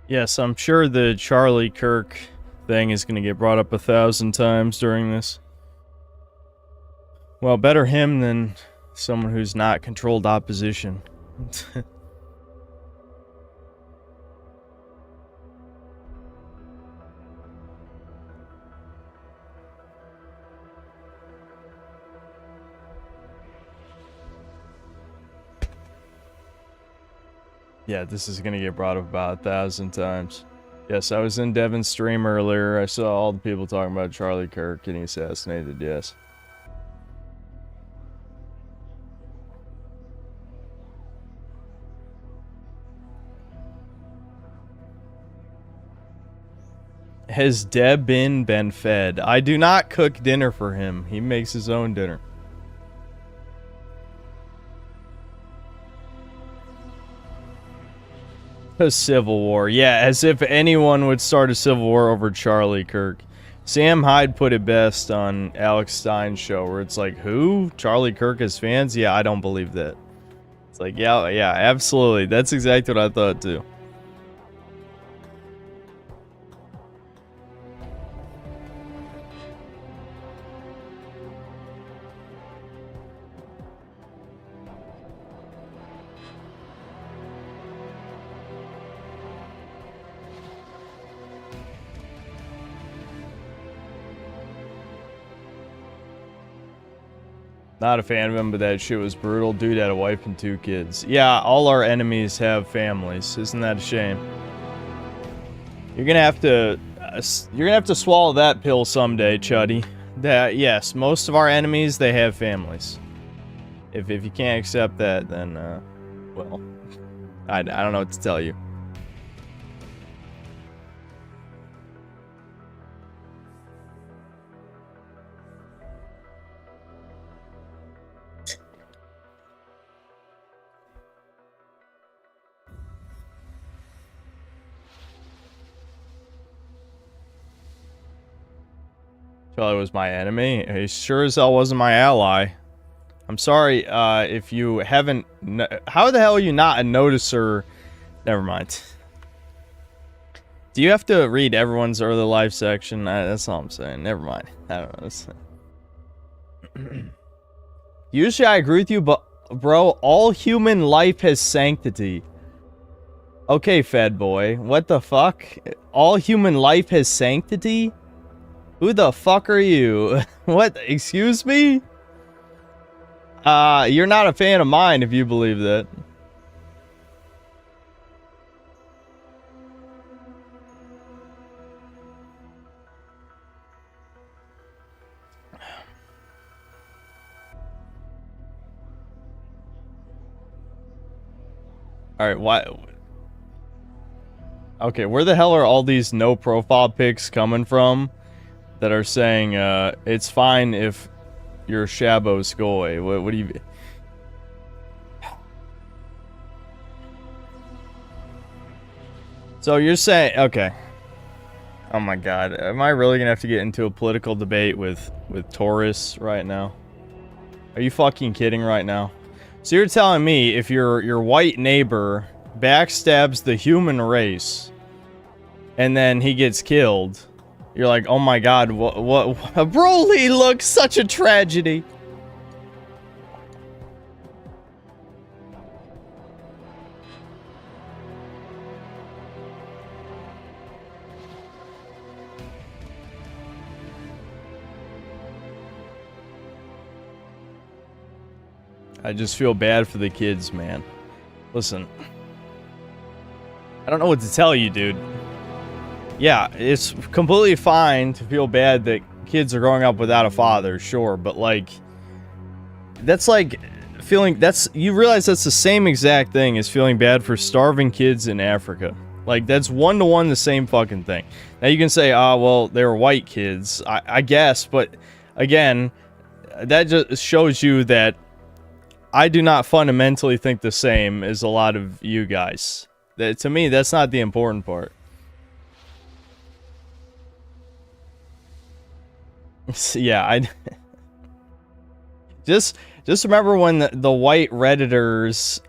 Yes, I'm sure the Charlie Kirk thing is going to get brought up 1,000 times during this. Well, better him than someone who's not controlled opposition. Yeah, this is gonna get brought up about 1,000 times. Yes, I was in Devin's stream earlier. I saw all the people talking about Charlie Kirk getting assassinated, yes. Has Devin been fed? I do not cook dinner for him. He makes his own dinner. A civil war. Yeah, as if anyone would start a civil war over Charlie Kirk. Sam Hyde put it best on Alex Stein's show, where it's like, who? Charlie Kirk has fans? Yeah, I don't believe that. It's like, yeah, absolutely. That's exactly what I thought, too. Not a fan of him, but that shit was brutal. Dude had a wife and 2 kids. Yeah, all our enemies have families. Isn't that a shame? You're gonna have to swallow that pill someday, Chuddy. That, yes, most of our enemies, they have families. If you can't accept that, then well, I don't know what to tell you. Charlie was my enemy. He sure as hell wasn't my ally. I'm sorry if you haven't... How the hell are you not a noticer? Never mind. Do you have to read everyone's early life section? That's all I'm saying. Never mind. I don't know. Usually I agree with you, but bro, all human life has sanctity. Okay, Fed boy. What the fuck? All human life has sanctity? Who the fuck are you? What? Excuse me? You're not a fan of mine if you believe that. Alright, why? Okay, where the hell are all these no profile pics coming from that are saying, it's fine if you're Shabo Skoy? What do you... So you're saying... Okay. Oh my god. Am I really gonna have to get into a political debate with Taurus right now? Are you fucking kidding right now? So you're telling me if your white neighbor backstabs the human race and then he gets killed, you're like, oh my god, what Broly looks such a tragedy. I just feel bad for the kids, man. Listen. I don't know what to tell you, dude. Yeah, it's completely fine to feel bad that kids are growing up without a father, sure, but like... That's like feeling... You realize that's the same exact thing as feeling bad for starving kids in Africa. Like, that's one-to-one the same fucking thing. Now you can say, well, they were white kids. I guess, but again, that just shows you that I do not fundamentally think the same as a lot of you guys. To me, that's not the important part. Yeah, Just remember when the white Redditors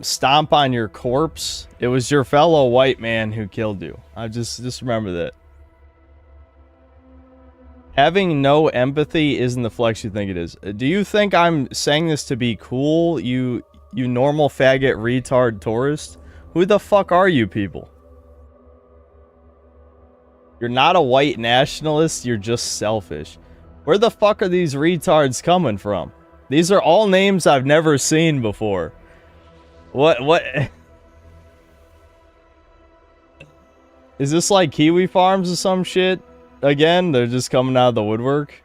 stomp on your corpse, it was your fellow white man who killed you. Just remember that. Having no empathy isn't the flex you think it is. Do you think I'm saying this to be cool, you normal faggot retard tourist? Who the fuck are you people? You're not a white nationalist, you're just selfish. Where the fuck are these retards coming from? These are all names I've never seen before. What? Is this like Kiwi Farms or some shit? Again, they're just coming out of the woodwork.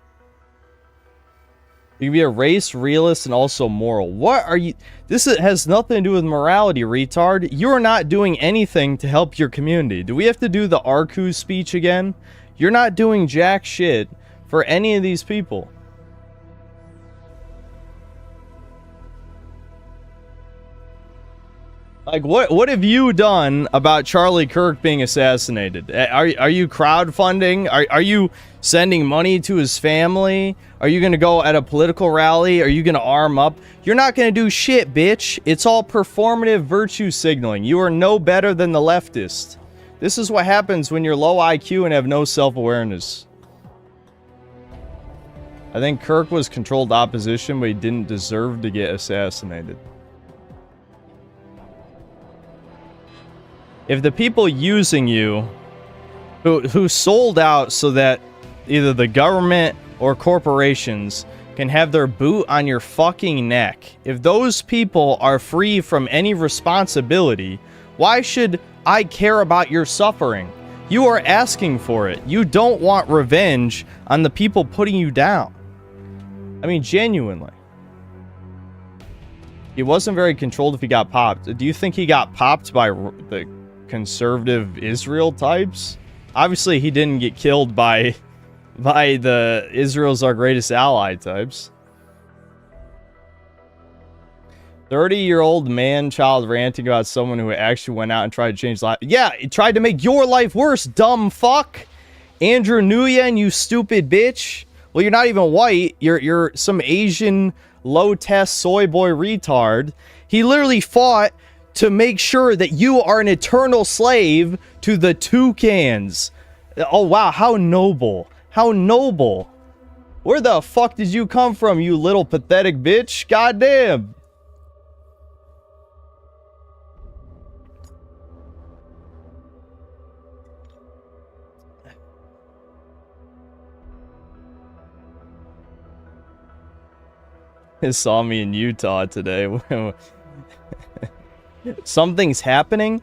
You can be a race realist and also moral. What are you? This has nothing to do with morality, retard. You are not doing anything to help your community. Do we have to do the Arku speech again? You're not doing jack shit for any of these people. Like, what have you done about Charlie Kirk being assassinated? Are you crowdfunding? Are you sending money to his family? Are you gonna go at a political rally? Are you gonna arm up? You're not gonna do shit, bitch. It's all performative virtue signaling. You are no better than the leftist. This is what happens when you're low IQ and have no self-awareness. I think Kirk was controlled opposition, but he didn't deserve to get assassinated. If the people using you, who sold out so that either the government or corporations can have their boot on your fucking neck, if those people are free from any responsibility, why should I care about your suffering? You are asking for it. You don't want revenge on the people putting you down. I mean, genuinely. He wasn't very controlled if he got popped. Do you think he got popped by the conservative Israel types? Obviously, he didn't get killed by the Israel's our greatest ally types. 30-year-old man-child ranting about someone who actually went out and tried to change life. Yeah, he tried to make your life worse, dumb fuck. Andrew Nguyen, you stupid bitch. Well, you're not even white. You're some Asian low-test soy boy retard. He literally fought to make sure that you are an eternal slave to the toucans. Oh, wow. How noble. How noble. Where the fuck did you come from, you little pathetic bitch? Goddamn. He saw me in Utah today. Something's happening?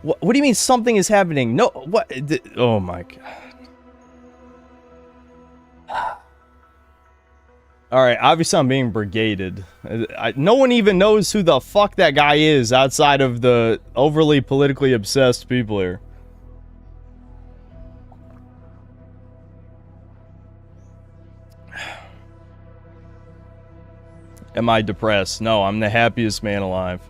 What do you mean something is happening? No, what? Oh my god. Alright, obviously I'm being brigaded. No one even knows who the fuck that guy is outside of the overly politically obsessed people here. Am I depressed? No, I'm the happiest man alive.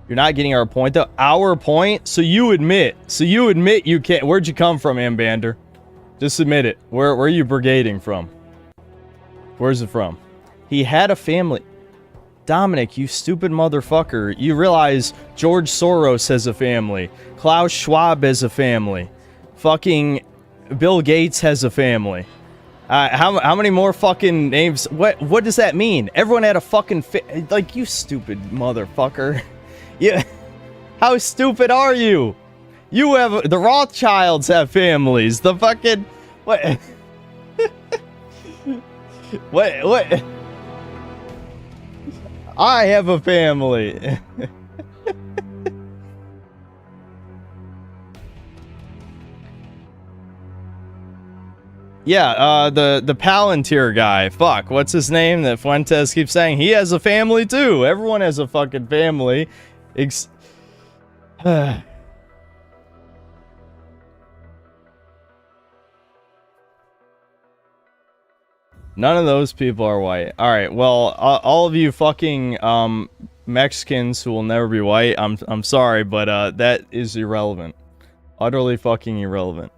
You're not getting our point though. Our point? So you admit you can't. Where'd you come from, Ambander? Just admit it. Where are you brigading from? Where's it from? He had a family. Dominic, you stupid motherfucker. You realize George Soros has a family. Klaus Schwab has a family. Fucking Bill Gates has a family. How many more fucking names? What does that mean? Everyone had a fucking like, you stupid motherfucker. Yeah. How stupid are you? You have the Rothschilds have families. The fucking what? what? I have a family. Yeah, the Palantir guy. Fuck, what's his name that Fuentes keeps saying? He has a family too. Everyone has a fucking family. None of those people are white. Alright, well, all of you fucking Mexicans who will never be white. I'm sorry, but that is irrelevant. Utterly fucking irrelevant.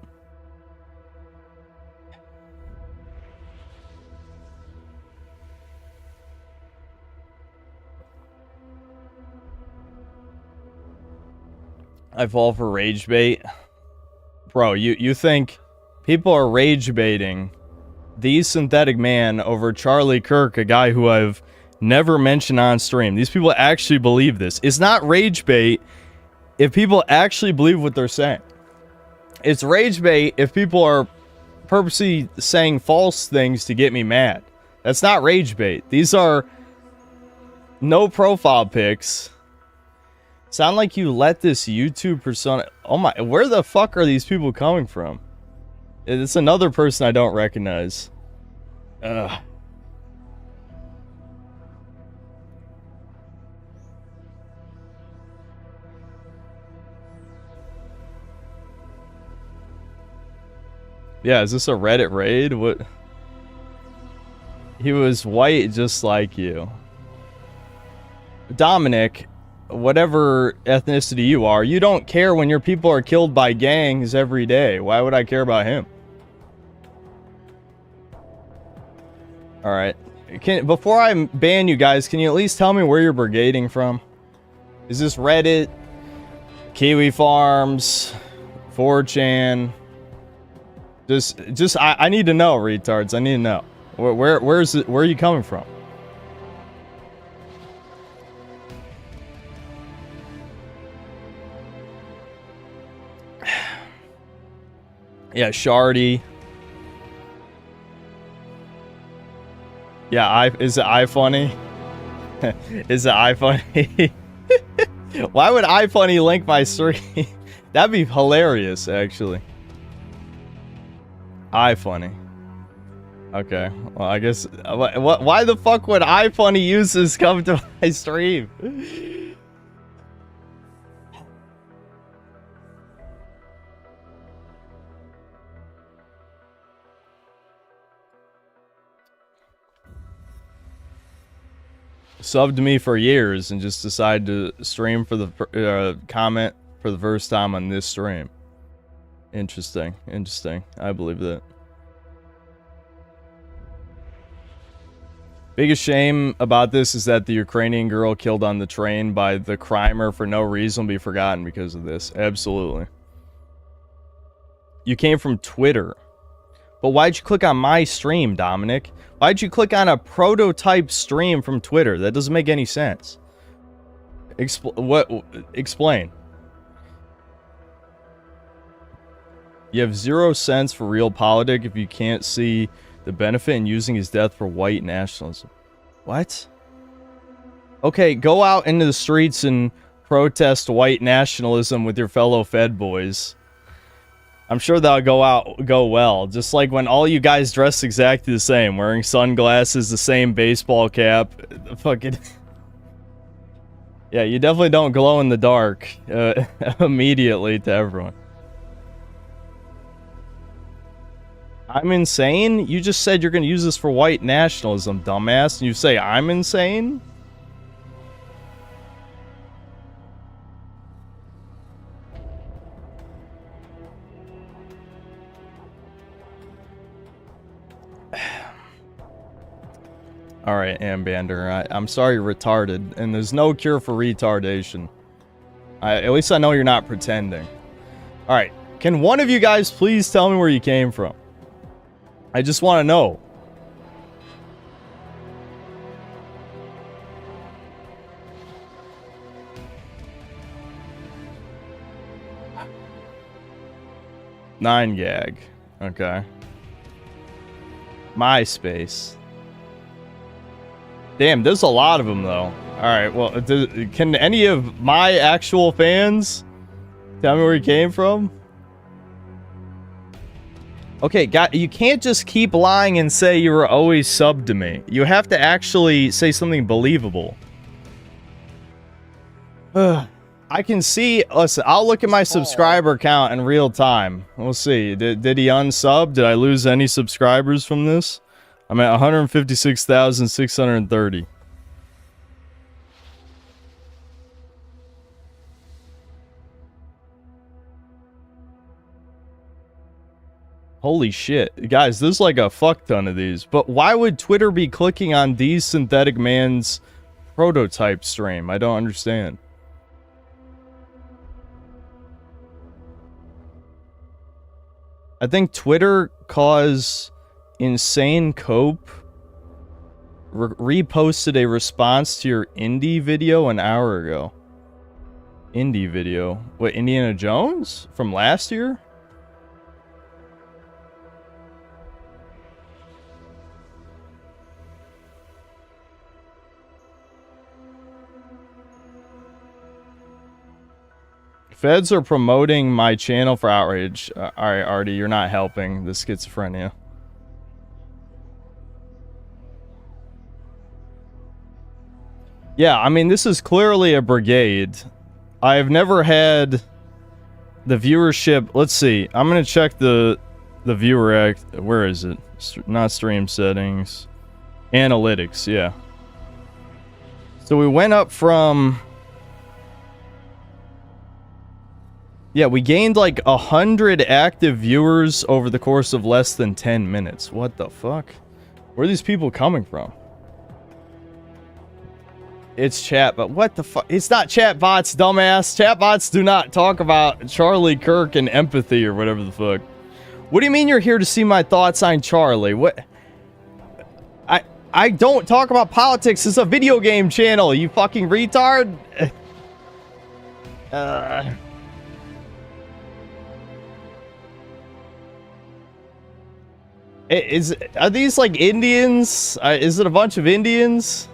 I fall for rage bait. Bro, you think people are rage baiting the synthetic man over Charlie Kirk, a guy who I've never mentioned on stream. These people actually believe this. It's not rage bait if people actually believe what they're saying. It's rage bait if people are purposely saying false things to get me mad. That's not rage bait. These are no profile pics. Sound like you let this YouTube persona... Oh my... Where the fuck are these people coming from? It's another person I don't recognize. Ugh. Yeah, is this a Reddit raid? What? He was white just like you. Dominic, whatever ethnicity you are, you don't care when your people are killed by gangs every day. Why would I care about him? Alright. Before I ban you guys, can you at least tell me where you're brigading from? Is this Reddit? Kiwi Farms? 4chan? I need to know, retards. I need to know. Where are you coming from? Yeah, Shardy. Yeah, is it iFunny? Is it iFunny? Why would iFunny link my stream? That'd be hilarious, actually. iFunny. Okay. Well, I guess... Why the fuck would iFunny users come to my stream? Subbed to me for years and just decided to stream for the comment for the first time on this stream. Interesting. Interesting. I believe that. Biggest shame about this is that the Ukrainian girl killed on the train by the crimer for no reason will be forgotten because of this. Absolutely. You came from Twitter. But why'd you click on my stream, Dominic? Why'd you click on a prototype stream from Twitter? That doesn't make any sense. Explain. You have 0 cents for real politic if you can't see the benefit in using his death for white nationalism. What? Okay, go out into the streets and protest white nationalism with your fellow Fed boys. I'm sure that'll go well. Just like when all you guys dress exactly the same, wearing sunglasses, the same baseball cap, fucking... Yeah, you definitely don't glow in the dark immediately to everyone. I'm insane? You just said you're going to use this for white nationalism, dumbass, and you say I'm insane? Alright, Ambander, I'm sorry you're retarded, and there's no cure for retardation. At least I know you're not pretending. Alright, can one of you guys please tell me where you came from? I just want to know. Nine gag. Okay. MySpace. Damn, there's a lot of them, though. Alright, well, can any of my actual fans tell me where you came from? Okay, you can't just keep lying and say you were always subbed to me. You have to actually say something believable. I can see... Listen, I'll look at my subscriber count in real time. We'll see. Did he unsub? Did I lose any subscribers from this? I'm at 156,630. Holy shit. Guys, there's like a fuck ton of these. But why would Twitter be clicking on these Synthetic Man's prototype stream? I don't understand. I think Twitter caused Insane Cope reposted a response to your indie video an hour ago. Indie video? What, Indiana Jones? From last year? Feds are promoting my channel for outrage. Alright, Artie, you're not helping the schizophrenia. Yeah, I mean, this is clearly a brigade. I've never had the viewership. Let's see. I'm going to check the viewer act. Where is it? Not stream settings. Analytics, yeah. So we went up from... Yeah, we gained like 100 active viewers over the course of less than 10 minutes. What the fuck? Where are these people coming from? It's chat, but what the fuck? It's not chat bots, dumbass. Chat bots do not talk about Charlie Kirk and empathy or whatever the fuck. What do you mean you're here to see my thoughts on Charlie? What? I don't talk about politics. It's a video game channel, you fucking retard. Are these like Indians? Is it a bunch of Indians?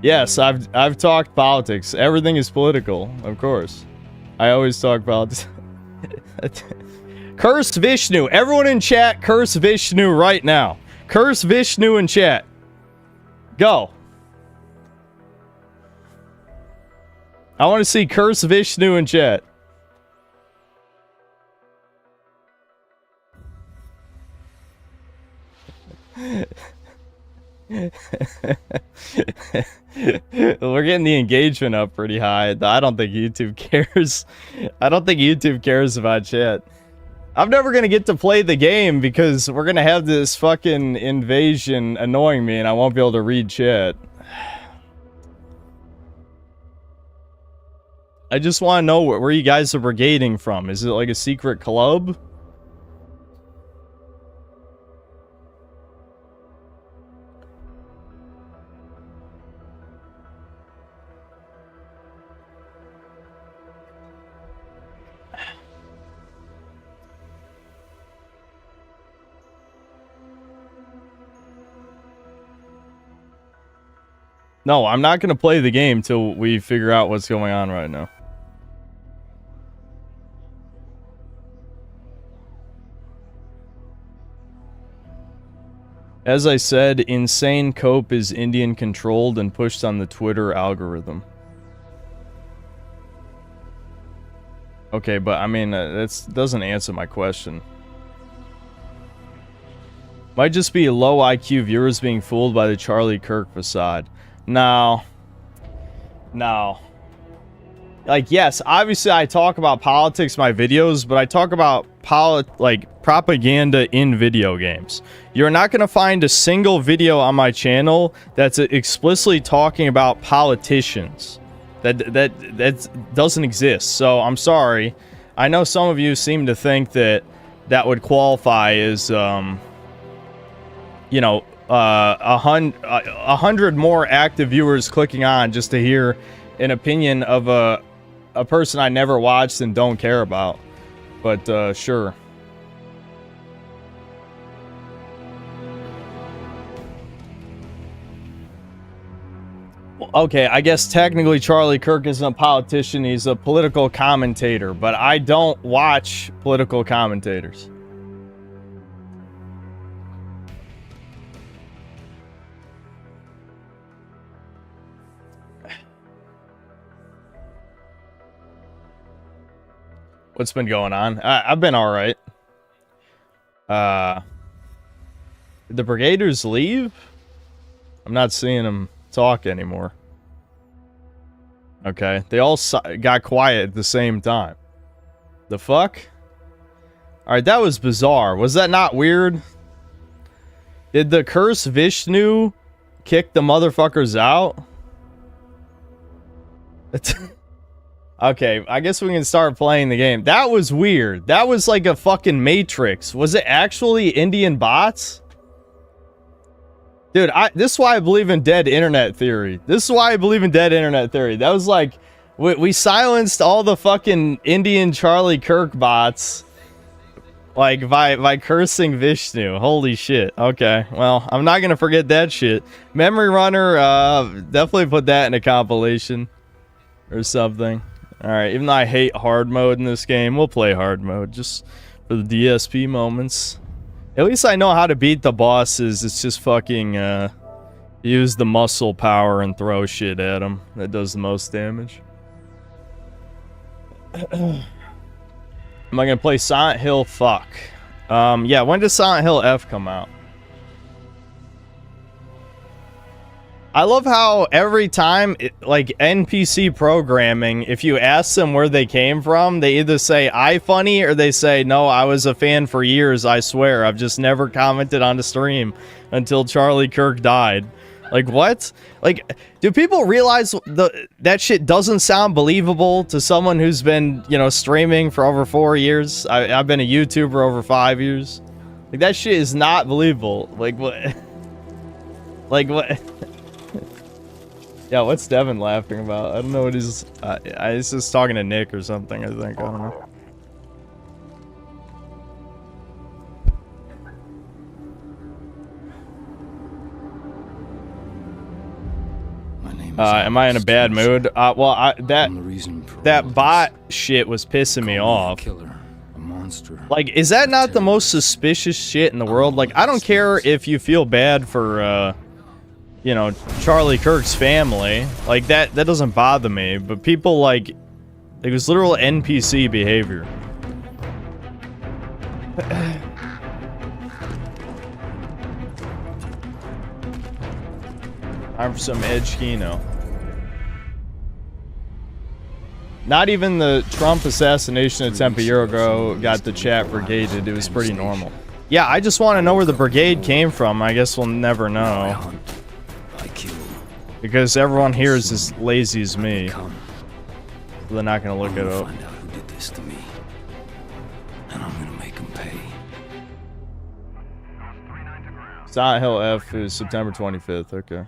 Yes, I've talked politics. Everything is political, of course. I always talk politics. Curse Vishnu. Everyone in chat, curse Vishnu right now. Curse Vishnu in chat. Go. I want to see curse Vishnu in chat. We're getting the engagement up pretty high. I don't think YouTube cares. I don't think YouTube cares about chat. I'm never going to get to play the game because we're going to have this fucking invasion annoying me and I won't be able to read chat. I just want to know where you guys are brigading from. Is it like a secret club? No, I'm not going to play the game till we figure out what's going on right now. As I said, Insane Cope is Indian controlled and pushed on the Twitter algorithm. Okay, but I mean, that doesn't answer my question. Might just be low IQ viewers being fooled by the Charlie Kirk facade. No. No. Like, yes, obviously I talk about politics in my videos, but I talk about propaganda in video games. You're not going to find a single video on my channel that's explicitly talking about politicians. That doesn't exist. So I'm sorry. I know some of you seem to think that that would qualify as, you know, 100 more active viewers clicking on just to hear an opinion of a person I never watched and don't care about. But sure. Okay, I guess technically Charlie Kirk isn't a politician, he's a political commentator, but I don't watch political commentators. What's been going on? I've been alright. Did the Brigaders leave? I'm not seeing them talk anymore. Okay, they all got quiet at the same time. The fuck? Alright, that was bizarre. Was that not weird? Did the curse Vishnu kick the motherfuckers out? Okay, I guess we can start playing the game. That was weird. That was like a fucking Matrix. Was it actually Indian bots? Dude, this is why I believe in dead internet theory. This is why I believe in dead internet theory. That was like, we silenced all the fucking Indian Charlie Kirk bots, like, by cursing Vishnu. Holy shit. Okay, well, I'm not gonna forget that shit. Memory Runner, definitely put that in a compilation or something. Alright, even though I hate hard mode in this game, we'll play hard mode just for the DSP moments. At least I know how to beat the bosses. It's just fucking, use the muscle power and throw shit at them. That does the most damage. Am I gonna play Silent Hill? Fuck. Yeah, when does Silent Hill F come out? I love how every time, like, NPC programming, if you ask them where they came from, they either say, iFunny, or they say, no, I was a fan for years, I swear. I've just never commented on the stream until Charlie Kirk died. Like, what? Like, do people realize that shit doesn't sound believable to someone who's been, you know, streaming for over 4 years? I've been a YouTuber over 5 years. Like, that shit is not believable. Like, what? Like, what? Yeah, what's Devin laughing about? I don't know what he's... he's just talking to Nick or something, I think. I don't know. Am I in a bad mood? Well, that bot shit was pissing me off. Like, is that not the most suspicious shit in the world? Like, I don't care if you feel bad for, you know, Charlie Kirk's family. Like, that doesn't bother me. But people, like, it was literal NPC behavior. I'm for some edge Kino. Not even the Trump assassination attempt a year ago got the chat brigaded. It was pretty normal. Yeah, I just want to know where the brigade came from. I guess we'll never know. Because everyone here is as lazy as me. So they're not going to look it up. Find out who did this to me. And I'm going to make them pay. Silent Hill F is September 25th. Okay.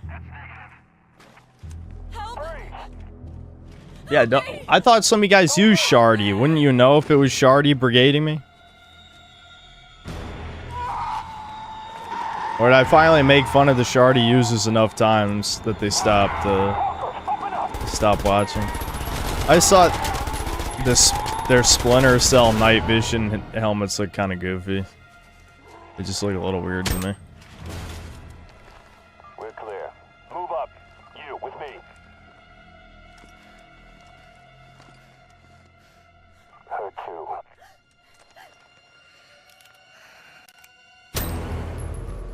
Yeah, I thought some of you guys used Shardy. Wouldn't you know if it was Shardy brigading me? Or did I finally make fun of the Shardy users enough times that they stopped watching? I saw their Splinter Cell night vision helmets look kind of goofy. They just look a little weird to me. We're clear. Move up. You with me. Her too.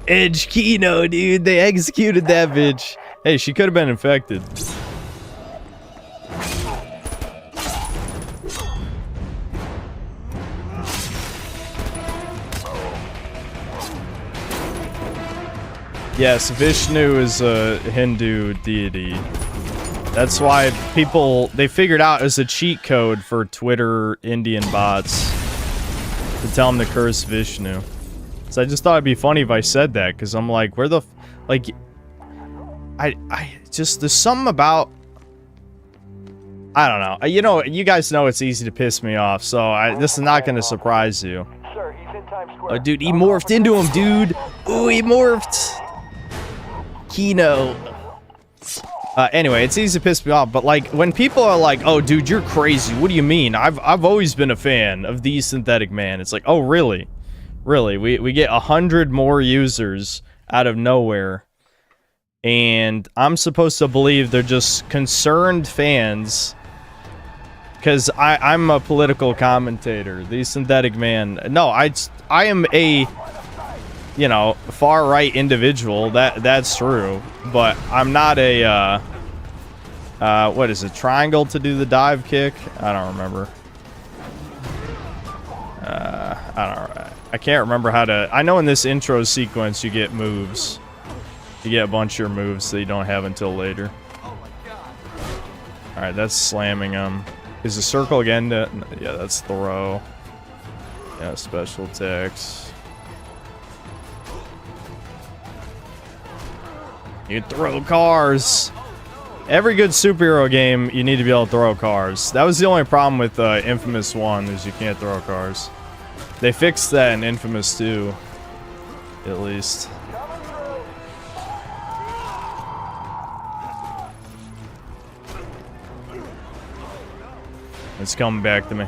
Edge Kino, dude. They executed that bitch. Hey, she could have been infected. Yes, Vishnu is a Hindu deity. That's why they figured out as a cheat code for Twitter Indian bots to tell them to curse Vishnu. So I just thought it'd be funny if I said that, because I'm like, where the like, there's something about, I don't know. You know, you guys know it's easy to piss me off, so this is not going to surprise you. Sir, he's in Times Square. Oh, dude, he morphed into him, dude. Ooh, he morphed. Kino. Anyway, it's easy to piss me off, but like, when people are like, oh, dude, you're crazy. What do you mean? I've always been a fan of the Synthetic Man. It's like, oh, really? Really, we get 100 more users out of nowhere, and I'm supposed to believe they're just concerned fans because I'm a political commentator. The Synthetic Man. No, I am a, you know, far right individual. That's true, but I'm not a What is it? Triangle to do the dive kick? I don't remember. I don't know. I can't remember how to... I know in this intro sequence you get moves. You get a bunch of your moves that you don't have until later. Alright, that's slamming them. Is the circle again to... Yeah, that's throw. Yeah, special attacks. You can throw cars. Every good superhero game, you need to be able to throw cars. That was the only problem with Infamous 1, is you can't throw cars. They fixed that in Infamous 2, at least. It's coming back to me.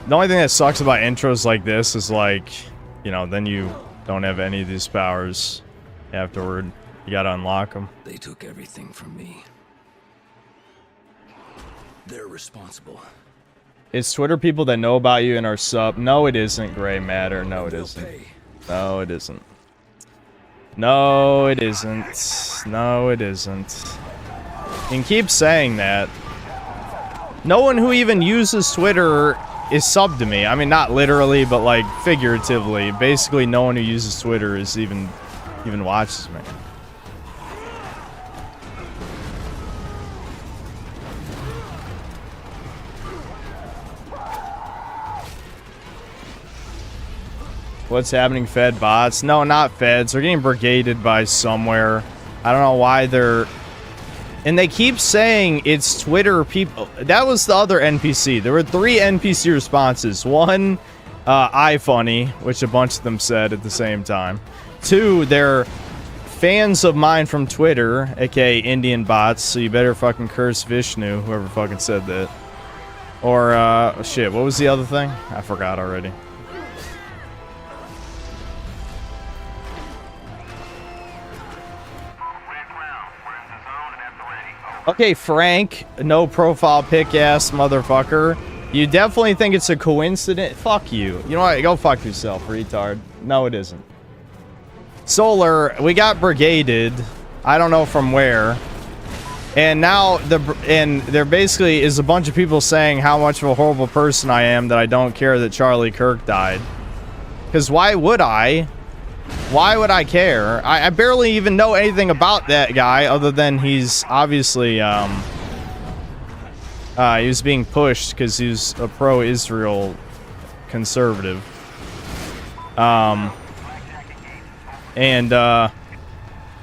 The only thing that sucks about intros like this is, like, you know, then you don't have any of these powers afterward. You gotta unlock them. They took everything from me. They're responsible. It's Twitter people that know about you and are sub. No, it isn't, Gray Matter. No, it isn't. No, it isn't. No, it isn't. No, it isn't. You can keep saying that. No one who even uses Twitter is sub to me. I mean, not literally, but like figuratively. Basically, no one who uses Twitter is even watches me. What's happening, Fed bots? No, not Feds. They're getting brigaded by somewhere. I don't know why they're... And they keep saying it's Twitter people. That was the other NPC. There were 3 NPC responses. 1, iFunny, which a bunch of them said at the same time. 2, they're fans of mine from Twitter, aka Indian bots, so you better fucking curse Vishnu, whoever fucking said that. Or, shit, what was the other thing? I forgot already. Okay, Frank, no profile pic ass motherfucker. You definitely think it's a coincidence? Fuck you. You know what? Go fuck yourself, retard. No, it isn't. Solar, we got brigaded. I don't know from where. And now there basically is a bunch of people saying how much of a horrible person I am that I don't care that Charlie Kirk died. Because why would I? Why would I care? I barely even know anything about that guy other than he's obviously, he was being pushed because he was a pro-Israel conservative. You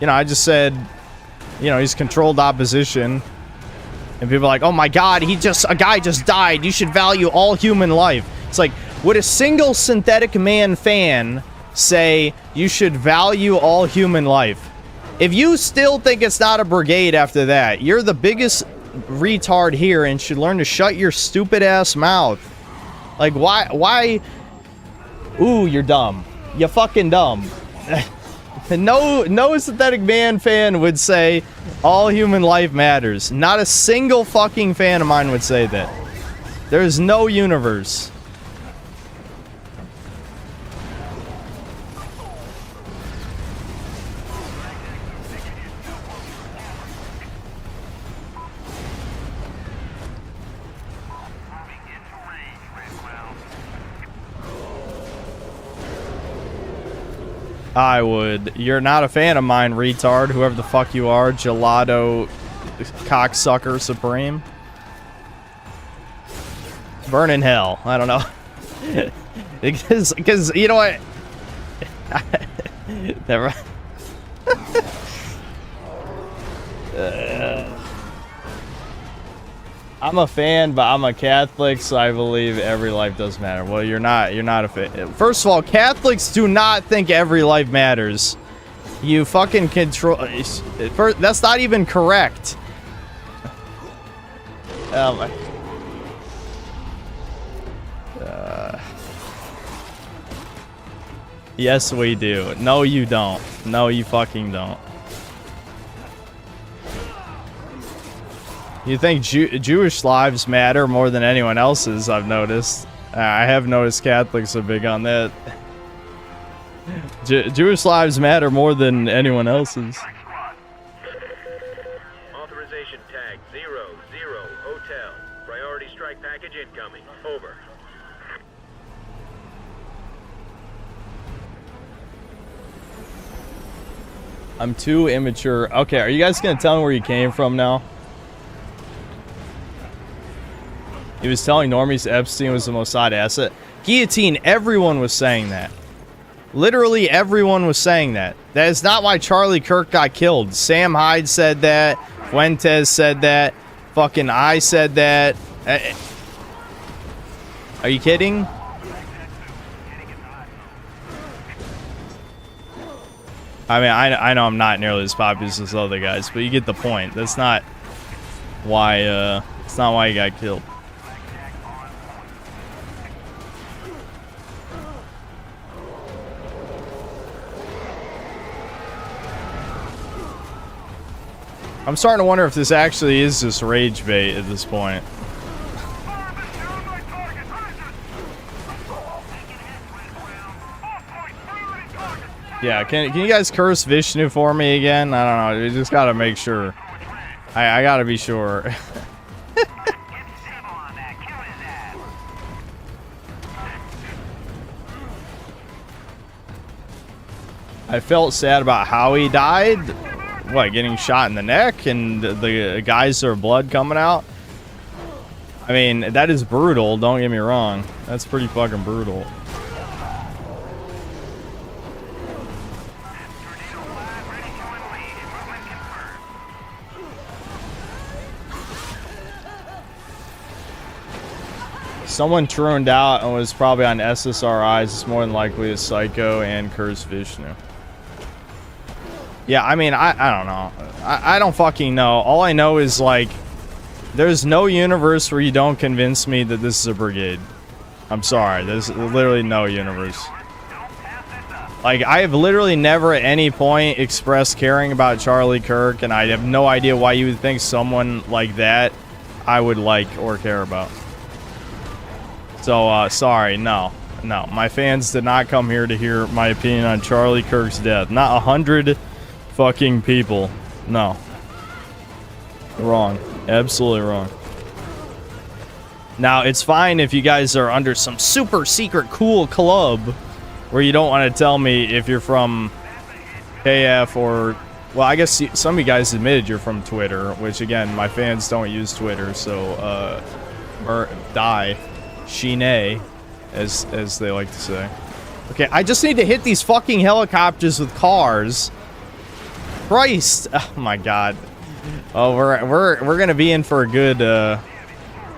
know, I just said, you know, he's controlled opposition. And people are like, oh my god, a guy just died. You should value all human life. It's like, would a single Synthetic Man fan say you should value all human life? If you still think it's not a brigade after that, you're the biggest retard here and should learn to shut your stupid ass mouth. Like, why? Ooh, you're dumb. You're fucking dumb. No Synthetic Man fan would say all human life matters. Not a single fucking fan of mine would say that. There's no universe. I would. You're not a fan of mine, retard. Whoever the fuck you are. Gelato cocksucker supreme. Burn in hell. I don't know. Because you know what? Never. I'm a fan, but I'm a Catholic, so I believe every life does matter. Well, you're not a fan. First of all, Catholics do not think every life matters. You fucking control... That's not even correct. Oh my... Yes, we do. No, you don't. No, you fucking don't. You think Jewish lives matter more than anyone else's, I've noticed. I have noticed Catholics are big on that. Jewish lives matter more than anyone else's. Over. I'm too immature. Okay, are you guys gonna tell me where you came from now? He was telling normies Epstein was the Mossad asset. Guillotine, everyone was saying that. Literally everyone was saying that. That is not why Charlie Kirk got killed. Sam Hyde said that. Fuentes said that. Fucking I said that. Are you kidding? I mean, I know I'm not nearly as popular as other guys, but you get the point. That's not why, it's not why he got killed. I'm starting to wonder if this actually is just rage bait at this point. Yeah, can you guys curse Vishnu for me again? I don't know. You just gotta make sure. I gotta be sure. I felt sad about how he died. What, getting shot in the neck and the geyser of blood coming out? I mean, that is brutal, don't get me wrong. That's pretty fucking brutal. Someone turned out and was probably on SSRIs. It's more than likely a psycho and cursed Vishnu. Yeah, I mean, I don't know. I don't fucking know. All I know is, like, there's no universe where you don't convince me that this is a brigade. I'm sorry. There's literally no universe. Like, I have literally never at any point expressed caring about Charlie Kirk, and I have no idea why you would think someone like that I would like or care about. So, sorry, no. No, my fans did not come here to hear my opinion on Charlie Kirk's death. Not 100 fucking people. No. Wrong. Absolutely wrong. Now, it's fine if you guys are under some super secret cool club where you don't want to tell me if you're from KF or... Well, I guess some of you guys admitted you're from Twitter, which, again, my fans don't use Twitter, so, die. Shine, as they like to say. Okay, I just need to hit these fucking helicopters with cars. Christ! Oh my god. Oh, we're gonna be in for a good.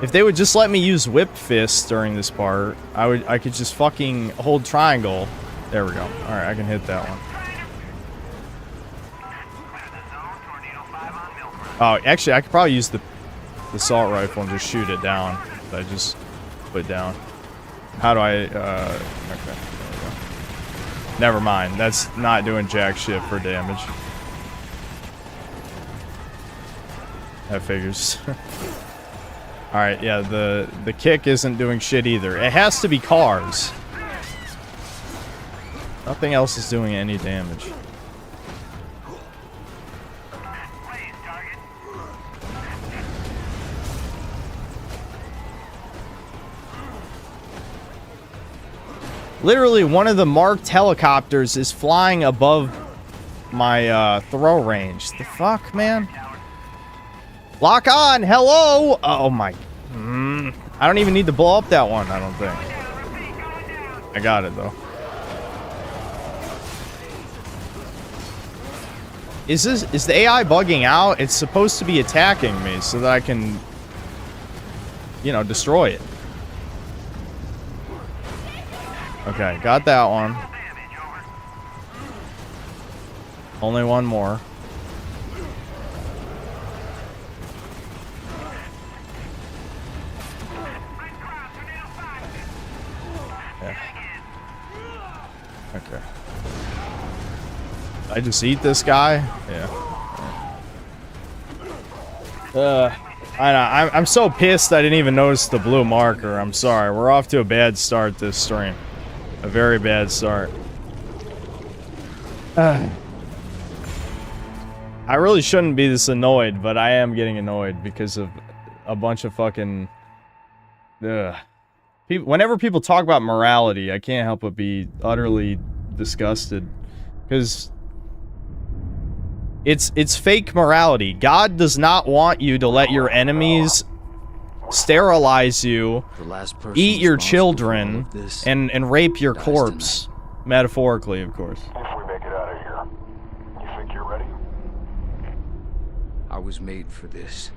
If they would just let me use whip fist during this part, I could just fucking hold triangle. There we go. All right, I can hit that one. Oh, actually, I could probably use the assault rifle and just shoot it down. I just put it down. How do I? Okay. There we go. Never mind. That's not doing jack shit for damage. That figures. Alright, yeah, the kick isn't doing shit either. It has to be cars. Nothing else is doing any damage. Literally, one of the marked helicopters is flying above my throw range. The fuck, man? Lock on! Hello! Oh my... I don't even need to blow up that one, I don't think. I got it, though. Is the AI bugging out? It's supposed to be attacking me so that I can, you know, destroy it. Okay, got that one. Only one more. Yeah. Okay. I just eat this guy? Yeah. I know. I'm so pissed I didn't even notice the blue marker. I'm sorry. We're off to a bad start this stream. A very bad start. I really shouldn't be this annoyed, but I am getting annoyed because of a bunch of fucking... Whenever people talk about morality, I can't help but be utterly disgusted. Because it's fake morality. God does not want you to let your enemies sterilize you, eat your children, and rape your corpse. Metaphorically, of course. If we make it out of here, you think you're ready? I was made for this.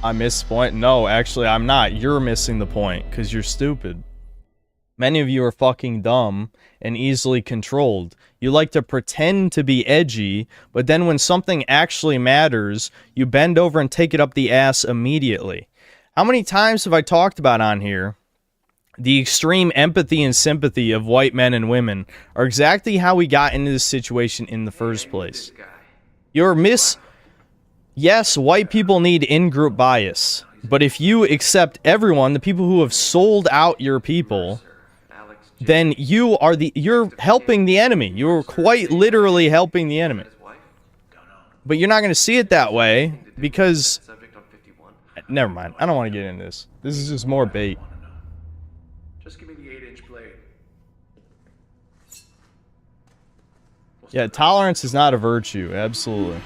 I missed the point? No, actually, I'm not. You're missing the point, because you're stupid. Many of you are fucking dumb and easily controlled. You like to pretend to be edgy, but then when something actually matters, you bend over and take it up the ass immediately. How many times have I talked about on here? The extreme empathy and sympathy of white men and women are exactly how we got into this situation in the first place. Yes, white people need in-group bias, but if you accept everyone, the people who have sold out your people, then you're helping the enemy. You're quite literally helping the enemy. But you're not going to see it that way because... Never mind. I don't want to get into this. This is just more bait. Just give me the 8-inch blade. Yeah, tolerance is not a virtue. Absolutely.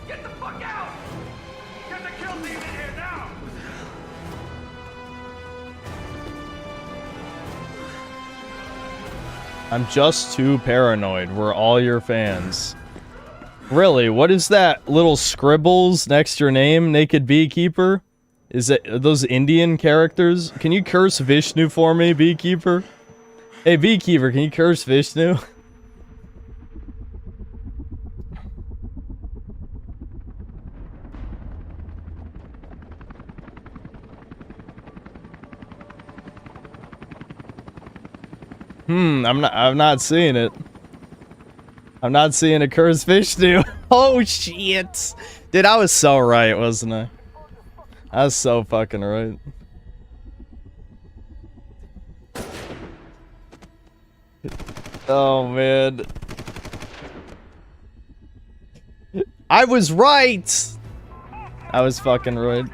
Get the fuck out! Get the kill team in here now! I'm just too paranoid. We're all your fans. Really, what is that little scribbles next to your name, Naked Beekeeper? Are those Indian characters? Can you curse Vishnu for me, Beekeeper? Hey, Beekeeper, can you curse Vishnu? I'm not seeing it. I'm not seeing a curse Vishnu. Oh shit. Dude, I was so right, wasn't I? I was so fucking right. Oh man. I was right! I was fucking right.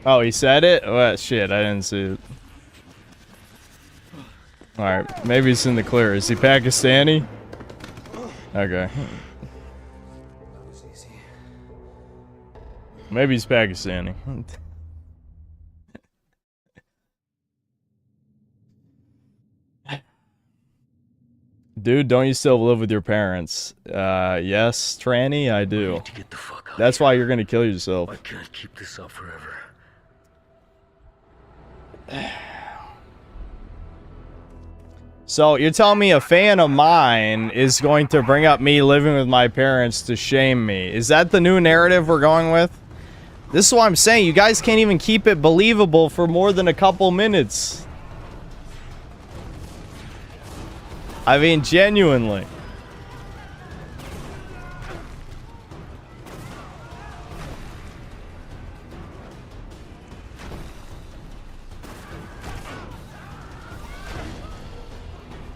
Oh, he said it? Oh, shit, I didn't see it. Alright, maybe it's in the clear. Is he Pakistani? Okay. Maybe he's Pakistani. Dude, don't you still live with your parents? Yes, Tranny, I do. I need to get the fuck out That's of here. why you're gonna kill yourself. I can't keep this up forever. So, you're telling me a fan of mine is going to bring up me living with my parents to shame me. Is that the new narrative we're going with? This is what I'm saying. You guys can't even keep it believable for more than a couple minutes. I mean, genuinely.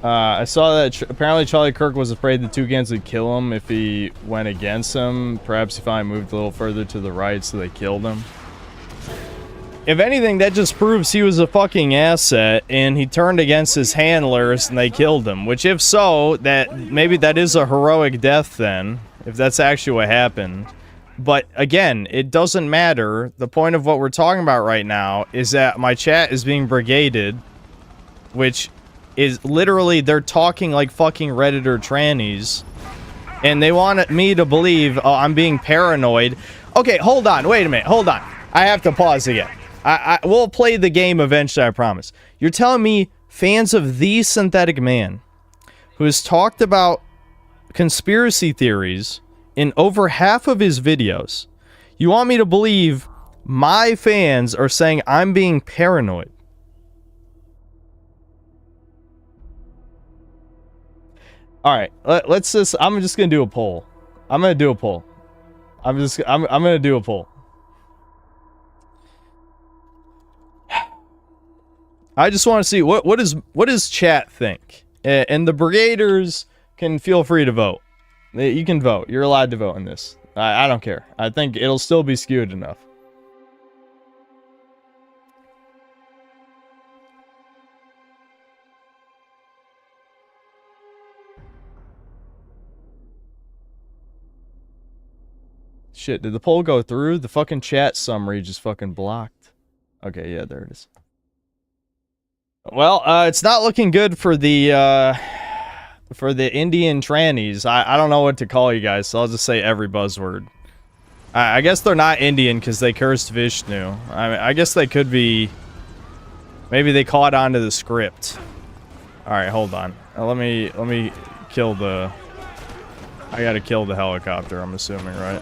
I saw that apparently Charlie Kirk was afraid the Toucans would kill him if he went against him. Perhaps he finally moved a little further to the right, so they killed him. If anything, that just proves he was a fucking asset, and he turned against his handlers, and they killed him. Which, if so, maybe that is a heroic death then, if that's actually what happened. But, again, it doesn't matter. The point of what we're talking about right now is that my chat is being brigaded, which is literally, they're talking like fucking Redditor trannies, and they want me to believe, oh, I'm being paranoid. Okay, hold on, wait a minute, hold on. I have to pause again. We'll play the game eventually, I promise. You're telling me fans of the Synthetic Man, who has talked about conspiracy theories in over half of his videos, you want me to believe my fans are saying I'm being paranoid? Alright, let's just, I'm just gonna do a poll. I'm gonna do a poll. I'm gonna do a poll. I just want to see what does chat think, and the brigaders can feel free to vote. You can vote. You're allowed to vote in this. I don't care. I think it'll still be skewed enough. Shit, did the poll go through? The fucking chat summary just fucking blocked. Okay, yeah, there it is. Well, it's not looking good for the Indian trannies. I don't know what to call you guys, so I'll just say every buzzword. I guess they're not Indian because they cursed Vishnu. I guess they could be. Maybe they caught on to the script. All right, hold on. Let me kill the. I gotta kill the helicopter. I'm assuming, right?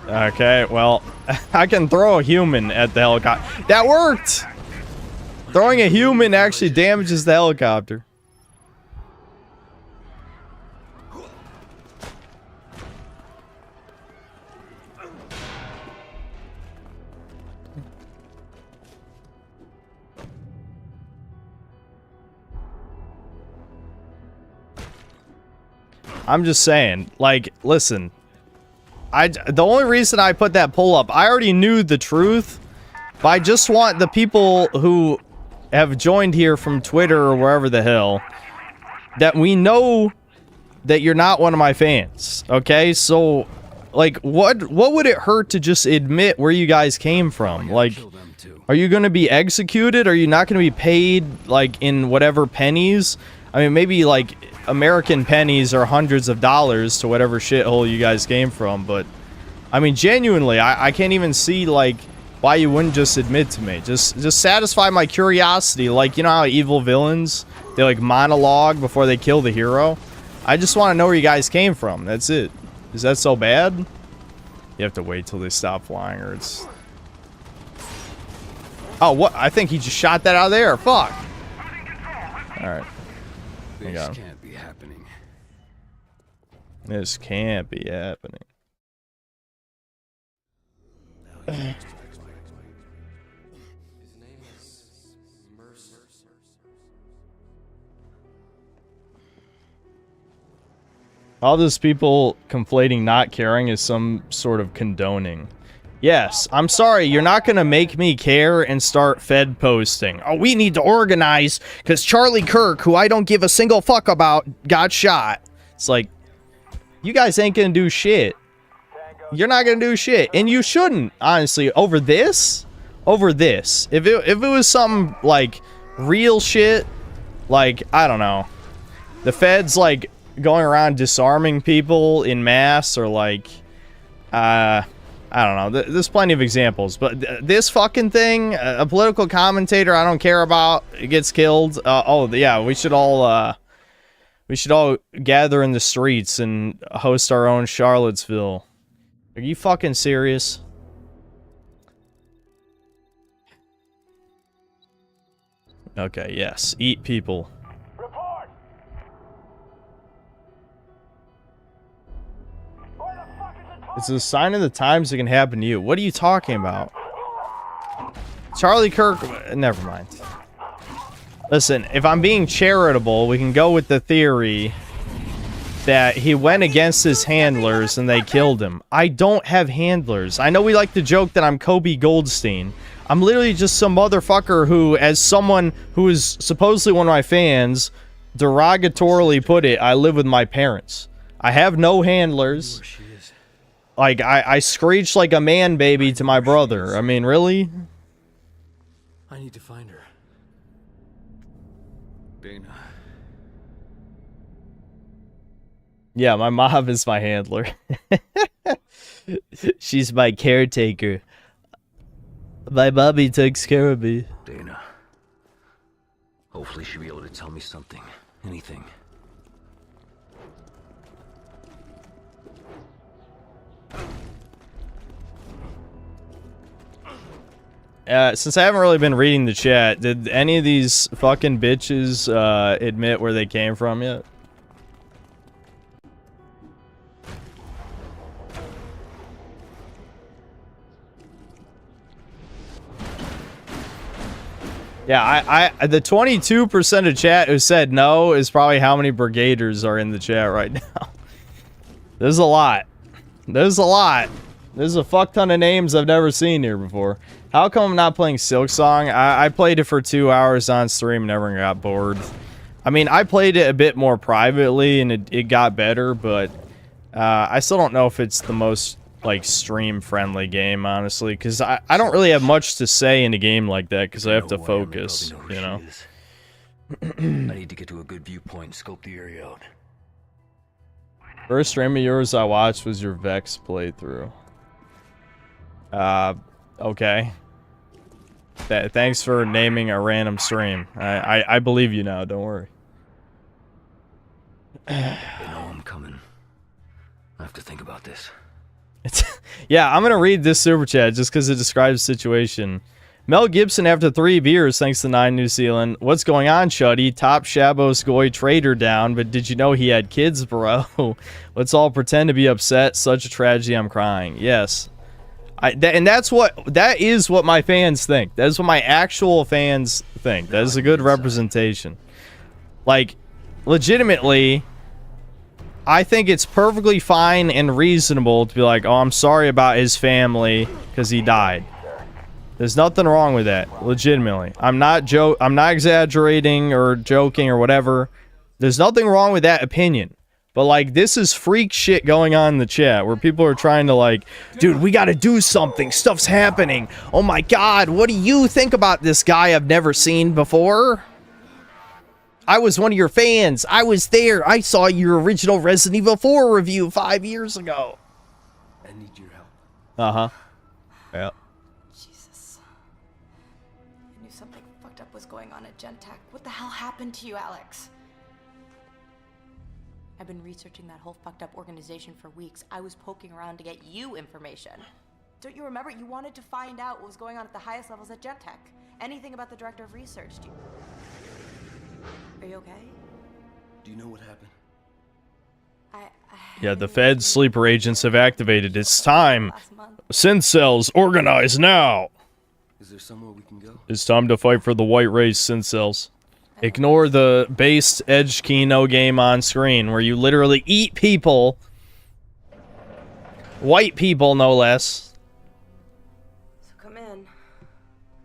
Okay, well, I can throw a human at the helicopter. That worked! Throwing a human actually damages the helicopter. I'm just saying, like, listen. The only reason I put that poll up, I already knew the truth, but I just want the people who have joined here from Twitter or wherever the hell, that we know that you're not one of my fans, okay? So, like, what would it hurt to just admit where you guys came from? Like, are you gonna be executed? Are you not gonna be paid, like, in whatever pennies? I mean, maybe, like, American pennies are hundreds of dollars to whatever shithole you guys came from, but I mean, genuinely, I can't even see, like, why you wouldn't just admit to me. Just satisfy my curiosity. Like, you know how evil villains, they, like, monologue before they kill the hero? I just want to know where you guys came from. That's it. Is that so bad? You have to wait till they stop flying, or it's... Oh, what? I think he just shot that out of the air. Fuck. Alright. This can't be happening. This can't be happening. All those people conflating not caring is some sort of condoning. Yes, I'm sorry, you're not gonna make me care and start Fed posting. Oh, we need to organize because Charlie Kirk, who I don't give a single fuck about, got shot. It's like, you guys ain't gonna do shit. You're not gonna do shit, and you shouldn't, honestly. Over this, if it was something like real shit, like, I don't know, the feds like going around disarming people in mass, or like, I don't know. There's plenty of examples, but this fucking thing, a political commentator I don't care about, gets killed. Oh yeah, we should all gather in the streets and host our own Charlottesville. Are you fucking serious? Okay, yes, eat people. Report! Where the fuck is the It's a sign of the times it can happen to you. What are you talking about? Charlie Kirk... Never mind. Listen, if I'm being charitable, we can go with the theory that he went against his handlers and they killed him. I don't have handlers. I know we like to joke that I'm Kobe Goldstein. I'm literally just some motherfucker who, as someone who is supposedly one of my fans, derogatorily put it, I live with my parents. I have no handlers. Like, I screeched like a man baby to my brother. I mean, really? I need to find her. Dana. Yeah, my mom is my handler. She's my caretaker. My mommy takes care of me. Dana. Hopefully she'll be able to tell me something. Anything. Since I haven't really been reading the chat, did any of these fucking bitches admit where they came from yet? Yeah, the 22% of chat who said no is probably how many brigaders are in the chat right now. There's a lot. There's a lot. There's a fuck ton of names I've never seen here before. How come I'm not playing Silksong? I played it for 2 hours on stream, never got bored. I mean, I played it a bit more privately, and it got better, but I still don't know if it's the most, like, stream-friendly game, honestly, because I don't really have much to say in a game like that, because I have to focus, you know? I need to get to a good viewpoint and scope the area out. First stream of yours I watched was your Vex playthrough. Okay. Thanks for naming a random stream. I believe you now, don't worry. They know I'm coming. I have to think about this. Yeah, I'm gonna read this super chat just because it describes the situation. Mel Gibson after 3 beers, thanks to 9 New Zealand. What's going on, Chuddy? Top Shabos Goy trader down, but did you know he had kids, bro? Let's all pretend to be upset. Such a tragedy, I'm crying. Yes. That is what my fans think. That is what my actual fans think. That is a good representation. Like, legitimately, I think it's perfectly fine and reasonable to be like, oh, I'm sorry about his family because he died. There's nothing wrong with that, legitimately. I'm not exaggerating or joking or whatever. There's nothing wrong with that opinion. But, like, this is freak shit going on in the chat where people are trying to, like, dude, we gotta do something. Stuff's happening. Oh my god, what do you think about this guy I've never seen before? I was one of your fans. I was there. I saw your original Resident Evil 4 review 5 years ago. I need your help. Uh-huh. Yeah. Jesus. I knew something fucked up was going on at Gentech. What the hell happened to you, Alex? I've been researching that whole fucked up organization for weeks. I was poking around to get you information. Don't you remember? You wanted to find out what was going on at the highest levels at Gentech. Anything about the director of research. Are you okay? Do you know what happened? Yeah, the Fed's sleeper agents have activated. It's time. Synth cells, organize now. Is there somewhere we can go? It's time to fight for the white race, synth cells. Ignore the based Edge Kino game on screen where you literally eat people. White people, no less. So come in.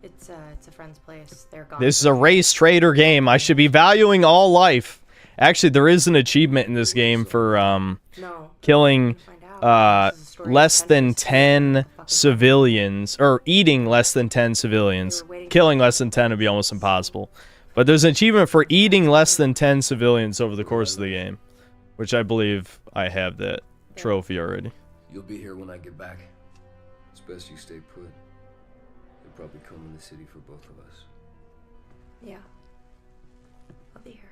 It's a friend's place. They're gone. This is a race trader game. I should be valuing all life. Actually, there is an achievement in this game for killing less than 10 civilians, or eating less than 10 civilians. Killing less than 10 would be almost impossible. But there's an achievement for eating less than 10 civilians over the course of the game, which I believe I have that trophy already. You'll be here when I get back. It's best you stay put. They'll probably come in the city for both of us. Yeah. I'll be here.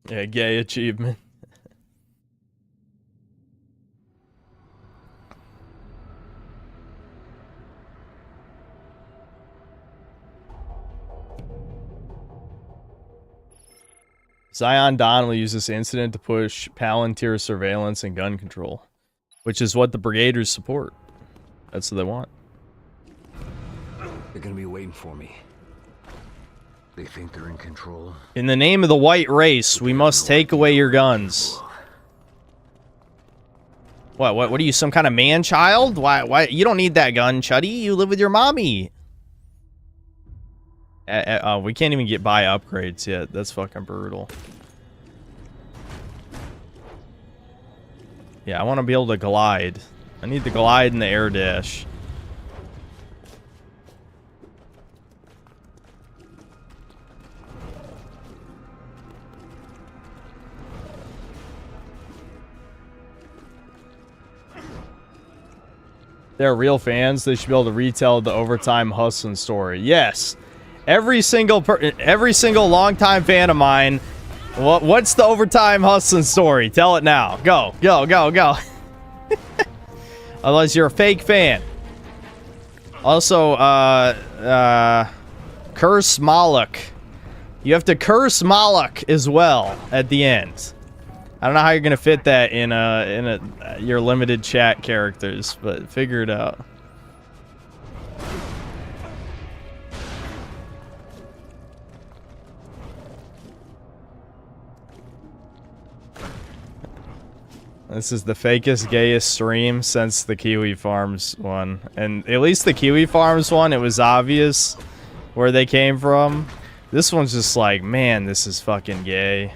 Yeah, gay achievement. Zion Don will use this incident to push Palantir surveillance and gun control, which is what the Brigaders support. That's what they want. They're gonna be waiting for me. They think they're in control. In the name of the white race, we must take away your guns. What are you, some kind of man-child? Why? You don't need that gun, Chuddy. You live with your mommy. We can't even get by upgrades yet. That's fucking brutal. Yeah, I want to be able to glide. I need the glide and the air dash. They're real fans. They should be able to retell the overtime hustling story. Yes. Every single longtime fan of mine. What's the overtime hustling story? Tell it now. Go. Unless you're a fake fan. Also, curse Moloch. You have to curse Moloch as well at the end. I don't know how you're gonna fit that in your limited chat characters, but figure it out. This is the fakest, gayest stream since the Kiwi Farms one. And at least the Kiwi Farms one, it was obvious where they came from. This one's just like, man, this is fucking gay.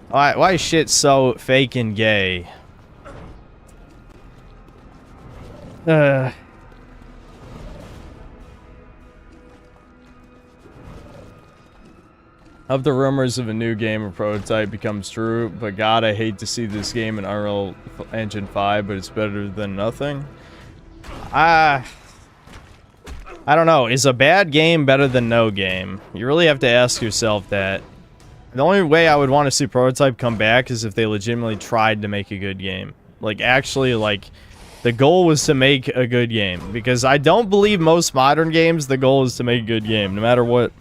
Why is shit so fake and gay? Of the rumors of a new game or prototype becomes true, but God, I hate to see this game in Unreal Engine 5, but it's better than nothing. I don't know. Is a bad game better than no game? You really have to ask yourself that. The only way I would want to see prototype come back is if they legitimately tried to make a good game. Like, actually, like, the goal was to make a good game. Because I don't believe most modern games, the goal is to make a good game, no matter what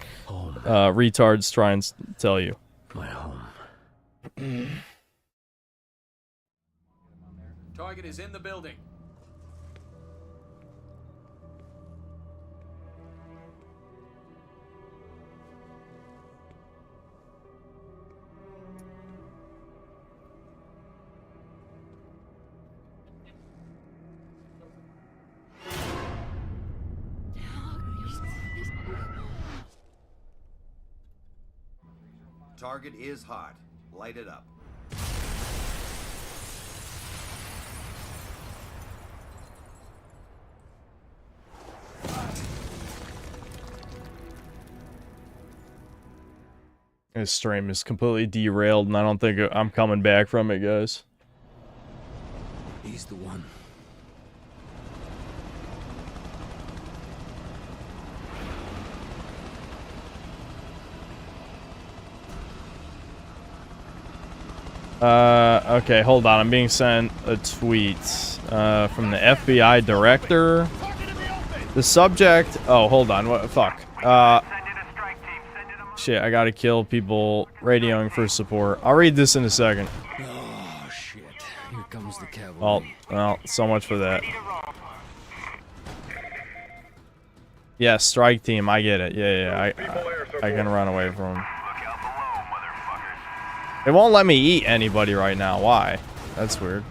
retards try and tell you. My home. Target is in the building. Target is hot. Light it up. This stream is completely derailed, and I don't think I'm coming back from it, guys. He's the one. Okay, hold on. I'm being sent a tweet from the FBI director. The subject... Oh, hold on. What? Fuck. Shit, I gotta kill people radioing for support. I'll read this in a second. Oh, shit. Here comes the cavalry. Well, so much for that. Yeah, strike team. I get it. Yeah. I can run away from them. It won't let me eat anybody right now. Why? That's weird.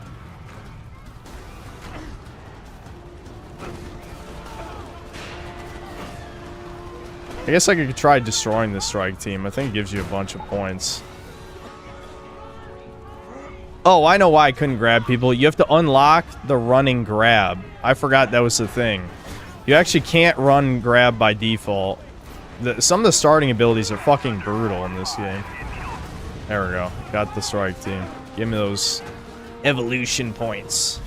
I guess I could try destroying the strike team. I think it gives you a bunch of points. Oh, I know why I couldn't grab people. You have to unlock the running grab. I forgot that was the thing. You actually can't run grab by default. Some of the starting abilities are fucking brutal in this game. There we go. Got the strike team. Give me those evolution points.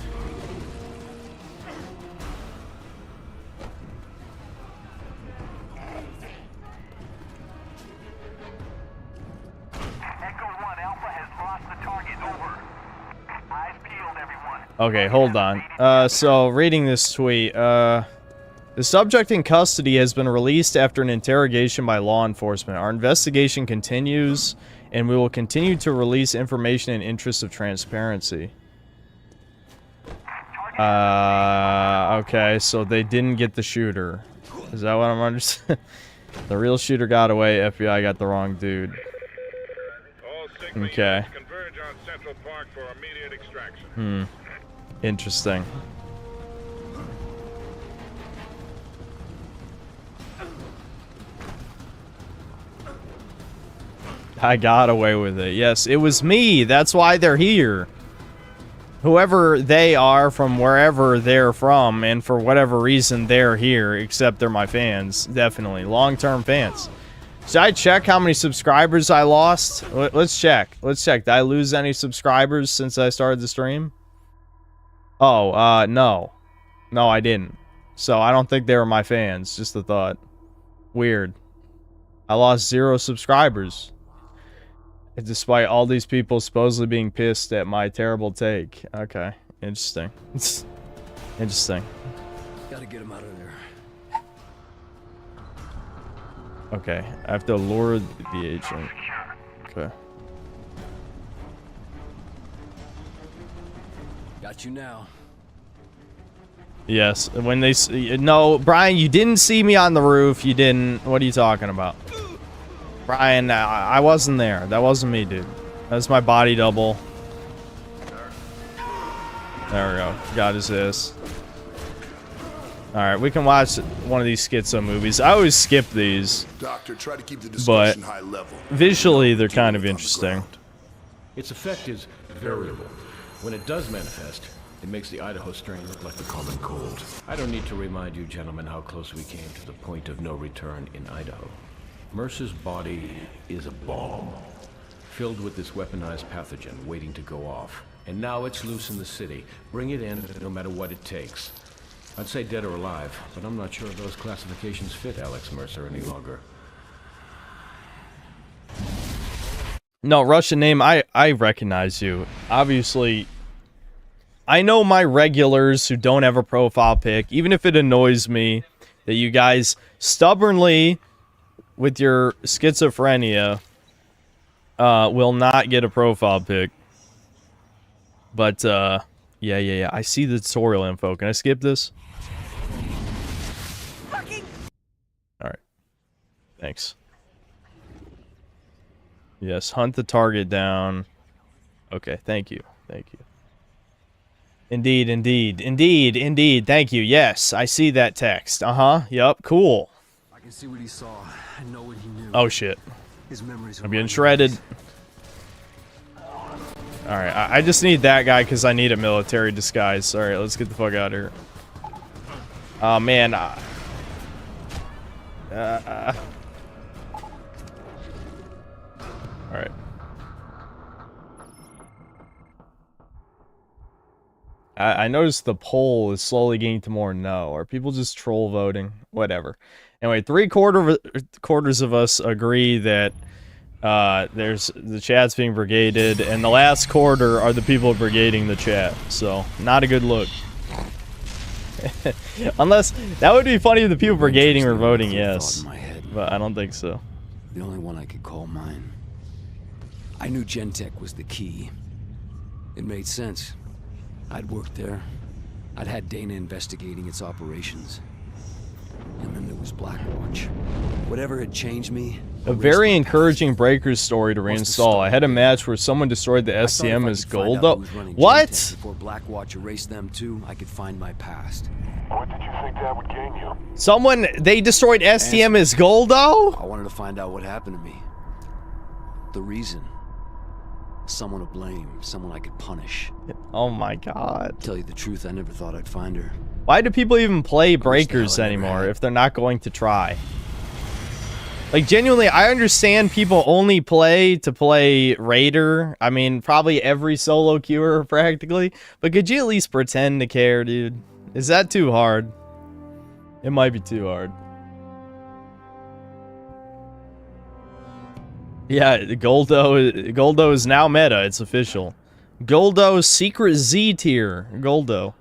Okay, hold on. So, reading this tweet, the subject in custody has been released after an interrogation by law enforcement. Our investigation continues, and we will continue to release information in interest of transparency. Okay, so they didn't get the shooter. Is that what I'm understanding? The real shooter got away, FBI got the wrong dude. Okay. Interesting. I got away with it. Yes, it was me. That's why they're here. Whoever they are from wherever they're from, and for whatever reason they're here, except they're my fans. Definitely. Long-term fans. Should I check how many subscribers I lost? Let's check. Let's check. Did I lose any subscribers since I started the stream? Oh, no. No, I didn't. So I don't think they were my fans. Just a thought. Weird. I lost 0 subscribers. Despite all these people supposedly being pissed at my terrible take. Okay. Interesting. Interesting. Gotta get him out of there. Okay. I have to lure the agent. Okay. Got you now. Yes. When they... No, Brian, you didn't see me on the roof. You didn't. What are you talking about? Brian, I wasn't there. That wasn't me, dude. That's my body double. There we go. Got his ass. Alright, we can watch one of these schizo movies. I always skip these. Doctor, try to keep the But discussion high level. visually, they're kind of interesting. Its effect is variable. When it does manifest, it makes the Idaho strain look like the common cold. I don't need to remind you gentlemen how close we came to the point of no return in Idaho. Mercer's body is a bomb, filled with this weaponized pathogen waiting to go off. And now it's loose in the city. Bring it in, no matter what it takes. I'd say dead or alive, but I'm not sure if those classifications fit Alex Mercer any longer. No, Russian name, I recognize you. Obviously, I know my regulars who don't have a profile pic, even if it annoys me that you guys stubbornly, with your schizophrenia, will not get a profile pic. But, yeah. I see the tutorial info. Can I skip this? Alright. Thanks. Yes, hunt the target down. Okay, thank you. Indeed. Thank you. Yes, I see that text. Yup, cool. I can see what he saw. I know what he knew. Oh, shit. His memories I'm getting shredded. Alright, I just need that guy because I need a military disguise. Alright, let's get the fuck out of here. Oh, man. Alright. I noticed the poll is slowly getting to more no. Are people just troll voting? Whatever. Anyway, three-quarters of us agree that there's the chat's being brigaded, and the last quarter are the people brigading the chat. So, not a good look. Unless, that would be funny if the people brigading were voting yes. But I don't think so. The only one I could call mine. I knew Gentech was the key. It made sense. I'd worked there. I'd had Dana investigating its operations. And then there was Blackwatch. Whatever had changed me... A very encouraging Breakers story to reinstall. I had a match where someone destroyed the SCM as gold. What? Before Blackwatch erased them too, I could find my past. What did you think that would gain you? They destroyed STM as Goldo? I wanted to find out what happened to me. The reason. Someone to blame, someone I could punish. Oh my god. Tell you the truth, I never thought I'd find her. Why do people even play Breakers anymore if they're not going to try? Like, genuinely, I understand people only play to play Raider. I mean, probably every solo queuer practically. But could you at least pretend to care, dude? Is that too hard? It might be too hard. Yeah, Goldo is now meta. It's official. Goldo secret Z tier. Goldo.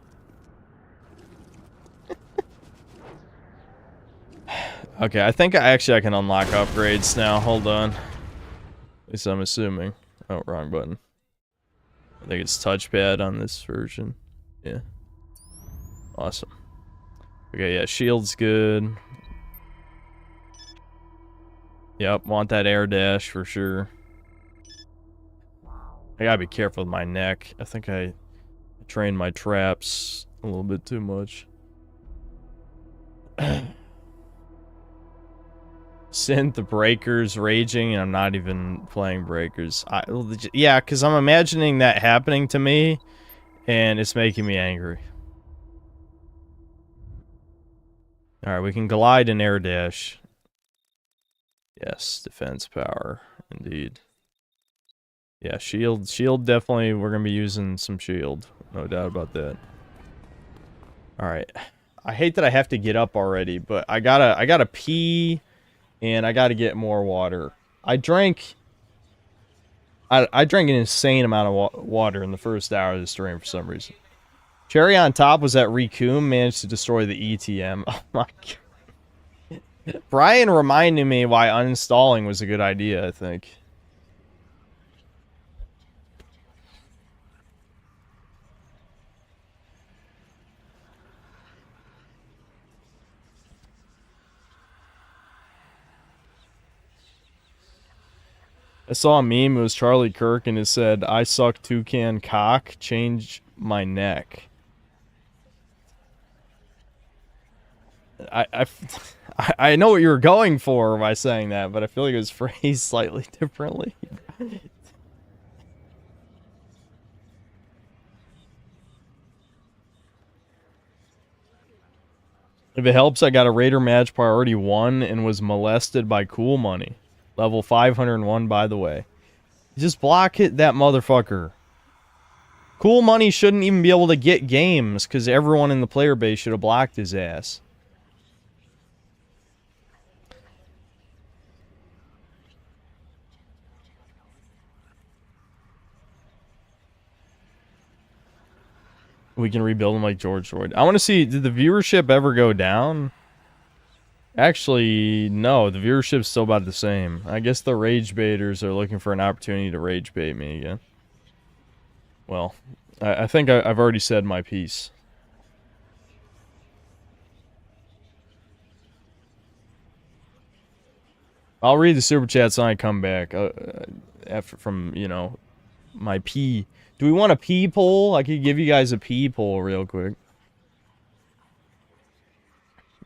Okay, I think I can unlock upgrades now. Hold on. At least I'm assuming. Oh, wrong button. I think it's touchpad on this version. Yeah. Awesome. Okay, yeah, shield's good. Yep, want that air dash for sure. I gotta be careful with my neck. I think I trained my traps a little bit too much. Synth Breakers raging, and I'm not even playing Breakers. Yeah, because I'm imagining that happening to me, and it's making me angry. Alright, we can glide and air dash. Yes, defense power, indeed. Yeah, shield definitely, we're gonna be using some shield. No doubt about that. Alright. I hate that I have to get up already, but I gotta pee, and I gotta get more water. I drank an insane amount of water in the first hour of the stream for some reason. Cherry on top was that Ricoom managed to destroy the ETM. Oh my god. Brian reminded me why uninstalling was a good idea, I think. I saw a meme, it was Charlie Kirk, and it said, I suck toucan cock, change my neck. I know what you were going for by saying that, but I feel like it was phrased slightly differently. If it helps, I got a Raider match priority 1 and was molested by Cool Money. Level 501, by the way. Just block it, that motherfucker. Cool Money shouldn't even be able to get games because everyone in the player base should have blocked his ass. We can rebuild him like George Floyd. I want to see, did the viewership ever go down? Actually, no. The viewership's still about the same. I guess the rage baiters are looking for an opportunity to rage bait me again. Well, I think I've already said my piece. I'll read the super chats when I come back. After from, you know, my pee. Do we want a pee poll? I could give you guys a pee poll real quick.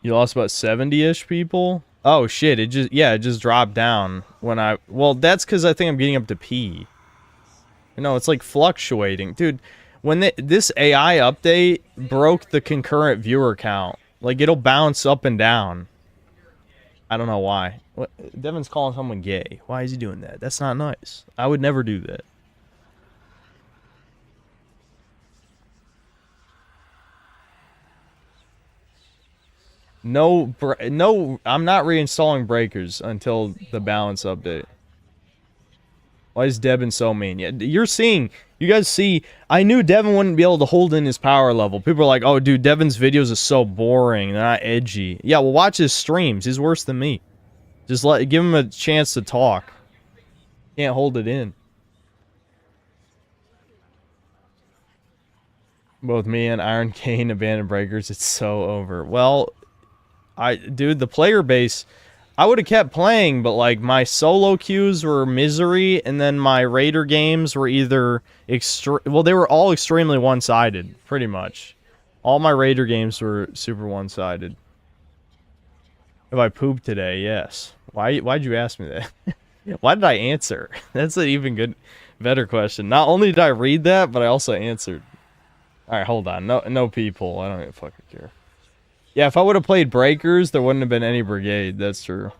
You lost about 70-ish people? Oh shit, it just dropped down when I... Well, that's because I think I'm getting up to pee. No, it's like fluctuating. Dude, when this AI update broke the concurrent viewer count. Like, it'll bounce up and down. I don't know why. What? Devin's calling someone gay. Why is he doing that? That's not nice. I would never do that. No, I'm not reinstalling breakers until the balance update. Why is Devin so mean? Yeah, you guys see, I knew Devin wouldn't be able to hold in his power level. People are like, oh, dude, Devin's videos are so boring. They're not edgy. Yeah, well, watch his streams. He's worse than me. Just give him a chance to talk. Can't hold it in. Both me and Iron Kane abandoned breakers. It's so over. Well, dude, the player base, I would have kept playing, but like my solo queues were misery, and then my Raider games were either well, they were all extremely one-sided, pretty much. All my Raider games were super one-sided. Have I pooped today? Yes. Why'd you ask me that? Why did I answer? That's an even better question. Not only did I read that, but I also answered. All right, hold on. No people. I don't even fucking care. Yeah, if I would have played Breakers, there wouldn't have been any Brigade. That's true.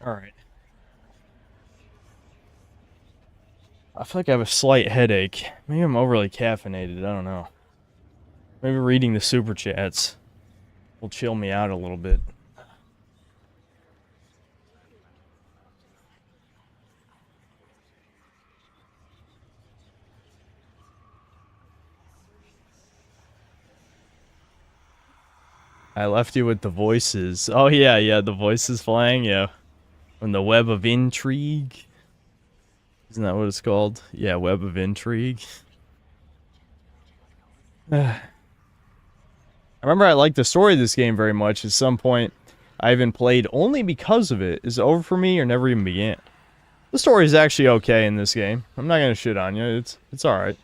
Alright. I feel like I have a slight headache. Maybe I'm overly caffeinated, I don't know. Maybe reading the super chats will chill me out a little bit. I left you with the voices. Oh yeah, the voices playing, yeah. From the Web of Intrigue. Isn't that what it's called? Yeah, Web of Intrigue. I remember I liked the story of this game very much. At some point, I even played only because of it. Is it over for me or never even began? The story is actually okay in this game. I'm not gonna shit on you. It's alright.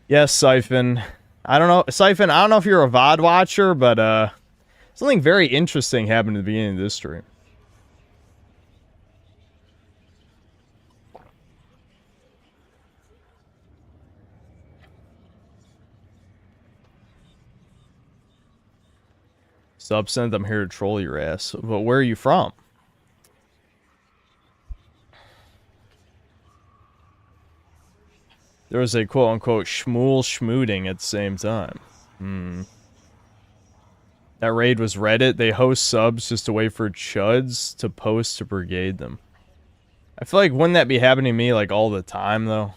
Yes, Siphon. I don't know, Siphon, I don't know if you're a VOD watcher, but, something very interesting happened at the beginning of this stream. Subsent, I'm here to troll your ass. But where are you from? There was a quote-unquote schmool schmooting at the same time. That raid was Reddit. They host subs just to wait for chuds to post to brigade them. I feel like wouldn't that be happening to me like all the time though?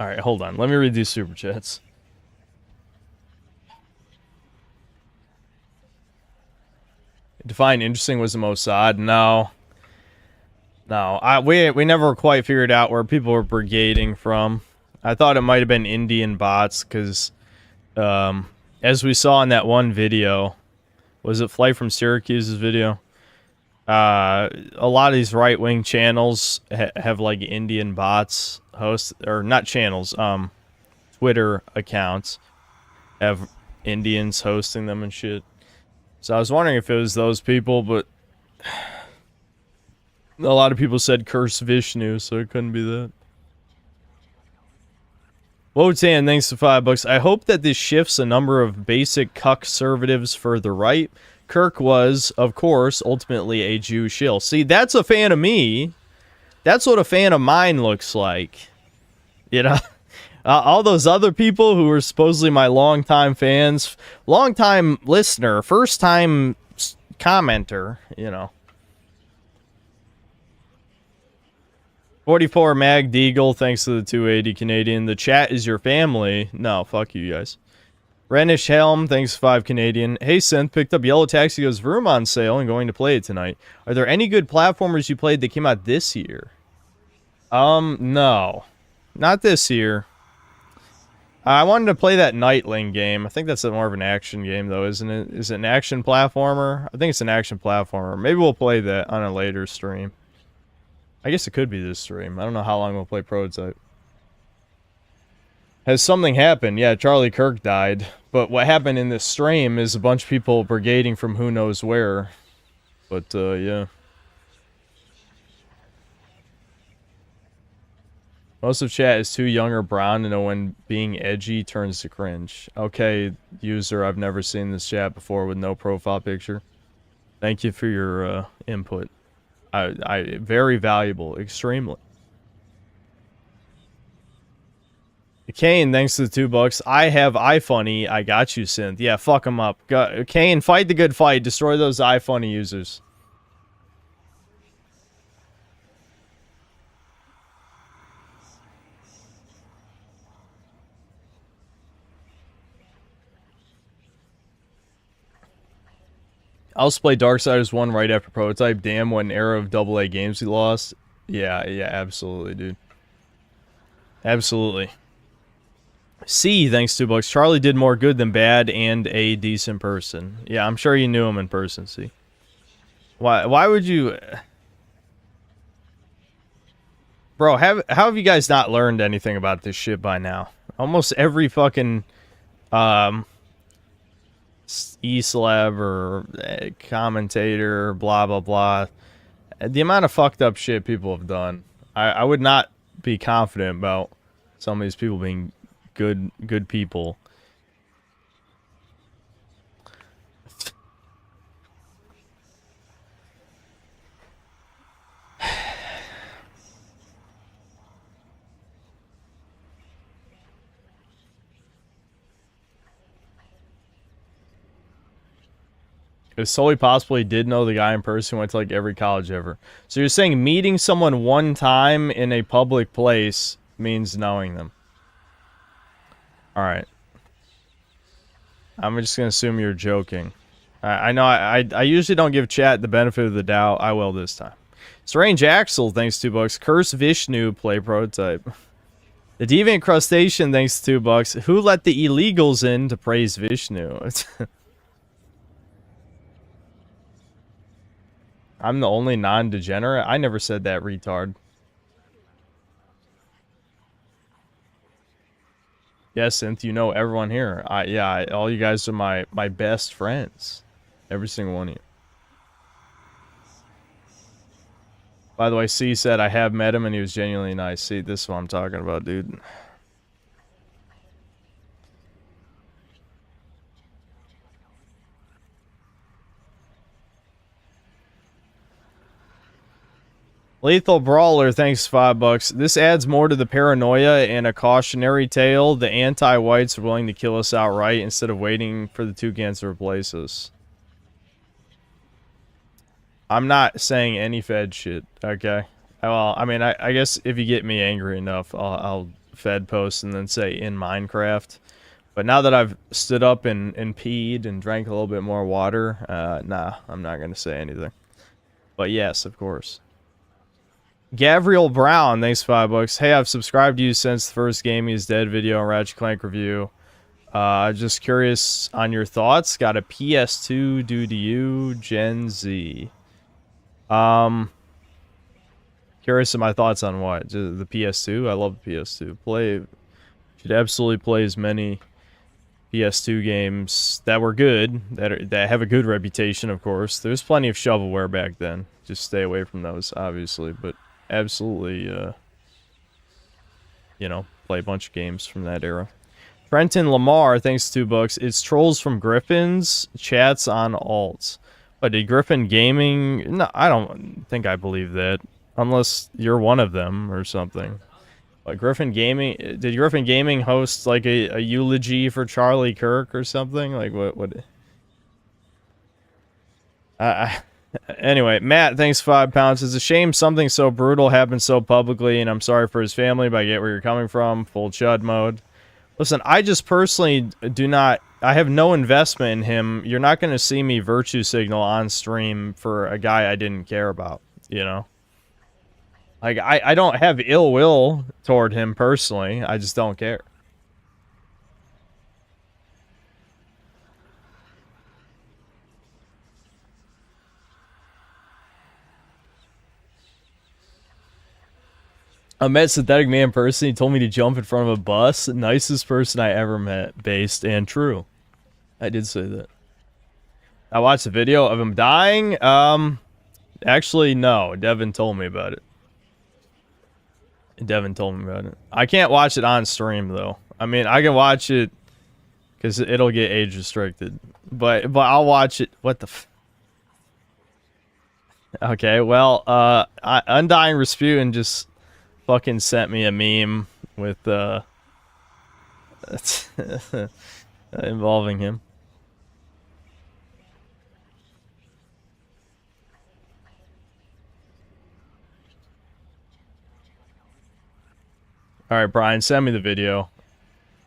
Alright, hold on. Let me read these super chats. Define interesting was the most odd. No. We never quite figured out where people were brigading from. I thought it might have been Indian bots, because, as we saw in that one video, was it Flight from Syracuse's video? A lot of these right-wing channels have, like, Indian bots host, or not channels, Twitter accounts have Indians hosting them and shit. So I was wondering if it was those people, but a lot of people said Curse Vishnu, so it couldn't be that. Wotan, thanks for $5. I hope that this shifts a number of basic cuck-servatives further right. Kirk was, of course, ultimately a Jew shill. See, that's a fan of me. That's what a fan of mine looks like. You know? All those other people who were supposedly my longtime fans, longtime listener, first-time commenter, you know. 44 Mag Deagle, thanks to the 280 Canadian. The chat is your family. No, fuck you guys. Renish Helm, thanks 5 Canadian. Hey Synth, picked up Yellow Taxi Goes Vroom on sale and going to play it tonight. Are there any good platformers you played that came out this year? No. Not this year. I wanted to play that Nightling game. I think that's more of an action game, though, isn't it? Is it an action platformer? I think it's an action platformer. Maybe we'll play that on a later stream. I guess it could be this stream. I don't know how long we'll play Prototype. Has something happened? Yeah, Charlie Kirk died. But what happened in this stream is a bunch of people brigading from who knows where. But, yeah. Most of chat is too young or brown to know when being edgy turns to cringe. Okay, user, I've never seen this chat before with no profile picture. Thank you for your input. I very valuable, extremely. Kane, thanks to the $2. I have iFunny. I got you, Synth. Yeah, fuck them up. Kane, fight the good fight. Destroy those iFunny users. I'll just play Darksiders 1 right after Prototype. Damn, what an era of AA games we lost. Yeah, absolutely, dude. Absolutely. C, thanks $2. Charlie did more good than bad and a decent person. Yeah, I'm sure you knew him in person, C. Why would you... Bro, how have you guys not learned anything about this shit by now? Almost every fucking... E-Slab or commentator, blah, blah, blah. The amount of fucked up shit people have done I would not be confident about some of these people being good people. It's solely possible he did know the guy in person, went to like every college ever. So you're saying meeting someone one time in a public place means knowing them. Alright. I'm just gonna assume you're joking. I know I usually don't give chat the benefit of the doubt. I will this time. Strange Axel, thanks $2. Curse Vishnu, play prototype. The Deviant Crustacean, thanks $2. Who let the illegals in to praise Vishnu? I'm the only non-degenerate? I never said that, retard. Yes, Synth, you know everyone here. Yeah, all you guys are my best friends. Every single one of you. By the way, C said I have met him and he was genuinely nice. See, this is what I'm talking about, dude. Lethal Brawler, thanks $5. This adds more to the paranoia and a cautionary tale. The anti-whites are willing to kill us outright instead of waiting for the toucans to replace us. I'm not saying any Fed shit, okay? Well, I mean, I guess if you get me angry enough, I'll Fed post and then say in Minecraft. But now that I've stood up and peed and drank a little bit more water, nah, I'm not going to say anything. But yes, of course. Gabriel Brown, thanks $5. Hey, I've subscribed to you since the first Gaming is Dead video and Ratchet Clank review. Just curious on your thoughts. Got a PS2 due to you, Gen Z. Curious of my thoughts on what? The PS2? I love the PS2. Should absolutely play as many PS2 games that were good, that have a good reputation, of course. There's plenty of shovelware back then. Just stay away from those, obviously, but absolutely, you know, play a bunch of games from that era. Trenton Lamar, thanks $2. It's trolls from Griffins, chats on alts. But did Griffin Gaming... No, I don't think I believe that. Unless you're one of them or something. But Griffin Gaming... Did Griffin Gaming host, like, a eulogy for Charlie Kirk or something? Like, what... Anyway, Matt, thanks £5. It's a shame something so brutal happened so publicly, and I'm sorry for his family, but I get where you're coming from. Full chud mode. Listen, I just personally do not... I have no investment in him. You're not going to see me virtue signal on stream for a guy I didn't care about, you know? Like, I don't have ill will toward him personally. I just don't care. I met Synthetic Man personally. He told me to jump in front of a bus. Nicest person I ever met. Based and true. I did say that. I watched a video of him dying. Actually, no. Devin told me about it. I can't watch it on stream, though. I mean, I can watch it because it'll get age restricted. But I'll watch it. What the f... Okay, well, Undying Rasputin just... fucking sent me a meme with involving him. All right, Brian, send me the video.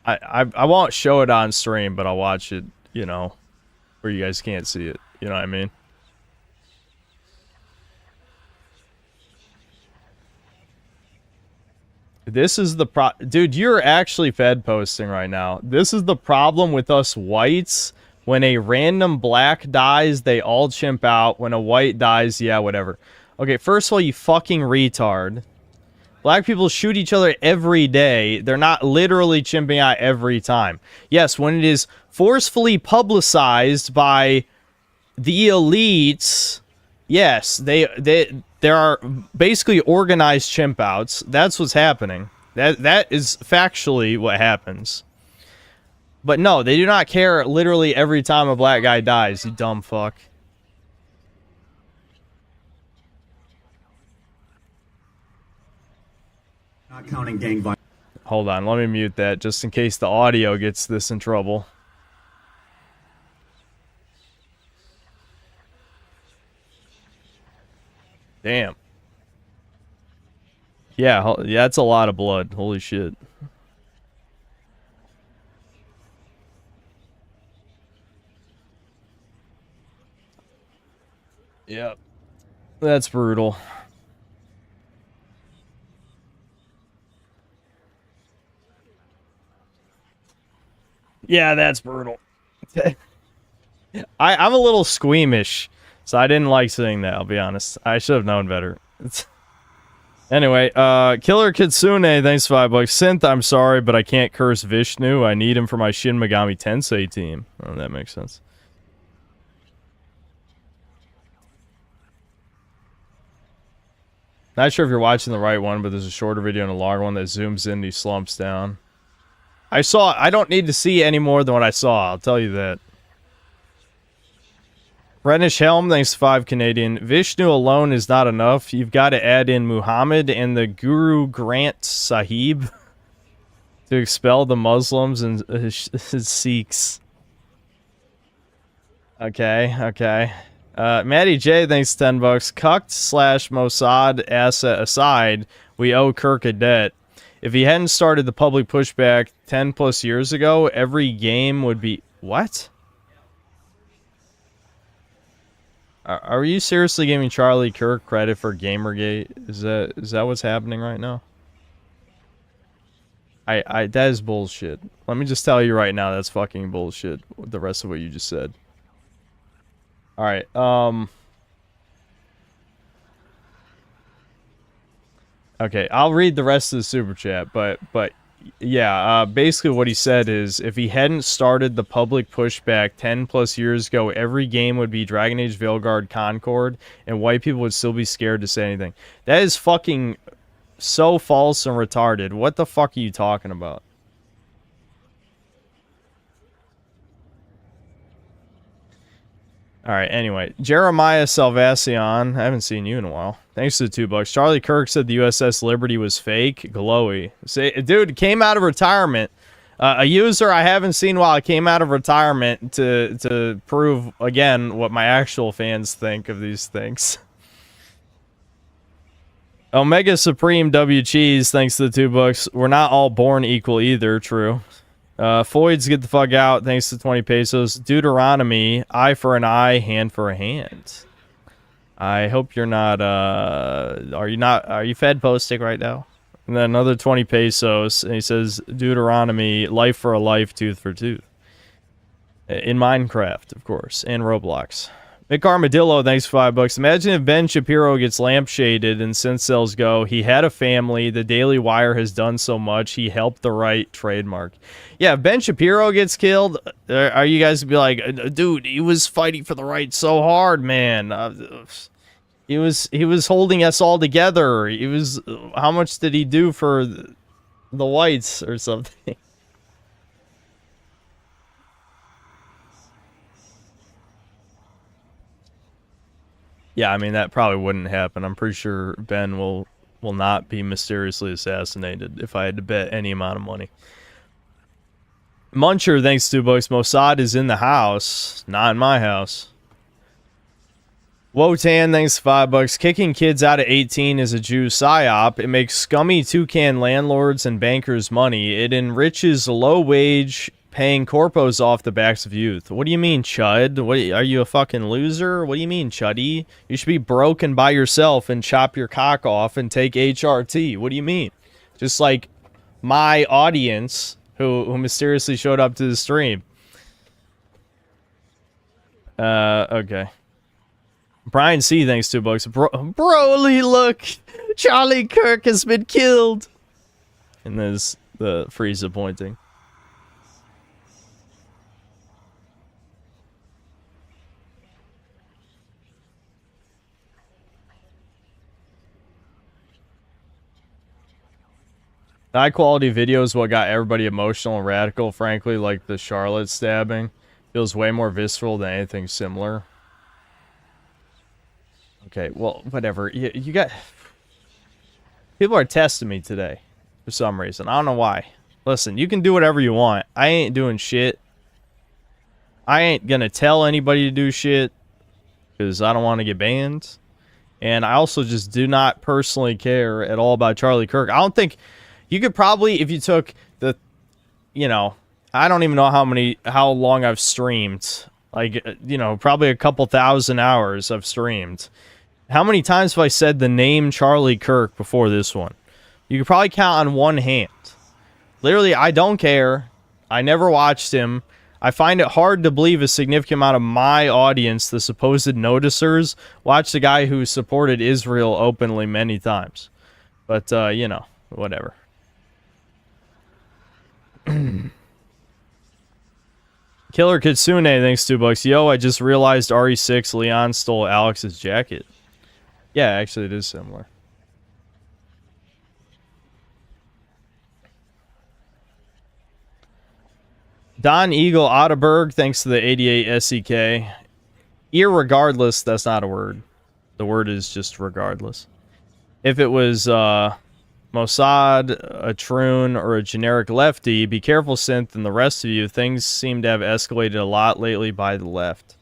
I won't show it on stream, but I'll watch it, you know, where you guys can't see it. You know what I mean? This is the dude, you're actually Fed posting right now. This is the problem with us whites. When a random black dies, they all chimp out. When a white dies, yeah, whatever. Okay, first of all, you fucking retard. Black people shoot each other every day. They're not literally chimping out every time. Yes, when it is forcefully publicized by the elites Yes, there are basically organized chimp outs. That's what's happening. That is factually what happens. But no, they do not care literally every time a black guy dies, you dumb fuck. Not counting gang violence. Hold on, let me mute that just in case the audio gets this in trouble. Damn. Yeah, that's a lot of blood. Holy shit. Yep. That's brutal. Yeah, that's brutal. I'm a little squeamish, so I didn't like seeing that, I'll be honest. I should have known better. Anyway, Killer Kitsune, thanks $5. Synth, I'm sorry, but I can't curse Vishnu. I need him for my Shin Megami Tensei team. Oh, that makes sense. Not sure if you're watching the right one, but there's a shorter video and a longer one that zooms in, he slumps down. I don't need to see any more than what I saw, I'll tell you that. Renish Helm, thanks 5 Canadian. Vishnu alone is not enough. You've got to add in Muhammad and the Guru Granth Sahib to expel the Muslims and his Sikhs. Okay. Matty J, thanks $10. Cucked / Mossad asset aside, we owe Kirk a debt. If he hadn't started the public pushback 10 plus years ago, every game would be... What? Are you seriously giving Charlie Kirk credit for Gamergate? Is that what's happening right now? That is bullshit. Let me just tell you right now, that's fucking bullshit. The rest of what you just said. Alright, okay, I'll read the rest of the super chat, but yeah, basically what he said is, if he hadn't started the public pushback 10 plus years ago, every game would be Dragon Age Veilguard Concord, and white people would still be scared to say anything. That is fucking so false and retarded. What the fuck are you talking about? Alright, anyway. Jeremiah Salvacion. I haven't seen you in a while. Thanks to the $2. Charlie Kirk said the USS Liberty was fake. Glowy. Say, dude, came out of retirement. A user I haven't seen while I came out of retirement to prove, again, what my actual fans think of these things. Omega Supreme W Cheese, thanks to the $2. We're not all born equal either, true. Foyds, get the fuck out, thanks to 20 pesos. Deuteronomy, eye for an eye, hand for a hand. I hope you're not, are you fed posting right now? And then another 20 pesos, and he says, Deuteronomy, life for a life, tooth for tooth. In Minecraft, of course, and Roblox. Mick Armadillo, thanks for $5. Imagine if Ben Shapiro gets lampshaded and synth cells go, he had a family, the Daily Wire has done so much, he helped the right, trademark. Yeah, if Ben Shapiro gets killed, are you guys gonna be like, dude, he was fighting for the right so hard, man. He was holding us all together. How much did he do for the whites or something? Yeah, I mean, that probably wouldn't happen. I'm pretty sure Ben will not be mysteriously assassinated if I had to bet any amount of money. Muncher, thanks to $2. Mossad is in the house. Not in my house. Wotan, thanks $5. Kicking kids out of 18 is a Jew psyop. It makes scummy toucan landlords and bankers money. It enriches low-wage paying corpos off the backs of youth. What do you mean, Chud? What are you, a fucking loser? What do you mean, Chuddy? You should be broken by yourself and chop your cock off and take HRT. What do you mean? Just like my audience who mysteriously showed up to the stream. Okay. Brian C, thanks $2. Broly, look! Charlie Kirk has been killed! And there's the Frieza pointing. The high quality video is what got everybody emotional and radical, frankly, like the Charlotte stabbing. Feels way more visceral than anything similar. Okay, well, whatever. You got... People are testing me today for some reason. I don't know why. Listen, you can do whatever you want. I ain't doing shit. I ain't gonna tell anybody to do shit because I don't want to get banned. And I also just do not personally care at all about Charlie Kirk. I don't think you could probably, if you took the, you know, I don't even know how long I've streamed. Like, you know, probably a couple thousand hours I've streamed. How many times have I said the name Charlie Kirk before this one? You could probably count on one hand. Literally, I don't care. I never watched him. I find it hard to believe a significant amount of my audience, the supposed noticers, watch the guy who supported Israel openly many times. But, you know, whatever. Killer Kitsune, thanks $2. Yo, I just realized RE6 Leon stole Alex's jacket. Yeah, actually, it is similar. Don Eagle Otterberg, thanks to the 88 SEK. Irregardless, that's not a word. The word is just regardless. If it was Mossad, a Troon, or a generic lefty, be careful, Synth, and the rest of you. Things seem to have escalated a lot lately by the left.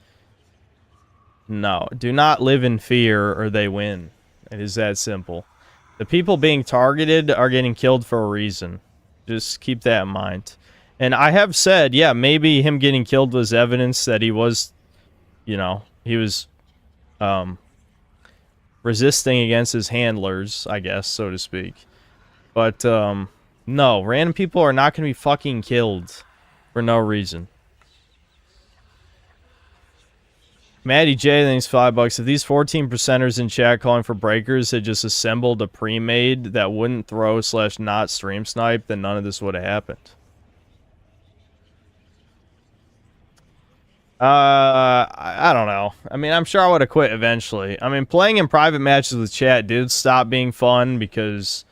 No, do not live in fear or they win. It is that simple. The people being targeted are getting killed for a reason. Just keep that in mind. And I have said, yeah, maybe him getting killed was evidence that he was, you know, he was resisting against his handlers, I guess, so to speak. But, no, random people are not going to be fucking killed for no reason. Maddie J, thanks $5. If these 14%ers in chat calling for breakers had just assembled a pre-made that wouldn't throw / not stream snipe, then none of this would have happened. I don't know. I mean, I'm sure I would have quit eventually. I mean, playing in private matches with chat did stop being fun because,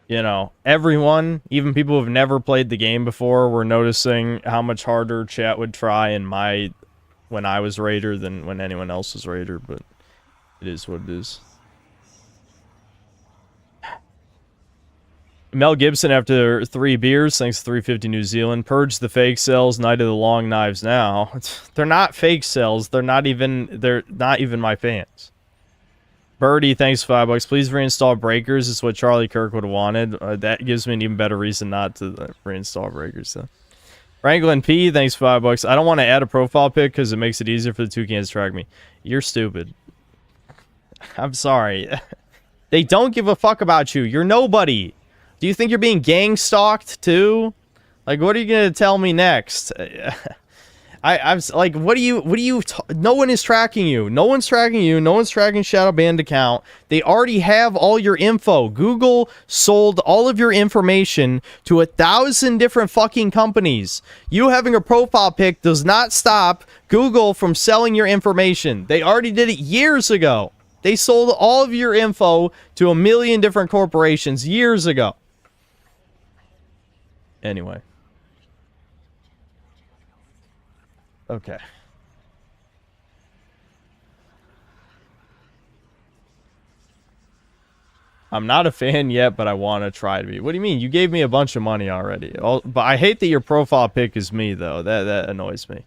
you know, everyone, even people who've never played the game before, were noticing how much harder chat would try when I was Raider than when anyone else was Raider, but it is what it is. Mel Gibson, after 3 beers, thanks to 350 New Zealand, purged the fake cells, Night of the Long Knives now. They're not fake cells. They're not even my fans. Birdie, thanks $5. Please reinstall breakers. Is what Charlie Kirk would have wanted. That gives me an even better reason not to reinstall breakers, though. Franklin P, thanks $5. I don't want to add a profile pic because it makes it easier for the toucans to track me. You're stupid. I'm sorry. They don't give a fuck about you. You're nobody. Do you think you're being gang stalked too? Like, what are you gonna tell me next? I'm like, no one is tracking you. No one's tracking you. No one's tracking Shadow Band account. They already have all your info. Google sold all of your information to 1,000 different fucking companies. You having a profile pic does not stop Google from selling your information. They already did it years ago. They sold all of your info to 1 million different corporations years ago. Anyway. Okay. I'm not a fan yet, but I want to try to be. What do you mean? You gave me a bunch of money already. But I hate that your profile pic is me, though. That annoys me.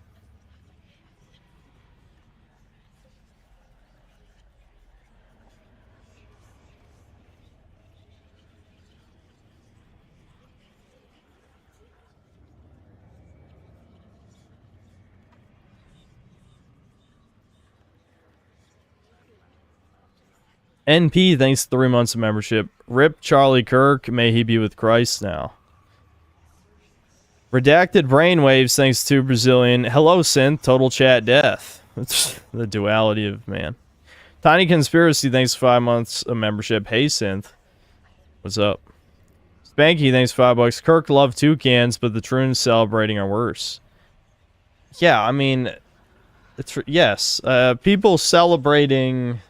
NP, thanks for 3 months of membership. Rip Charlie Kirk, may he be with Christ now. Redacted Brainwaves, thanks to Brazilian. Hello, Synth, total chat death. It's the duality of man. Tiny Conspiracy, thanks for 5 months of membership. Hey, Synth. What's up? Spanky, thanks for $5. Kirk loved toucans, but the Troons celebrating are worse. Yeah, I mean, yes. People celebrating...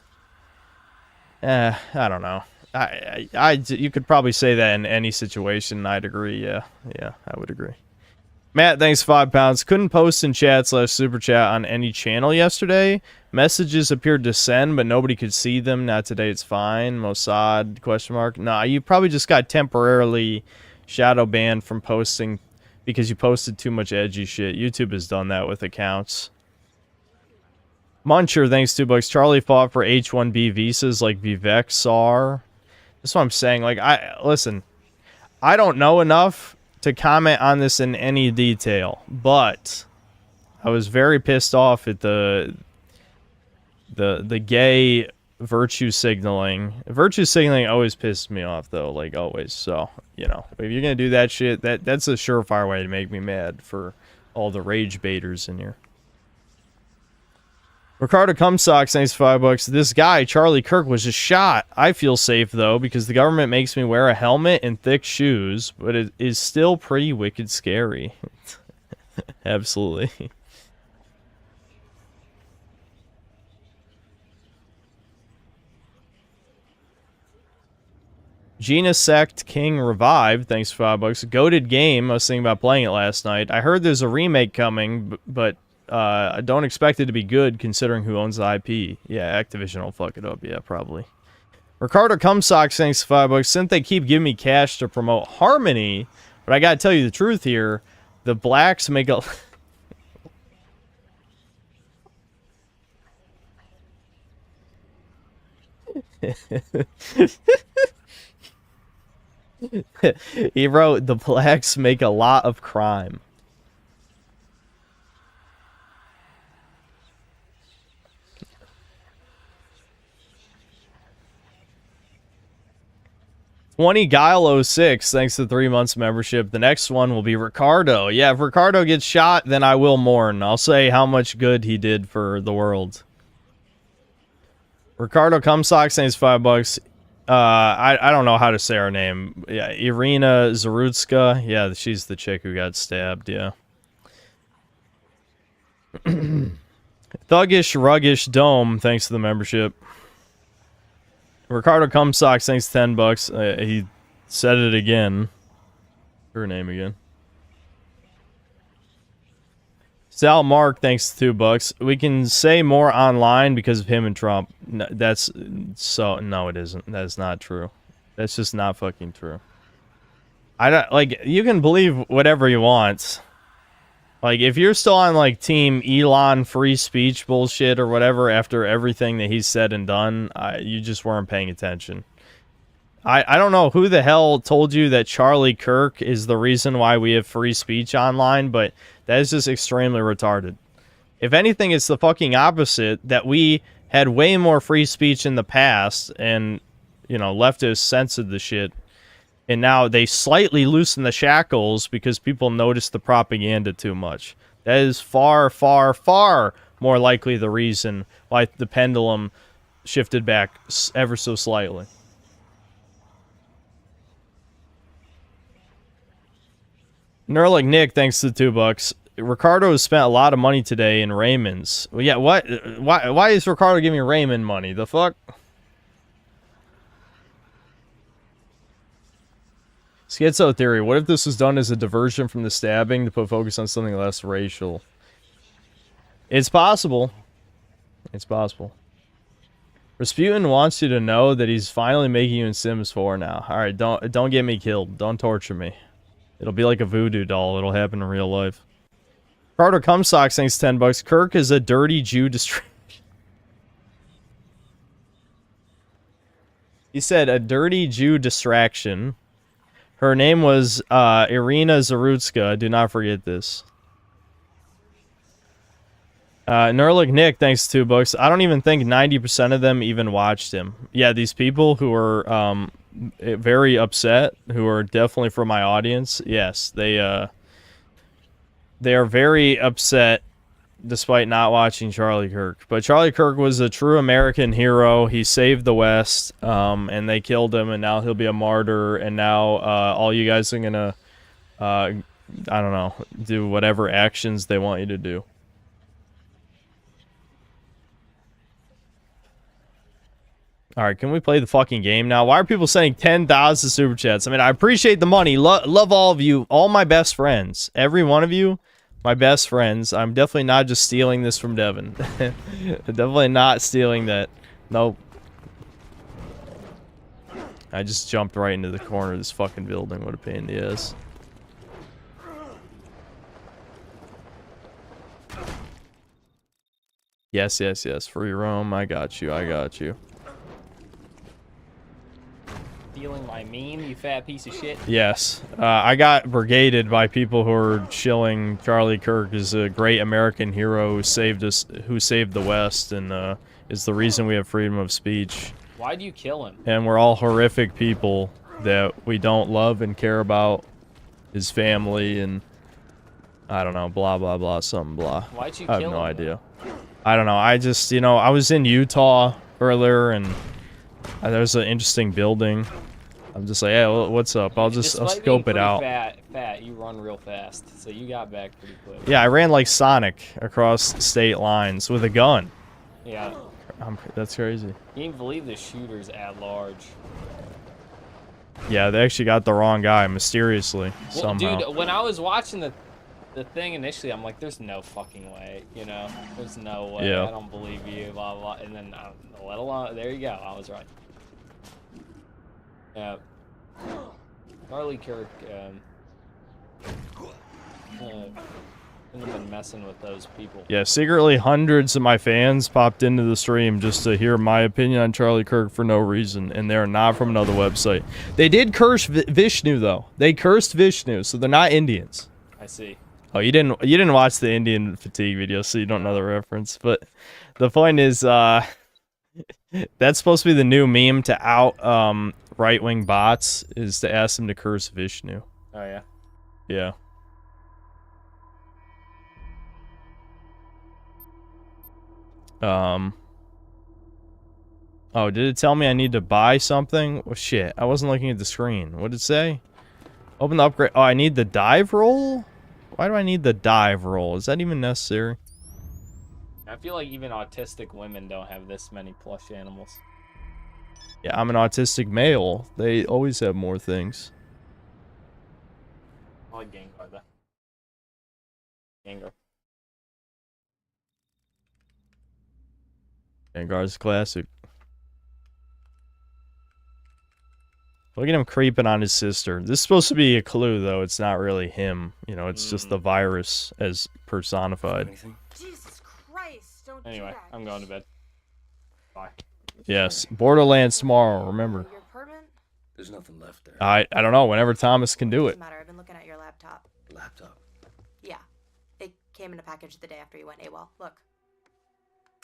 I don't know. You could probably say that in any situation. I'd agree. Yeah, I would agree. Matt, thanks £5. Couldn't post in chat/super chat on any channel yesterday. Messages appeared to send, but nobody could see them. Not today. It's fine. Mossad ? Nah, you probably just got temporarily shadow banned from posting because you posted too much edgy shit. YouTube has done that with accounts. Muncher, thanks $2. Charlie fought for H-1B visas like Vivek Sar. That's what I'm saying. Like, listen, I don't know enough to comment on this in any detail, but I was very pissed off at the gay virtue signaling. Virtue signaling always pisses me off, though, like always. So, you know, if you're gonna do that shit, that's a surefire way to make me mad for all the rage baiters in here. Ricardo Cumsocks, thanks $5. This guy, Charlie Kirk, was just shot. I feel safe, though, because the government makes me wear a helmet and thick shoes, but it is still pretty wicked scary. Absolutely. Gina Sect King Revived, thanks for $5. Goated game. I was thinking about playing it last night. I heard there's a remake coming, but I don't expect it to be good considering who owns the IP. Yeah, Activision will fuck it up. Yeah, probably. Ricardo Cumsocks, thanks for $5. Since they keep giving me cash to promote Harmony, but I gotta tell you the truth here, the blacks make a... He wrote, the blacks make a lot of crime. Guile06, thanks to 3 months membership. The next one will be Ricardo. Yeah, if Ricardo gets shot, then I will mourn. I'll say how much good he did for the world. Ricardo Cumsocks, thanks $5. I don't know how to say her name. Yeah, Irina Zarutska. Yeah, she's the chick who got stabbed, yeah. Thuggish Ruggish Dome, thanks to the membership. Ricardo Cumsocks, thanks $10. He said it again. Her name again. Sal Mark, thanks to $2. We can say more online because of him and Trump. No, no, it isn't. That's not true. That's just not fucking true. I don't like. You can believe whatever you want. Like, if you're still on, like, Team Elon free speech bullshit or whatever after everything that he's said and done, you just weren't paying attention. I don't know who the hell told you that Charlie Kirk is the reason why we have free speech online, but that is just extremely retarded. If anything, it's the fucking opposite, that we had way more free speech in the past and, you know, leftists censored the shit. And now they slightly loosen the shackles because people notice the propaganda too much. That is far, far, far more likely the reason why the pendulum shifted back ever so slightly. Nerlic Nick, thanks to $2. Ricardo has spent a lot of money today in Raymond's. Well, yeah, what? Why is Ricardo giving Raymond money? The fuck? Schizo theory. What if this was done as a diversion from the stabbing to put focus on something less racial? It's possible. It's possible. Rasputin wants you to know that he's finally making you in Sims 4 now. Alright, don't get me killed. Don't torture me. It'll be like a voodoo doll. It'll happen in real life. Carter Cumsocks, thanks $10. Kirk is a dirty Jew distraction. He said a dirty Jew distraction. Her name was Irina Zarutska. Do not forget this. Nerlic Nick, thanks to $2. I don't even think 90% of them even watched him. Yeah, these people who are very upset, who are definitely from my audience, yes, they are very upset despite not watching Charlie Kirk. But Charlie Kirk was a true American hero. He saved the West, and they killed him, and now he'll be a martyr, and now all you guys are gonna, I don't know, do whatever actions they want you to do. All right, can we play the fucking game now? Why are people sending 10,000 super chats? I mean, I appreciate the money. Love all of you, all my best friends, every one of you, my best friends. I'm definitely not just stealing this from Devin. Definitely not stealing that. Nope. I just jumped right into the corner of this fucking building. What a pain in the ass. Yes, yes, yes. Free roam. I got you. I got you. Stealing my meme, you fat piece of shit. Yes. I got brigaded by people who are shilling Charlie Kirk as a great American hero who saved us, who saved the West, and is the reason we have freedom of speech. Why'd you kill him? And we're all horrific people that we don't love and care about his family, and I don't know, blah, blah, blah, something, blah. Why'd you I have kill no him, idea. I don't know. I just, you know, I was in Utah earlier, and there's an interesting building. I'm just like, hey, what's up? I'll scope it out. Fat, you run real fast, so you got back pretty quick. Yeah, I ran like Sonic across state lines with a gun. Yeah. That's crazy. You can't believe the shooters at large. Yeah, they actually got the wrong guy, mysteriously, somehow. Dude, when I was watching the thing initially, I'm like, there's no fucking way, you know? There's no way. Yeah. I don't believe you, blah, blah. And then, let alone, there you go. I was right. Yeah. Charlie Kirk, shouldn't have been messing with those people. Yeah, secretly hundreds of my fans popped into the stream just to hear my opinion on Charlie Kirk for no reason, and they're not from another website. They did curse Vishnu, though. They cursed Vishnu, so they're not Indians. I see. Oh, you didn't watch the Indian fatigue video, so you don't know the reference. But the point is, that's supposed to be the new meme to out right-wing bots, is to ask them to curse Vishnu. Oh, yeah? Yeah. Oh, did it tell me I need to buy something? Oh, shit. I wasn't looking at the screen. What did it say? Open the upgrade. Oh, I need the dive roll? Why do I need the dive roll? Is that even necessary? I feel like even autistic women don't have this many plush animals. Yeah, I'm an autistic male. They always have more things. I like Gengar, though. Gengar. Gengar's classic. Look at him creeping on his sister. This is supposed to be a clue, though. It's not really him. You know, it's just the virus as personified. Jesus Christ, don't Anyway, do that. I'm going to bed. Bye. Yes, Borderlands tomorrow, remember. Your apartment? There's nothing left there. I don't know, whenever Thomas can do it. Doesn't matter, I've been looking at your laptop. Laptop. Yeah. It came in a package the day after you went AWOL. Look.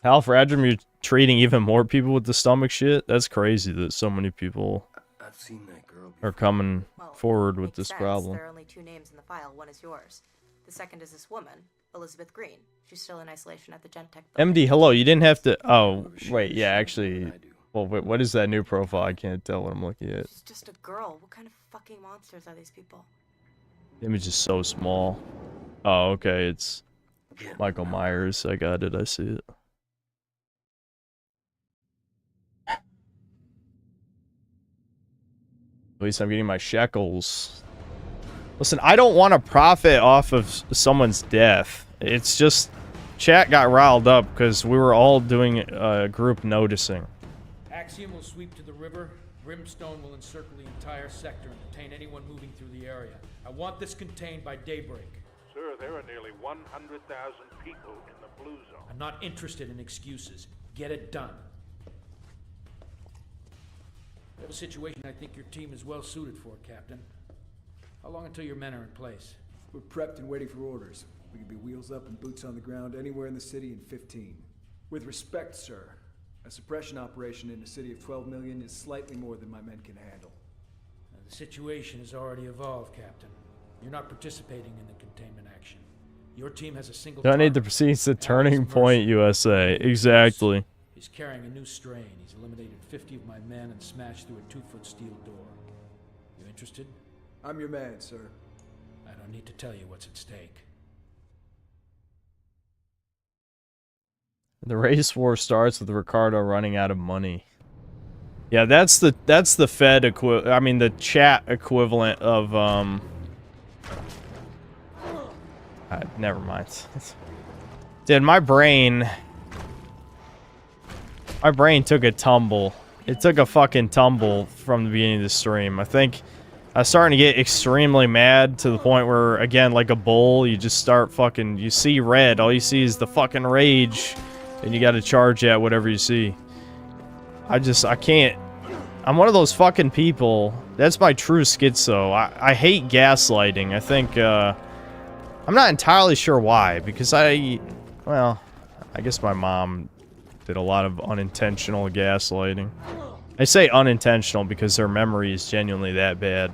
Hal Fradrum, you're treating even more people with the stomach shit? That's crazy that so many people I've seen that girl are coming forward with this Makes sense. problem. There are only 2 names in the file. One is yours. The second is this woman, Elizabeth Green. She's still in isolation at the Gentech building. MD, hello, you didn't have to... Oh, wait, yeah, actually... Well, wait, what is that new profile? I can't tell what I'm looking at. She's just a girl. What kind of fucking monsters are these people? The image is so small. Oh, okay, it's Michael Myers. I got it, I see it. At least I'm getting my shekels. Listen, I don't want to profit off of someone's death. It's just... Chat got riled up because we were all doing group noticing. Axiom will sweep to the river. Brimstone will encircle the entire sector and detain anyone moving through the area. I want this contained by daybreak. Sir, there are nearly 100,000 people in the blue zone. I'm not interested in excuses. Get it done. We have a situation I think your team is well suited for, Captain. How long until your men are in place? We're prepped and waiting for orders. We can be wheels up and boots on the ground anywhere in the city in 15. With respect, sir, a suppression operation in a city of 12 million is slightly more than my men can handle. The situation has already evolved, Captain. You're not participating in the containment action. Your team has a single Don't need to proceed to Turning Point USA. Exactly. He's carrying a new strain. He's eliminated 50 of my men and smashed through a 2-foot steel door. You interested? I'm your man, sir. I don't need to tell you what's at stake. The race war starts with Ricardo running out of money. Yeah, that's the Fed I mean the chat equivalent of never mind. Dude, my brain took a tumble. It took a fucking tumble from the beginning of the stream. I think I was starting to get extremely mad to the point where, again, like a bull, you just start fucking, you see red, all you see is the fucking rage, and you gotta charge at whatever you see. I can't. I'm one of those fucking people. That's my true schizo. I hate gaslighting. I think, I'm not entirely sure why, because well, I guess my mom did a lot of unintentional gaslighting. I say unintentional because her memory is genuinely that bad.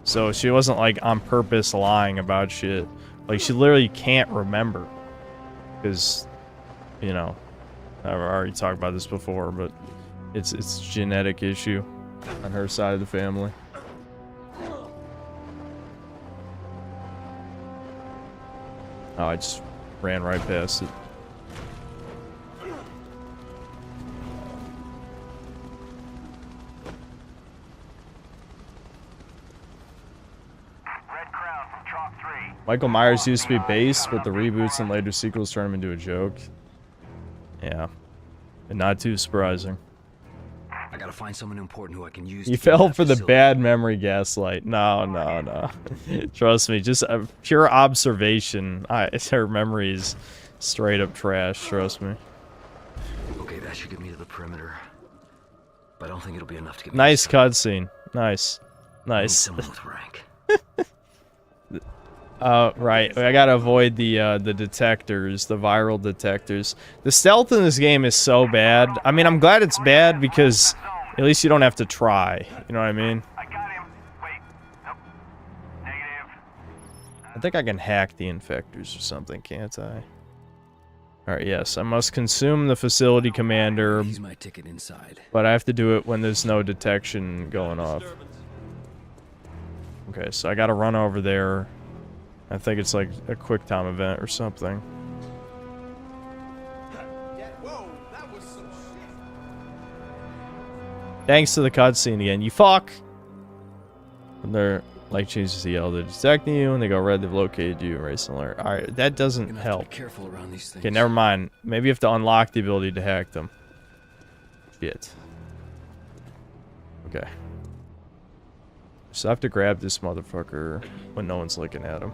So she wasn't like on purpose lying about shit. Like she literally can't remember. Because, you know, I've already talked about this before, but it's a genetic issue on her side of the family. Oh, I just ran right past it. Michael Myers used to be based, but the reboots and later sequels turned him into a joke. Yeah. And not too surprising. I gotta find someone important who I can use. You fell for the bad memory gaslight. No. Trust me, just a pure observation. Her memory is straight up trash, trust me. Okay, that should get me to the perimeter. But I don't think it'll be enough to get me. Nice cutscene. Nice. Someone with rank. Right. I gotta avoid the detectors, the viral detectors. The stealth in this game is so bad. I mean, I'm glad it's bad because at least you don't have to try. You know what I mean? I got him. Wait. Nope. Negative. I think I can hack the infectors or something, can't I? Alright, yes. I must consume the facility commander. He's my ticket inside. But I have to do it when there's no detection going off. Okay, so I gotta run over there. I think it's like a quick time event or something. Thanks to the cutscene again. You fuck! And they're like changes the yellow, they're detecting you, and they go red, they've located you, erase an alert. Alright, that doesn't help. Be careful around these things. Okay, never mind. Maybe you have to unlock the ability to hack them. Shit. Okay. So I have to grab this motherfucker when no one's looking at him.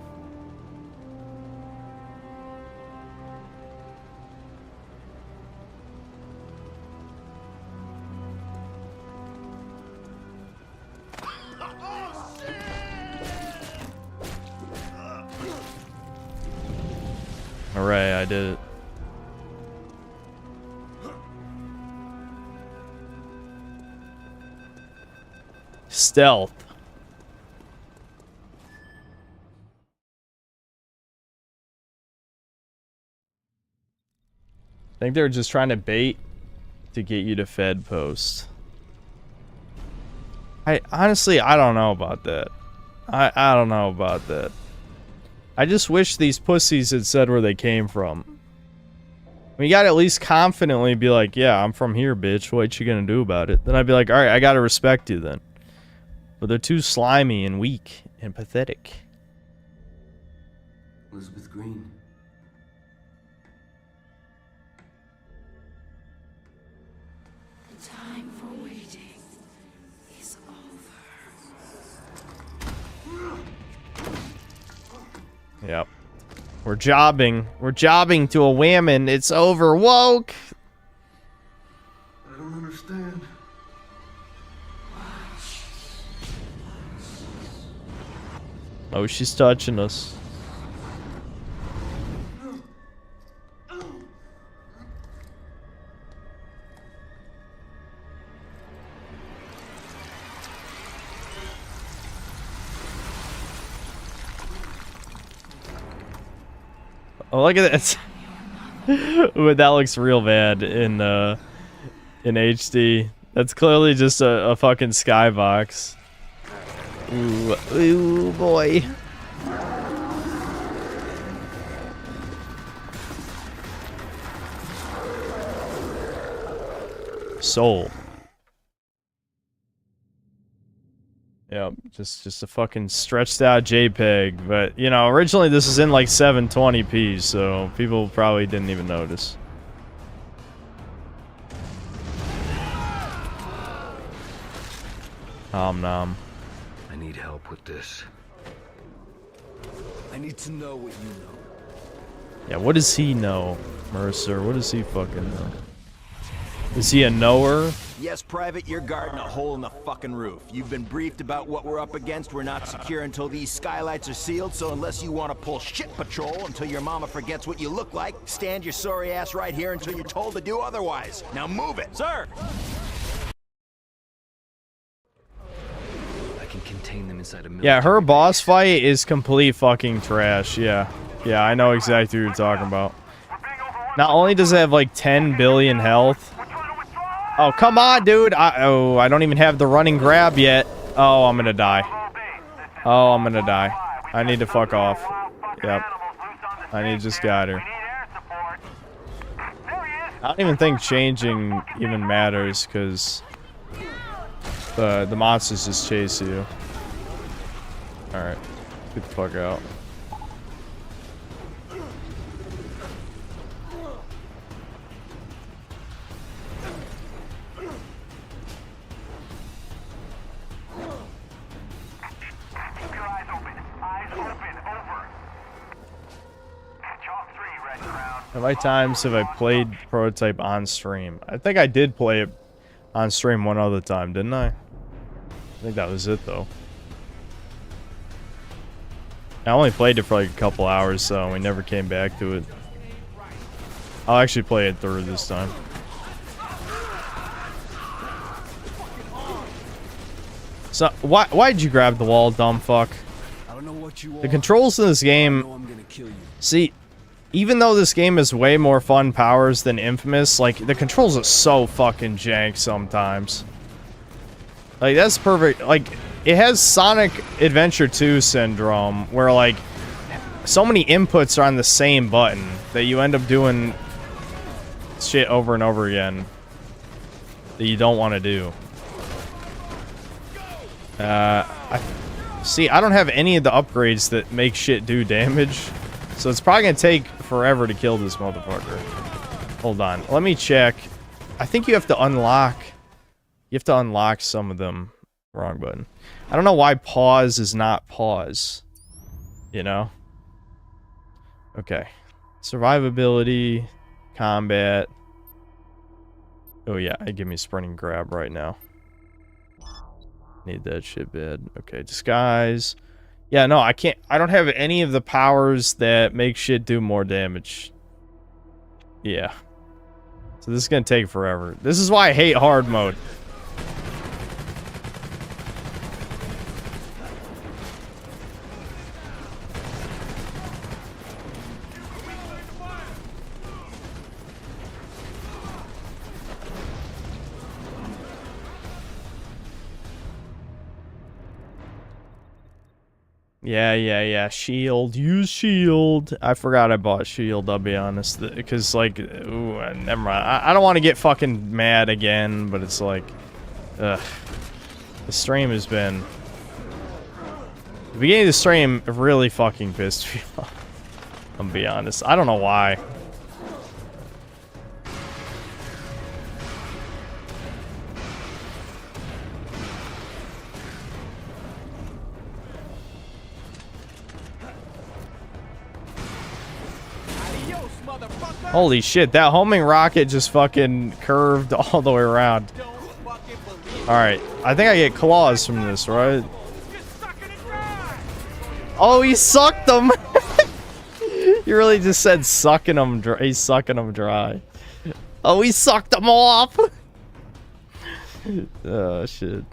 Alright, I did it. Stealth. I think they were just trying to bait to get you to Fed post. Honestly, I don't know about that. I don't know about that. I just wish these pussies had said where they came from. I mean, you gotta at least confidently be like, yeah, I'm from here, bitch. What you gonna do about it? Then I'd be like, alright, I gotta respect you then. But they're too slimy and weak and pathetic. Elizabeth Green. The time for waiting is over. Yep. We're jobbing. We're jobbing to a whammon. It's over. Woke. I don't understand. Oh, she's touching us. Oh, look at that. But that looks real bad in HD. That's clearly just a fucking skybox. Ooh, ooh, boy. Soul. Yep, just a fucking stretched out JPEG. But, you know, originally this is in like 720p, so people probably didn't even notice. Nom. I need help with this. I need to know what you know. Yeah, what does he know, Mercer? What does he fucking know? Is he a knower? Yes, Private, you're guarding a hole in the fucking roof. You've been briefed about what we're up against. We're not secure until these skylights are sealed, so unless you want to pull shit patrol until your mama forgets what you look like, stand your sorry ass right here until you're told to do otherwise. Now move it! Sir! I can contain them inside a military. Yeah, her boss fight is complete fucking trash. Yeah, I know exactly what you're talking about. Not only does it have like 10 billion health. Oh, come on, dude. I don't even have the running grab yet. Oh, I'm gonna die. Oh, I'm gonna die. I need to fuck off. Yep. I just got her. I don't even think changing even matters, because the monsters just chase you. Alright. Get the fuck out. How many times have I played Prototype on stream? I think I did play it on stream one other time, didn't I? I think that was it, though. I only played it for like a couple hours, so we never came back to it. I'll actually play it through this time. So, why'd you grab the wall, dumb fuck? I don't know what you The controls in this game... See... Even though this game has way more fun powers than Infamous, like, the controls are so fucking jank sometimes. Like, that's perfect. Like, it has Sonic Adventure 2 syndrome, where, like, so many inputs are on the same button that you end up doing shit over and over again that you don't want to do. See, I don't have any of the upgrades that make shit do damage. So it's probably going to take forever to kill this motherfucker. Hold on. Let me check. I think you have to unlock... You have to unlock some of them. Wrong button. I don't know why pause is not pause. You know? Okay. Survivability. Combat. Oh yeah, give me sprinting grab right now. Need that shit bad. Okay, disguise. Yeah, no, I can't. I don't have any of the powers that make shit do more damage. Yeah. So this is gonna take forever. This is why I hate hard mode. Yeah. Shield. Use shield. I forgot I bought shield, I'll be honest. Because, like, ooh, never mind. I don't want to get fucking mad again, but it's like, ugh. The stream has been... The beginning of the stream really fucking pissed me off. I'll be honest. I don't know why. Holy shit, that homing rocket just fucking curved all the way around. Alright, I think I get claws from this, right? Oh, he sucked them! He really just said sucking them dry. He's sucking them dry. Oh, he sucked them off! Oh, shit.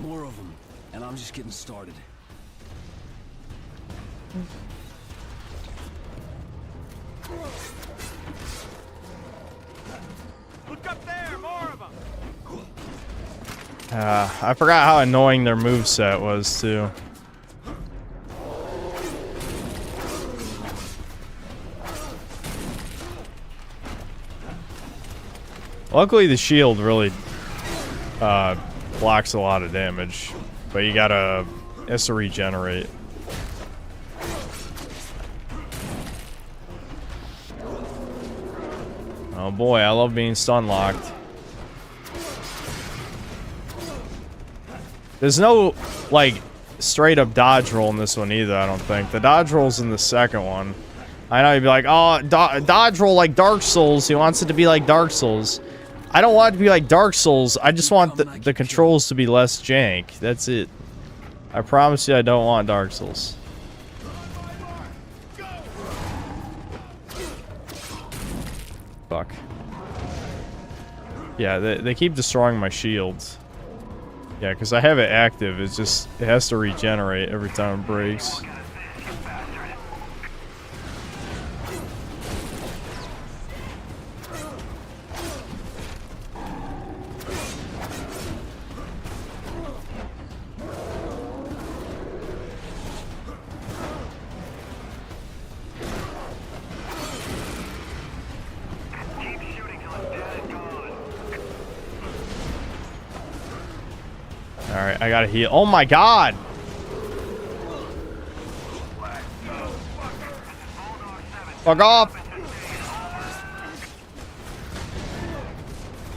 More of them, and I'm just getting started. Look up there, more of them. I forgot how annoying their moveset was, too. Luckily, the shield really blocks a lot of damage, but you gotta has to regenerate. Oh boy, I love being stun locked. There's no like straight up dodge roll in this one either. I don't think the dodge roll's in the second one. I know you'd be like, oh, dodge roll like Dark Souls. He wants it to be like Dark Souls. I don't want it to be like Dark Souls. I just want the controls to be less jank. That's it. I promise you I don't want Dark Souls. Fuck. Yeah, they keep destroying my shields. Yeah, because I have it active. It's just, it has to regenerate every time it breaks. Alright, I gotta heal. Oh my god! Fuck off!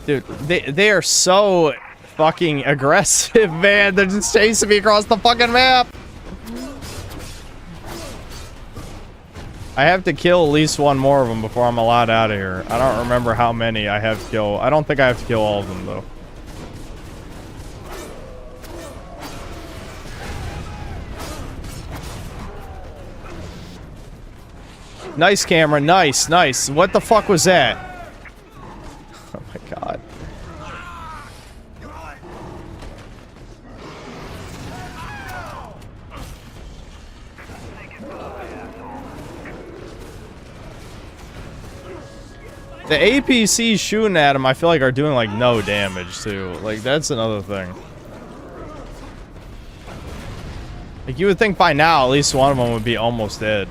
Dude, they are so fucking aggressive, man. They're just chasing me across the fucking map. I have to kill at least one more of them before I'm allowed out of here. I don't remember how many I have to kill. I don't think I have to kill all of them, though. Nice camera, nice, nice. What the fuck was that? Oh my god. The APCs shooting at him, I feel like, are doing like no damage too. Like, that's another thing. Like, you would think by now at least one of them would be almost dead.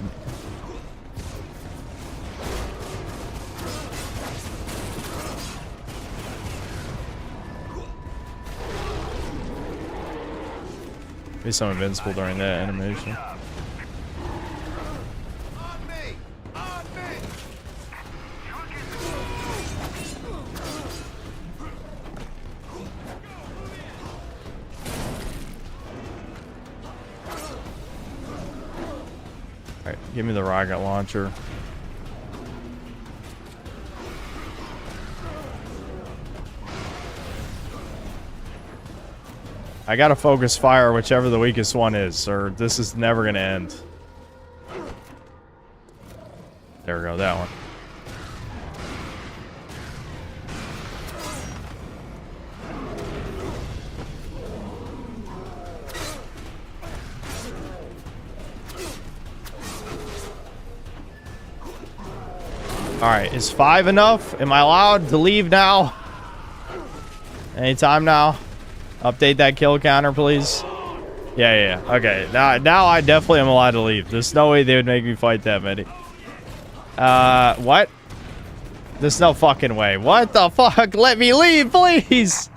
At least I'm invincible during that animation. Alright, give me the rocket launcher. I gotta focus fire whichever the weakest one is, or this is never gonna end. There we go, that one. Alright, is 5 enough? Am I allowed to leave now? Anytime now? Update that kill counter, please. Yeah. Okay, now I definitely am allowed to leave. There's no way they would make me fight that many. What? There's no fucking way. What the fuck? Let me leave, please!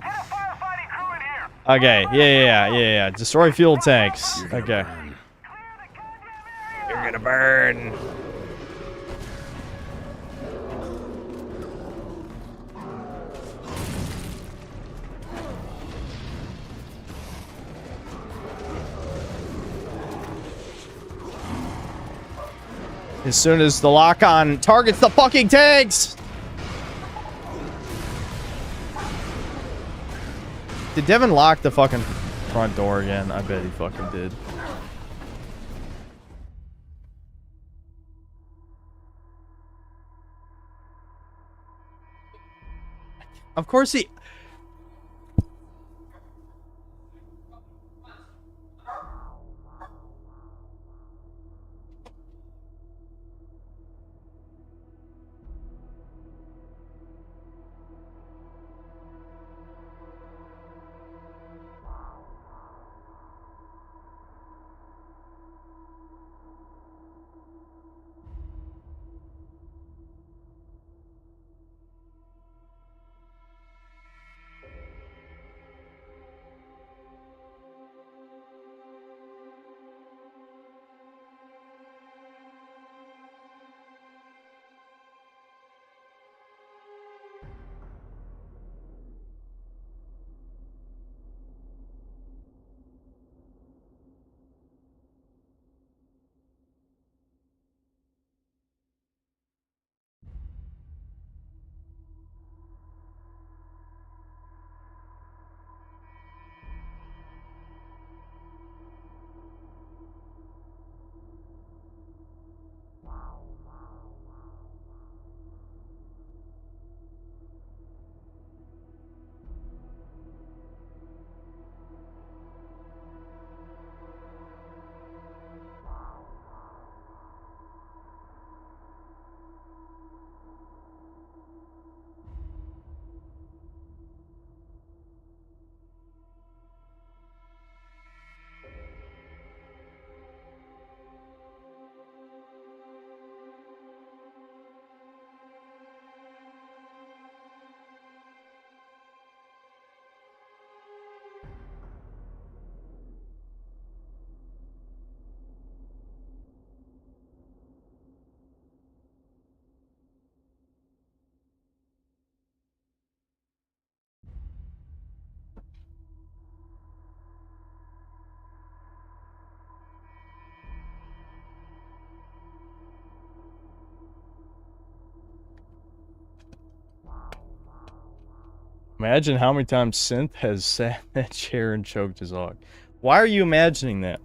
Okay, yeah. Destroy fuel tanks. Okay. You're gonna burn. As soon as the lock-on targets the fucking tanks! Did Devin lock the fucking front door again? I bet he fucking did. Of course he... Imagine how many times Synth has sat in that chair and choked his hog. Why are you imagining that?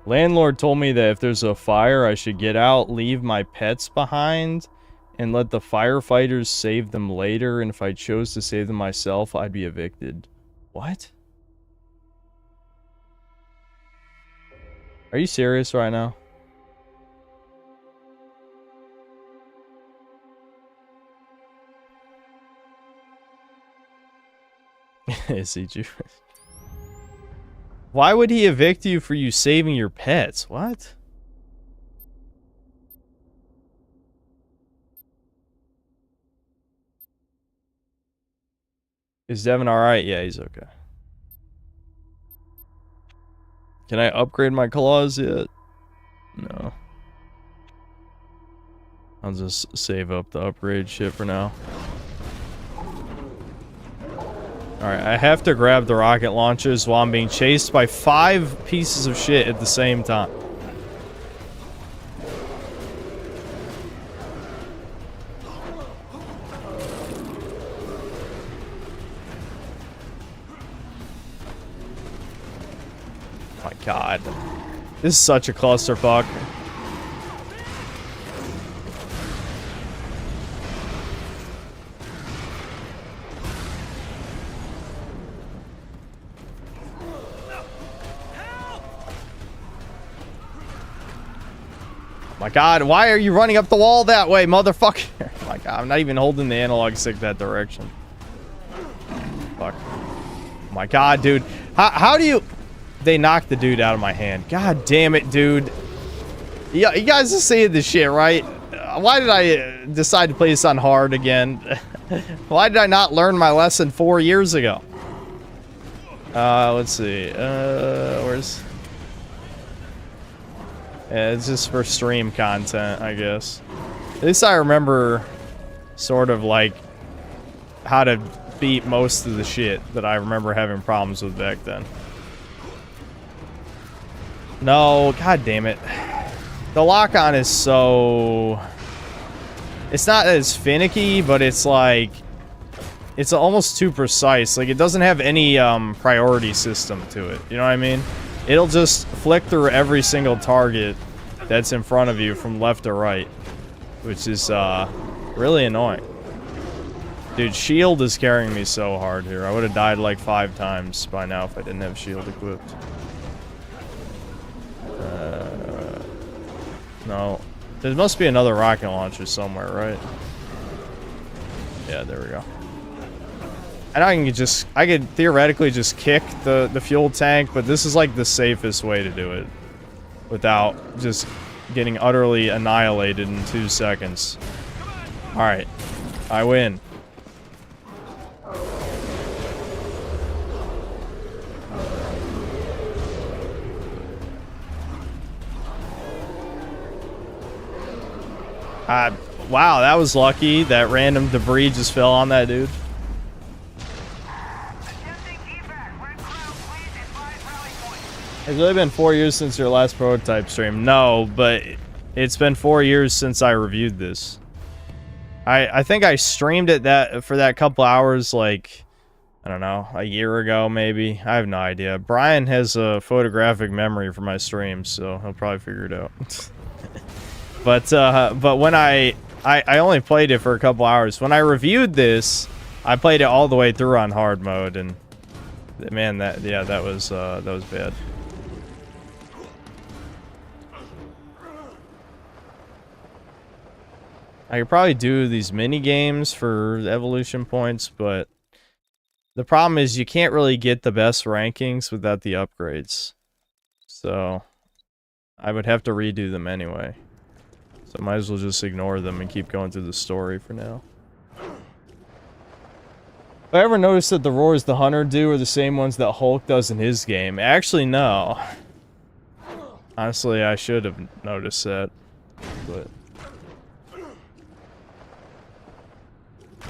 Landlord told me that if there's a fire, I should get out, leave my pets behind, and let the firefighters save them later, and if I chose to save them myself, I'd be evicted. What? Are you serious right now? Is he Jewish? Why would he evict you for you saving your pets? What? Is Devin alright? Yeah, he's okay. Can I upgrade my claws yet? No. I'll just save up the upgrade shit for now. Alright, I have to grab the rocket launchers while I'm being chased by 5 pieces of shit at the same time. My god. This is such a clusterfuck. My god, why are you running up the wall that way, motherfucker? Oh my god, I'm not even holding the analog stick that direction. Fuck. Oh my god, dude. How do you... They knocked the dude out of my hand. God damn it, dude. Yeah, you guys are seeing this shit, right? Why did I decide to play this on hard again? Why did I not learn my lesson 4 years ago? Let's see. Where's... Yeah, it's just for stream content, I guess. At least I remember sort of like how to beat most of the shit that I remember having problems with back then. No, god damn it. The lock-on is so... It's not as finicky, but it's like... It's almost too precise. Like, it doesn't have any priority system to it. You know what I mean? It'll just flick through every single target that's in front of you from left to right. Which is really annoying. Dude, shield is carrying me so hard here. I would have died like 5 times by now if I didn't have shield equipped. No. There must be another rocket launcher somewhere, right? Yeah, there we go. And I could theoretically just kick the fuel tank, but this is like the safest way to do it. Without just getting utterly annihilated in 2 seconds. Alright. I win. Wow, that was lucky. That random debris just fell on that dude. Has it really been 4 years since your last prototype stream? No, but it's been 4 years since I reviewed this. I think I streamed it for that couple hours, like, I don't know, a year ago maybe. I have no idea. Brian has a photographic memory for my streams, so he'll probably figure it out. But when I only played it for a couple hours. When I reviewed this, I played it all the way through on hard mode, and man, that was bad. I could probably do these mini games for evolution points, but the problem is you can't really get the best rankings without the upgrades. So I would have to redo them anyway. So I might as well just ignore them and keep going through the story for now. Have I ever noticed that the roars the hunter do are the same ones that Hulk does in his game? Actually, no. Honestly, I should have noticed that, but...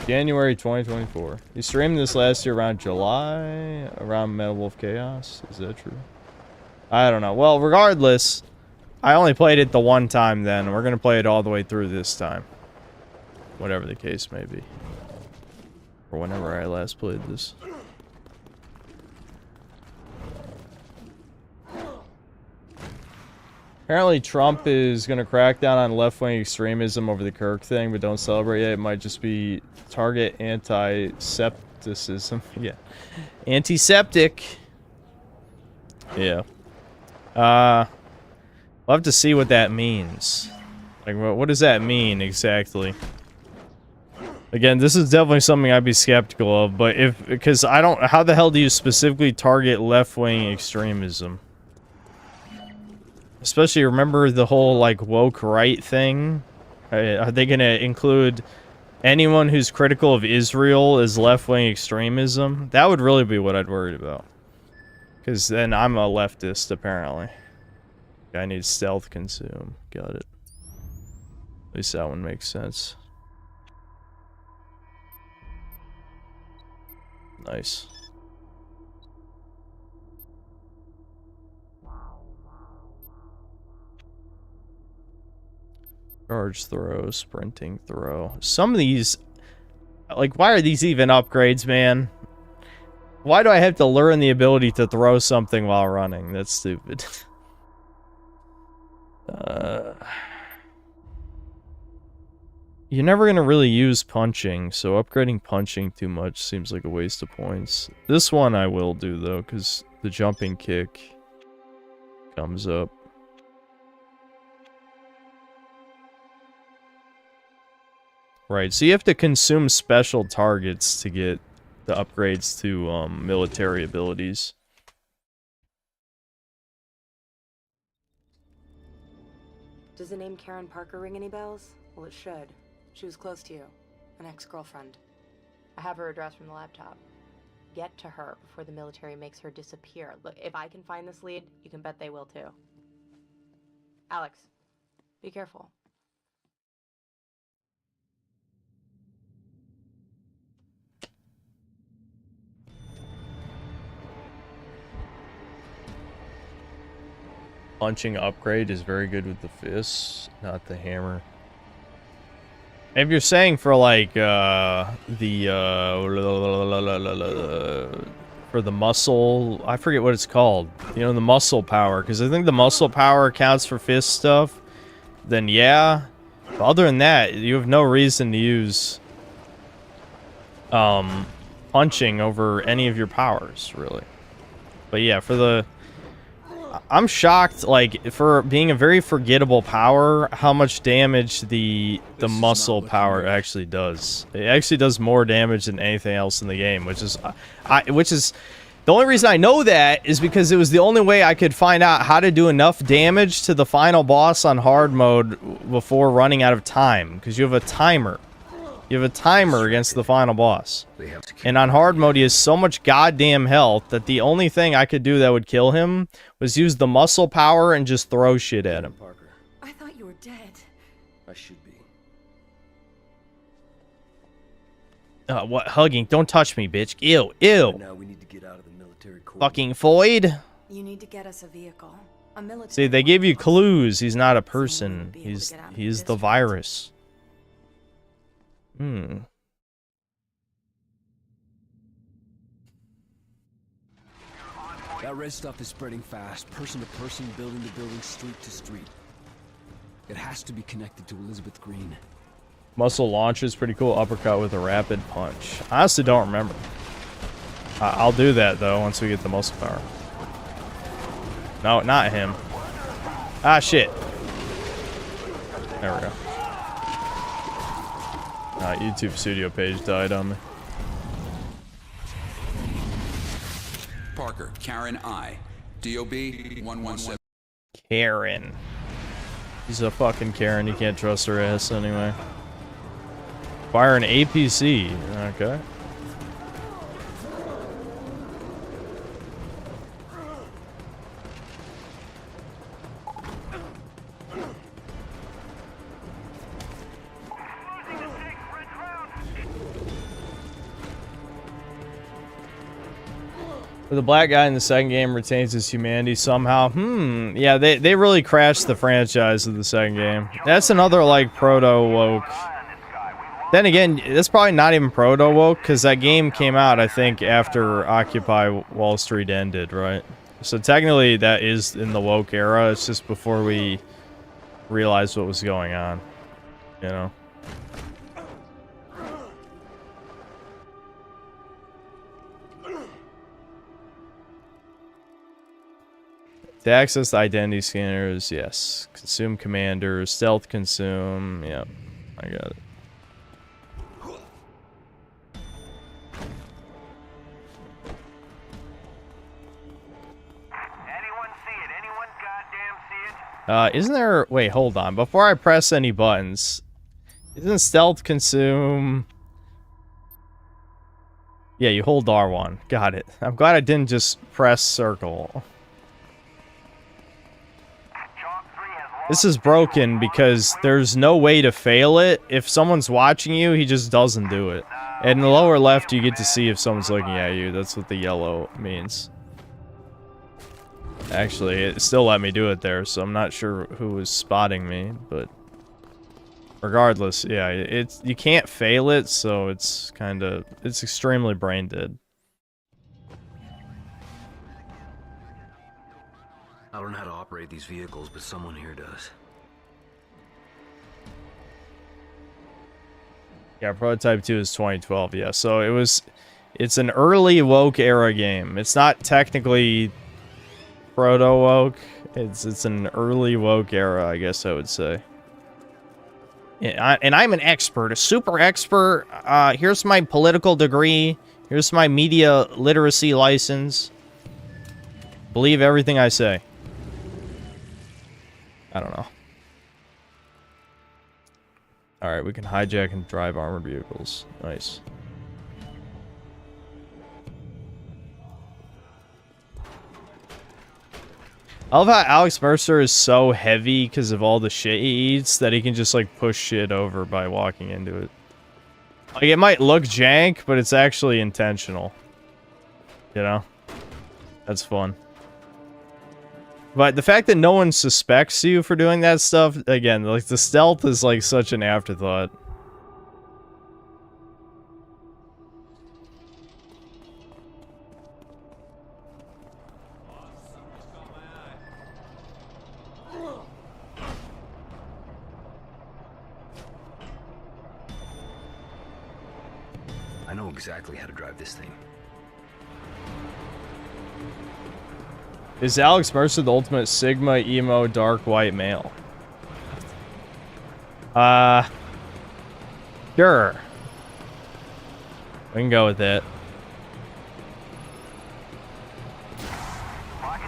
January 2024. You streamed this last year around July? Around Metal Wolf Chaos? Is that true? I don't know. Well, regardless, I only played it the one time then. We're going to play it all the way through this time. whatever the case may be. Or whenever I last played this. Apparently Trump is going to crack down on left-wing extremism over the Kirk thing, but don't celebrate it. It might just be target anti-septicism. Yeah. Antiseptic. Yeah. We'll have to see what that means. Like, what does that mean exactly? Again, this is definitely something I'd be skeptical of, but because I don't, how the hell do you specifically target left-wing extremism? Especially, remember the whole, like, woke right thing? Are they gonna include anyone who's critical of Israel as left-wing extremism? That would really be what I'd worry about. Because then I'm a leftist, apparently. I need stealth consume. Got it. At least that one makes sense. Nice. Charge throw, sprinting throw. Some of these, like, why are these even upgrades, man? Why do I have to learn the ability to throw something while running? That's stupid. You're never gonna really use punching, so upgrading punching too much seems like a waste of points. This one I will do, though, because the jumping kick comes up. Right, so you have to consume special targets to get the upgrades to military abilities. Does the name Karen Parker ring any bells? Well, it should. She was close to you. An ex-girlfriend. I have her address from the laptop. Get to her before the military makes her disappear. Look, if I can find this lead, you can bet they will too. Alex, be careful. Punching upgrade is very good with the fists, not the hammer. If you're saying for like for the muscle, I forget what it's called. You know, the muscle power, because I think the muscle power counts for fist stuff. Then yeah. But other than that, you have no reason to use punching over any of your powers, really. But yeah, for the I'm shocked, like, for being a very forgettable power, how much damage the muscle power actually does. It actually does more damage than anything else in the game, which is the only reason I know that is because it was the only way I could find out how to do enough damage to the final boss on hard mode before running out of time, because you have a timer. You have a timer against the final boss. And on hard mode, he has so much goddamn health that the only thing I could do that would kill him was use the muscle power and just throw shit at him. Parker. I thought you were dead. I should be. What? Hugging? Don't touch me, bitch. Ew. Ew. Now we need to get out of the military court. Fucking Floyd. You need to get us a vehicle. A military. See, they give you clues. He's not a person. He's the virus. That red stuff is spreading fast, person to person, building to building, street to street. It has to be connected to Elizabeth Green. Muscle launch is pretty cool. Uppercut with a rapid punch. I honestly don't remember. I'll do that, though, once we get the muscle power. No, not him. Ah, shit. There we go. YouTube studio page died on me. Parker, Karen I. DOB 117. Karen. She's a fucking Karen. You can't trust her ass anyway. Fire an APC. Okay. The black guy in the second game retains his humanity somehow. Yeah, they really crashed the franchise of the second game. That's another, like, proto-woke Then again, that's probably not even proto-woke, because that game came out, I think, after Occupy Wall Street ended, right? So technically, that is in the woke era. It's just before we realized what was going on, you know? To access the identity scanners, yes. Consume commanders, stealth consume, yep. I got it. Isn't there... Wait, hold on. Before I press any buttons, isn't stealth consume... Yeah, you hold R1. Got it. I'm glad I didn't just press circle. This is broken because there's no way to fail it. If someone's watching you, he just doesn't do it. And in the lower left, you get to see if someone's looking at you. That's what the yellow means. Actually, it still let me do it there, so I'm not sure who was spotting me, but regardless, yeah, it's you can't fail it, so it's extremely brain dead. I don't know how to operate these vehicles, but someone here does. Yeah, Prototype 2 is 2012, yeah, so it's an early woke era game. It's not technically proto-woke. It's an early woke era, I guess I would say. Yeah, and I'm an expert, a super expert. Here's my political degree. Here's my media literacy license. Believe everything I say. I don't know. Alright, we can hijack and drive armored vehicles. Nice. I love how Alex Mercer is so heavy because of all the shit he eats that he can just like push shit over by walking into it. Like it might look jank, but it's actually intentional. You know? That's fun. But the fact that no one suspects you for doing that stuff, again, like the stealth is like such an afterthought. I know exactly how to drive this thing. Is Alex Mercer the ultimate Sigma, emo, dark, white male? Sure. We can go with that.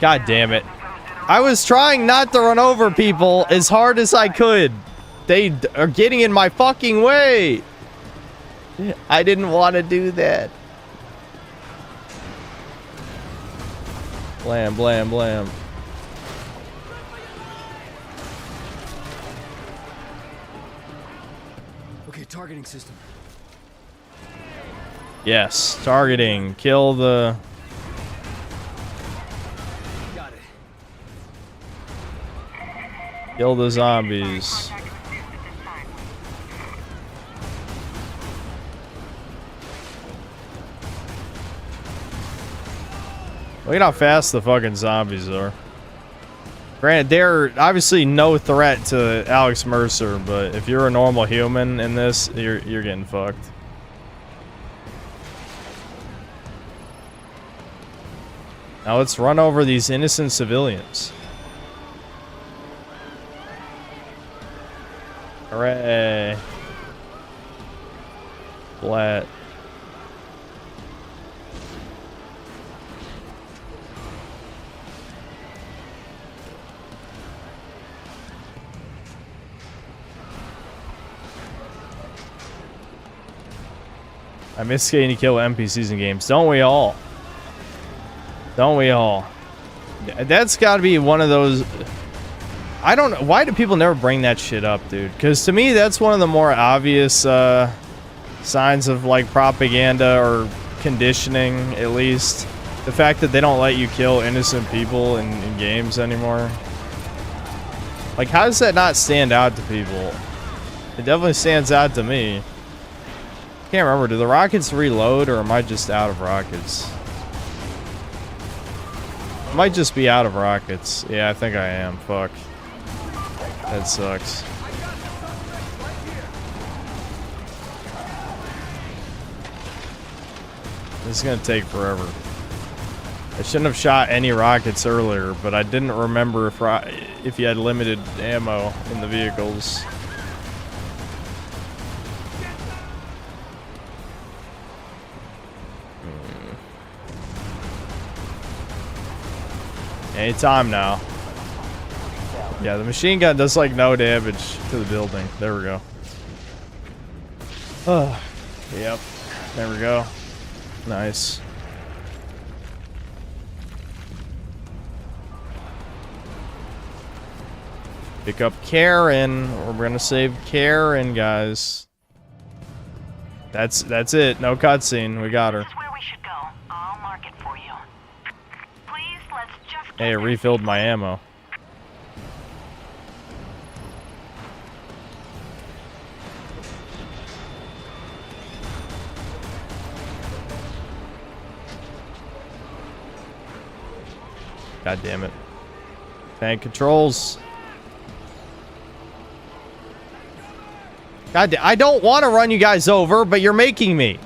God damn it. I was trying not to run over people as hard as I could. They are getting in my fucking way. I didn't want to do that. Blam, blam, blam. Okay, targeting system. Yes, targeting. Kill the... Got it. Kill the zombies. Look at how fast the fucking zombies are. Granted, they're obviously no threat to Alex Mercer, but if you're a normal human in this, you're getting fucked. Now let's run over these innocent civilians. Hooray. Flat. I miss getting to kill NPCs in games. Don't we all? Don't we all? That's got to be one of those... I don't know. Why do people never bring that shit up, dude? Because to me, that's one of the more obvious signs of, like, propaganda or conditioning, at least. The fact that they don't let you kill innocent people in games anymore. Like, how does that not stand out to people? It definitely stands out to me. can't remember. Do the rockets reload, or am I just out of rockets? I might just be out of rockets. Yeah, I think I am. Fuck. That sucks. This is gonna take forever. I shouldn't have shot any rockets earlier, but I didn't remember if you had limited ammo in the vehicles. Anytime now. Yeah, the machine gun does like no damage to the building. There we go. Oh, yep. There we go. Nice. Pick up Karen. We're gonna save Karen, guys. That's it. No cutscene. We got her. This is where we should go. I'll mark it for you. Please, let's just Hey, I refilled my ammo. God damn it. Tank controls. God damn, I don't want to run you guys over, but you're making me.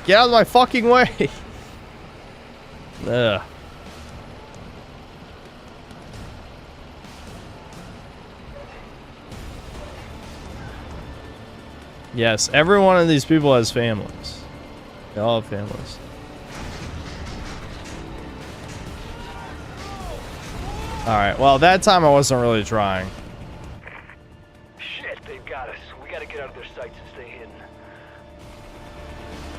Get out of my fucking way. Ugh. Yes, every one of these people has families. They all have families. Alright, well, that time I wasn't really trying. Shit, they've got us. We gotta get out of their sights and stay hidden.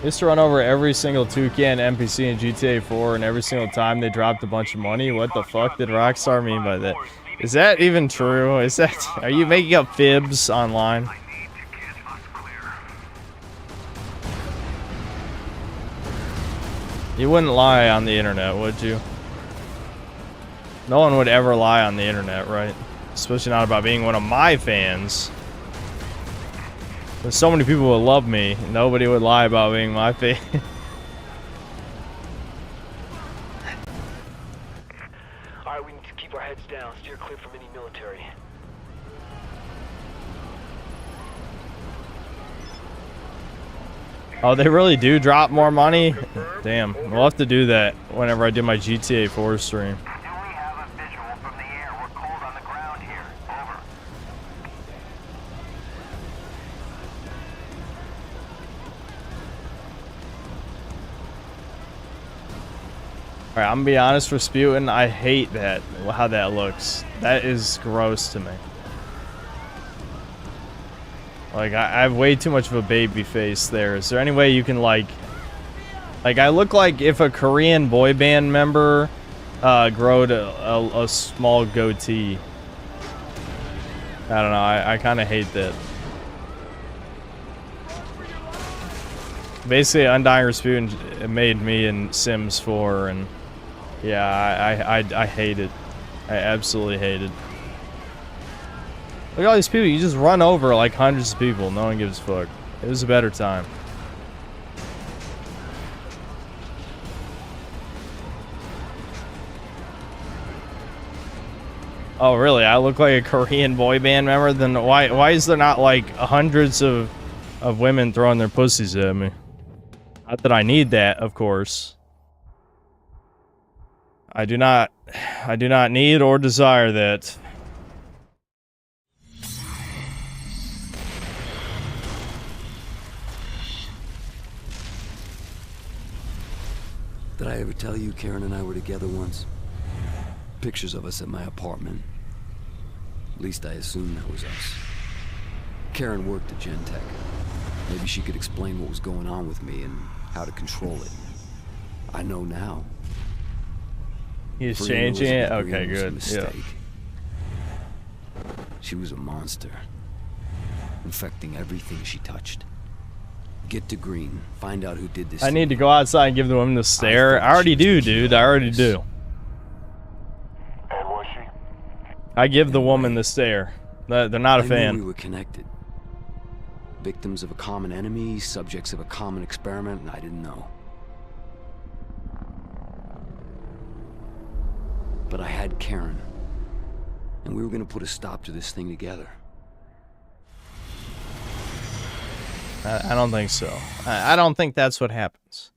I used to run over every single toucan NPC in GTA 4, and every single time they dropped a bunch of money. What the fuck did Rockstar mean by that? Is that even true? Is that... Are you making up fibs online? You wouldn't lie on the internet, would you? No one would ever lie on the internet, right? Especially not about being one of my fans. There's so many people who love me. Nobody would lie about being my fan. Alright, we need to keep our heads down, steer clear from any military. Oh, they really do drop more money? Damn, we'll have to do that whenever I do my GTA 4 stream. Alright, I'm gonna be honest, Rasputin, I hate that, how that looks. That is gross to me. Like, I have way too much of a baby face there. Is there any way you can, like, I look like if a Korean boy band member growed a small goatee. I don't know, I kind of hate that. Basically, Undying Rasputin made me in Sims 4, and yeah, I hate it. I absolutely hate it. Look at all these people. You just run over like hundreds of people. No one gives a fuck. It was a better time. Oh, really? I look like a Korean boy band member? Then why is there not like hundreds of women throwing their pussies at me? Not that I need that, of course. I do not need or desire that. Did I ever tell you Karen and I were together once? Pictures of us at my apartment. At least I assumed that was us. Karen worked at Gentech. Maybe she could explain what was going on with me and how to control it. I know now. He's changing it? Okay, good. Yeah. She was a monster. Infecting everything she touched. Get to Green. Find out who did this. I need to go outside and give the woman the stare. I already do, dude. I already do. And was she? I give the woman the stare. They're not a fan. We were connected. Victims of a common enemy, subjects of a common experiment, and I didn't know. But I had Karen, and we were gonna put a stop to this thing together. I don't think so. I don't think that's what happens.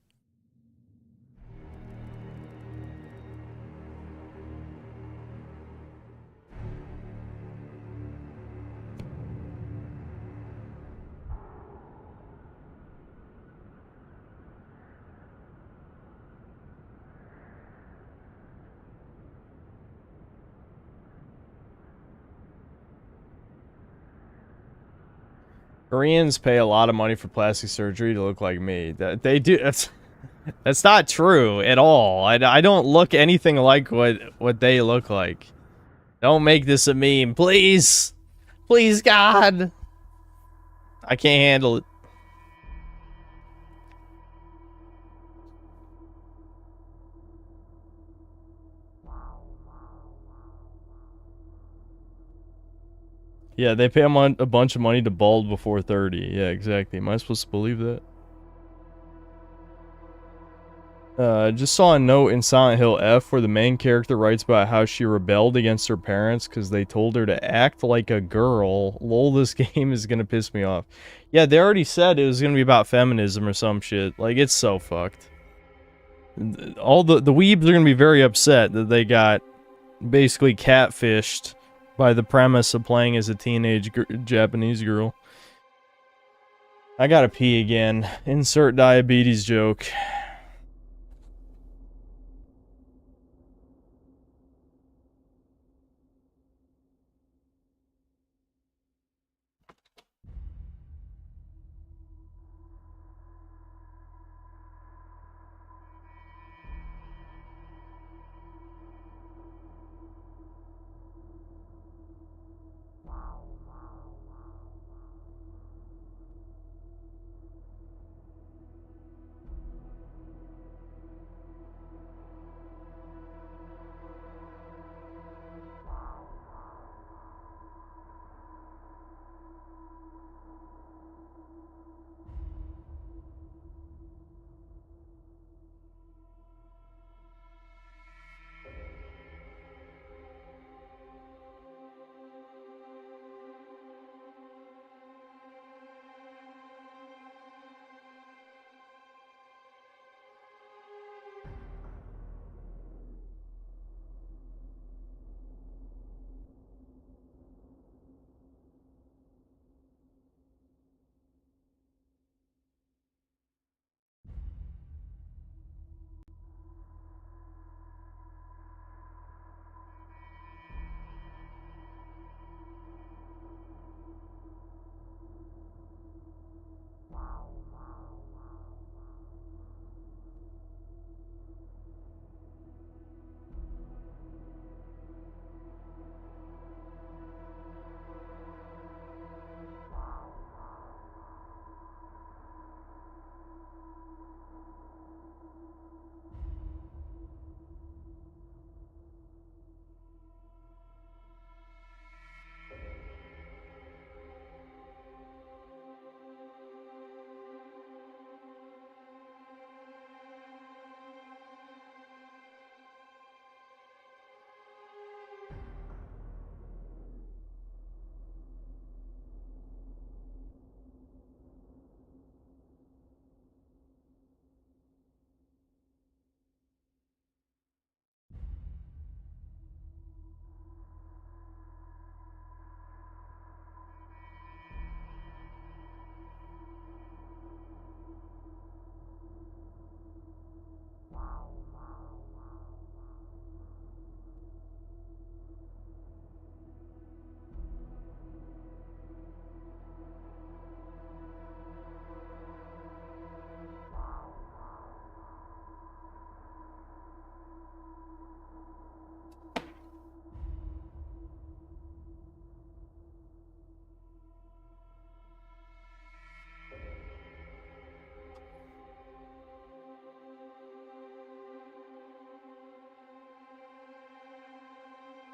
Koreans pay a lot of money for plastic surgery to look like me. That they do. That's not true at all. I don't look anything like what they look like. Don't make this a meme, please. Please, God. I can't handle it. Yeah, they pay them a bunch of money to bald before 30. Yeah, exactly. Am I supposed to believe that? Just saw a note in Silent Hill F where the main character writes about how she rebelled against her parents because they told her to act like a girl. Lol, this game is gonna piss me off. Yeah, they already said it was gonna be about feminism or some shit. Like, it's so fucked. All the weebs are gonna be very upset that they got basically catfished by the premise of playing as a teenage Japanese girl. I gotta pee again. Insert diabetes joke.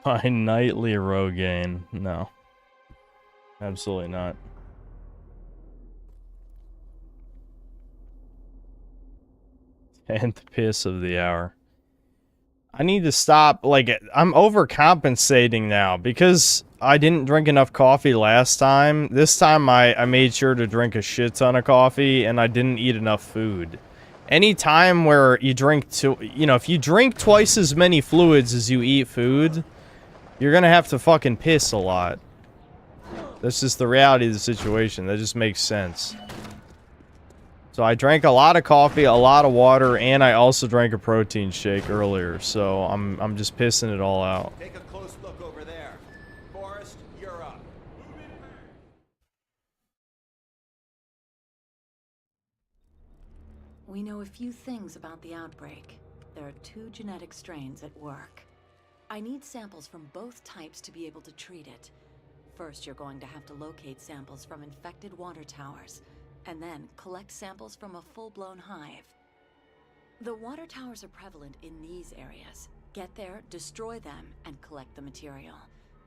My nightly Rogaine. No. Absolutely not. And the piss of the hour. I need to stop, like, I'm overcompensating now because I didn't drink enough coffee last time. This time I made sure to drink a shit ton of coffee and I didn't eat enough food. Any time where you drink if you drink twice as many fluids as you eat food, you're gonna have to fucking piss a lot. That's just the reality of the situation. That just makes sense. So I drank a lot of coffee, a lot of water, and I also drank a protein shake earlier. So I'm just pissing it all out. Take a close look over there. Forrest, you're up. We know a few things about the outbreak. There are 2 genetic strains at work. I need samples from both types to be able to treat it. First, you're going to have to locate samples from infected water towers, and then collect samples from a full-blown hive. The water towers are prevalent in these areas. Get there, destroy them, and collect the material.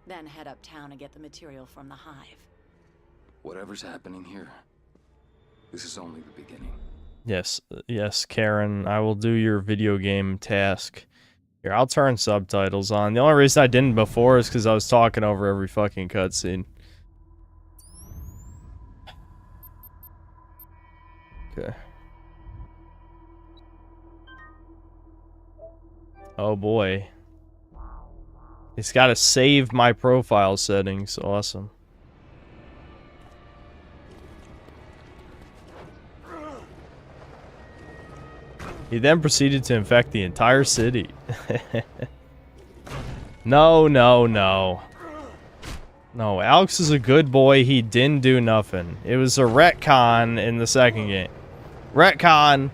Then head uptown and get the material from the hive. Whatever's happening here, this is only the beginning. Yes, yes, Karen, I will do your video game task. Here, I'll turn subtitles on. The only reason I didn't before is because I was talking over every fucking cutscene. Okay. Oh boy. It's got to save my profile settings. Awesome. He then proceeded to infect the entire city. No, no, no. No, Alex is a good boy. He didn't do nothing. It was a retcon in the second game. Retcon.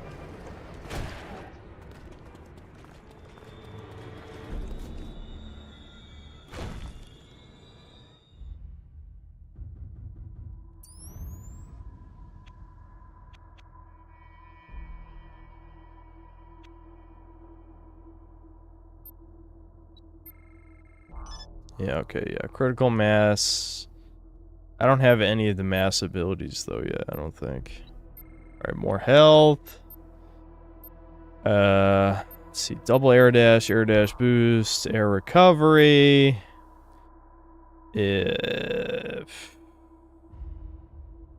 Yeah, okay, yeah. Critical mass. I don't have any of the mass abilities, though, yet, I don't think. Alright, more health. Let's see. Double air dash boost, air recovery. If...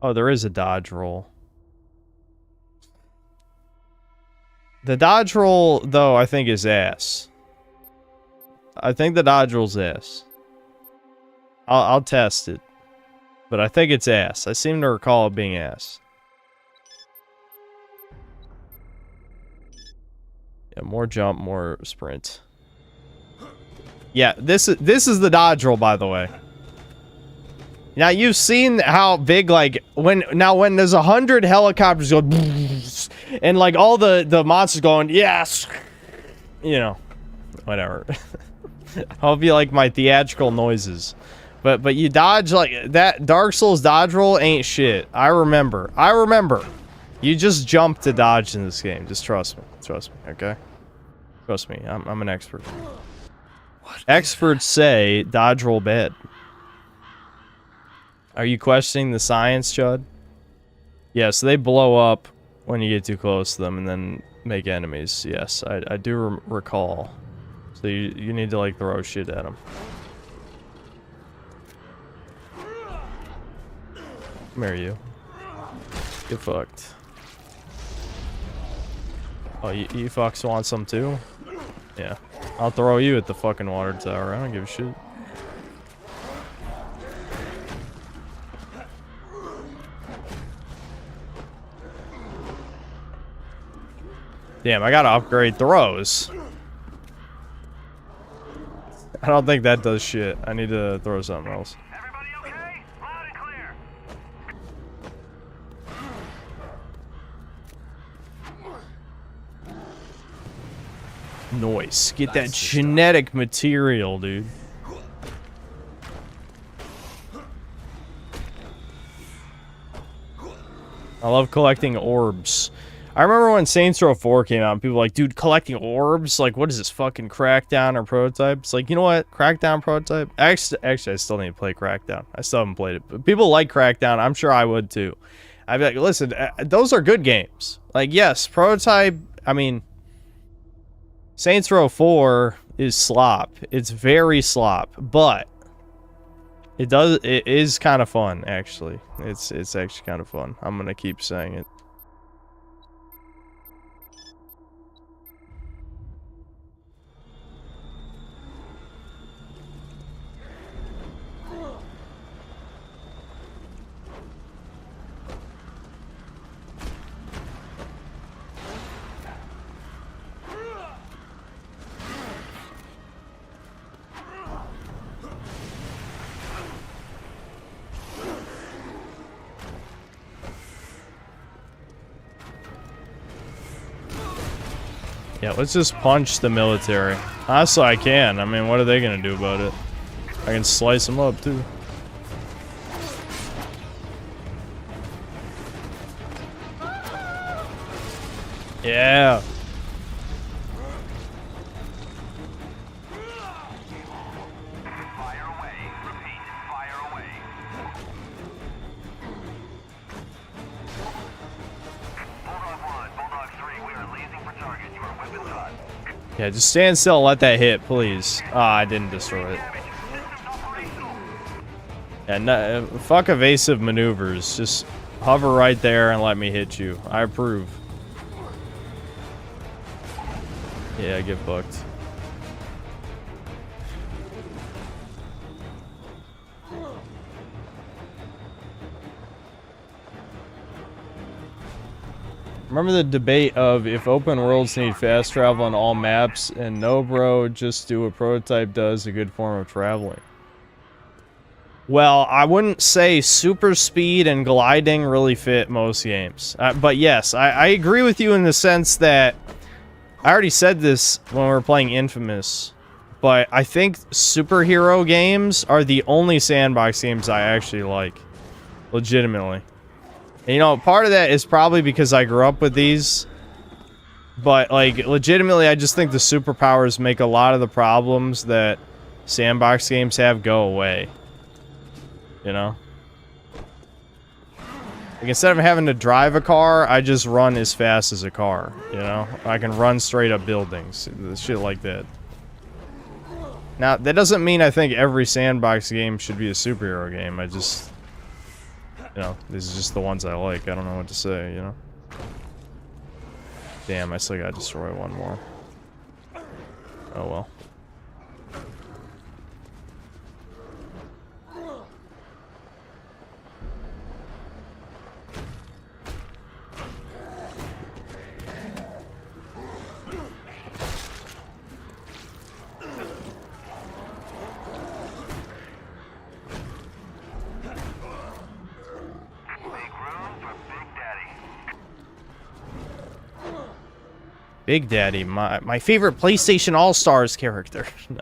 Oh, there is a dodge roll. The dodge roll, though, I think is ass. I think the dodge roll's ass. I'll test it. But I think it's ass. I seem to recall it being ass. Yeah, more jump, more sprint. Yeah, this is the dodge roll, by the way. Now you've seen how big, like, when there's 100 helicopters go and like all the monsters going, yes, you know, whatever. I hope you like my theatrical noises. But you dodge like that. Dark Souls dodge roll ain't shit. I remember. You just jump to dodge in this game. Just trust me. Trust me, okay? Trust me. I'm an expert. Experts say dodge roll bad. Are you questioning the science, Chud? Yeah, so they blow up when you get too close to them and then make enemies. Yes, I do recall. So you need to like throw shit at them. Come here, you. Get fucked. Oh, you fucks want some too? Yeah. I'll throw you at the fucking water tower. I don't give a shit. Damn, I gotta upgrade throws. I don't think that does shit. I need to throw something else. Noise. Get that genetic material, dude. I love collecting orbs. I remember when Saints Row 4 came out and people were like, dude, collecting orbs? Like, what is this, fucking Crackdown or Prototype? It's like, you know what? Crackdown, Prototype? Actually, I still need to play Crackdown. I still haven't played it. But people like Crackdown. I'm sure I would too. I'd be like, listen, those are good games. Like, yes, Prototype I mean, Saints Row 4 is slop. It's very slop, but it is kind of fun, actually. It's actually kind of fun. I'm gonna keep saying it. Yeah, let's just punch the military. Honestly, I can. I mean, what are they gonna do about it? I can slice them up, too. Yeah. Yeah, just stand still and let that hit, please. Ah, I didn't destroy it. Yeah, no, fuck evasive maneuvers. Just hover right there and let me hit you. I approve. Yeah, get booked. Remember the debate of if open worlds need fast travel on all maps, and no, bro, just do what prototype does, a good form of traveling. Well, I wouldn't say super speed and gliding really fit most games. But yes, I agree with you in the sense that I already said this when we were playing Infamous, but I think superhero games are the only sandbox games I actually like. Legitimately. And, you know, part of that is probably because I grew up with these. But, like, legitimately, I just think the superpowers make a lot of the problems that sandbox games have go away. You know? Like, instead of having to drive a car, I just run as fast as a car, you know? I can run straight up buildings, shit like that. Now, that doesn't mean I think every sandbox game should be a superhero game. I just... You know, these are just the ones I like. I don't know what to say, you know? Damn, I still gotta destroy one more. Oh well. Big Daddy, my favorite PlayStation All-Stars character. No.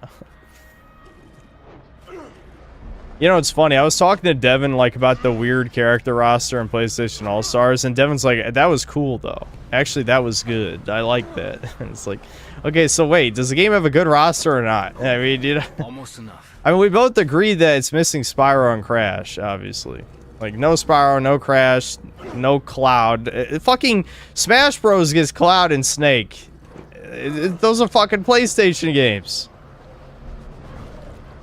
You know, it's funny. I was talking to Devin, like, about the weird character roster in PlayStation All-Stars, and Devin's like, that was cool, though. Actually, that was good. I like that. And it's like, okay, so wait, does the game have a good roster or not? I mean, you know, Almost enough. I mean, we both agree that it's missing Spyro and Crash, obviously. Like, no Spyro, no Crash, no Cloud. Fucking Smash Bros. Gets Cloud and Snake. Those are fucking PlayStation games.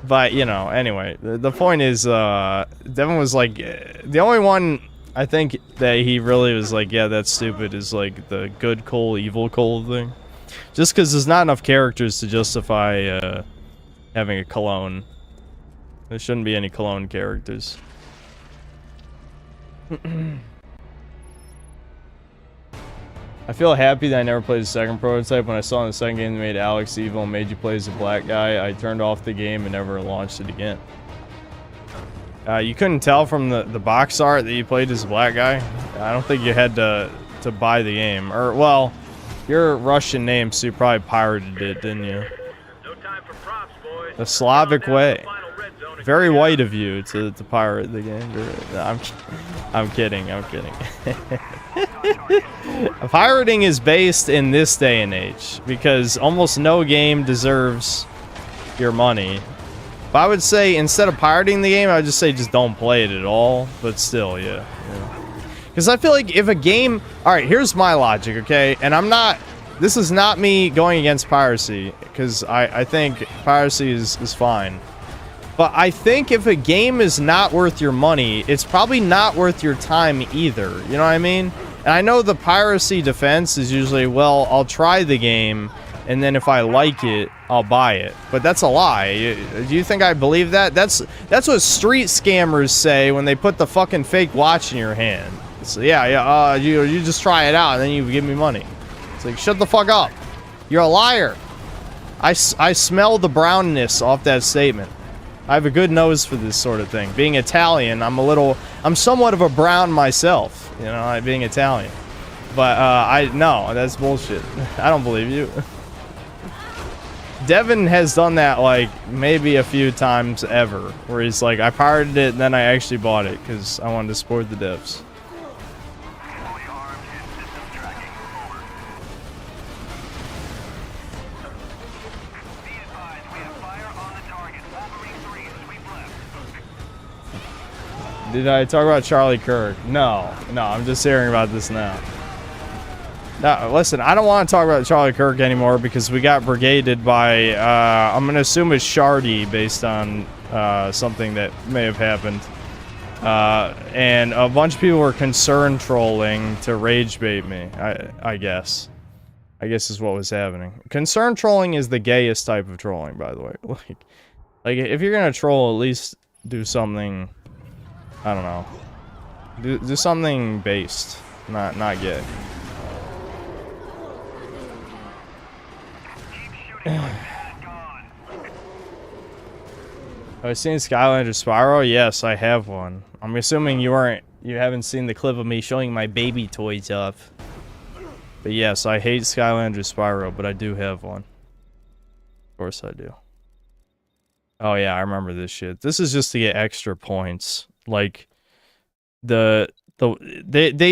But, you know, anyway, the point is, Devin was like, the only one I think that he really was like, yeah, that's stupid, is like the good Cole, evil Cole thing. Just because there's not enough characters to justify having a clone. There shouldn't be any clone characters. I feel happy that I never played the second prototype. When I saw in the second game they made Alex evil and made you play as a black guy, I turned off the game and never launched it again. You couldn't tell from the box art that you played as a black guy? I don't think you had to buy the game. Or, well, you're a Russian name, so you probably pirated it, didn't you? No time for props, boys. The Slavic way. Very white of you to pirate the game. I'm kidding. I'm kidding. Pirating is based in this day and age because almost no game deserves your money. But I would say instead of pirating the game, I would just say just don't play it at all. But still, yeah. Because I feel like if a game... Alright, here's my logic, okay? And I'm not this is not me going against piracy, because I think piracy is fine. But I think if a game is not worth your money, it's probably not worth your time either. You know what I mean? And I know the piracy defense is usually, well, I'll try the game, and then if I like it, I'll buy it. But that's a lie. Do you think I believe that? That's what street scammers say when they put the fucking fake watch in your hand. So yeah, you just try it out, and then you give me money. It's like, shut the fuck up. You're a liar. I smell the brownness off that statement. I have a good nose for this sort of thing. Being Italian, I'm somewhat of a brown myself, you know, being Italian. But, no, that's bullshit. I don't believe you. Devin has done that, like, maybe a few times ever, where he's like, I pirated it, and then I actually bought it, because I wanted to support the devs. Did I talk about Charlie Kirk? No, I'm just hearing about this now. No, listen, I don't want to talk about Charlie Kirk anymore because we got brigaded by, I'm going to assume it's Shardy based on something that may have happened. And a bunch of people were concern trolling to rage bait me, I guess. I guess is what was happening. Concern trolling is the gayest type of trolling, by the way. Like if you're going to troll, at least do something... I don't know. Do something based, not gay. Have I seen Skylander Spyro? Yes, I have one. I'm assuming you haven't seen the clip of me showing my baby toys off. But yes, I hate Skylander Spyro, but I do have one. Of course I do. Oh yeah, I remember this shit. This is just to get extra points. Like, they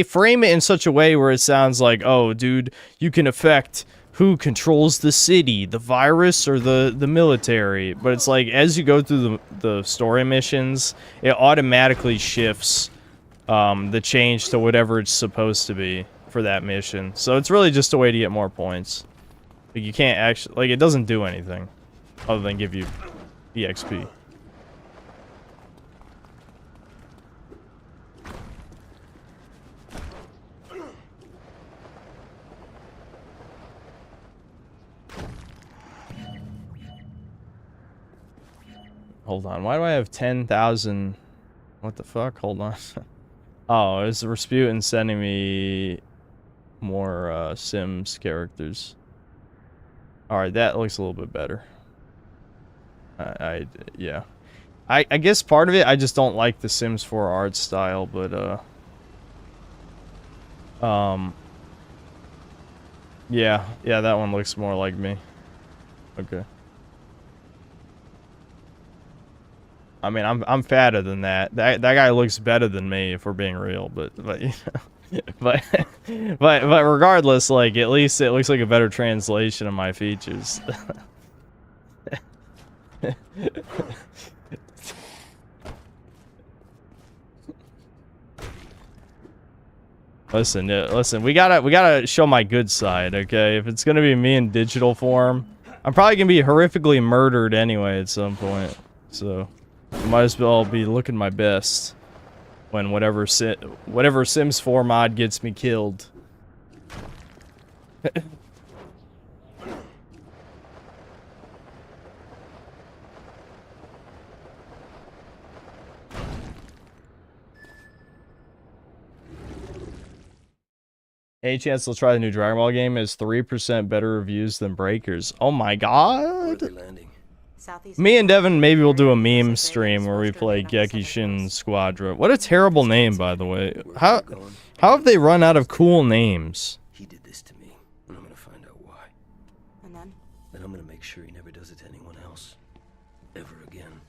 frame it in such a way where it sounds like, oh, dude, you can affect who controls the city, the virus or the military. But it's like, as you go through the story missions, it automatically shifts the change to whatever it's supposed to be for that mission. So it's really just a way to get more points. Like, you can't actually, like, it doesn't do anything other than give you EXP. Hold on, why do I have 10,000? What the fuck? Hold on. Oh, it's Rasputin sending me more Sims characters. Alright, that looks a little bit better. Yeah. I guess part of it, I just don't like the Sims 4 art style, but yeah, that one looks more like me. Okay. I mean, I'm fatter than that. That guy looks better than me, if we're being real. But you know, but regardless, like, at least it looks like a better translation of my features. Listen. We gotta show my good side, okay? If it's gonna be me in digital form, I'm probably gonna be horrifically murdered anyway at some point. So. Might as well be looking my best when whatever Sims 4 mod gets me killed. Any chance they'll try the new Dragon Ball game? It has 3% better reviews than Breakers. Oh my god! Me and Devin maybe we'll do a meme stream where we play Gekishin Squadra. What a terrible name, by the way. How have they run out of cool names? He did this to me, and I'm gonna find out why. And then? Then I'm gonna make sure he never does it to anyone else. Ever again.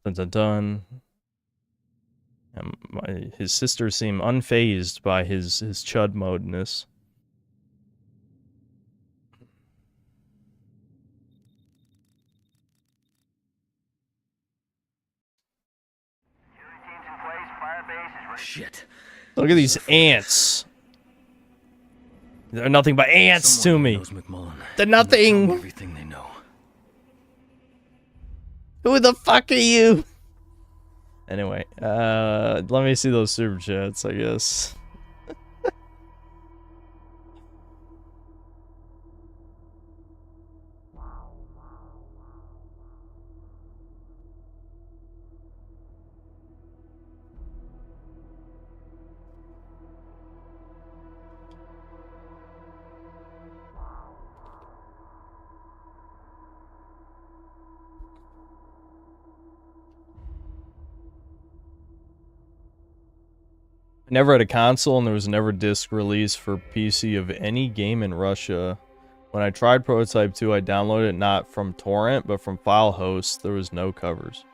Dun dun dun. His sisters seem unfazed by his chud modeness. Shit. Look at these ants. They're nothing but ants to me. They're nothing. Everything they know. Who the fuck are you? Anyway, let me see those super chats, I guess. Never had a console, and there was never disc release for PC of any game in Russia. When I tried Prototype 2, I downloaded it not from torrent, but from file host. There was no covers.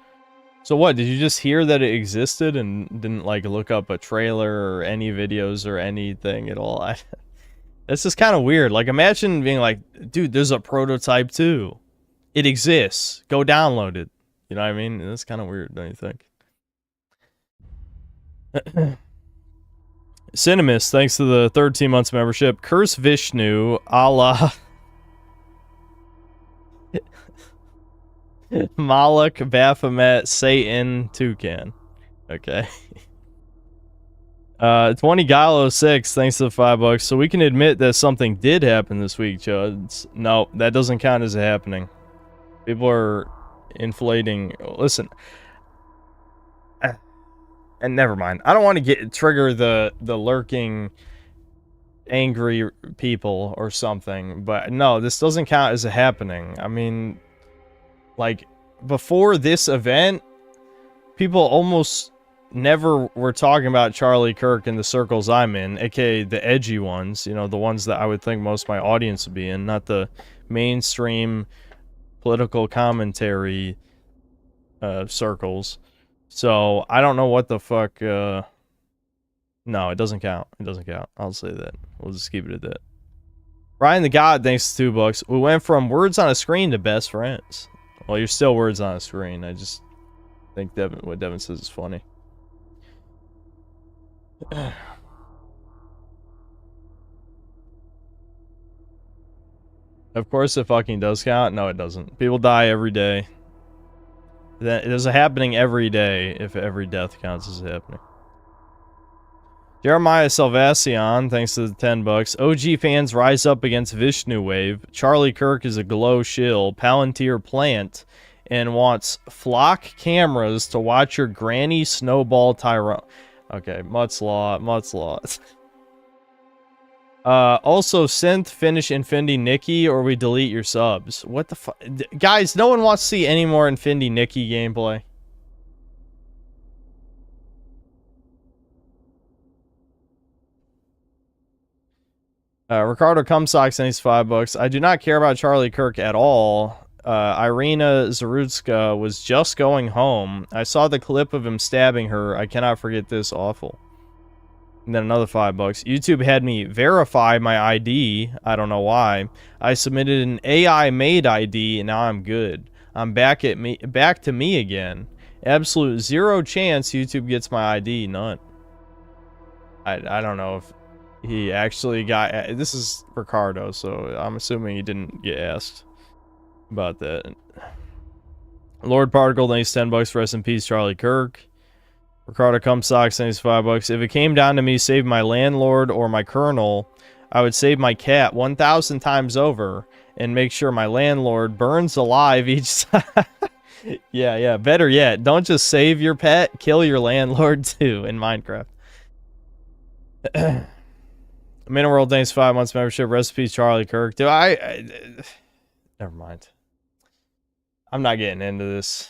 So what, did you just hear that it existed and didn't, like, look up a trailer or any videos or anything at all? This is kind of weird. Like, imagine being like, dude, there's a Prototype 2. It exists. Go download it. You know what I mean? That's kind of weird, don't you think? Cinemus, thanks to the 13 months membership. Curse Vishnu, Allah. Malak, Baphomet, Satan, Toucan. Okay. 20 Galo 6, thanks to the $5. So we can admit that something did happen this week, Chuds. No, that doesn't count as a happening. People are inflating. Listen. And never mind. I don't want to trigger the lurking angry people or something, but no, this doesn't count as a happening. I mean, like, before this event, people almost never were talking about Charlie Kirk in the circles I'm in, aka the edgy ones, you know, the ones that I would think most of my audience would be in, not the mainstream political commentary circles. So, I don't know what the fuck, no, it doesn't count. It doesn't count. I'll say that. We'll just keep it at that. Ryan the God, thanks to $2. We went from words on a screen to best friends. Well, you're still words on a screen. I just think what Devin says is funny. Of course it fucking does count. No, it doesn't. People die every day. There's a happening every day if every death counts as a happening. Jeremiah Salvacion, thanks to the $10. OG fans rise up against Vishnu Wave. Charlie Kirk is a glow shill. Palantir plant and wants flock cameras to watch your granny snowball Tyrone. Okay, Mutt's Law. Also, synth, finish Infinity Nikki, or we delete your subs. What the fuck? Guys, no one wants to see any more Infinity Nikki gameplay. Ricardo Cumsock sends $5. I do not care about Charlie Kirk at all. Irina Zarutska was just going home. I saw the clip of him stabbing her. I cannot forget this. Awful. And then another $5. YouTube had me verify my ID. I don't know why. I submitted an AI-made ID, and now I'm good. I'm back to me again. Absolute zero chance YouTube gets my ID. None. I don't know if he actually got... This is Ricardo, so I'm assuming he didn't get asked about that. Lord Particle, thanks $10 for rest in peace, Charlie Kirk. Ricardo Cumsock sends $5. If it came down to me save my landlord or my colonel, I would save my cat 1,000 times over and make sure my landlord burns alive each time. Yeah, better yet, don't just save your pet, kill your landlord too in Minecraft. Miniworld, thanks 5 months membership. Recipes, Charlie Kirk. Dude, never mind. I'm not getting into this.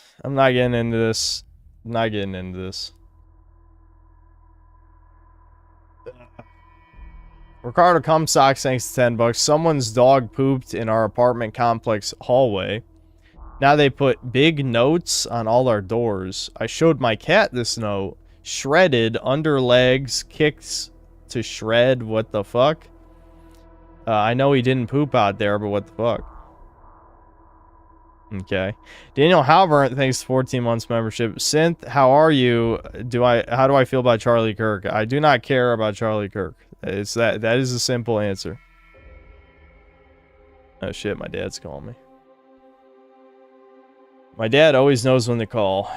Ricardo Cumsock, thanks to $10. Someone's dog pooped in our apartment complex hallway. Now they put big notes on all our doors. I showed my cat this note. Shredded, under legs, kicks to shred. What the fuck? I know he didn't poop out there, but what the fuck? Okay. Daniel Halvern, thanks 14 months membership. Synth, how are you? How do I feel about Charlie Kirk? I do not care about Charlie Kirk. It's that is a simple answer. Oh shit, my dad's calling me. My dad always knows when to call.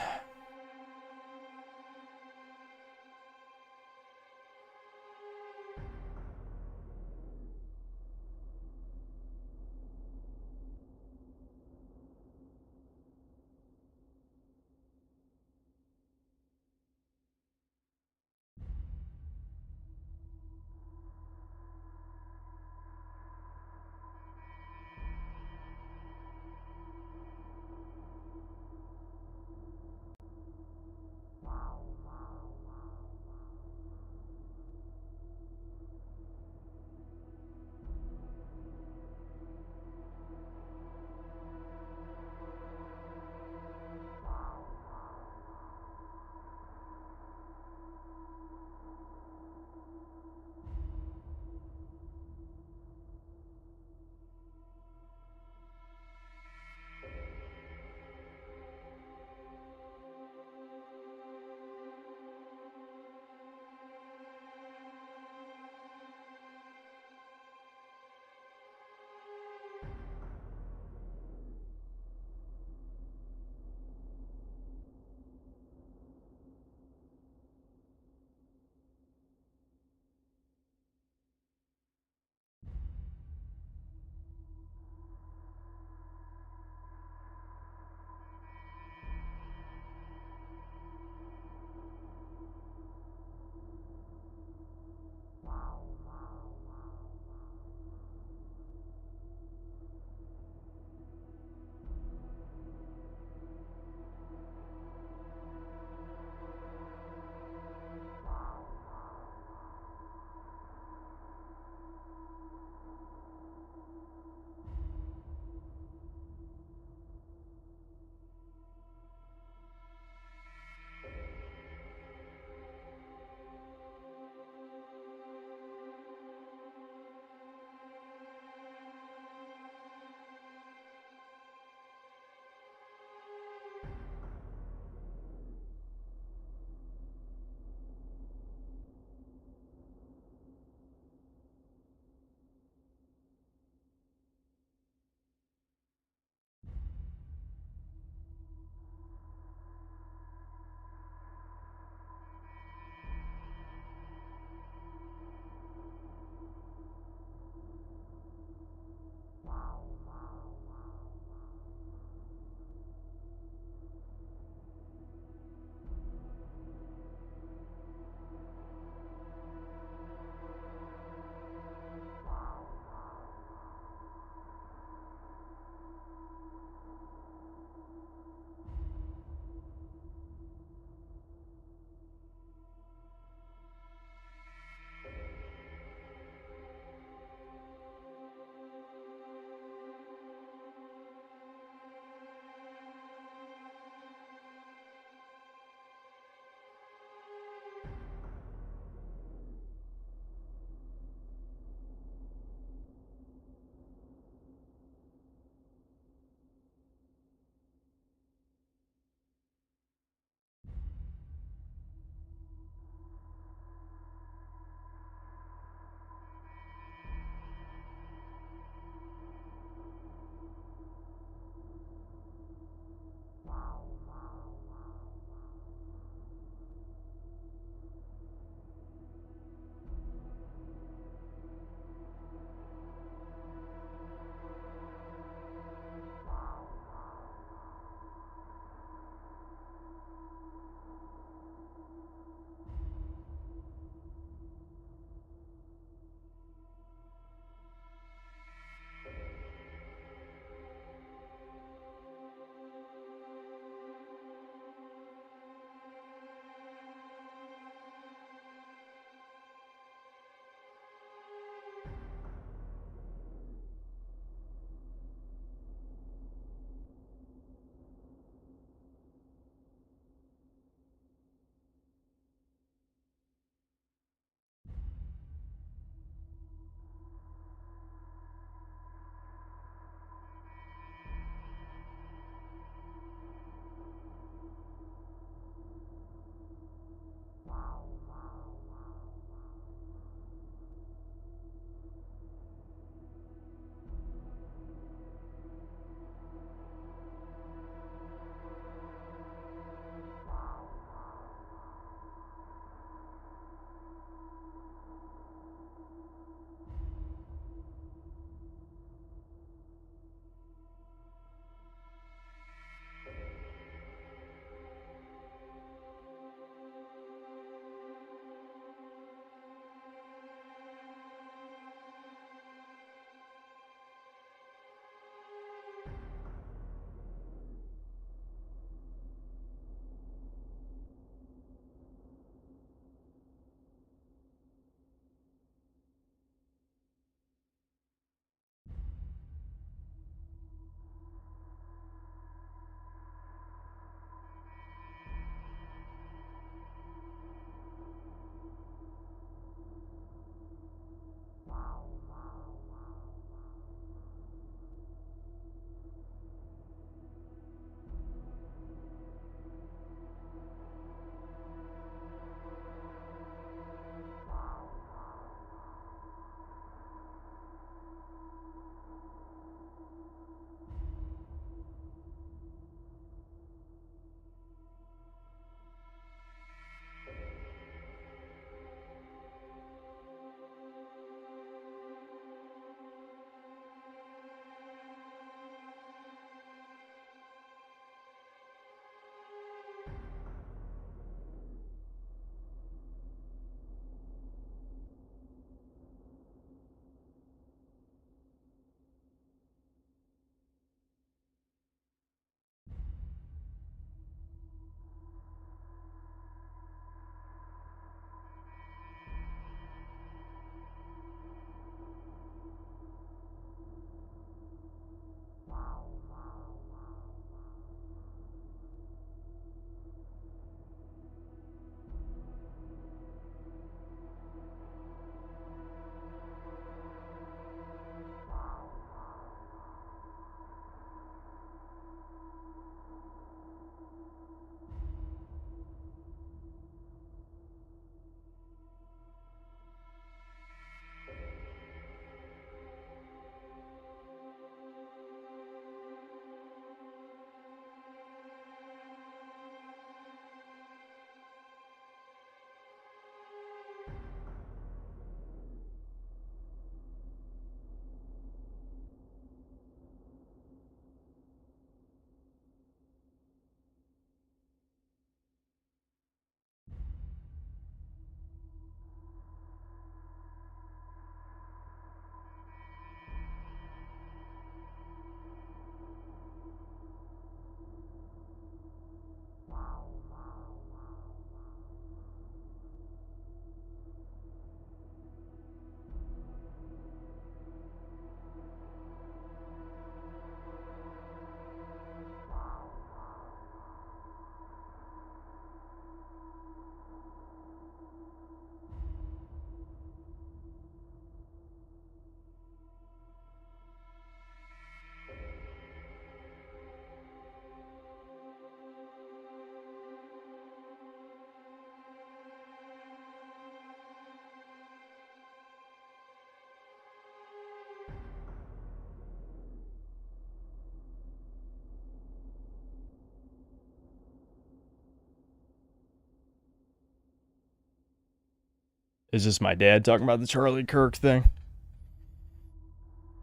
Is this my dad talking about the Charlie Kirk thing?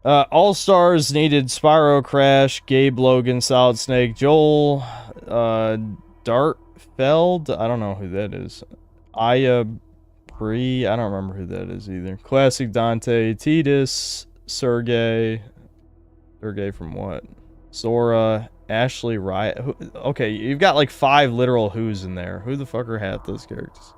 All Stars needed Spyro, Crash, Gabe, Logan, Solid Snake, Joel, Dartfeld. I don't know who that is. Aya Bree. I don't remember who that is either. Classic Dante, Titus, Sergey. Sergey from what? Sora, Ashley Riot. Okay, you've got like 5 literal who's in there. Who the fuck are half those characters?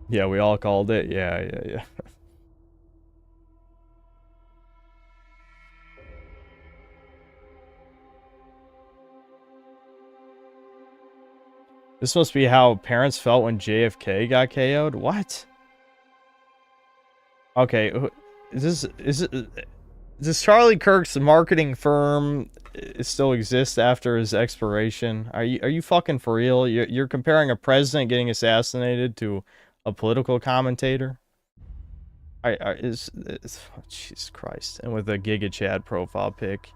Yeah, we all called it. Yeah. This must be how parents felt when JFK got KO'd? What? Okay, does Charlie Kirk's marketing firm still exist after his expiration? Are you fucking for real? You're comparing a president getting assassinated to a political commentator? Jesus Christ. And with a Giga Chad profile pic.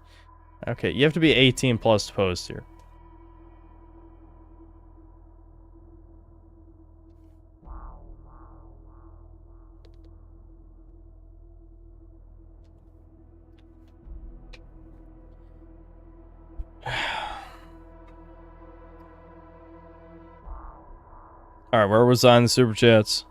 Okay, you have to be 18 plus to post here. Alright, where was I in the super chats?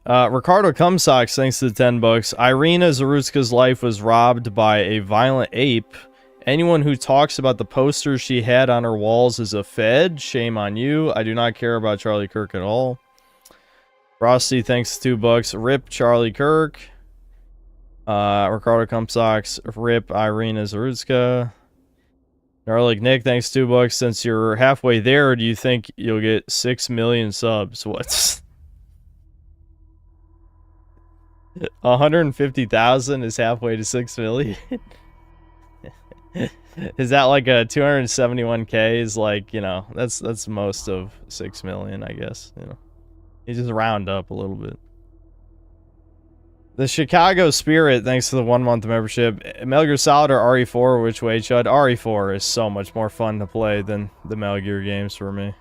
Ricardo Cumsocks, thanks to the 10 bucks. Irina Zarutska's life was robbed by a violent ape. Anyone who talks about the posters she had on her walls is a fed. Shame on you. I do not care about Charlie Kirk at all. Frosty, thanks to 2 bucks. Rip Charlie Kirk. Ricardo Cumsocks, Rip Irina Zarutska. Gnarlik Nick, thanks 2 bucks. Since you're halfway there, do you think you'll get 6 million subs? What? 150,000 is halfway to 6 million. Is that like a 271k is like, you know, that's most of 6 million, I guess, you know. You just round up a little bit. The Chicago Spirit, thanks to the 1 month membership. Metal Gear Solid or RE4, which way, Chud? RE4 is so much more fun to play than the Metal Gear games for me.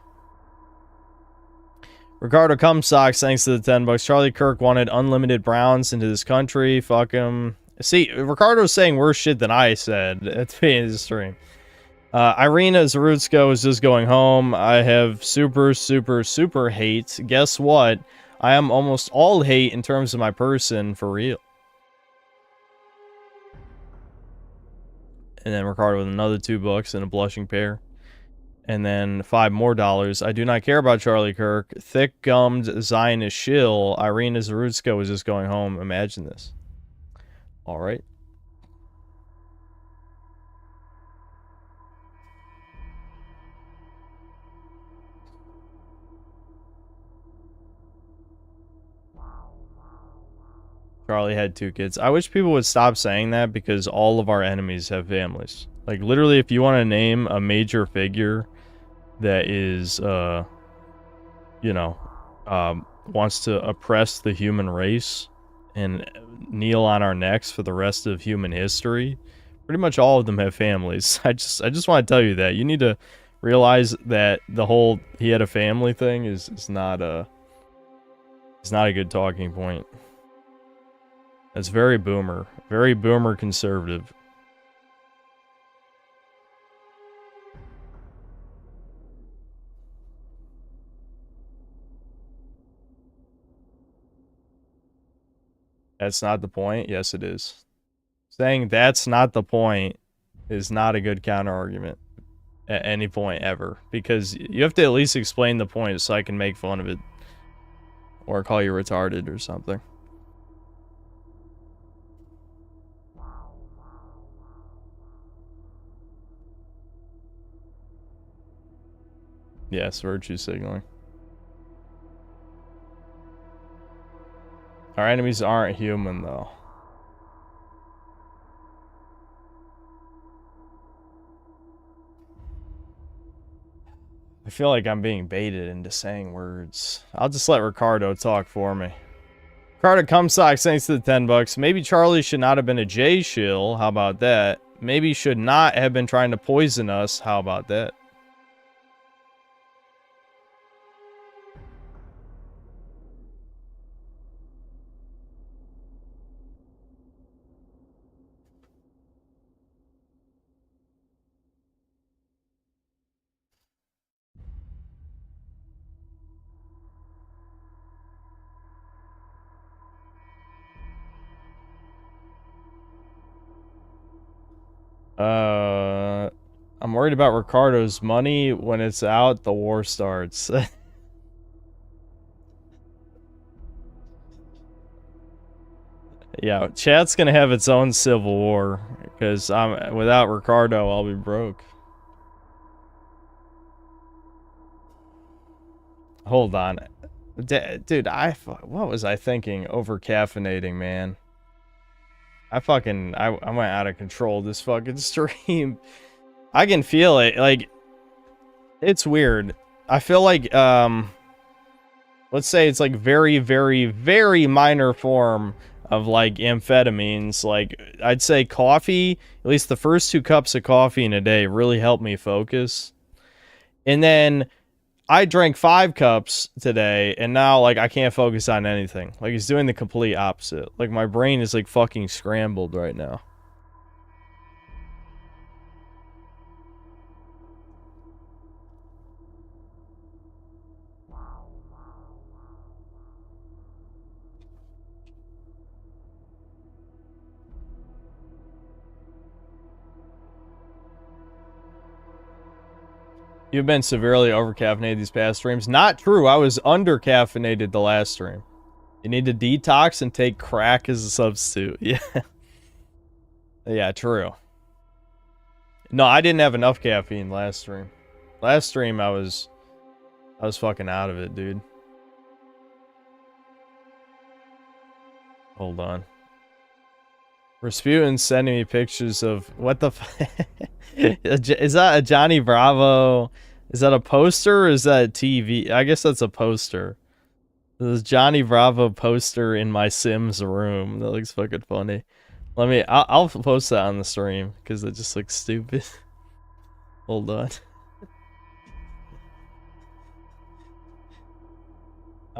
Ricardo Cumsocks, thanks to the 10 bucks. Charlie Kirk wanted unlimited Browns into this country. Fuck him. See, Ricardo's saying worse shit than I said at the beginning of the stream. Irina Zarutska was just going home. I have super hate. Guess what? I am almost all hate in terms of my person, for real. And then Ricardo with another 2 bucks and a blushing pair. And then $5 more. I do not care about Charlie Kirk. Thick-gummed Zionist shill. Irina Zarutska was just going home. Imagine this. All right. Charlie had 2 kids. I wish people would stop saying that because all of our enemies have families. Like, literally, if you want to name a major figure that is, you know, wants to oppress the human race and kneel on our necks for the rest of human history, pretty much all of them have families. I just want to tell you that. You need to realize that the whole he had a family thing is not a good talking point. That's very boomer conservative. That's not the point. Yes, it is. Saying that's not the point is not a good counter argument at any point ever, because you have to at least explain the point so I can make fun of it or call you retarded or something. Yes, virtue signaling. Our enemies aren't human, though. I feel like I'm being baited into saying words. I'll just let Ricardo talk for me. Ricardo Cumsock, thanks to the 10 bucks. Maybe Charlie should not have been a J shill. How about that? Maybe should not have been trying to poison us. How about that? I'm worried about Ricardo's money. When it's out, the war starts. Yeah, chat's gonna have its own civil war because without Ricardo, I'll be broke. Hold on, dude. What was I thinking? Over caffeinating, man. I went out of control this fucking stream. I can feel it. Like, it's weird. I feel like, let's say it's like very, very, very minor form of like amphetamines. Like, I'd say coffee, at least the first 2 cups of coffee in a day really helped me focus. And then I drank 5 cups today, and now, like, I can't focus on anything. Like, it's doing the complete opposite. Like, my brain is, like, fucking scrambled right now. You've been severely over-caffeinated these past streams. Not true. I was under-caffeinated the last stream. You need to detox and take crack as a substitute. Yeah. Yeah, true. No, I didn't have enough caffeine last stream. Last stream, I was fucking out of it, dude. Hold on. Rasputin's sending me pictures of what the is that a Johnny Bravo? Is that a poster or is that a TV? I guess that's a poster. There's Johnny Bravo poster in my Sims room. That looks fucking funny. I'll post that on the stream because it just looks stupid. Hold on.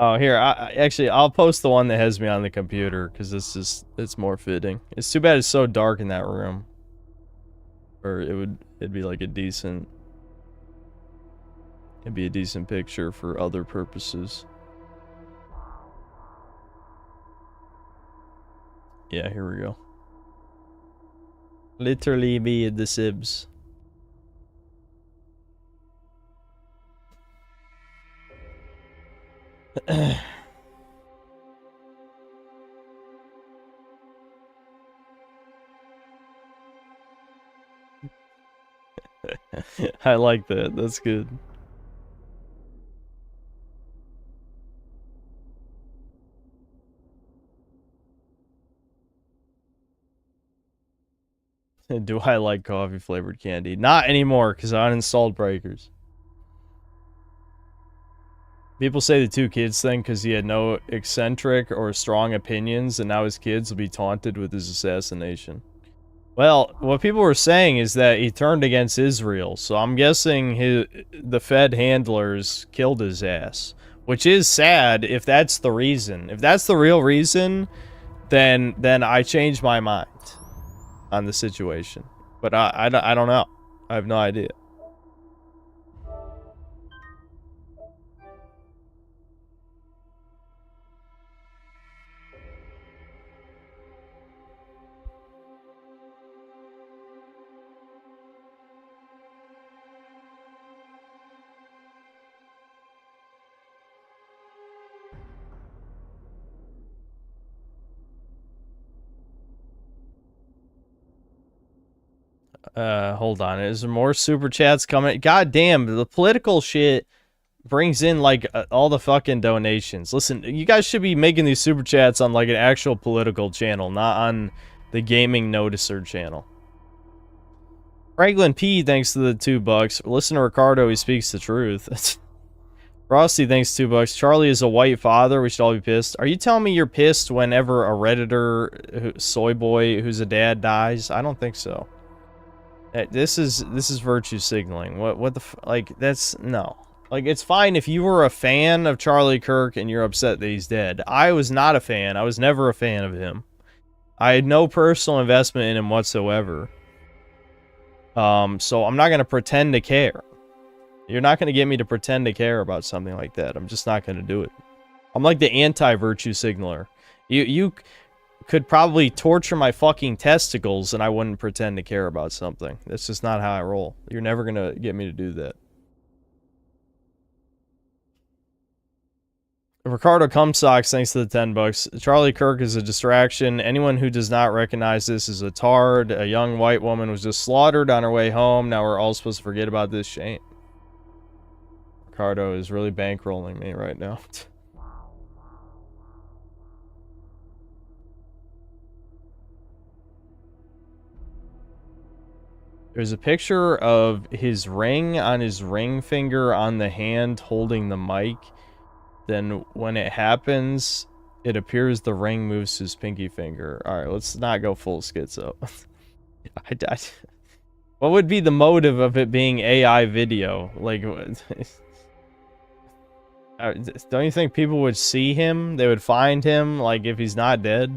Oh, here, actually, I'll post the one that has me on the computer, because it's more fitting. It's too bad it's so dark in that room. Or it'd be like a decent... It'd be a decent picture for other purposes. Yeah, here we go. Literally me in the Sims. I like that. That's good. Do I like coffee flavored candy? Not anymore, because I uninstalled Breakers. People say the 2 kids thing because he had no eccentric or strong opinions, and now his kids will be taunted with his assassination. Well, what people were saying is that he turned against Israel, so I'm guessing the Fed handlers killed his ass. Which is sad if that's the reason. If that's the real reason, then I changed my mind on the situation. But I don't know. I have no idea. Hold on. Is there more super chats coming? God damn, the political shit brings in, like, all the fucking donations. Listen, you guys should be making these super chats on, like, an actual political channel, not on the gaming noticer channel. Franklin P, thanks to the $2. Listen to Ricardo, he speaks the truth. Frosty thinks $2. Charlie is a white father. We should all be pissed. Are you telling me you're pissed whenever a Redditor soy boy who's a dad dies? I don't think so. This is virtue signaling. What the like? That's no. Like, it's fine if you were a fan of Charlie Kirk and you're upset that he's dead. I was not a fan. I was never a fan of him. I had no personal investment in him whatsoever. So I'm not going to pretend to care. You're not going to get me to pretend to care about something like that. I'm just not going to do it. I'm like the anti-virtue signaler. You could probably torture my fucking testicles and I wouldn't pretend to care about something. That's just not how I roll. You're never going to get me to do that. Ricardo Cumsocks, thanks to the $10. Charlie Kirk is a distraction. Anyone who does not recognize this is a tard. A young white woman was just slaughtered on her way home. Now we're all supposed to forget about this shame. Ricardo is really bankrolling me right now. There's a picture of his ring on his ring finger on the hand holding the mic. Then when it happens, it appears the ring moves to his pinky finger. Alright, let's not go full schizo. What would be the motive of it being AI video? Like, don't you think people would see him? They would find him, like, if he's not dead?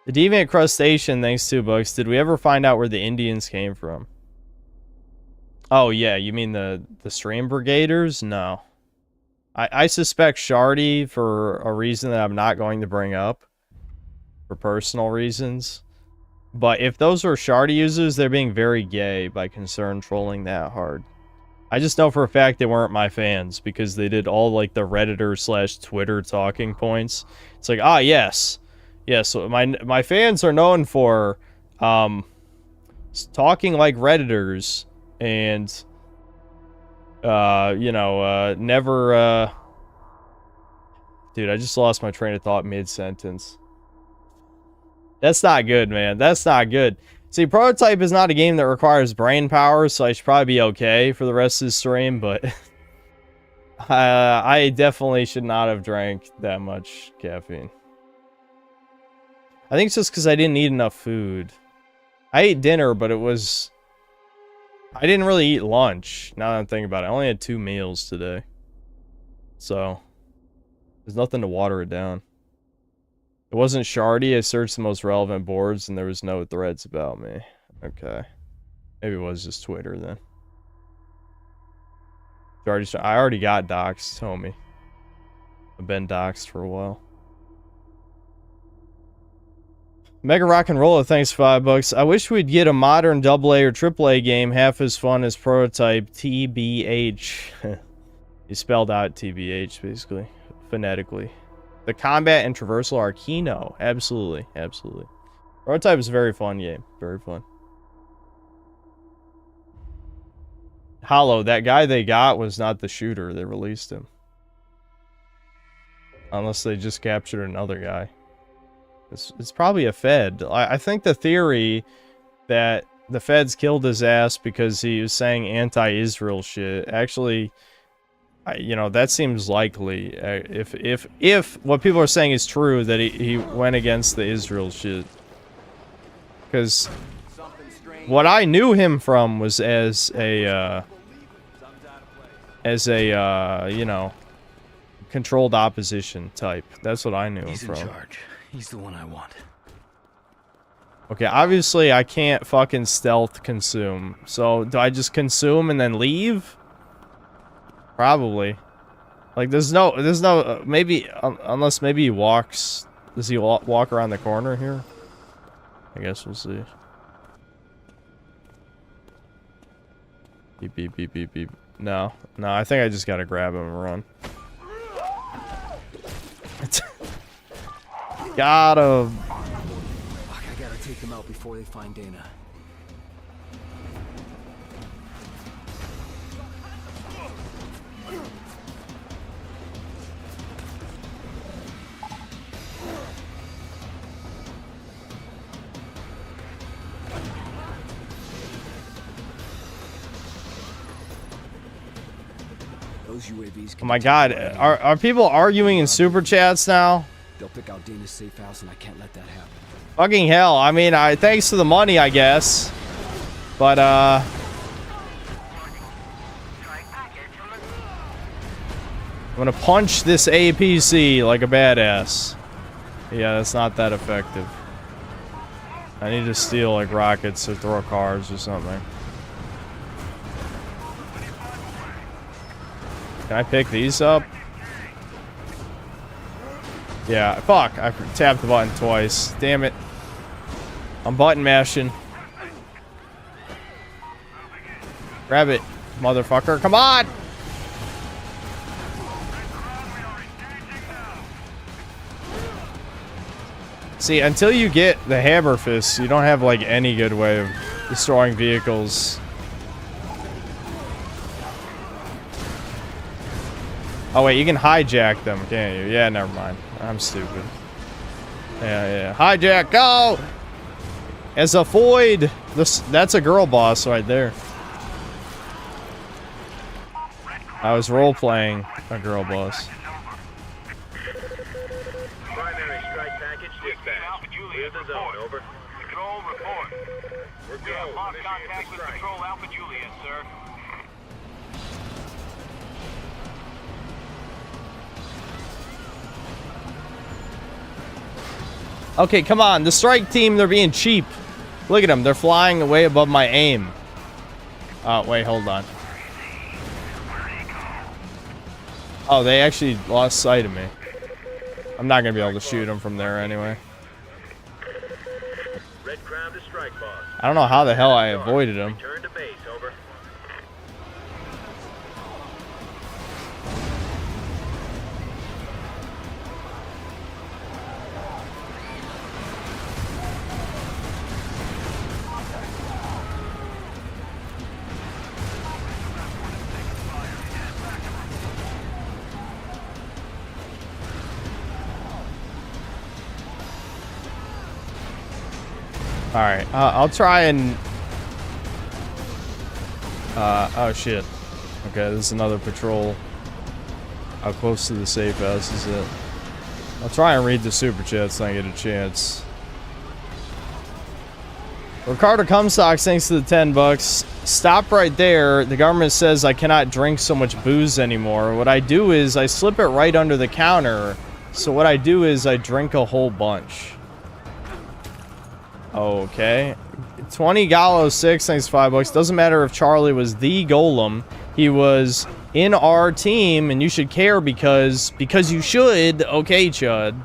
The Deviant Crustacean, thanks $2. Did we ever find out where the Indians came from? Oh, yeah, you mean the Stream Brigaders? No. I suspect Shardy for a reason that I'm not going to bring up. For personal reasons. But if those were Shardy users, they're being very gay by concern trolling that hard. I just know for a fact they weren't my fans because they did all, like, the Redditor / Twitter talking points. It's like, ah, yes. Yes, so my fans are known for talking like Redditors. And, you know, never, Dude, I just lost my train of thought mid-sentence. That's not good, man. That's not good. See, Prototype is not a game that requires brain power, so I should probably be okay for the rest of the stream, but... I definitely should not have drank that much caffeine. I think it's just because I didn't eat enough food. I ate dinner, but it was... I didn't really eat lunch, now that I'm thinking about it. I only had 2 meals today. So, there's nothing to water it down. It wasn't Shardy. I searched the most relevant boards, and there was no threads about me. Okay. Maybe it was just Twitter, then. Shardy, I already got doxxed, homie. I've been doxxed for a while. Mega Rock and Roller, thanks $5. I wish we'd get a modern AA or AAA game half as fun as Prototype. TBH. You spelled out TBH, basically. Phonetically. The combat and traversal are Kino. Absolutely. Absolutely. Prototype is a very fun game. Very fun. Hollow, that guy they got was not the shooter. They released him. Unless they just captured another guy. It's probably a Fed. I think the theory that the Feds killed his ass because he was saying anti-Israel shit, actually, you know, that seems likely. If what people are saying is true, that he went against the Israel shit. Because what I knew him from was as a, you know, controlled opposition type. That's what I knew him from. He's in charge. He's the one I want. Okay, obviously I can't fucking stealth consume. So, do I just consume and then leave? Probably. Like, there's no, maybe, unless maybe he walks, does he walk around the corner here? I guess we'll see. Beep, beep, beep, beep, beep. No, I think I just gotta grab him and run. Got him. Fuck, I gotta take them out before they find Dana. Those UAVs. Oh my God, are people arguing in super chats now? They'll pick out Dana's safe house, and I can't let that happen. Fucking hell! I mean, thanks to the money, I guess. But I'm gonna punch this APC like a badass. Yeah, that's not that effective. I need to steal like rockets or throw cars or something. Can I pick these up? Yeah, fuck. I tapped the button twice. Damn it. I'm button mashing. Grab it, motherfucker. Come on! See, until you get the hammer fist, you don't have like any good way of destroying vehicles. Oh wait, you can hijack them, can't you? Yeah, never mind. I'm stupid. Yeah. Hijack, go! As a void. That's a girl boss right there. I was role-playing a girl boss. Primary strike package dispatch. Clear the zone, over. Control, report. We're go. We have lost contact with Patrol Alpha Juliet, sir. Okay, come on. The strike team, they're being cheap. Look at them. They're flying way above my aim. Oh, wait, hold on. Oh, they actually lost sight of me. I'm not going to be able to shoot them from there anyway. Red Crown to strike, boss. I don't know how the hell I avoided them. Return to base, over. Alright, I'll try and... oh shit. Okay, this is another patrol. How close to the safe house is it? I'll try and read the super chats so I get a chance. Ricardo Comstocks, thanks to the 10 bucks. Stop right there. The government says I cannot drink so much booze anymore. What I do is I slip it right under the counter. So what I do is I drink a whole bunch. Okay. 20 Gallo 6, thanks 5 bucks. Doesn't matter if Charlie was the golem. He was in our team, and you should care because you should. Okay, Chud.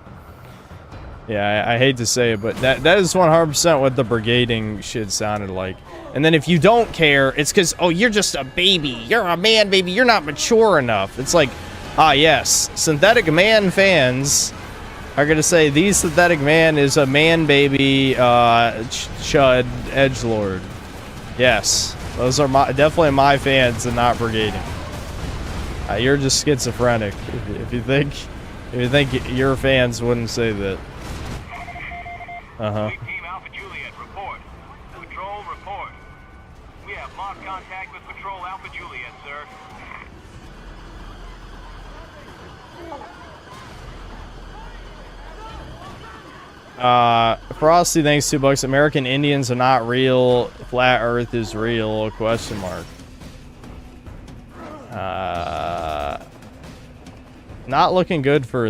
Yeah, I hate to say it, but that is 100% what the brigading shit sounded like. And then if you don't care, it's because, oh, you're just a baby. You're a man, baby. You're not mature enough. It's like, ah, yes. Synthetic Man fans are going to say, the Synthetic Man is a man, baby, chud, edgelord. Yes. Those are definitely my fans and not brigading. You're just schizophrenic if you think your fans wouldn't say that. Uh-huh. Team Alpha Juliet, report. Patrol, report. We have lost contact with Patrol Alpha Juliet, sir. Frosty, thanks 2 bucks. American Indians are not real. Flat Earth is real? Question mark. Not looking good for...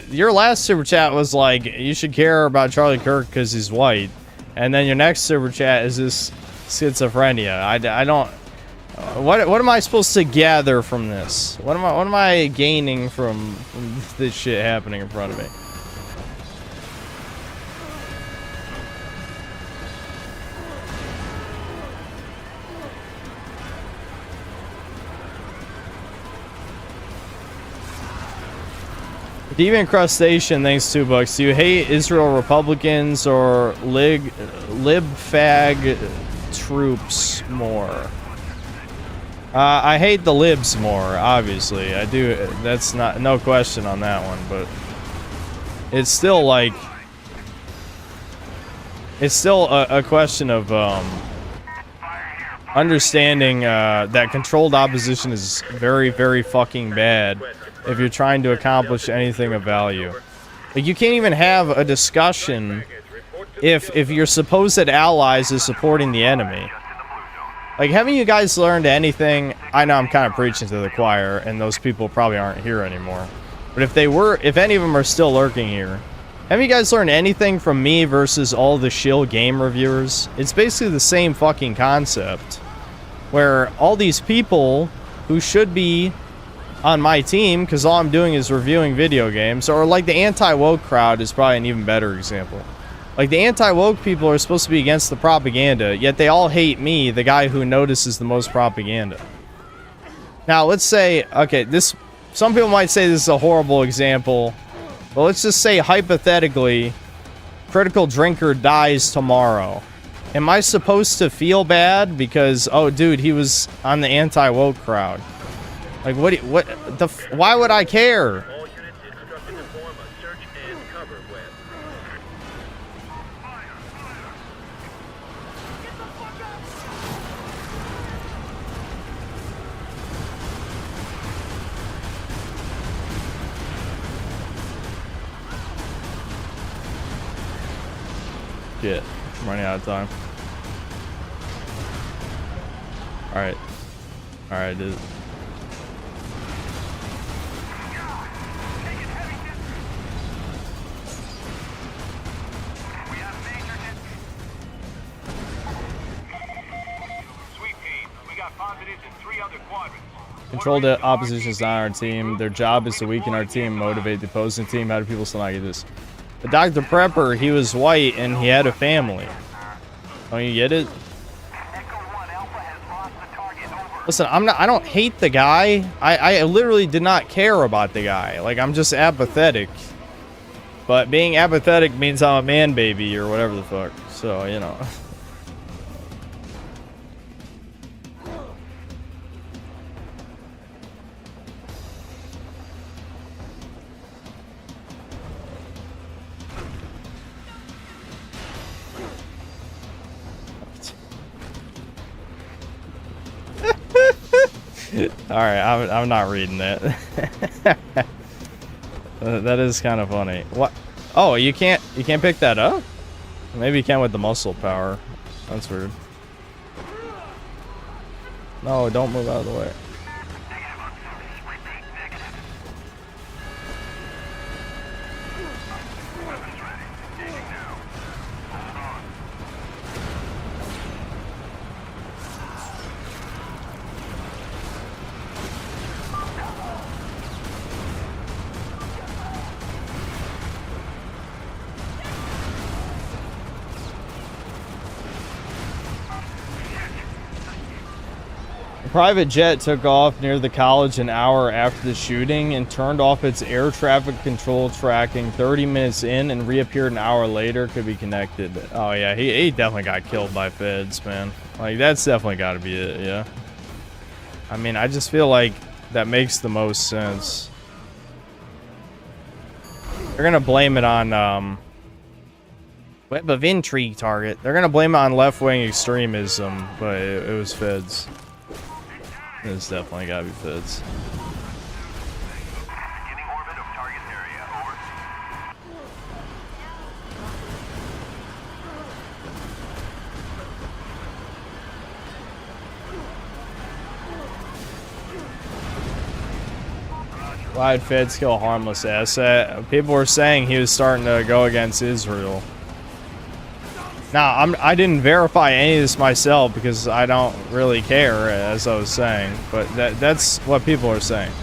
your last super chat was like, you should care about Charlie Kirk because he's white. And then your next super chat is this schizophrenia. I don't... what am I supposed to gather from this? What am I gaining from this shit happening in front of me? Deviant Crustacean, thanks 2 bucks. Do you hate Israel Republicans or lib-fag troops more? I hate the libs more, obviously. I do. That's no question on that one, but it's still like, it's still a question of understanding that controlled opposition is very, very fucking bad if you're trying to accomplish anything of value. Like, you can't even have a discussion if your supposed allies is supporting the enemy. Like, haven't you guys learned anything? I know I'm kind of preaching to the choir, and those people probably aren't here anymore. But if they were, if any of them are still lurking here, have you guys learned anything from me versus all the shill game reviewers? It's basically the same fucking concept, where all these people who should be on my team, because all I'm doing is reviewing video games, or like the anti-woke crowd is probably an even better example. Like, the anti-woke people are supposed to be against the propaganda, yet they all hate me, the guy who notices the most propaganda. Now, let's say, okay, some people might say this is a horrible example, but let's just say, hypothetically, Critical Drinker dies tomorrow. Am I supposed to feel bad because, oh, dude, he was on the anti-woke crowd? Like, why would I care? Shit, I'm running out of time. Alright, dude. Controlled opposition is not our team. Their job is to weaken our team, motivate the opposing team. How do people still not get this? But Dr. Prepper, he was white and he had a family. Don't you get it? Listen, I don't hate the guy. I literally did not care about the guy. Like, I'm just apathetic. But being apathetic means I'm a man baby or whatever the fuck. So, you know. Alright, I'm not reading that. That is kind of funny. What? Oh, you can't pick that up? Maybe you can with the muscle power. That's weird. No, don't move out of the way. A private jet took off near the college an hour after the shooting and turned off its air traffic control tracking 30 minutes in and reappeared an hour later. Could be connected. Oh yeah, he definitely got killed by feds, man. Like, that's definitely got to be it, yeah. I mean, I just feel like that makes the most sense. They're gonna blame it on web of intrigue target. They're gonna blame it on left-wing extremism, but it was feds. It's definitely gotta be feds. Why'd feds kill a harmless asset? People were saying he was starting to go against Israel. Now, I didn't verify any of this myself because I don't really care, as I was saying. But that's what people are saying.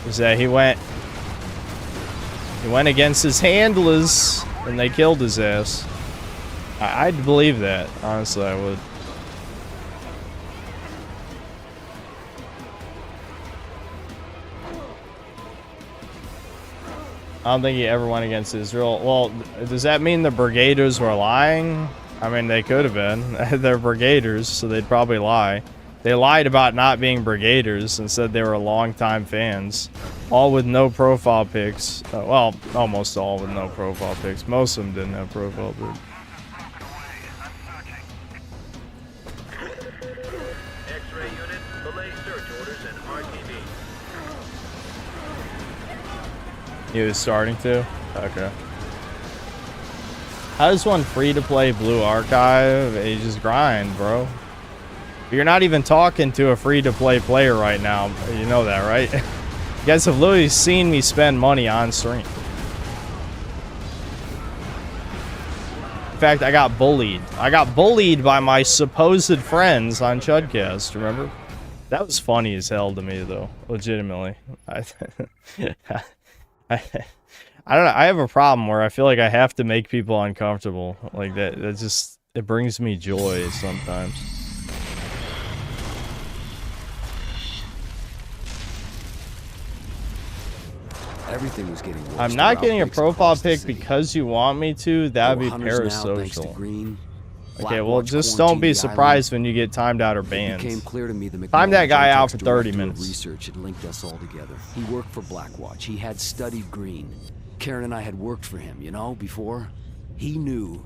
Is that he went against his handlers and they killed his ass. I'd believe that. Honestly, I would. I don't think he ever went against Israel. Well, does that mean the brigaders were lying? I mean, they could have been. They're brigaders, so they'd probably lie. They lied about not being brigaders and said they were longtime fans. All with no profile pics. Well, almost all with no profile pics. Most of them didn't have profile pics. He was starting to? Okay. How does one free-to-play Blue Archive? You just grind, bro. You're not even talking to a free-to-play player right now. You know that, right? You guys have literally seen me spend money on stream. In fact, I got bullied. I got bullied by my supposed friends on Chudcast, remember? That was funny as hell to me, though. Legitimately. I don't know. I have a problem where I feel like I have to make people uncomfortable. Like, that just... It brings me joy sometimes. Everything was getting worse. I'm not getting a profile pic because you want me to. That would be parasocial. Okay, well, just don't be surprised when you get timed out or banned. It became clear to me that Time that guy out for 30 minutes. Research had linked us all together. He worked for Blackwatch. He had studied Green. Karen and I had worked for him, you know, before. He knew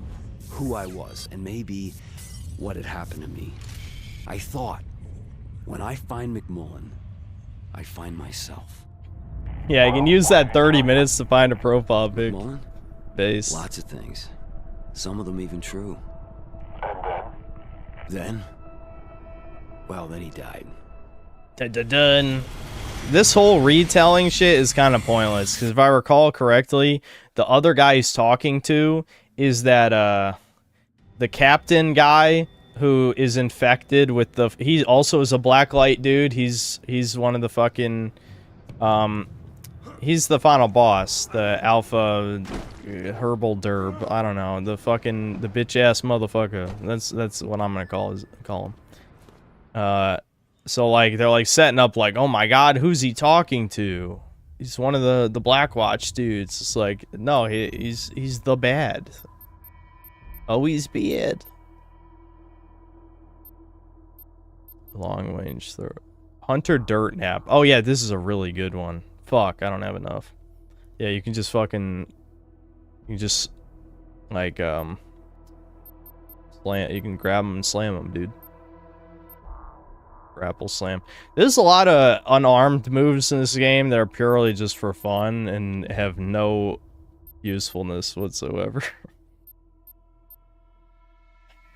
who I was and maybe what had happened to me. I thought, when I find McMullen, I find myself. Yeah, you can use that 30 minutes to find a profile pic. Base. Lots of things. Some of them even true. And then? Well, then he died. Dun. This whole retelling shit is kind of pointless, because if I recall correctly, the other guy he's talking to is that, the captain guy who is infected with the... He also is a blacklight dude. He's one of the fucking... He's the final boss, the alpha herbal derb. I don't know, the bitch ass motherfucker. That's what I'm gonna call him. So like they're like setting up like, oh my god, who's he talking to? He's one of the Blackwatch dudes. It's like, no, he's the bad. Always bad. Long range throw. Hunter Dirt Nap. Oh yeah, this is a really good one. Fuck, I don't have enough. Yeah, you can just fucking... You just... Like, slam... You can grab them and slam them, dude. Grapple slam. There's a lot of unarmed moves in this game that are purely just for fun and have no usefulness whatsoever.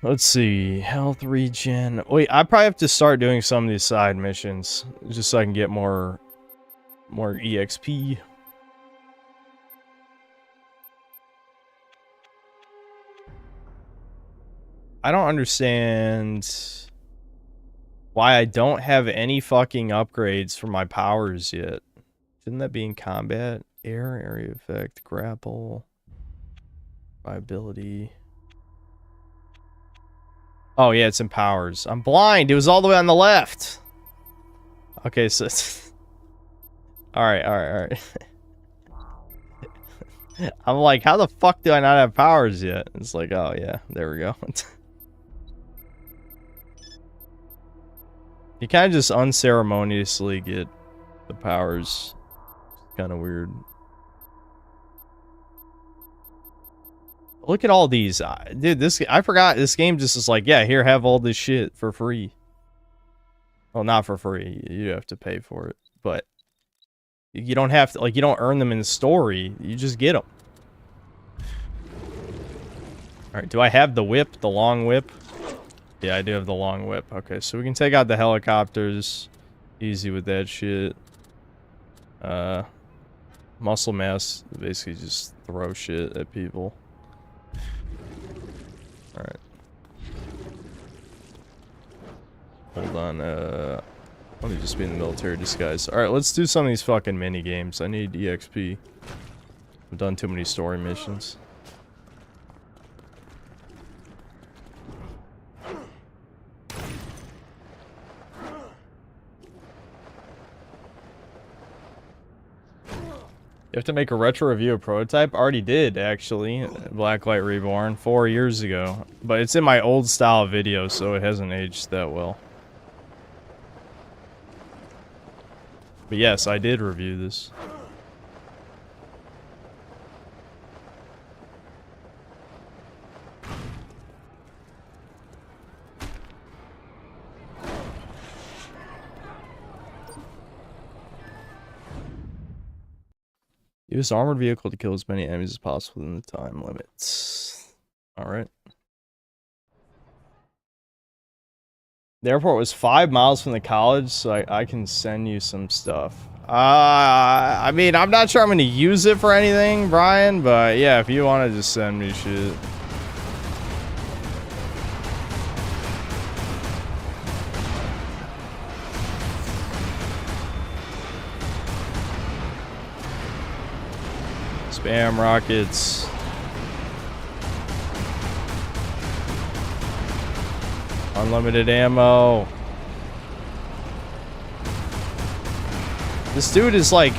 Let's see. Health regen. Wait, I probably have to start doing some of these side missions. Just so I can get more EXP. I don't understand why I don't have any fucking upgrades for my powers yet. Shouldn't that be in combat? Area effect, grapple, viability. Oh yeah, it's in powers. I'm blind. It was all the way on the left. Okay, so it's... Alright. I'm like, how the fuck do I not have powers yet? It's like, oh yeah, there we go. You kind of just unceremoniously get the powers. Kind of weird. Look at all these. Dude, I forgot this game just is like, yeah, here, have all this shit for free. Well, not for free. You have to pay for it. But you don't have to, like, you don't earn them in the story. You just get them. Alright, do I have the whip? The long whip? Yeah, I do have the long whip. Okay, so we can take out the helicopters. Easy with that shit. Muscle mass, basically just throw shit at people. Alright. Hold on, let me just be in the military disguise. Alright, let's do some of these fucking mini games. I need EXP. I've done too many story missions. You have to make a retro review of Prototype? Already did, actually. Blacklight Reborn, 4 years ago. But it's in my old style video, so it hasn't aged that well. But yes, I did review this. Use armored vehicle to kill as many enemies as possible within the time limits. Alright. The airport was 5 miles from the college, so I can send you some stuff. I mean, I'm not sure I'm going to use it for anything, Brian, but yeah, if you want to just send me shit. Spam rockets. Unlimited ammo. This dude is like,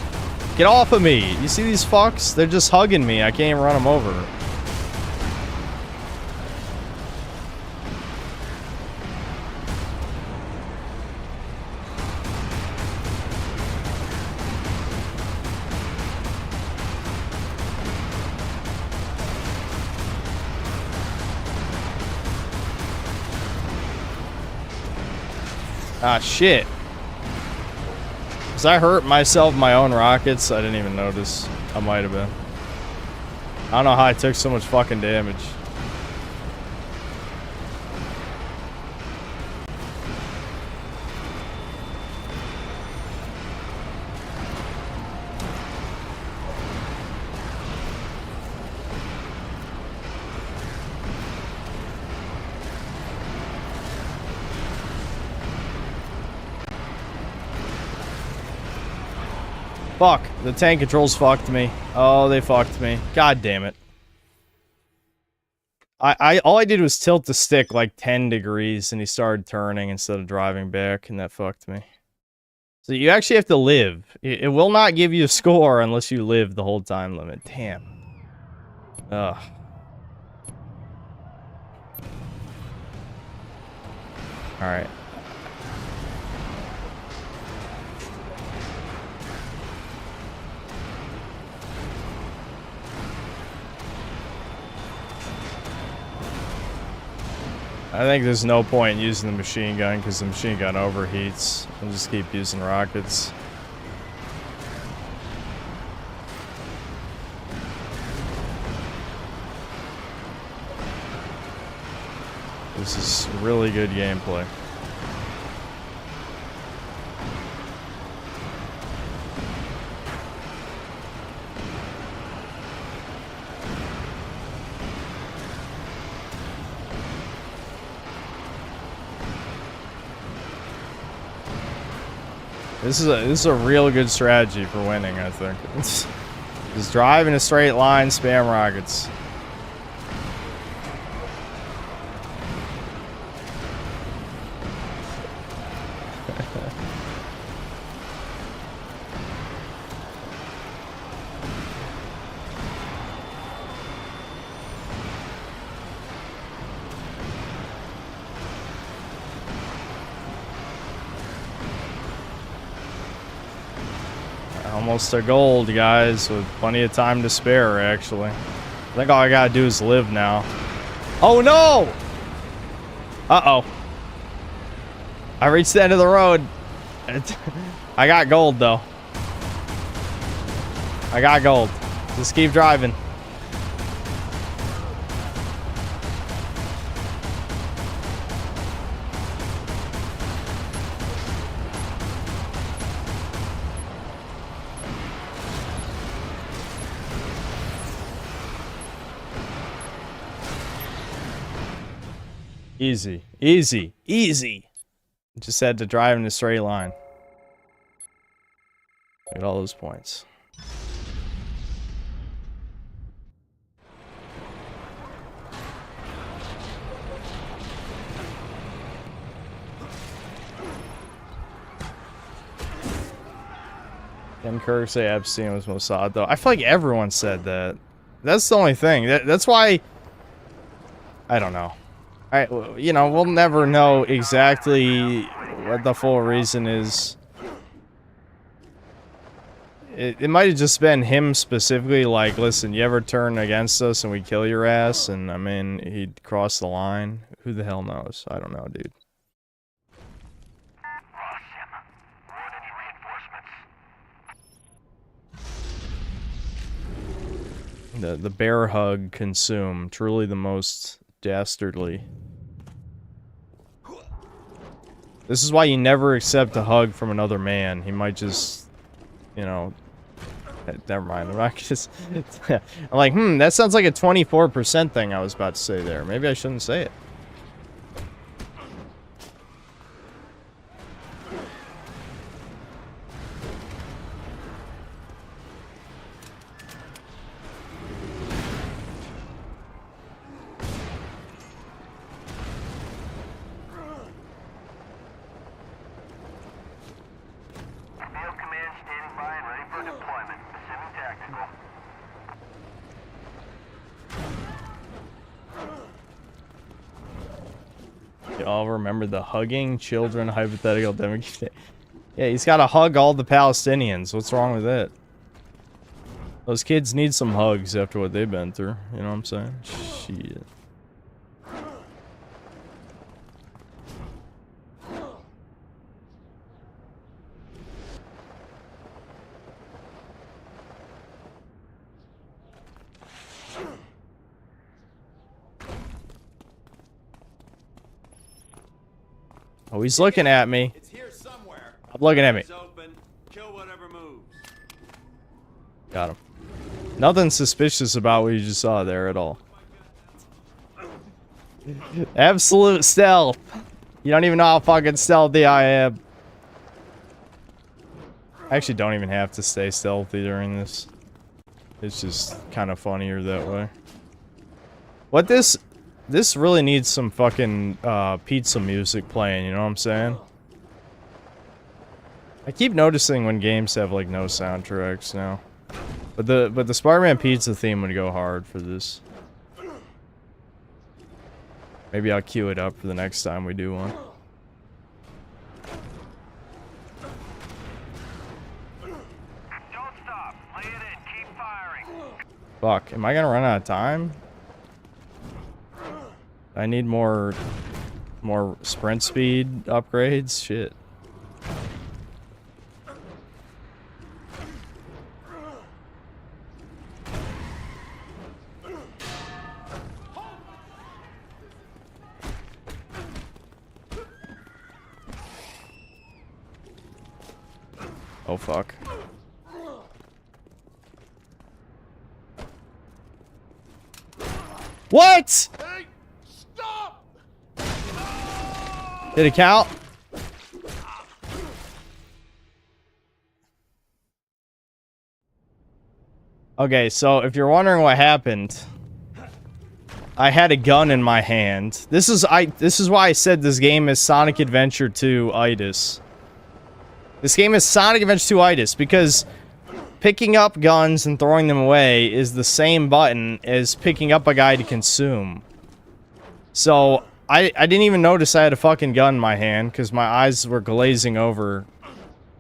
get off of me. You see these fucks? They're just hugging me. I can't even run them over. Ah, shit. Was I hurt myself my own rockets? I didn't even notice. I might have been. I don't know how I took so much fucking damage. Fuck, the tank controls fucked me. Oh, they fucked me. God damn it. All I did was tilt the stick like 10 degrees and he started turning instead of driving back, and that fucked me. So you actually have to live. It will not give you a score unless you live the whole time limit. Damn. Ugh. Alright. I think there's no point in using the machine gun because the machine gun overheats. I'll just keep using rockets. This is really good gameplay. This is a real good strategy for winning, I think. Just drive in a straight line, spam rockets. Almost a gold, guys, with plenty of time to spare, actually. I think all I gotta do is live now. Oh, no! Uh-oh. I reached the end of the road. I got gold, though. I got gold. Just keep driving. Easy, easy, easy. Just had to drive in a straight line. Get all those points. Tim Kirk say Epstein was Mossad, though. I feel like everyone said that. That's the only thing. That's why... I don't know. You know, we'll never know exactly what the full reason is. It might have just been him specifically, like, listen, you ever turn against us and we kill your ass? And, I mean, he'd cross the line. Who the hell knows? I don't know, dude. The bear hug consume. Truly the most dastardly. This is why you never accept a hug from another man. He might just, you know... Never mind. I'm not just... I'm like, that sounds like a 24% thing I was about to say there. Maybe I shouldn't say it. Y'all remember the hugging children hypothetical demographic? Yeah, he's got to hug all the Palestinians. What's wrong with that? Those kids need some hugs after what they've been through. You know what I'm saying? Shit. Oh, he's looking at me. It's here somewhere. I'm looking at me. It's open. Kill whatever moves. Got him. Nothing suspicious about what you just saw there at all. Absolute stealth. You don't even know how fucking stealthy I am. I actually don't even have to stay stealthy during this. It's just kind of funnier that way. What this really needs some fucking pizza music playing, you know what I'm saying? I keep noticing when games have like no soundtracks now. But the Spider-Man pizza theme would go hard for this. Maybe I'll queue it up for the next time we do one. Don't stop. Lay it in. Keep firing. Fuck, am I gonna run out of time? I need more sprint speed upgrades. Shit. Oh fuck. What? Hey, stop! Did it count? Okay, so if you're wondering what happened, I had a gun in my hand. This is why I said this game is Sonic Adventure 2 itis. This game is Sonic Adventure 2 itis because picking up guns and throwing them away is the same button as picking up a guy to consume. So I didn't even notice I had a fucking gun in my hand because my eyes were glazing over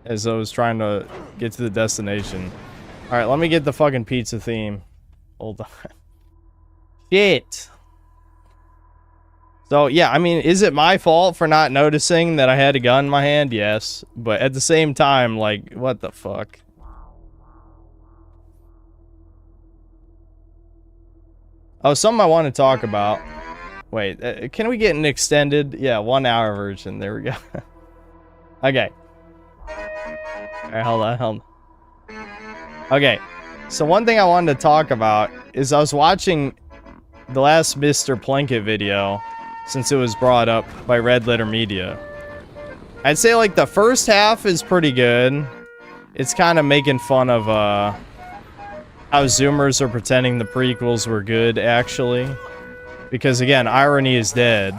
as I was trying to get to the destination. Alright, let me get the fucking pizza theme. Hold on. Shit. So, yeah, I mean, is it my fault for not noticing that I had a gun in my hand? Yes. But at the same time, like, what the fuck? Oh, something I want to talk about. Wait, can we get an extended? Yeah, 1 hour version. There we go. Okay. Alright, hold on. Okay. So one thing I wanted to talk about is I was watching the last Mr. Plinkett video since it was brought up by Red Letter Media. I'd say like the first half is pretty good. It's kind of making fun of how Zoomers are pretending the prequels were good, actually. Because again, irony is dead.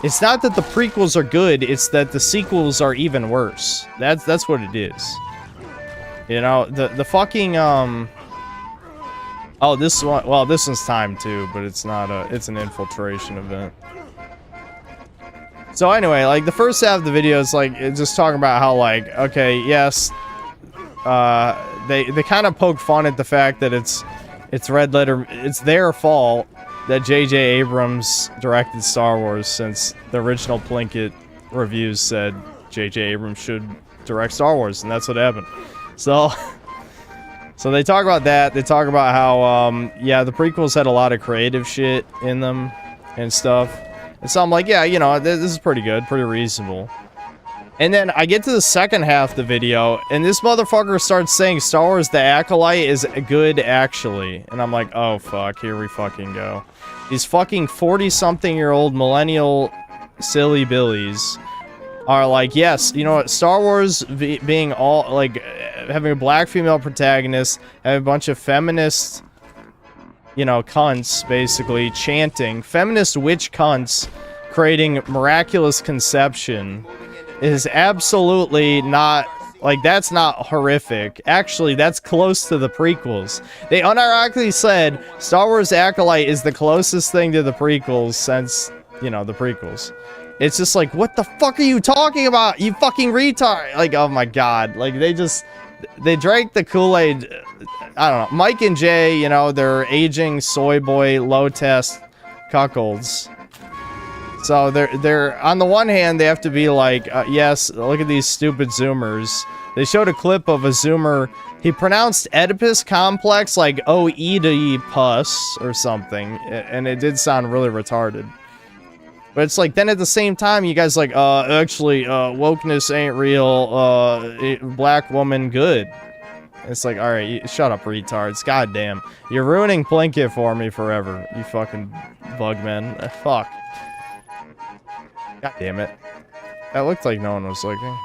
It's not that the prequels are good, it's that the sequels are even worse. That's what it is. You know, the fucking oh, this one, well, this one's timed too, but it's not it's an infiltration event. So anyway, like the first half of the video is like it's just talking about how like, okay, yes, they kind of poke fun at the fact that it's Red Letter, it's their fault that J.J. Abrams directed Star Wars, since the original Plinkett reviews said J.J. Abrams should direct Star Wars, and that's what happened. So So they talk about that. They talk about how, yeah, the prequels had a lot of creative shit in them and stuff. And so I'm like, yeah, you know, this is pretty good, pretty reasonable. And then I get to the second half of the video, and this motherfucker starts saying Star Wars The Acolyte is good, actually. And I'm like, oh, fuck, here we fucking go. These fucking 40-something-year-old millennial silly billies are like, yes, you know what, Star Wars being all, like, having a black female protagonist, having a bunch of feminist, you know, cunts, basically, chanting, feminist witch cunts, creating miraculous conception, is absolutely not, like, that's not horrific. Actually, that's close to the prequels. They unironically said Star Wars Acolyte is the closest thing to the prequels since, you know, the prequels. It's just like, what the fuck are you talking about, you fucking retard? Like, oh my god. Like, they drank the Kool-Aid. I don't know. Mike and Jay, you know, they're aging soy boy, low-test cuckolds. So they're on the one hand, they have to be like, yes, look at these stupid Zoomers. They showed a clip of a Zoomer. He pronounced Oedipus complex like Oedipus or something, and it did sound really retarded. But it's like, then at the same time, you guys like, actually, wokeness ain't real, black woman good. It's like, alright, shut up, retards. Goddamn. You're ruining Plinkett for me forever, you fucking bugmen. Fuck. God damn it. That looked like no one was looking.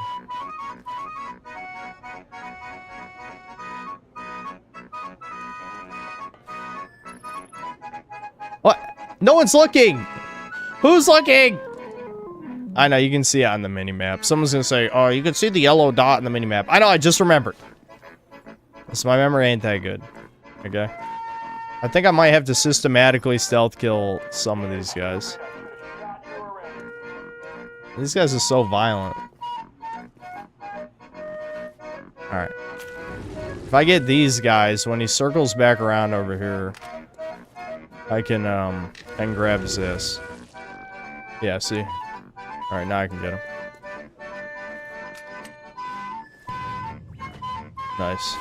What? No one's looking! Who's looking? I know, you can see it on the minimap. Someone's gonna say, oh, you can see the yellow dot in the minimap. I know, I just remembered. So my memory ain't that good. Okay? I think I might have to systematically stealth kill some of these guys. These guys are so violent. Alright. If I get these guys, when he circles back around over here, I can grab this. Yeah, see? Alright, now I can get him. Nice.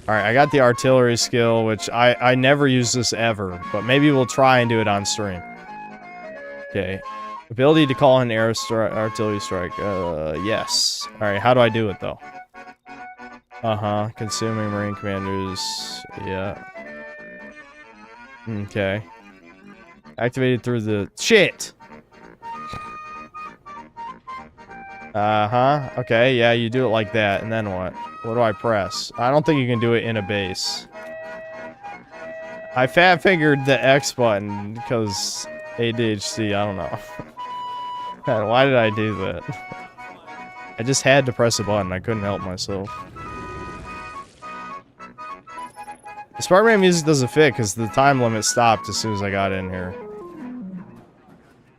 Alright, I got the artillery skill, which I never use this ever, but maybe we'll try and do it on stream. Okay. Ability to call an artillery strike. Yes. Alright, how do I do it, though? Uh-huh. Consuming Marine commanders. Yeah. Okay. Activated through the... Shit! Uh-huh. Okay, yeah, you do it like that, and then what? What do I press? I don't think you can do it in a base. I fat-fingered the X button, because ADHD, I don't know. Man, why did I do that? I just had to press a button, I couldn't help myself. The Spider-Man music doesn't fit, because the time limit stopped as soon as I got in here.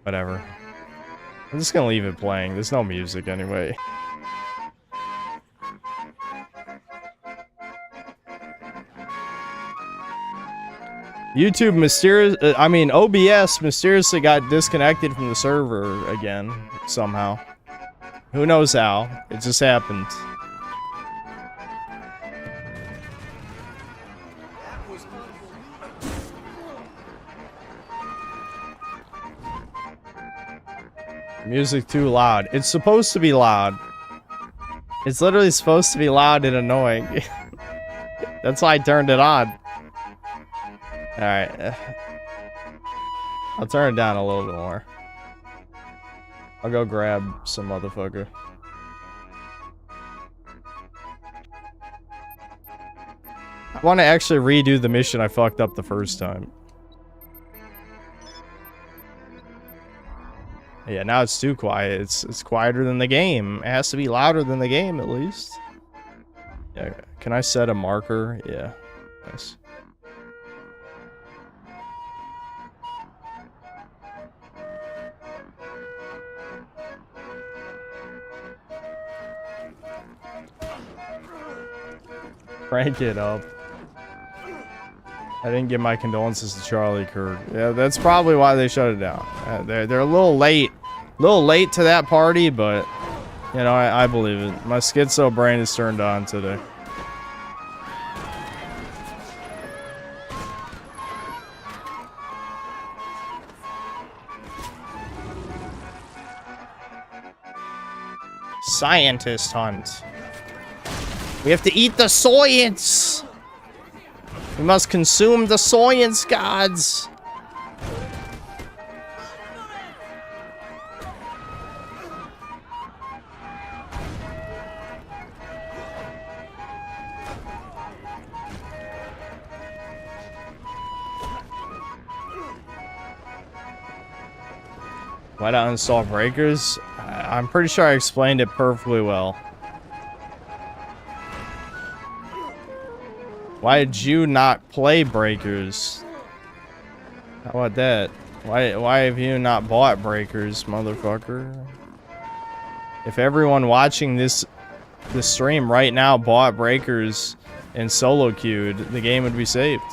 Whatever. I'm just gonna leave it playing. There's no music anyway. YouTube OBS mysteriously got disconnected from the server again, somehow. Who knows how? It just happened. Music too loud. It's supposed to be loud. It's literally supposed to be loud and annoying. That's why I turned it on. Alright. I'll turn it down a little bit more. I'll go grab some motherfucker. I want to actually redo the mission I fucked up the first time. Yeah, now it's too quiet. It's quieter than the game. It has to be louder than the game, at least. Yeah, can I set a marker? Yeah, nice. Crank it up. I didn't give my condolences to Charlie Kirk. Yeah, that's probably why they shut it down. They're a little late to that party, but you know, I believe it. My schizo brain is turned on today. Scientist hunt. We have to eat the science. We must consume the science gods. Why not uninstall breakers? I'm pretty sure I explained it perfectly well. Why did you not play breakers? How about that? Why have you not bought breakers, motherfucker? If everyone watching this stream right now bought breakers and solo queued, the game would be saved.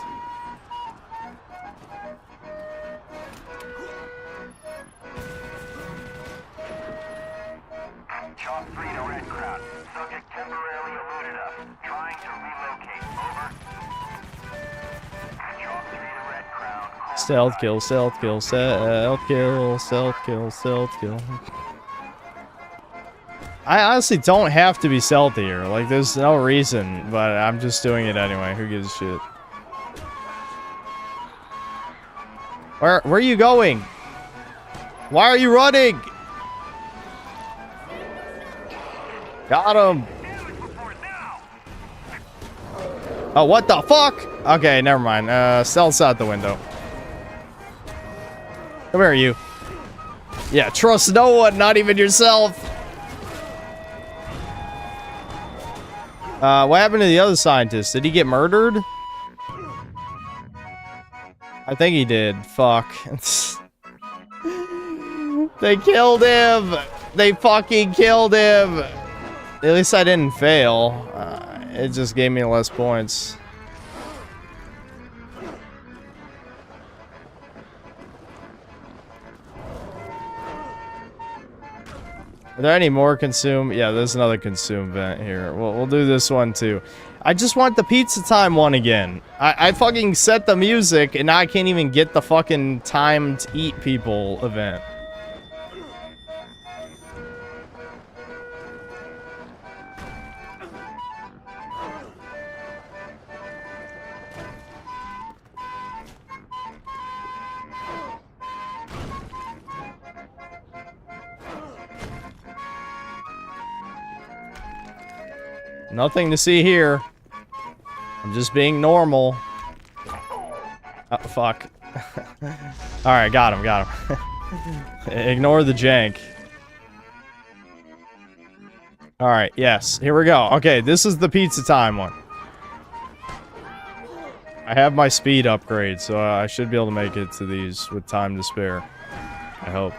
Stealth kill, stealth kill, stealth kill, stealth kill, stealth kill. I honestly don't have to be stealthy here. Like, there's no reason, but I'm just doing it anyway. Who gives a shit? Where are you going? Why are you running? Got him. Oh, what the fuck? Okay, never mind. Stealth's out the window. Come here, you. Yeah, trust no one, not even yourself. What happened to the other scientist? Did he get murdered? I think he did. Fuck. They killed him. They fucking killed him. At least I didn't fail. It just gave me less points. Are there any more consume? Yeah, there's another consume event here. We'll do this one too. I just want the pizza time one again. I fucking set the music and now I can't even get the fucking timed eat people event. Nothing to see here. I'm just being normal. Oh, fuck. Alright, got him. Ignore the jank. Alright, yes. Here we go. Okay, this is the pizza time one. I have my speed upgrade, so I should be able to make it to these with time to spare. I hope.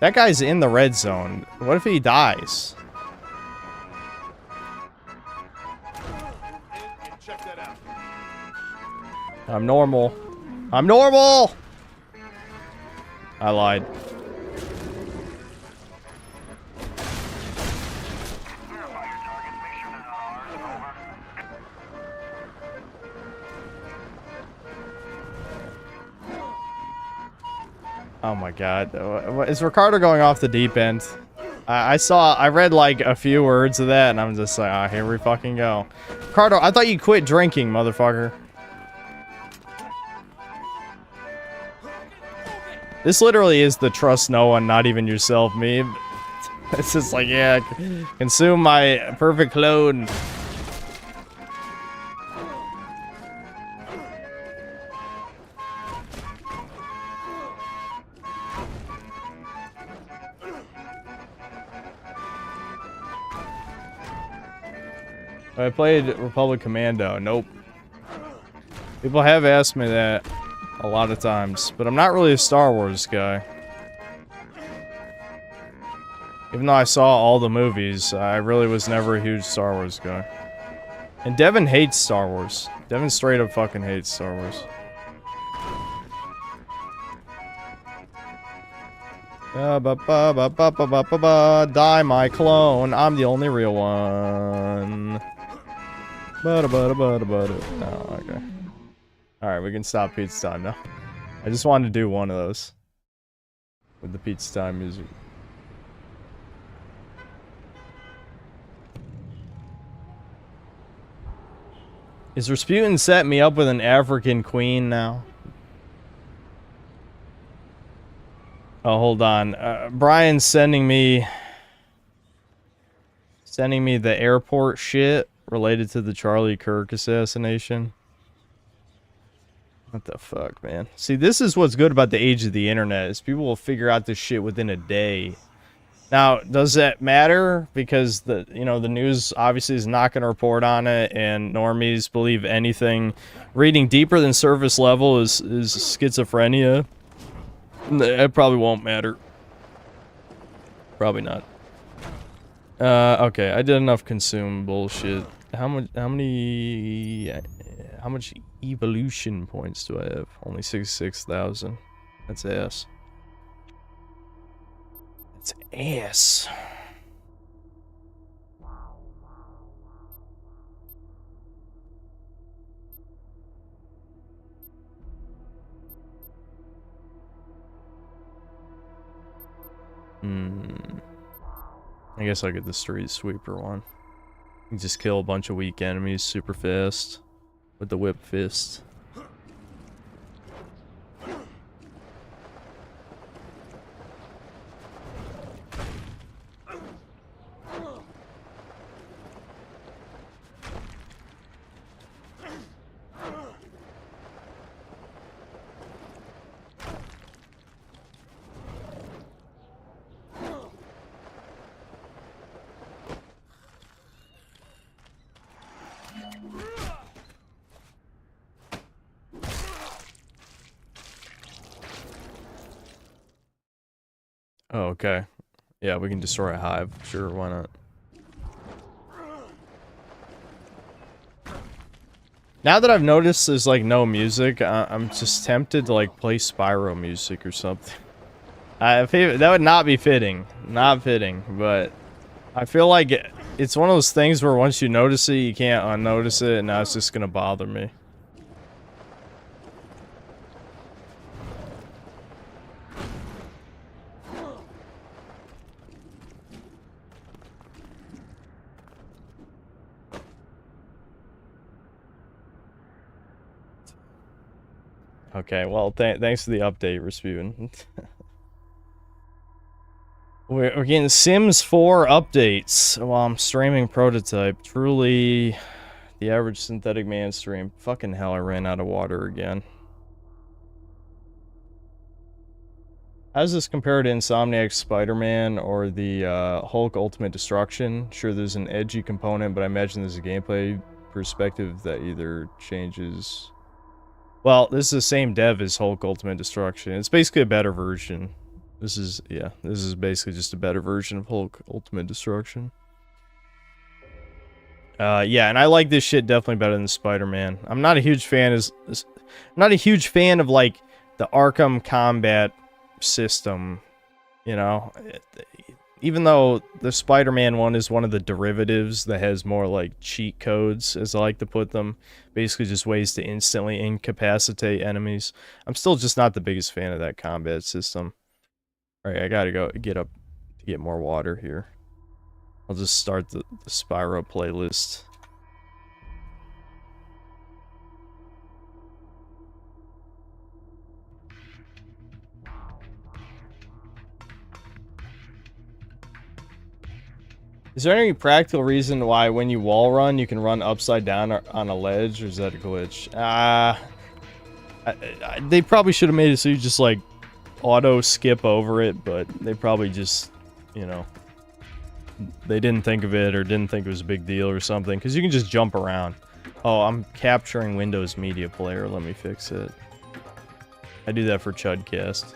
That guy's in the red zone. What if he dies? I'm normal. I'm normal! I lied. Oh my god. Is Ricardo going off the deep end? I read like a few words of that and I'm just like, ah, here we fucking go. Ricardo, I thought you quit drinking, motherfucker. This literally is the trust no one, not even yourself meme. It's just like, yeah, consume my perfect clone. I played Republic Commando. Nope. People have asked me that a lot of times, but I'm not really a Star Wars guy. Even though I saw all the movies, I really was never a huge Star Wars guy. And Devin hates Star Wars. Devin straight up fucking hates Star Wars. Die, my clone. I'm the only real one. Oh, okay. Alright, we can stop pizza time now. I just wanted to do one of those. With the pizza time music. Is Rasputin set me up with an African queen now? Oh, hold on. Brian's sending me the airport shit related to the Charlie Kirk assassination. What the fuck, man? See, this is what's good about the age of the internet, is people will figure out this shit within a day. Now, does that matter? Because the news obviously is not going to report on it, and normies believe anything reading deeper than surface level is schizophrenia. It probably won't matter. Probably not. Okay, I did enough consume bullshit. How much evolution points do I have? Only 66,000. That's ass. That's ass. I guess I'll get the street sweeper one. You can just kill a bunch of weak enemies super fast with the whip fist. Oh, okay. Yeah, we can destroy a hive. Sure, why not? Now that I've noticed there's like no music, I'm just tempted to like play Spyro music or something. That would not be fitting. Not fitting, but I feel like it's one of those things where once you notice it, you can't unnotice it, and now it's just gonna bother me. Okay, well, thanks for the update, Rasputin. We're getting Sims 4 updates while I'm streaming Prototype. Truly the average synthetic man stream. Fucking hell, I ran out of water again. How does this compare to Insomniac's Spider-Man or the Hulk Ultimate Destruction? Sure, there's an edgy component, but I imagine there's a gameplay perspective that either changes... Well, this is the same dev as Hulk Ultimate Destruction. It's basically a better version. This is basically just a better version of Hulk Ultimate Destruction. Yeah, and I like this shit definitely better than Spider-Man. I'm not a huge fan of like the Arkham combat system, you know. Even though the Spider-Man one is one of the derivatives that has more like cheat codes, as I like to put them, basically just ways to instantly incapacitate enemies. I'm still just not the biggest fan of that combat system. Alright, I gotta go get up to get more water here. I'll just start the Spyro playlist. Is there any practical reason why when you wall run, you can run upside down on a ledge, or is that a glitch? They probably should have made it so you just, like, auto-skip over it, but they probably just, you know, they didn't think of it or didn't think it was a big deal or something, because you can just jump around. Oh, I'm capturing Windows Media Player. Let me fix it. I do that for Chudcast.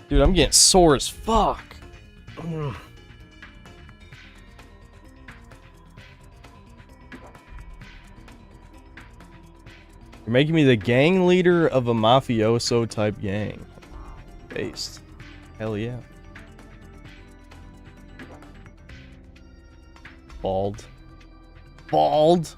Dude, I'm getting sore as fuck. You're making me the gang leader of a mafioso type gang. Based. Hell yeah. Bald. Bald.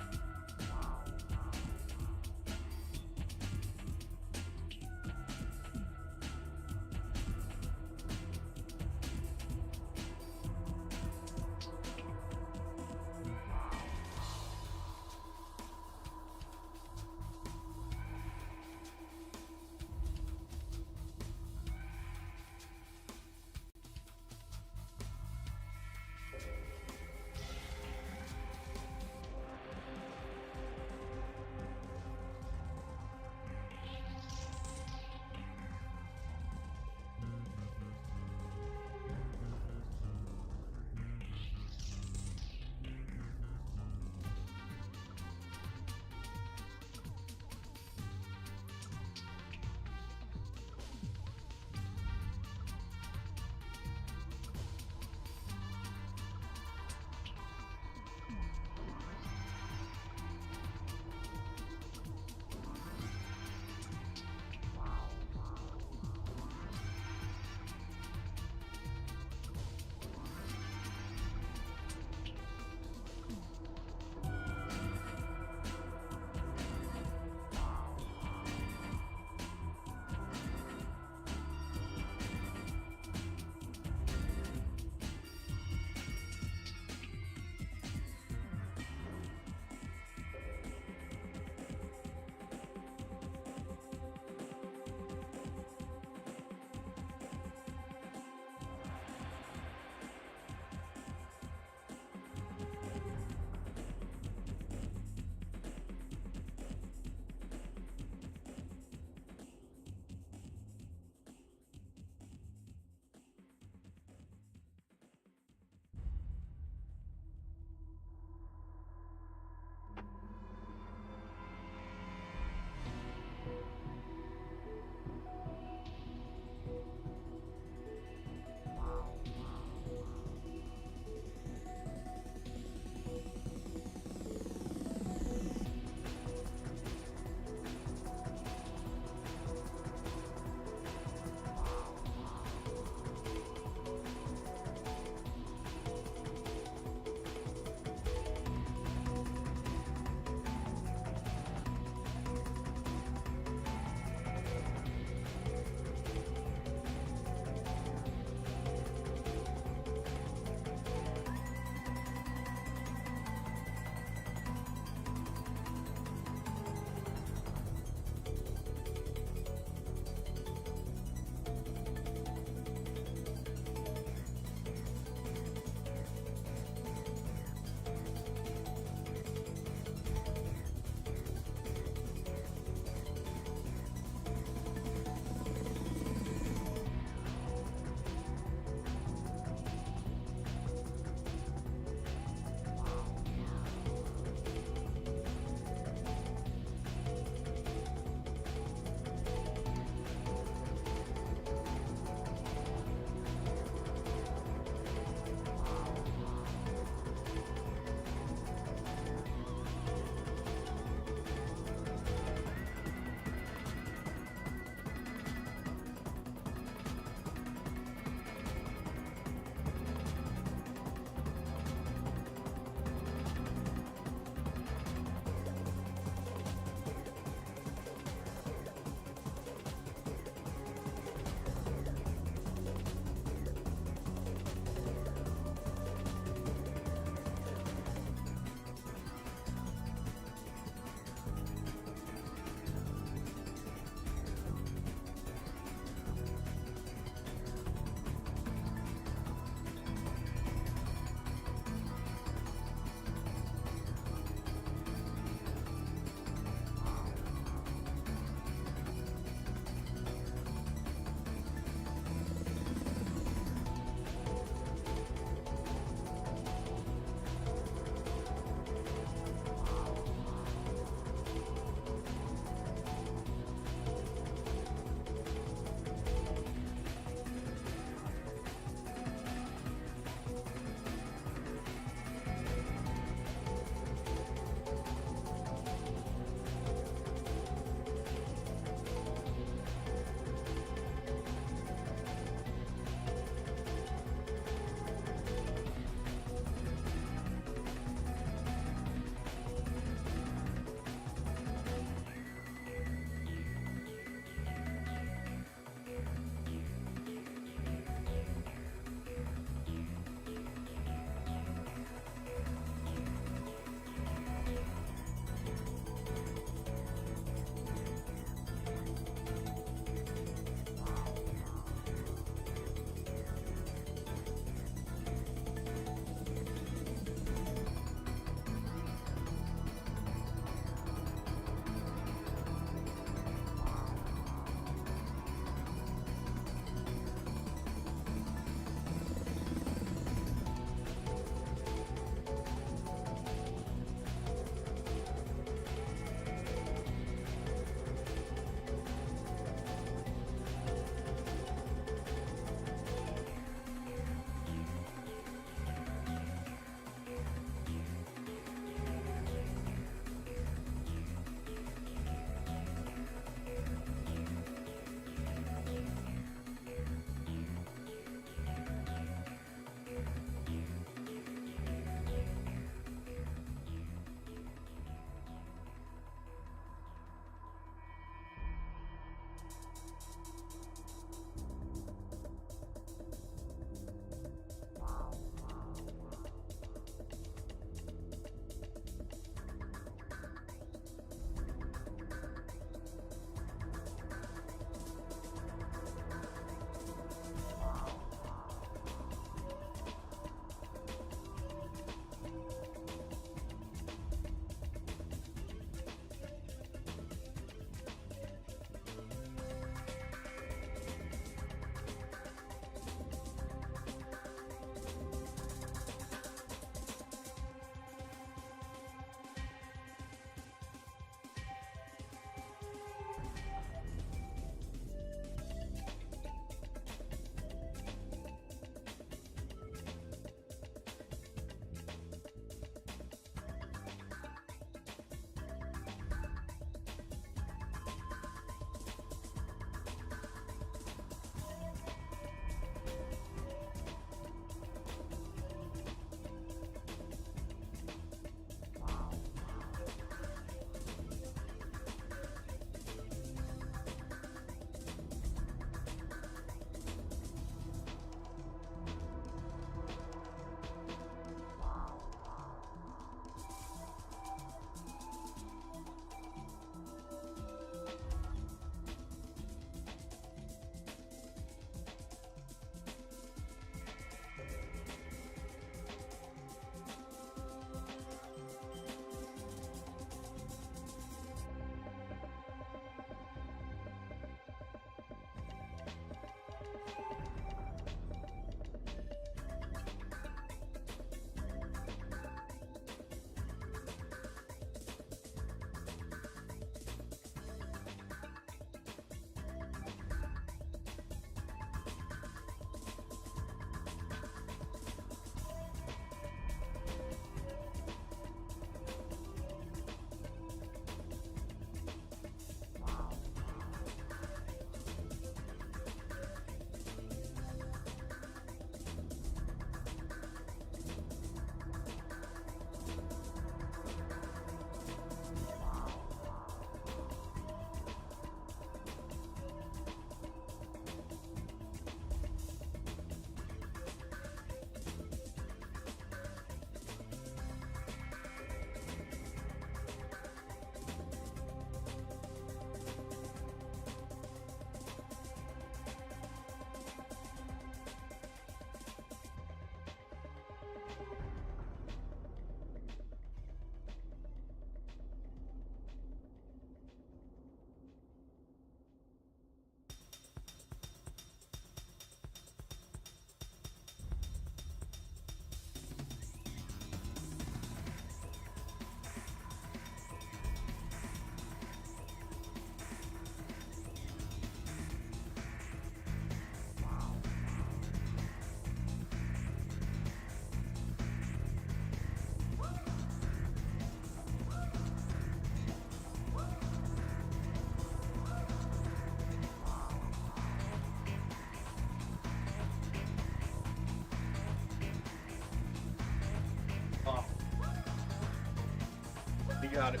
got it.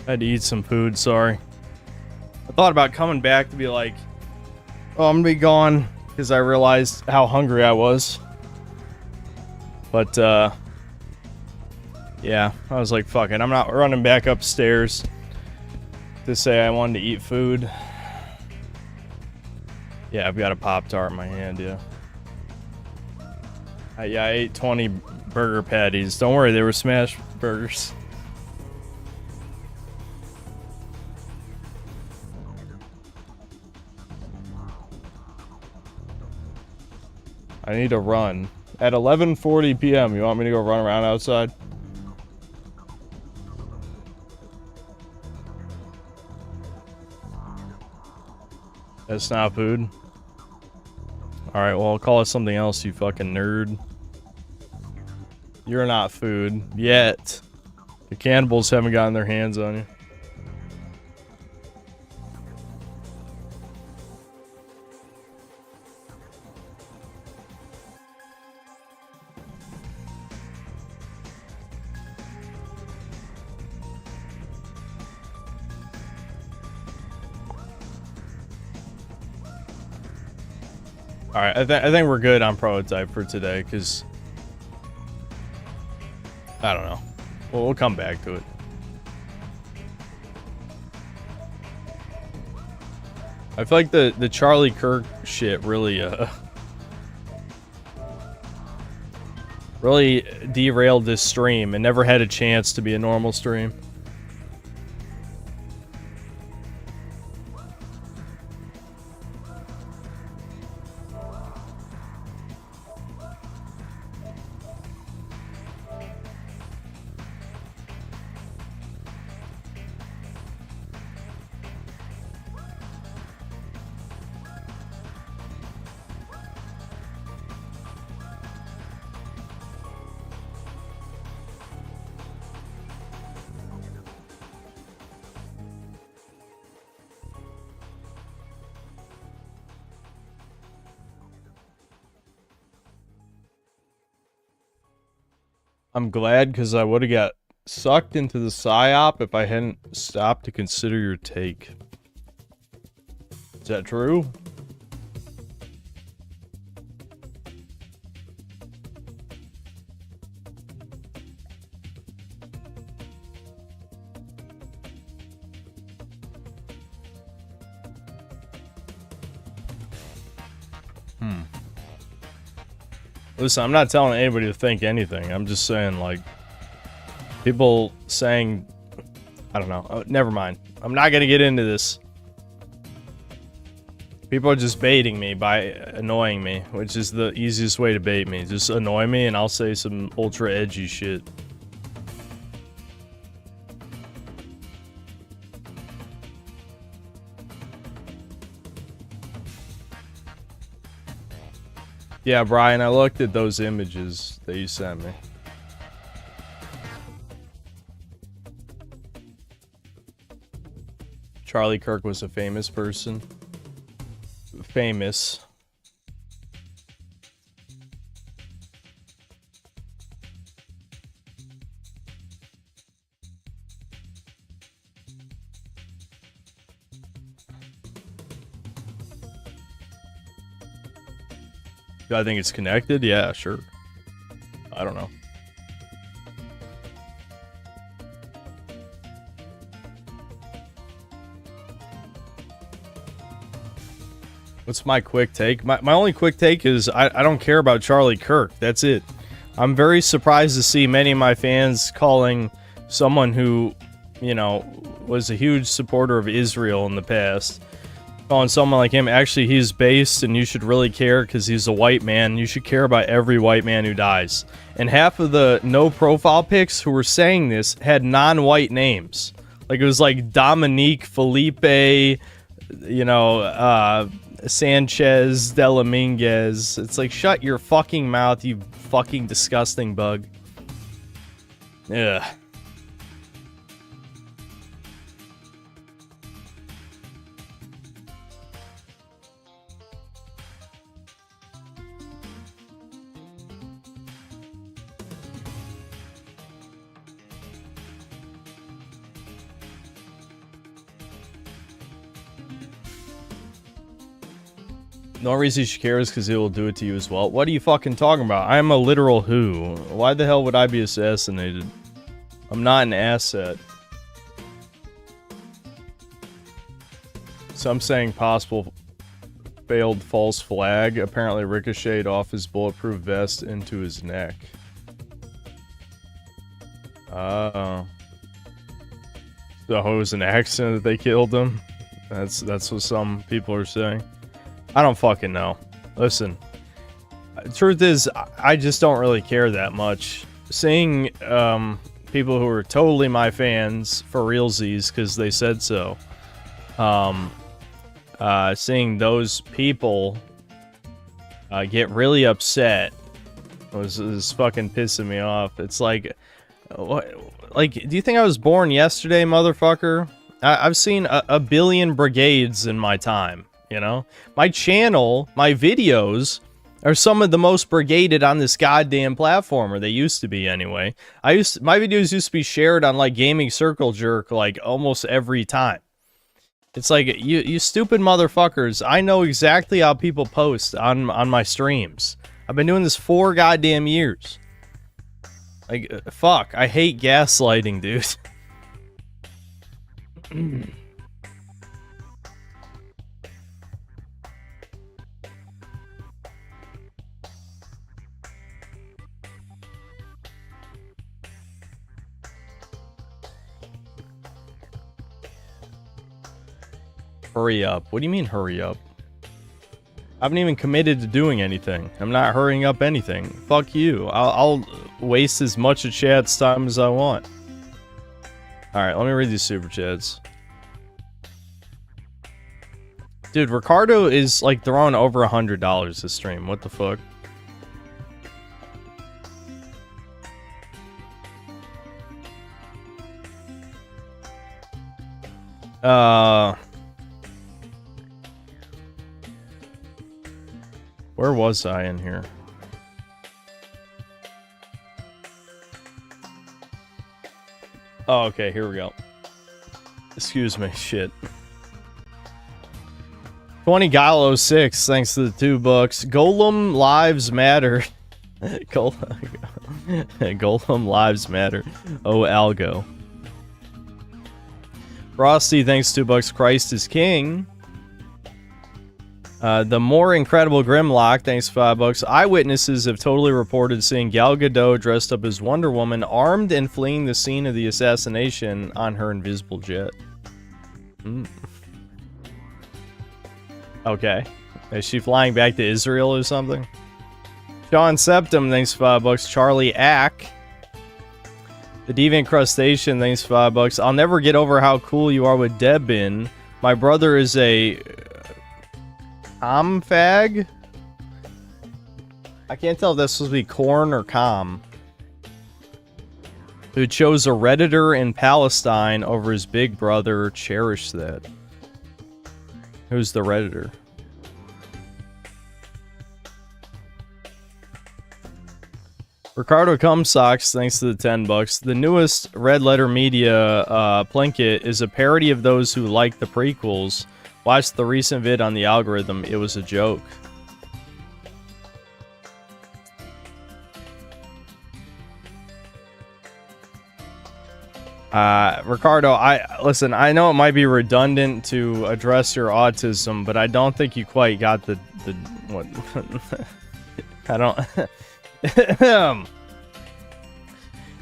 I had to eat some food, sorry. I thought about coming back to be like, oh, I'm gonna be gone, because I realized how hungry I was. But, yeah, I was like, fuck it, I'm not running back upstairs to say I wanted to eat food. Yeah, I've got a Pop-Tart in my hand, yeah. Yeah, I ate 20 burger patties. Don't worry, they were smash burgers. I need to run. At 11:40 p.m., you want me to go run around outside? That's not food. Alright, well, I'll call it something else, you fucking nerd. You're not food. Yet. The cannibals haven't gotten their hands on you. Alright, I think we're good on prototype for today, because I don't know. Well, we'll come back to it. I feel like the Charlie Kirk shit really really derailed this stream and never had a chance to be a normal stream. I'm glad, because I would have got sucked into the psyop if I hadn't stopped to consider your take. Is that true? Listen, I'm not telling anybody to think anything. I'm just saying, like, people saying, I don't know. Oh, never mind. I'm not gonna get into this. People are just baiting me by annoying me, which is the easiest way to bait me. Just annoy me and I'll say some ultra edgy shit. Yeah, Brian, I looked at those images that you sent me. Charlie Kirk was a famous person. Famous. Do I think it's connected? Yeah, sure. I don't know. What's my quick take? My only quick take is I don't care about Charlie Kirk. That's it. I'm very surprised to see many of my fans calling someone who, you know, was a huge supporter of Israel in the past, calling someone like him, actually he's based and you should really care because he's a white man. You should care about every white man who dies. And half of the no profile pics who were saying this had non-white names. Like it was like Dominique, Felipe, you know, Sanchez, Delaminguez. It's like, shut your fucking mouth, you fucking disgusting bug. Ugh. The only reason you should care is because he will do it to you as well. What are you fucking talking about? I am a literal who. Why the hell would I be assassinated? I'm not an asset. Some saying possible failed false flag. Apparently ricocheted off his bulletproof vest into his neck. So it was an accident that they killed him. That's what some people are saying. I don't fucking know. Listen, truth is, I just don't really care that much. Seeing people who are totally my fans for realsies because they said so. Seeing those people get really upset was fucking pissing me off. It's like, what? Like, do you think I was born yesterday, motherfucker? I've seen a billion brigades in my time, you know? My channel, my videos are some of the most brigaded on this goddamn platform, or they used to be anyway. My videos used to be shared on, like, Gaming Circle Jerk, like, almost every time. It's like, you stupid motherfuckers, I know exactly how people post on my streams. I've been doing this 4 goddamn years. Like, fuck, I hate gaslighting, dude. Hurry up. What do you mean, hurry up? I haven't even committed to doing anything. I'm not hurrying up anything. Fuck you. I'll waste as much of chat's time as I want. Alright, let me read these super chats. Dude, Ricardo is like throwing over $100 this stream. What the fuck? Where was I in here? Oh, okay, here we go. Excuse me, shit. 20 Gallo 6, thanks to the $2. Golem Lives Matter. Golem Lives Matter. Oh, Algo. Frosty, thanks to $2. Christ is King. The more incredible Grimlock, thanks to $5. Eyewitnesses have totally reported seeing Gal Gadot dressed up as Wonder Woman, armed and fleeing the scene of the assassination on her invisible jet. Okay. Is she flying back to Israel or something? Sean Septum, thanks for $5. Charlie Ack. The Deviant Crustacean, thanks for $5. I'll never get over how cool you are with Debin. My brother is a fag? I can't tell if that's supposed to be corn or com. Who chose a Redditor in Palestine over his big brother. Cherish that. Who's the Redditor? Ricardo Cumsocks, thanks to the $10. The newest Red Letter Media Plinkett is a parody of those who like the prequels. Watch the recent vid on the algorithm. It was a joke. Ricardo, listen, I know it might be redundant to address your autism, but I don't think you quite got the what I don't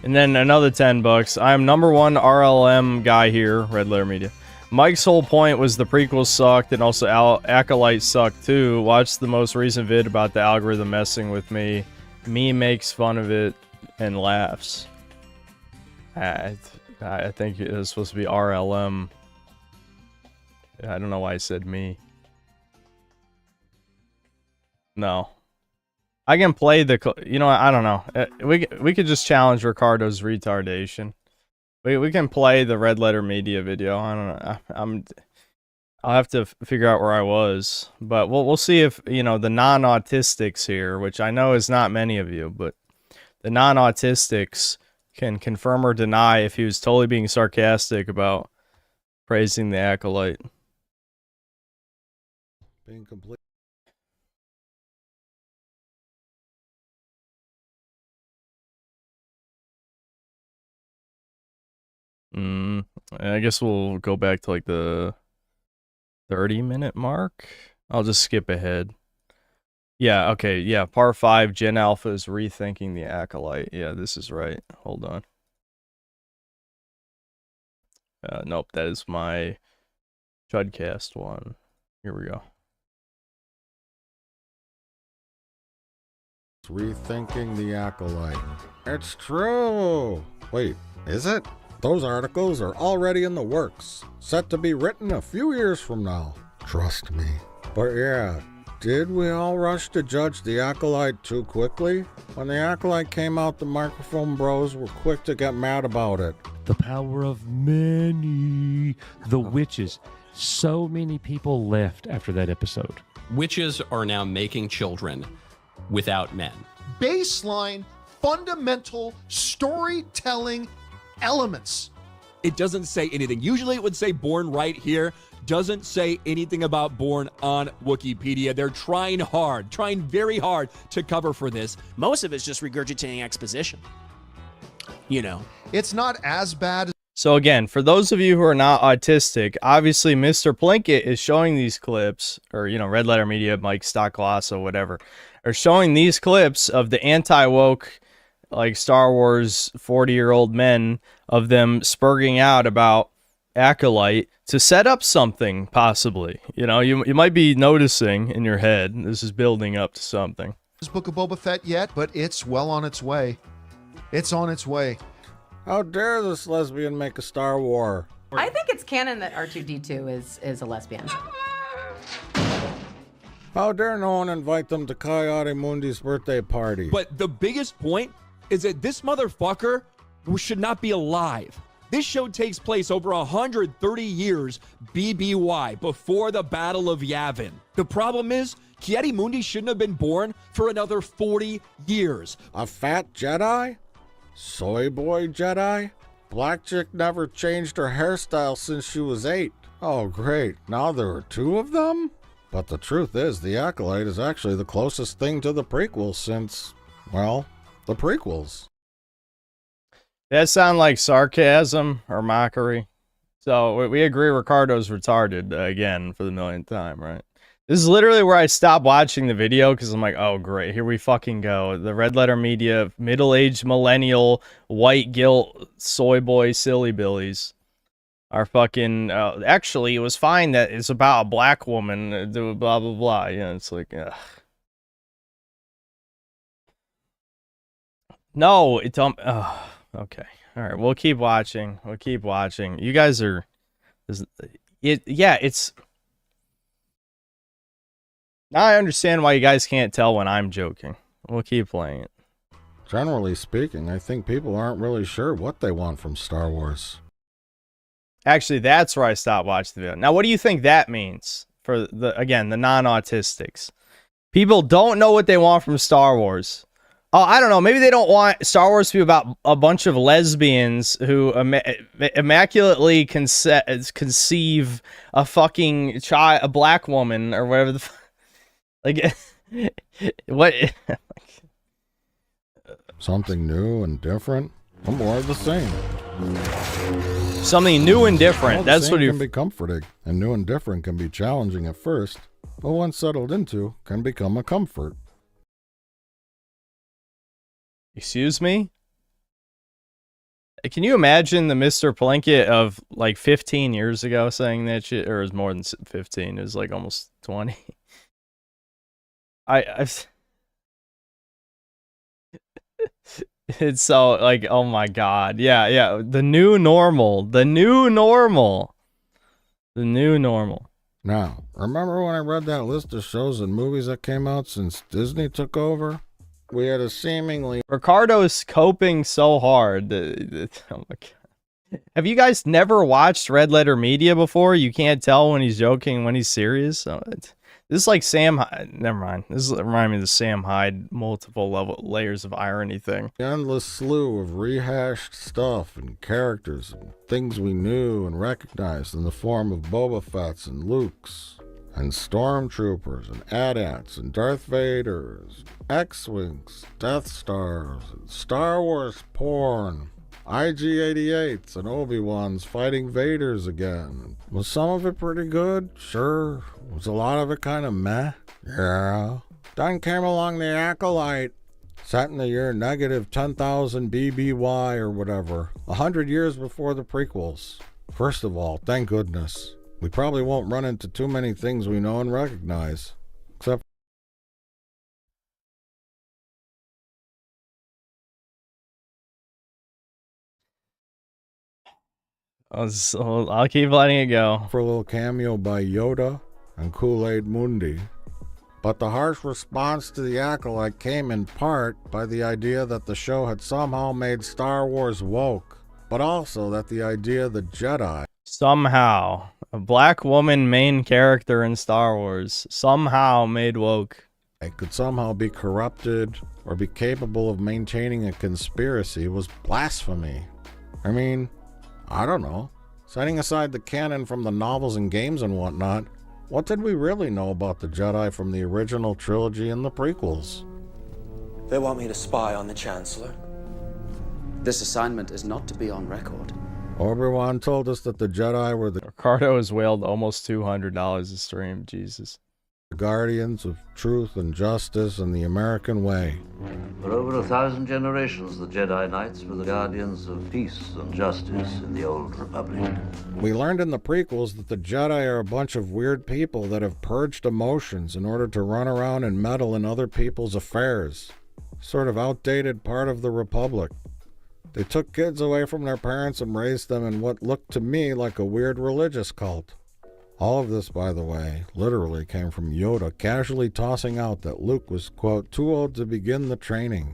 And then another $10. I am #1 RLM guy here, Red Letter Media. Mike's whole point was the prequels sucked and also Acolyte sucked too. Watch the most recent vid about the algorithm messing with me. Me makes fun of it and laughs. I think it was supposed to be RLM. I don't know why I said me. No. I can play the... You know what? I don't know. We could just challenge Ricardo's retardation. We can play the Red Letter Media video. I don't know. I'll have to figure out where I was. But we'll see if, you know, the non-autistics here, which I know is not many of you, but the non-autistics can confirm or deny if he was totally being sarcastic about praising the Acolyte. Being complete. I guess we'll go back to like the 30-minute mark. I'll just skip ahead. Yeah, okay, yeah, part 5, Gen Alpha is rethinking the Acolyte. Yeah, this is right. Hold on. Nope, that is my Chudcast one. Here we go. Rethinking the Acolyte. It's true! Wait, is it? Those articles are already in the works, set to be written a few years from now. Trust me. But yeah, did we all rush to judge the Acolyte too quickly? When the Acolyte came out, the microphone bros were quick to get mad about it. The power of many. The witches. So many people left after that episode. Witches are now making children without men. Baseline, fundamental storytelling elements. It doesn't say anything. Usually it would say born right here. Doesn't say anything about born on Wikipedia. They're trying hard, trying very hard to cover for this. Most of it's just regurgitating exposition. You know, it's not as bad. So again, for those of you who are not autistic, obviously Mr. Plinkett is showing these clips, or, you know, Red Letter Media, Mike Stocklasso, whatever, are showing these clips of the anti-woke, like Star Wars 40-year-old men, of them spurging out about Acolyte to set up something, possibly. You know, you might be noticing in your head, this is building up to something. This Book of Boba Fett yet, but it's well on its way. It's on its way. How dare this lesbian make a Star War? I think it's canon that R2-D2 is a lesbian. How dare no one invite them to Coyote Mundi's birthday party? But the biggest point is that this motherfucker should not be alive. This show takes place over 130 years BBY, before the Battle of Yavin. The problem is, Coyote Mundi shouldn't have been born for another 40 years. A fat Jedi? Soy boy Jedi? Black chick never changed her hairstyle since she was 8. Oh great, now there are 2 of them? But the truth is, the Acolyte is actually the closest thing to the prequels since, well, the prequels. That sound like sarcasm or mockery? So we agree Ricardo's retarded again for the millionth time, right? This is literally where I stopped watching the video because I'm like, oh great, here we fucking go. The Red Letter Media, middle-aged millennial, white guilt, soy boy, silly billies are fucking, actually it was fine that it's about a black woman, blah blah blah. Yeah, it's like, ugh. No, it's okay. All right, we'll keep watching. We'll keep watching. You guys are, yeah, it's. Now I understand why you guys can't tell when I'm joking. We'll keep playing it. Generally speaking, I think people aren't really sure what they want from Star Wars. Actually, that's where I stopped watching the video. Now, what do you think that means for the non-autistics? People don't know what they want from Star Wars. Oh, I don't know. Maybe they don't want Star Wars to be about a bunch of lesbians who immaculately conceive a fucking child, a black woman, or whatever the like. What? Something new and different, or more of the same. Something new and different. That's what can be comforting, and new and different can be challenging at first, but once settled into, can become a comfort. Excuse me? Can you imagine the Mr. Plinkett of like 15 years ago saying that shit? Or it was more than 15. It was like almost 20. It's so like, oh my god. Yeah. The new normal. The new normal. The new normal. Now, remember when I read that list of shows and movies that came out since Disney took over? We had a seemingly... Ricardo is coping so hard. Oh my god. Have you guys never watched Red Letter Media before? You can't tell when he's joking and when he's serious? This is like Sam Hyde. Never mind. This reminds me of the Sam Hyde multiple layers of irony thing. The endless slew of rehashed stuff and characters and things we knew and recognized in the form of Boba Fett's and Luke's. And Stormtroopers, and AT-ATs, and Darth Vaders, X-Wings, Death Stars, and Star Wars porn. IG-88s and Obi-Wans fighting Vaders again. Was some of it pretty good? Sure. Was a lot of it kind of meh? Yeah. Then came along the Acolyte, set in the year negative 10,000 BBY or whatever, 100 years before the prequels. First of all, thank goodness. We probably won't run into too many things we know and recognize. Except I'll keep letting it go. for a little cameo by Yoda and Kool-Aid Mundi. But the harsh response to the Acolyte came in part by the idea that the show had somehow made Star Wars woke, but also that the idea the Jedi Somehow, a black woman main character in Star Wars somehow made woke. it could somehow be corrupted or be capable of maintaining a conspiracy was blasphemy. I mean, I don't know. Setting aside the canon from the novels and games and whatnot, what did we really know about the Jedi from the original trilogy and the prequels? They want me to spy on the Chancellor. This assignment is not to be on record. Obi-Wan told us that the Jedi were the Ricardo has wailed almost $200 a stream. Jesus. guardians of truth and justice and the American way. For over 1,000 generations, the Jedi Knights were the guardians of peace and justice in the Old Republic. We learned in the prequels that the Jedi are a bunch of weird people that have purged emotions in order to run around and meddle in other people's affairs. Sort of outdated part of the Republic. They took kids away from their parents and raised them in what looked to me like a weird religious cult. All of this, by the way, literally came from Yoda casually tossing out that Luke was, quote, too old to begin the training.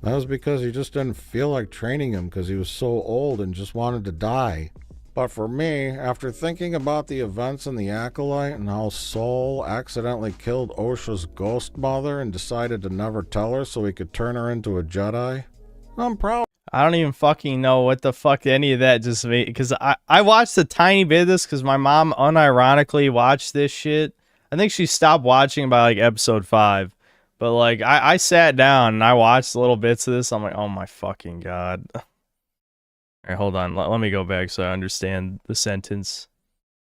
That was because he just didn't feel like training him because he was so old and just wanted to die. But for me, after thinking about the events in the Acolyte and how Sol accidentally killed Osha's ghost mother and decided to never tell her so he could turn her into a Jedi, I'm proud. I don't even fucking know what the fuck any of that just made, because I watched a tiny bit of this because my mom unironically watched this shit. I think she stopped watching by like episode 5, but like I sat down and I watched little bits of this. I'm like, oh my fucking god. All right, hold on, let me go back so I understand the sentence.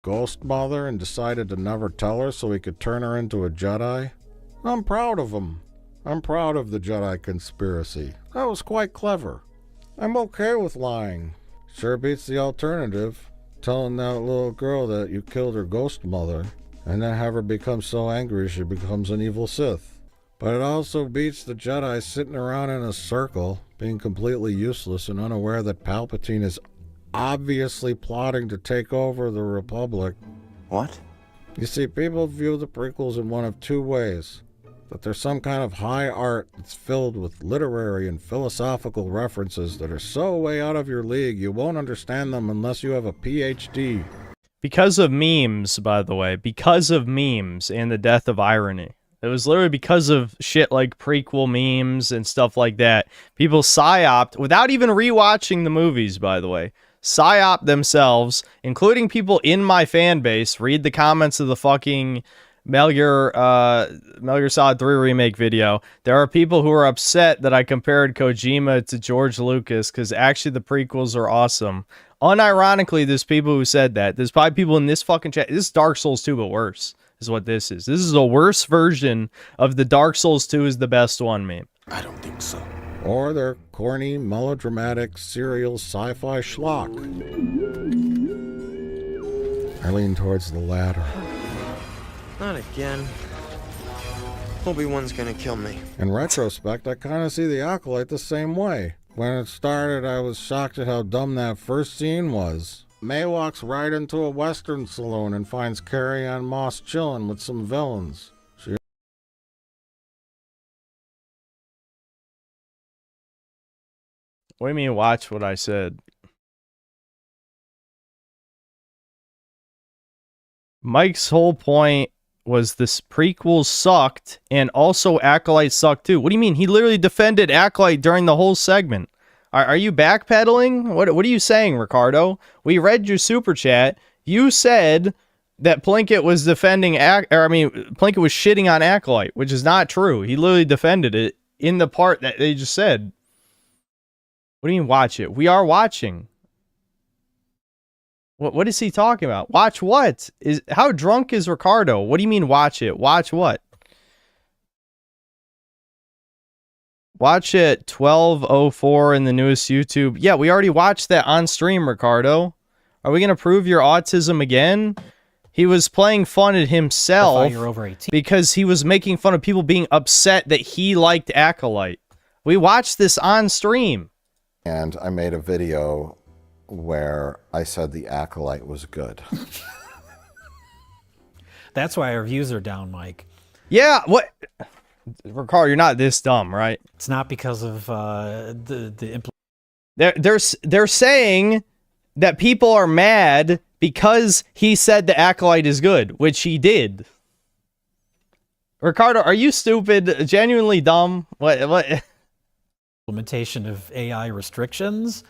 Ghost mother and decided to never tell her so he could turn her into a Jedi. I'm proud of him. I'm proud of the Jedi conspiracy. That was quite clever. I'm okay with lying. Sure beats the alternative, telling that little girl that you killed her ghost mother, and then have her become so angry she becomes an evil Sith. But it also beats the Jedi sitting around in a circle, being completely useless and unaware that Palpatine is obviously plotting to take over the Republic. What? You see, people view the prequels in one of two ways. That there's some kind of high art that's filled with literary and philosophical references that are so way out of your league you won't understand them unless you have a PhD. Because of memes, by the way. Because of memes and the death of irony. It was literally because of shit like prequel memes and stuff like that. People psyoped, without even rewatching the movies, by the way, psyoped themselves, including people in my fan base. Read the comments of the fucking Metal Gear Solid 3 remake video. There are people who are upset that I compared Kojima to George Lucas because actually the prequels are awesome. Unironically, there's people who said that. There's probably people in this fucking chat. This is Dark Souls 2, but worse, is what this is. This is a worse version of the Dark Souls 2 is the best one meme. I don't think so. Or they're corny, melodramatic, serial sci-fi schlock. I lean towards the latter. Not again. Obi-Wan's gonna kill me. In retrospect, I kind of see the Acolyte the same way. When it started, I was shocked at how dumb that first scene was. May walks right into a western saloon and finds Carrie-Ann Moss chilling with some villains. What do you mean, watch what I said? Mike's whole point was this prequel sucked, and also Acolyte sucked too. What do you mean? He literally defended Acolyte during the whole segment. Are you backpedaling? What are you saying, Ricardo? We read your super chat. You said that Plinkett was defending Plinkett was shitting on Acolyte, which is not true. He literally defended it in the part that they just said. What do you mean watch it? We are watching. What is he talking about? Watch what? How drunk is Ricardo? What do you mean watch it? Watch what? Watch it 12:04 in the newest YouTube. Yeah, we already watched that on stream, Ricardo. Are we going to prove your autism again? He was playing fun at himself You're over 18. because he was making fun of people being upset that he liked Acolyte. We watched this on stream. And I made a video where I said the Acolyte was good. That's why our views are down, Mike. Yeah, what? Ricardo, you're not this dumb, right? It's not because of the They're saying that people are mad because he said the Acolyte is good, which he did. Ricardo, are you stupid? Genuinely dumb? What? implementation of AI restrictions.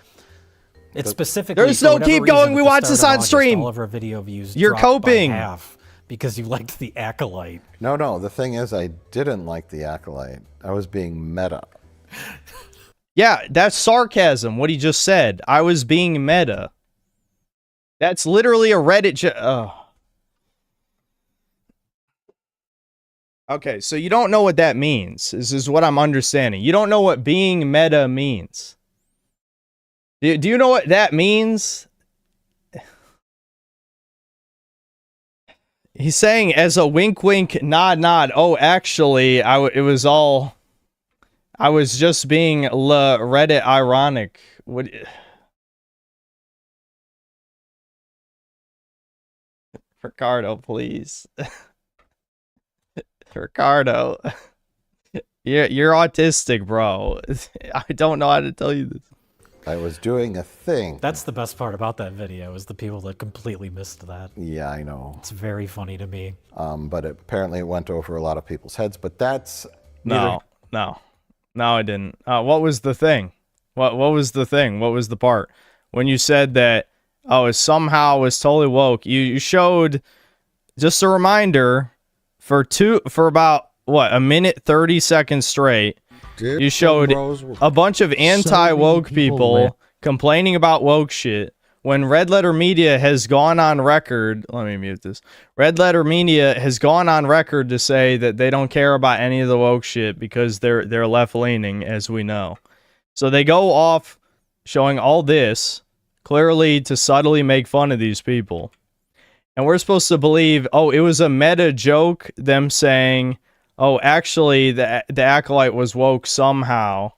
It's specifically. There's no keep going. We watched this on stream. All of our video views. You're coping. By half because you liked the Acolyte. No, the thing is, I didn't like the Acolyte. I was being meta. Yeah, that's sarcasm, what he just said. I was being meta. That's literally a Reddit. Okay, so you don't know what that means. This is what I'm understanding. You don't know what being meta means. Do you know what that means? He's saying as a wink wink nod nod. Oh, actually, I was just being Reddit ironic. What? Ricardo, please. Ricardo. You're autistic, bro. I don't know how to tell you this. I was doing a thing. That's the best part about that video, is the people that completely missed that. Yeah, I know. It's very funny to me. But apparently it went over a lot of people's heads, but that's... No, I didn't. What was the thing? What was the thing? What was the part? When you said that, it somehow was totally woke, you showed, just a reminder, for about, a minute 30 seconds straight, you showed a bunch of anti-woke people complaining about woke shit when Red Letter Media has gone on record. Let me mute this. Red Letter Media has gone on record to say that they don't care about any of the woke shit because they're left-leaning, as we know. So they go off showing all this, clearly to subtly make fun of these people. And we're supposed to believe, it was a meta joke, them saying... actually, the Acolyte was woke somehow.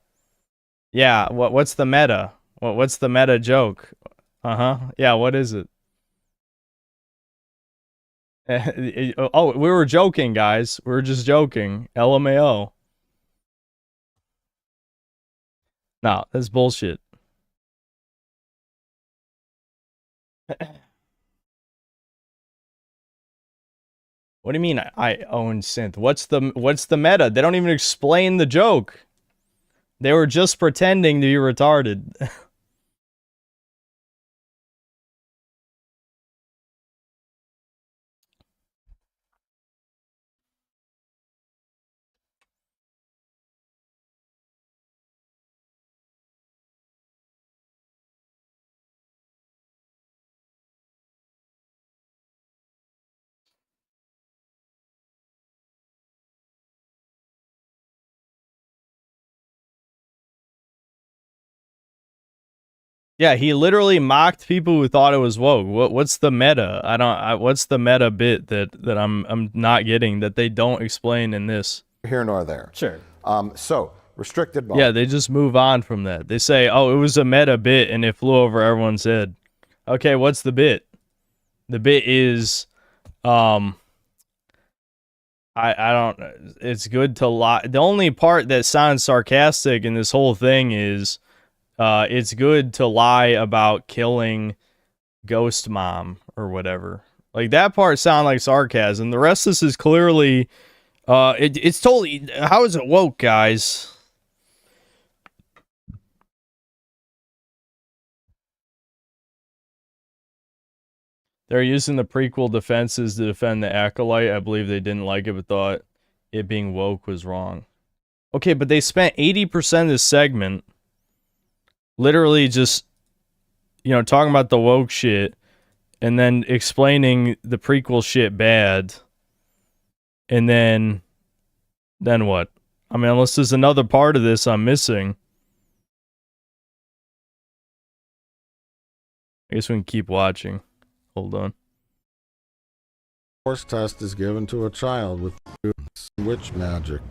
Yeah, what's the meta? What's the meta joke? Yeah, what is it? We were joking, guys. We were just joking. LMAO. No, that's bullshit. What do you mean I own synth? What's the meta? They don't even explain the joke. They were just pretending to be retarded. Yeah, he literally mocked people who thought it was woke. What's the meta? What's the meta bit that I'm not getting that they don't explain in this? Here nor there. Sure. So restricted mode. Yeah, they just move on from that. They say, it was a meta bit and it flew over everyone's head. Okay, what's the bit? The bit is, I don't. It's good to lie. The only part that sounds sarcastic in this whole thing is. It's good to lie about killing Ghost Mom or whatever. Like, that part sounds like sarcasm. The rest of this is clearly, it's totally, how is it woke, guys? They're using the prequel defenses to defend the Acolyte. I believe they didn't like it, but thought it being woke was wrong. Okay, but they spent 80% of this segment literally just, you know, talking about the woke shit and then explaining the prequel shit bad. And then what? I mean, unless there's another part of this I'm missing. I guess we can keep watching. Hold on. Force test is given to a child with witch magic,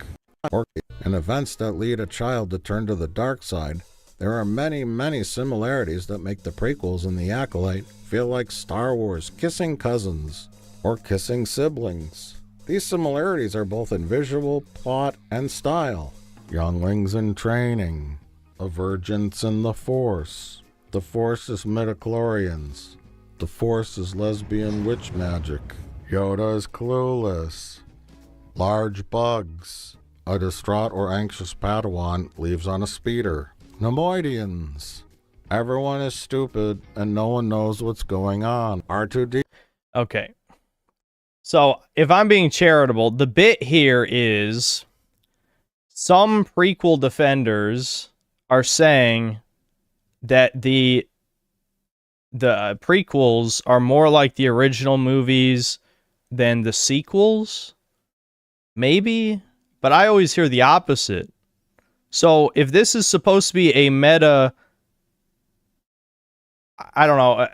or in events that lead a child to turn to the dark side. There are many, many similarities that make the prequels and the Acolyte feel like Star Wars kissing cousins or kissing siblings. These similarities are both in visual, plot, and style. Younglings in training, a virgins in the Force. The Force is midichlorians. The Force is lesbian witch magic. Yoda is clueless. Large bugs. A distraught or anxious Padawan leaves on a speeder. Nemoidians. Everyone is stupid and no one knows what's going on. R2D. Okay. So, if I'm being charitable, the bit here is some prequel defenders are saying that the prequels are more like the original movies than the sequels. Maybe, but I always hear the opposite. So if this is supposed to be a meta, I don't know.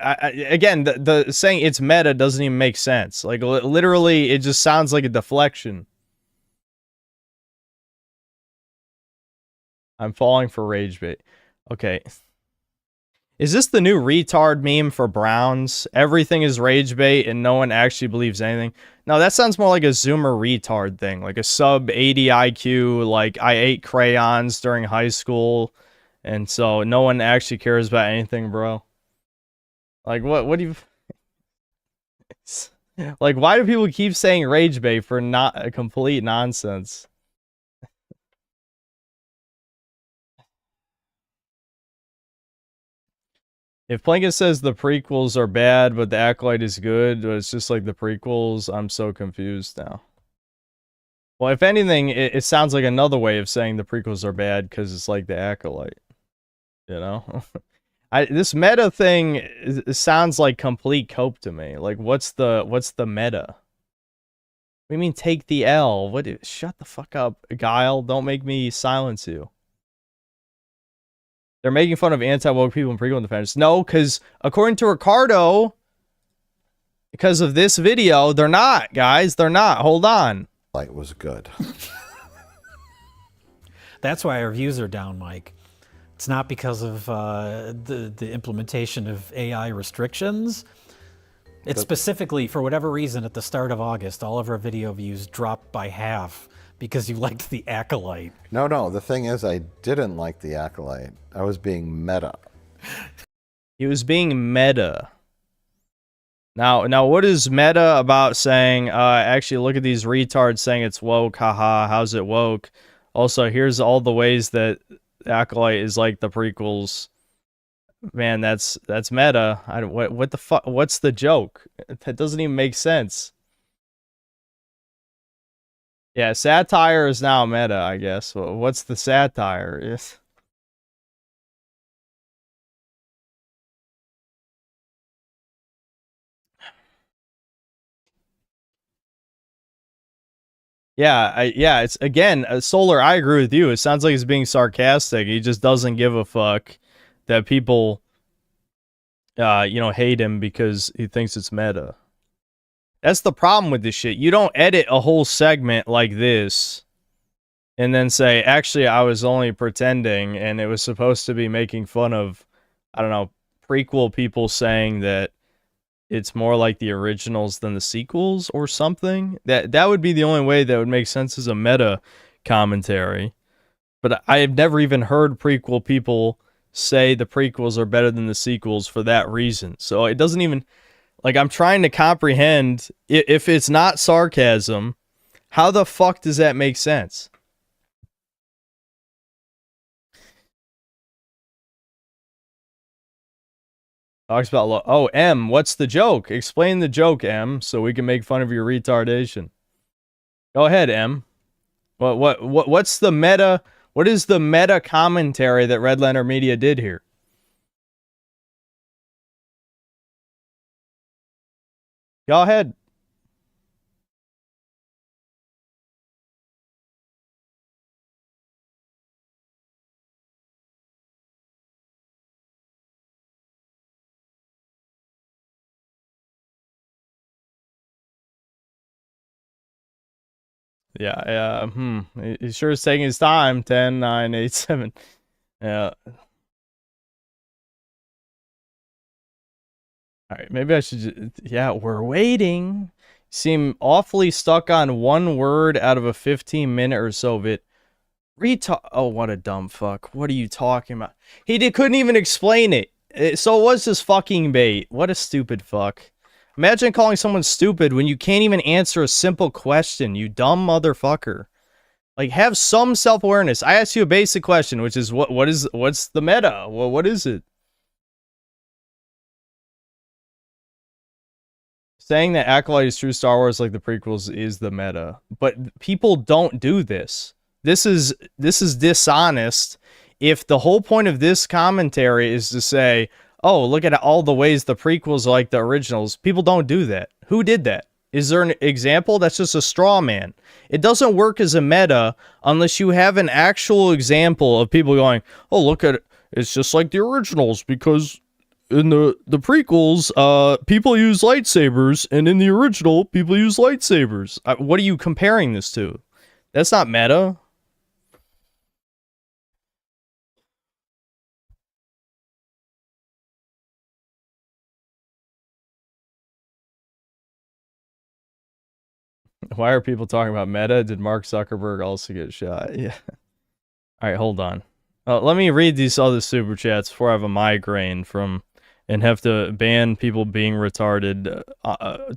Again, the saying it's meta doesn't even make sense. Like literally, it just sounds like a deflection. I'm falling for rage bait. Okay. Is this the new retard meme for Browns? Everything is rage bait and no one actually believes anything. No, that sounds more like a Zoomer retard thing. Like a sub 80 IQ, like I ate crayons during high school. And so no one actually cares about anything, bro. Like what do you... Like why do people keep saying rage bait for not a complete nonsense? If Plinkett says the prequels are bad, but the Acolyte is good, but it's just like the prequels, I'm so confused now. Well, if anything, it sounds like another way of saying the prequels are bad because it's like the Acolyte. You know? This meta thing it sounds like complete cope to me. Like, what's the meta? What do you mean take the L? Shut the fuck up, Guile. Don't make me silence you. They're making fun of anti-woke people and prequel defenders. No, because according to Ricardo, because of this video, they're not, guys. They're not. Hold on. Light was good. That's why our views are down, Mike. It's not because of the implementation of AI restrictions. It's specifically, for whatever reason, at the start of August, all of our video views dropped by half because you liked the Acolyte. No, the thing is, I didn't like the Acolyte. I was being meta. He was being meta. Now, what is meta about saying, actually, look at these retards saying it's woke, haha, how's it woke? Also, here's all the ways that Acolyte is like the prequels. Man, that's meta. What the fuck? What's the joke? That doesn't even make sense. Yeah, satire is now meta, I guess. What's the satire? Yes. Yeah, it's again, Solar, I agree with you. It sounds like he's being sarcastic. He just doesn't give a fuck that people hate him because he thinks it's meta. That's the problem with this shit. You don't edit a whole segment like this and then say, actually, I was only pretending and it was supposed to be making fun of, I don't know, prequel people saying that it's more like the originals than the sequels or something. That would be the only way that would make sense as a meta commentary. But I have never even heard prequel people say the prequels are better than the sequels for that reason. So it doesn't even... Like, I'm trying to comprehend, if it's not sarcasm, how the fuck does that make sense? Talks about, oh, M, what's the joke? Explain the joke, M, so we can make fun of your retardation. Go ahead, M. What's the meta? What is the meta commentary that Red Lantern Media did here? Go ahead. Yeah, he sure is taking his time. 10, 9, 8, 7. Yeah. Alright, maybe I should just... Yeah, we're waiting. Seem awfully stuck on one word out of a 15-minute or so bit. Oh, what a dumb fuck. What are you talking about? Couldn't even explain it. So it was just fucking bait. What a stupid fuck. Imagine calling someone stupid when you can't even answer a simple question, you dumb motherfucker. Like, have some self-awareness. I asked you a basic question, which is what's the meta? Well, what is it? Saying that Acolyte is true Star Wars like the prequels is the meta. But people don't do this. This is dishonest. If the whole point of this commentary is to say, oh, look at all the ways the prequels are like the originals, people don't do that. Who did that? Is there an example? That's just a straw man. It doesn't work as a meta unless you have an actual example of people going, oh, look at it. It's just like the originals because in the prequels, people use lightsabers, and in the original, people use lightsabers. What are you comparing this to? That's not meta. Why are people talking about meta? Did Mark Zuckerberg also get shot? Yeah. All right, hold on. Let me read these other super chats before I have a migraine from and have to ban people being retarded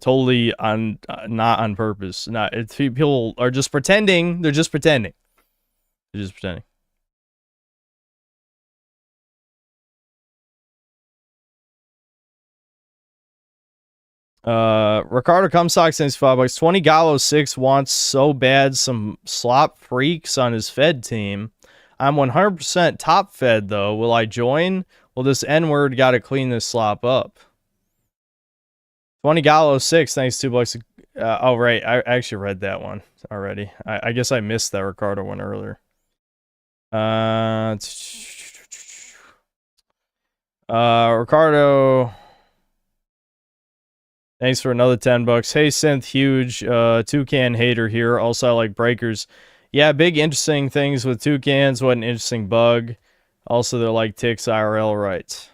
totally on not on purpose. Not it's people are just pretending. They're just pretending. They're just pretending. Ricardo Comstock sends $5. 20 Gallo 6 wants so bad some slop freaks on his Fed team. I'm 100% top Fed though. Will I join? Well, this N-word got to clean this slop up. 20 Gallo 6, thanks $2. Oh, right. I actually read that one already. I guess I missed that Ricardo one earlier. Ricardo, thanks for another $10. Hey, Synth Huge, Toucan hater here. Also, I like breakers. Yeah, big interesting things with toucans. What an interesting bug. Also, they're like ticks IRL, right?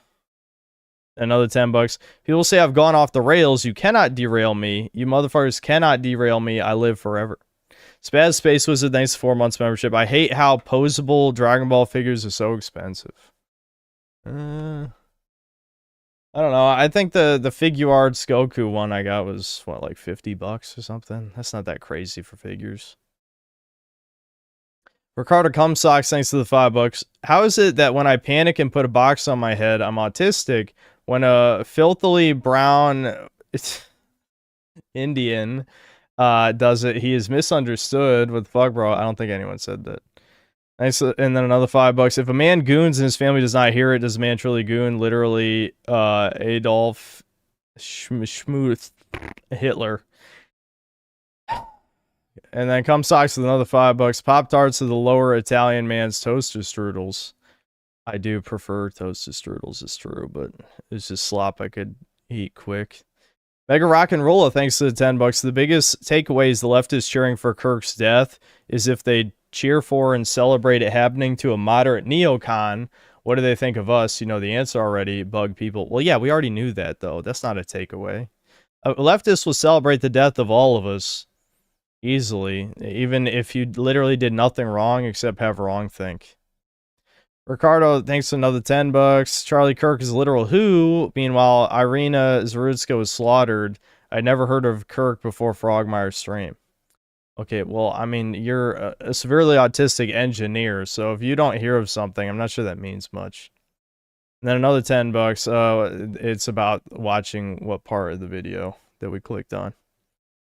Another $10. People say I've gone off the rails. You cannot derail me. You motherfuckers cannot derail me. I live forever. Spaz Space Wizard, thanks for 4 months membership. I hate how posable Dragon Ball figures are so expensive. I don't know. I think the Figuarts Goku one I got was, what, like $50 or something? That's not that crazy for figures. Ricardo Cumsocks, thanks to the $5. How is it that when I panic and put a box on my head, I'm autistic? When a filthily brown Indian does it, he is misunderstood. What the fuck, bro? I don't think anyone said that. Nice. And then another $5. If a man goons and his family does not hear it, does a man truly goon? Literally, Adolf Schmuth Hitler. And then Cumsocks with another $5. Pop-Tarts are the lower Italian man's toaster strudels. I do prefer toasted strudels, it's true, but it's just slop I could eat quick. Mega Rock and Rolla, thanks to the $10. The biggest takeaways the left is cheering for Kirk's death is if they cheer for and celebrate it happening to a moderate neocon, what do they think of us? You know the answer already, bug people. Well, yeah, we already knew that, though. That's not a takeaway. Leftists will celebrate the death of all of us easily, even if you literally did nothing wrong except have wrong think. Ricardo, thanks to another $10. Charlie Kirk is literal who. Meanwhile, Irina Zarutska was slaughtered. I never heard of Kirk before Frogmire's stream. Okay, well, I mean, you're a severely autistic engineer, so if you don't hear of something, I'm not sure that means much. And then another $10. It's about watching what part of the video that we clicked on.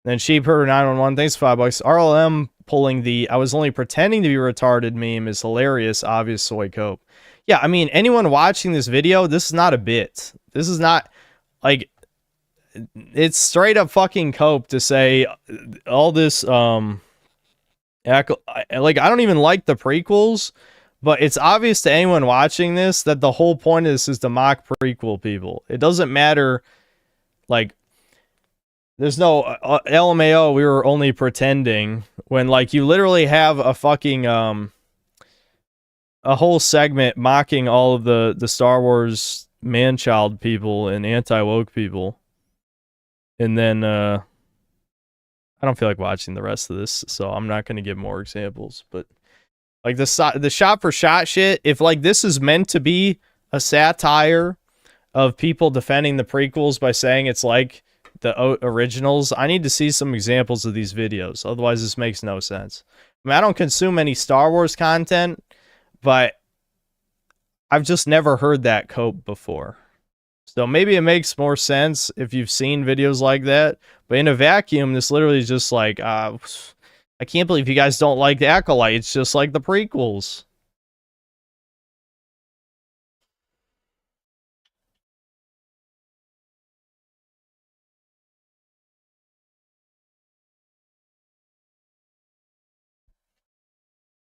Then Sheepherder911, thanks for $5. RLM pulling the I was only pretending to be retarded meme is hilarious, obvious soy cope. Yeah, I mean, anyone watching this video, this is not a bit. This is not, like, it's straight up fucking cope to say all this like I don't even like the prequels, but it's obvious to anyone watching this that the whole point of this is to mock prequel people. It doesn't matter, like, there's no LMAO, we were only pretending, when like you literally have a fucking a whole segment mocking all of the Star Wars man-child people and anti-woke people. And then I don't feel like watching the rest of this, so I'm not going to give more examples, but like the shot for shot shit, if like this is meant to be a satire of people defending the prequels by saying it's like the originals, I need to see some examples of these videos. Otherwise, this makes no sense. I mean, I don't consume any Star Wars content, but I've just never heard that cope before. So maybe it makes more sense if you've seen videos like that. But in a vacuum, this literally is just like, I can't believe you guys don't like the Acolyte. It's just like the prequels.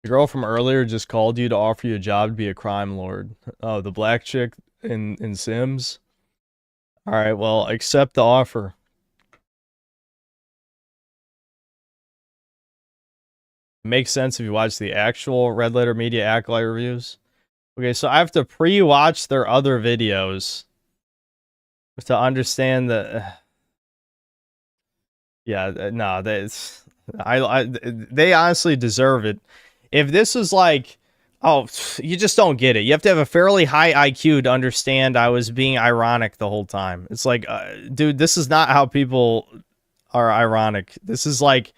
The girl from earlier just called you to offer you a job to be a crime lord. Oh, the black chick in Sims? Alright, well, accept the offer. Makes sense if you watch the actual Red Letter Media Acolyte reviews. Okay, so I have to pre-watch their other videos to understand the... Yeah, no, that's... they honestly deserve it. If this is like... Oh, you just don't get it. You have to have a fairly high IQ to understand I was being ironic the whole time. It's like, dude, this is not how people are ironic. This is like,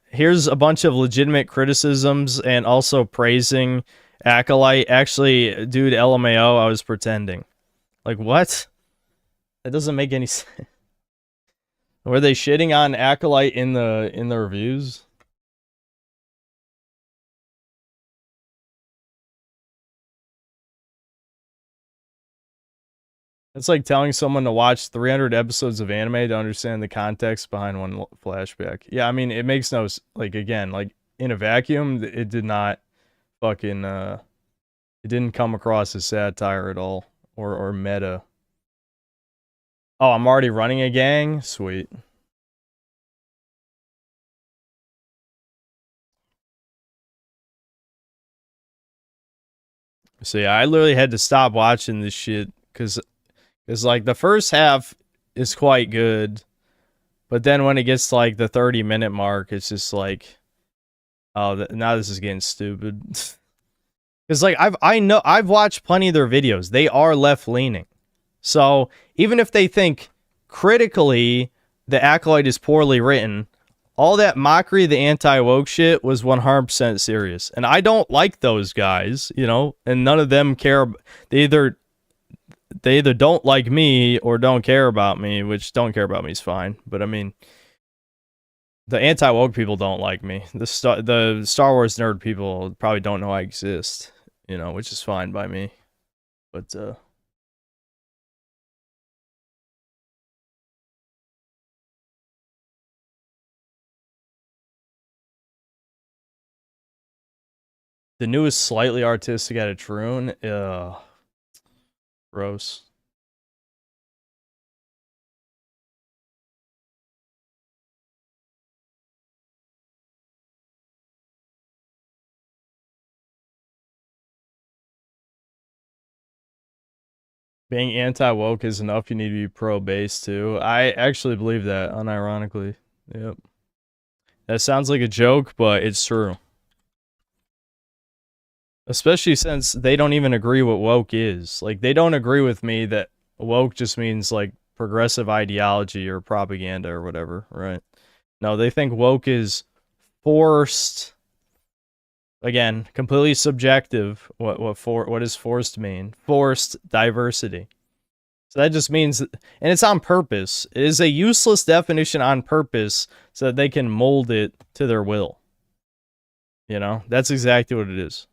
here's a bunch of legitimate criticisms and also praising Acolyte. Actually, dude, LMAO, I was pretending. Like, what? That doesn't make any sense. Were they shitting on Acolyte in the reviews? It's like telling someone to watch 300 episodes of anime to understand the context behind one flashback. Yeah, I mean, it makes no... Like, again, like, in a vacuum, it did not fucking... it didn't come across as satire at all. Or meta. Oh, I'm already running a gang? Sweet. So yeah, I literally had to stop watching this shit because like the first half is quite good, but then when it gets to like the 30-minute mark, it's just like, oh, now this is getting stupid. Because like I've watched plenty of their videos. They are left leaning, so even if they think critically the Acolyte is poorly written, all that mockery, the anti-woke shit was 100% serious. And I don't like those guys, you know, and none of them care. They either don't like me or don't care about me, which don't care about me is fine. But I mean, the anti-woke people don't like me. The Star Wars nerd people probably don't know I exist, you know, which is fine by me. But, the newest slightly artistic at a Troon, gross. Being anti-woke is enough, you need to be pro-base too. I actually believe that, unironically. Yep. That sounds like a joke, but it's true. Especially since they don't even agree what woke is. Like, they don't agree with me that woke just means, like, progressive ideology or propaganda or whatever, right? No, they think woke is forced... Again, completely subjective. What does forced mean? Forced diversity. So that just means, and it's on purpose. It is a useless definition on purpose so that they can mold it to their will. You know, that's exactly what it is.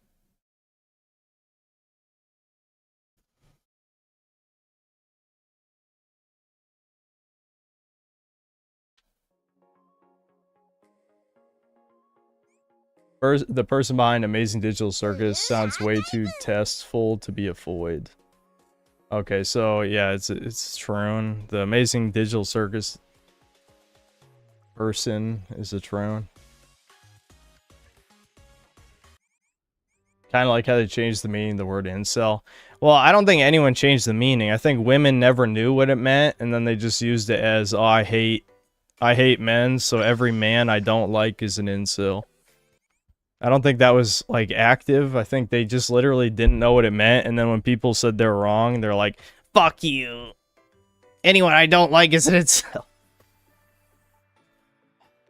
The person behind Amazing Digital Circus sounds way too testful to be a Foyd. Okay, so yeah, it's Troon. The Amazing Digital Circus person is a Troon. Kind of like how they changed the meaning of the word incel. Well, I don't think anyone changed the meaning. I think women never knew what it meant, and then they just used it as, oh, I hate men, so every man I don't like is an incel. I don't think that was, like, active. I think they just literally didn't know what it meant, and then when people said they're wrong, they're like, fuck you. Anyone I don't like is an incel.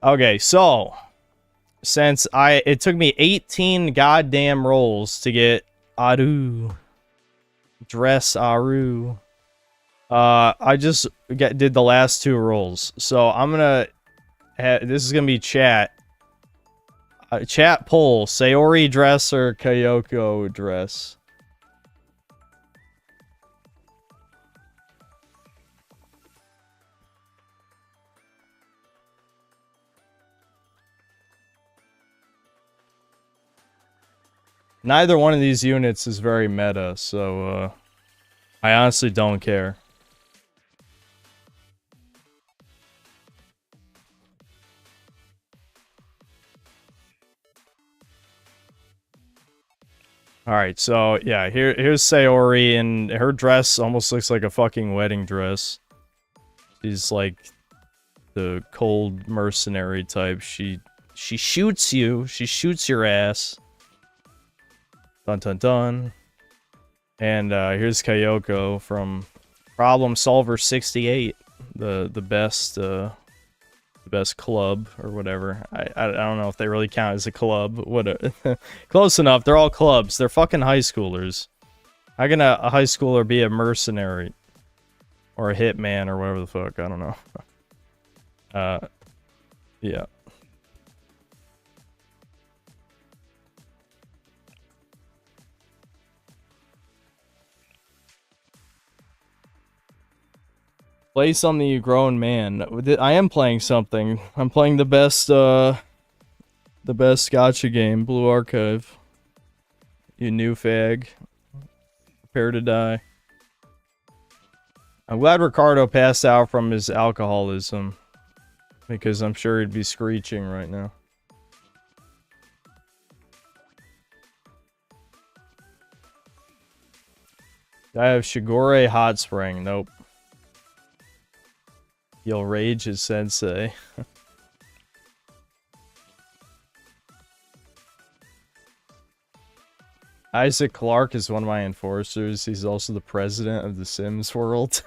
Okay, so since it took me 18 goddamn rolls to get Aru. Dress Aru. I just did the last 2 rolls. So I'm gonna this is gonna be chat. Chat poll, Sayori dress or Kyoko dress? Neither one of these units is very meta, so I honestly don't care. Alright, so yeah, here's Sayori, and her dress almost looks like a fucking wedding dress. She's like the cold mercenary type. She shoots you. She shoots your ass. Dun dun dun. And here's Kyoko from Problem Solver 68, the best club or whatever. I don't know if they really count as a club. What? Close enough. They're all clubs. They're fucking high schoolers. How can a high schooler be a mercenary or a hitman or whatever the fuck? I don't know. Yeah. Play something, you grown man. I am playing something. I'm playing the best gacha game, Blue Archive. You new fag. Prepare to die. I'm glad Ricardo passed out from his alcoholism, because I'm sure he'd be screeching right now. I have Shigure Hot Spring. Nope. You'll rage as sensei. Isaac Clarke is one of my enforcers. He's also the president of the Sims world.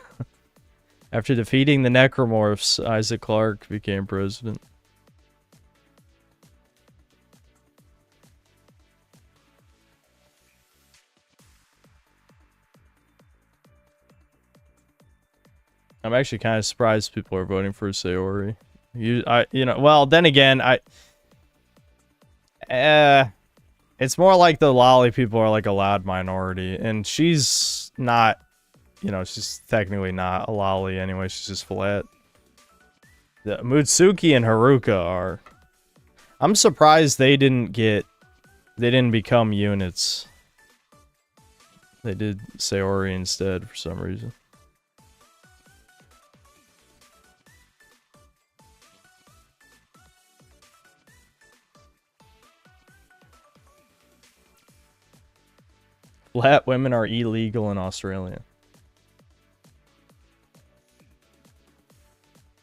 After defeating the Necromorphs, Isaac Clarke became president. I'm actually kind of surprised people are voting for Sayori. Well, then again, it's more like the lolly people are like a loud minority, and she's not, she's technically not a lolly anyway. She's just flat. The Mutsuki and Haruka are. I'm surprised they didn't become units. They did Sayori instead for some reason. Flat women are illegal in Australia.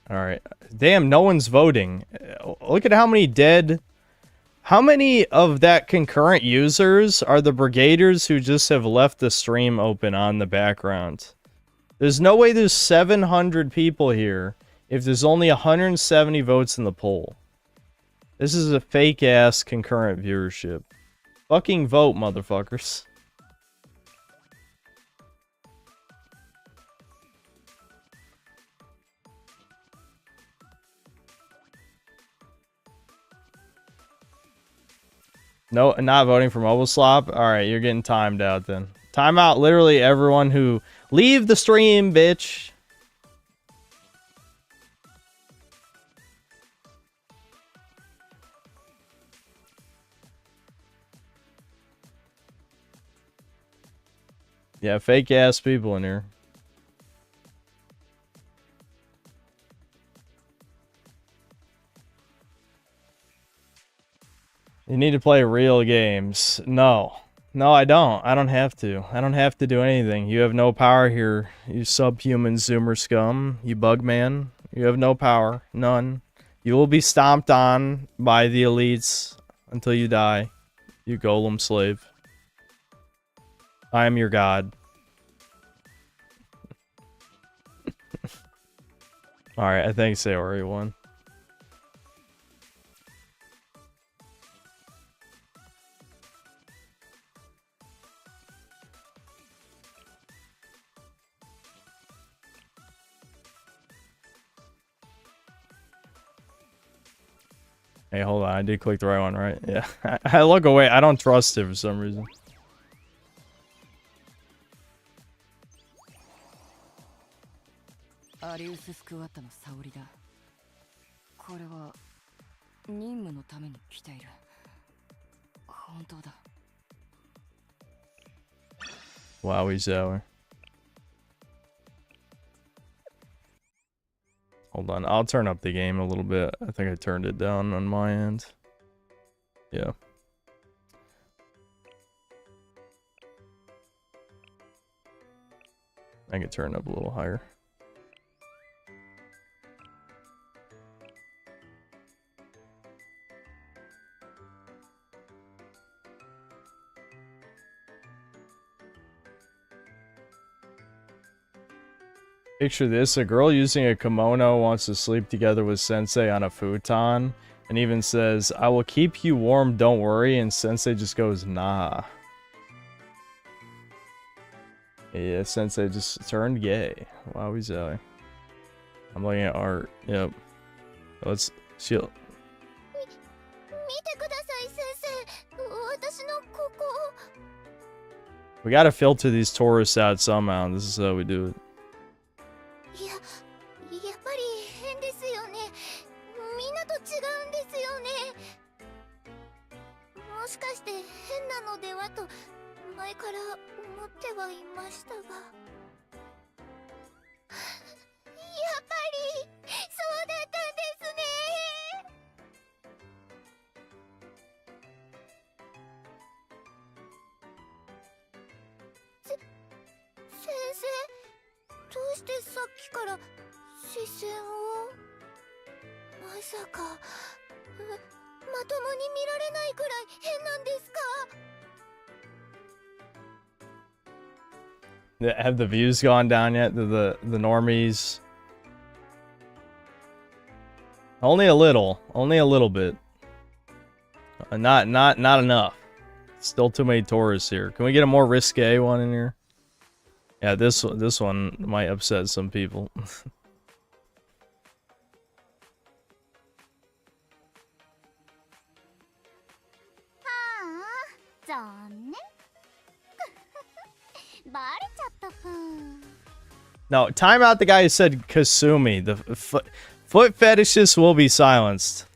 Alright. Damn, no one's voting. Look at how many dead... How many of that concurrent users are the brigaders who just have left the stream open on the background? There's no way there's 700 people here if there's only 170 votes in the poll. This is a fake-ass concurrent viewership. Fucking vote, motherfuckers. No, not voting for Mobile Slop? Alright, you're getting timed out then. Time out literally everyone who... Leave the stream, bitch! Yeah, fake ass people in here. You need to play real games. No. No, I don't. I don't have to. I don't have to do anything. You have no power here, you subhuman Zoomer scum. You bug man. You have no power. None. You will be stomped on by the elites until you die. You golem slave. I am your god. Alright, I think Sayori won. Hey, hold on. I did click the right one, right? Yeah. I look away. I don't trust it for some reason. Wowie zowie. Hold on, I'll turn up the game a little bit. I think I turned it down on my end. Yeah. I can turn it up a little higher. Picture this, a girl using a kimono wants to sleep together with Sensei on a futon, and even says, I will keep you warm, don't worry, and Sensei just goes, nah. Yeah, Sensei just turned gay. Wowie zowie. I'm looking at art, yep. Let's chill. We gotta filter these tourists out somehow, this is how we do it. Have the views gone down yet to the normies? Only a little bit. Not enough. Still too many tourists here. Can we get a more risque one in here? Yeah, this one might upset some people. No, time out the guy who said Kasumi. The foot fetishists will be silenced.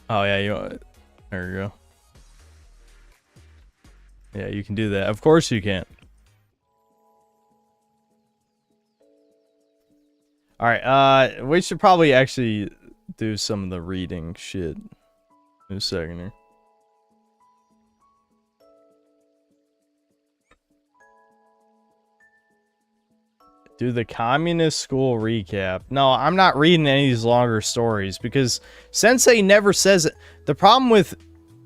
Oh yeah, there you go. Yeah, you can do that. Of course you can. Alright, we should probably actually do some of the reading shit in a second here. Do the communist school recap. No, I'm not reading any of these longer stories because Sensei never says it. The problem with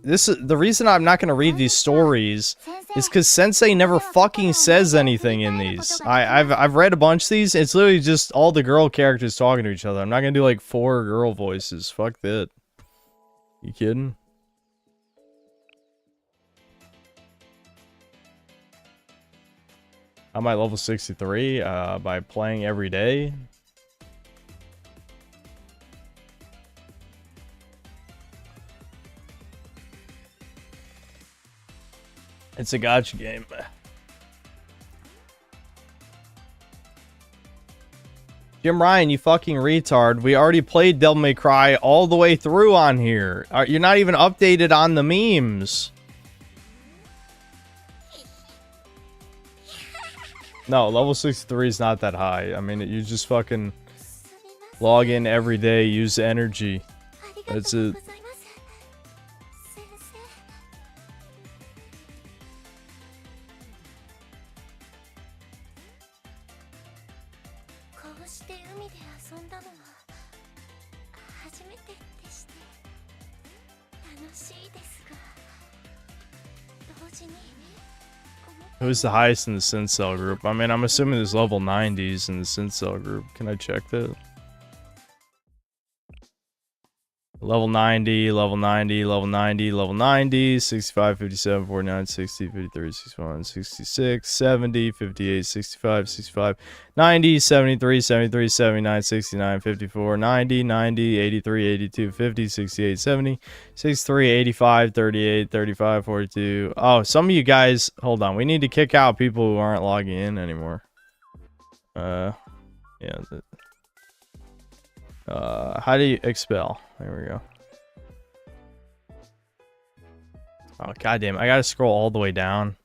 this, the reason I'm not going to read these stories is because Sensei never fucking says anything in these. I've read a bunch of these. It's literally just all the girl characters talking to each other. I'm not going to do like 4 girl voices. Fuck that. You kidding? I'm at level 63 by playing every day. It's a gotcha game. Jim Ryan, you fucking retard. We already played Devil May Cry all the way through on here. You're not even updated on the memes. No, level 63 is not that high. I mean, you just fucking log in every day, use energy. That's it. Who's the highest in the Syncell group? I mean, I'm assuming there's level 90s in the Syncell group. Can I check that? Level 90, level 90, level 90, level 90, 65, 57, 49, 60, 53, 61, 66, 70, 58, 65, 65, 90, 73, 73, 79, 69, 54, 90, 90, 83, 82, 50, 68, 70, 63, 85, 38, 35, 42. Oh, some of you guys, hold on. We need to kick out people who aren't logging in anymore. Yeah. How do you expel? There we go. Oh, goddamn. I gotta scroll all the way down.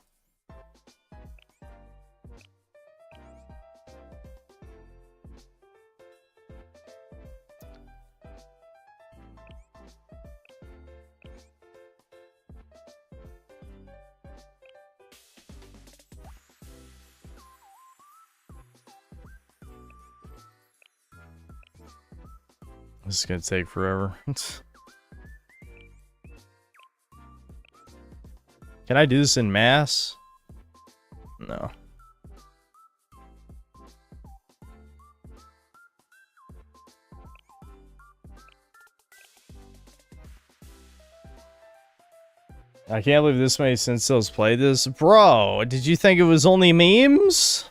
This is gonna take forever. Can I do this in mass? No. I can't believe this many Syncels play this. Bro, did you think it was only memes?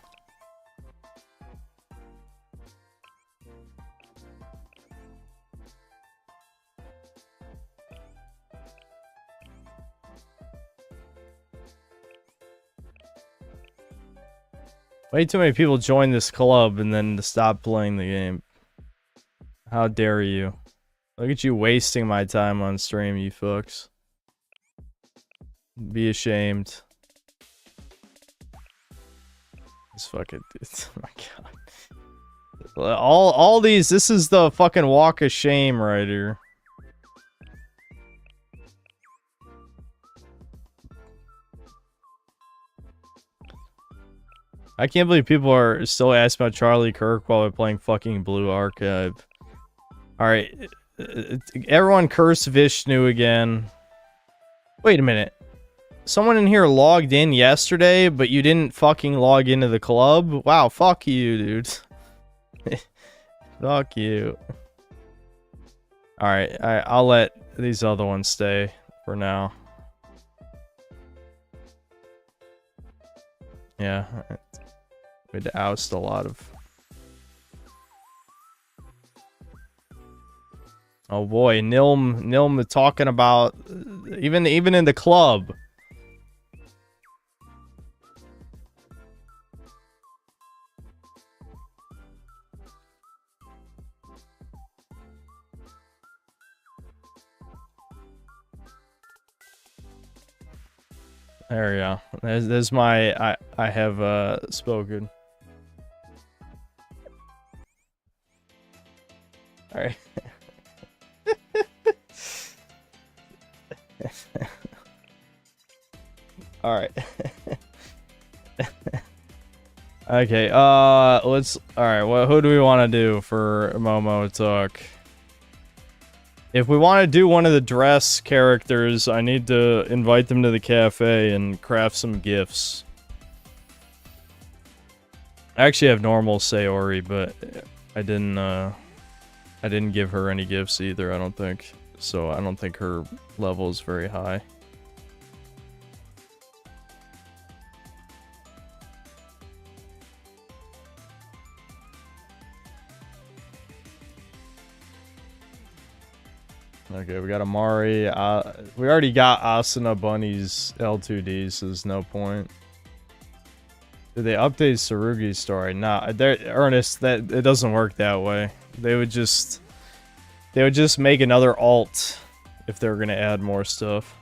Way too many people join this club and then stop playing the game. How dare you? Look at you wasting my time on stream, you fucks. Be ashamed. This fucking dude. Oh my god. All these, this is the fucking walk of shame right here. I can't believe people are still asking about Charlie Kirk while we're playing fucking Blue Archive. Alright. Everyone curse Vishnu again. Wait a minute. Someone in here logged in yesterday, but you didn't fucking log into the club? Wow, fuck you, dude. Fuck you. Alright, I'll let these other ones stay for now. Yeah. We had to oust a lot of... Oh boy, Nilm talking about... Even in the club. There we go. There's my... I have spoken. Alright. Alright. Okay, let's... Alright, who do we want to do for Momo Talk? If we want to do one of the dress characters, I need to invite them to the cafe and craft some gifts. I actually have normal Sayori, but I didn't give her any gifts either, I don't think. So I don't think her level is very high. Okay, we got Amari. We already got Asuna Bunny's L2D, so there's no point. Did they update Sarugi's story? Nah, Ernest, that it doesn't work that way. They would just make another alt if they were gonna add more stuff.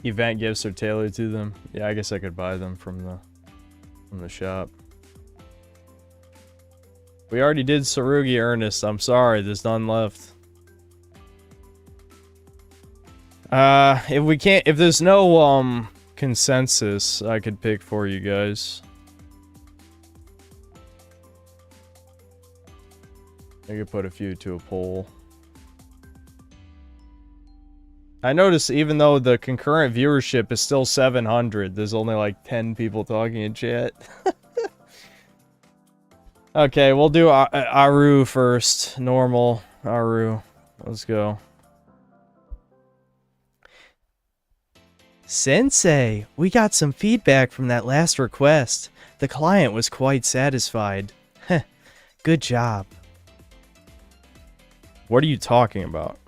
Event gifts are tailored to them. Yeah, I guess I could buy them from the shop. We already did Sarugi, Ernest. I'm sorry, there's none left. If there's no consensus, I could pick for you guys. I could put a few to a poll. I noticed even though the concurrent viewership is still 700, there's only like 10 people talking in chat. Okay, we'll do Aru first. Normal. Aru. Let's go. Sensei, we got some feedback from that last request. The client was quite satisfied. Heh. Good job. What are you talking about?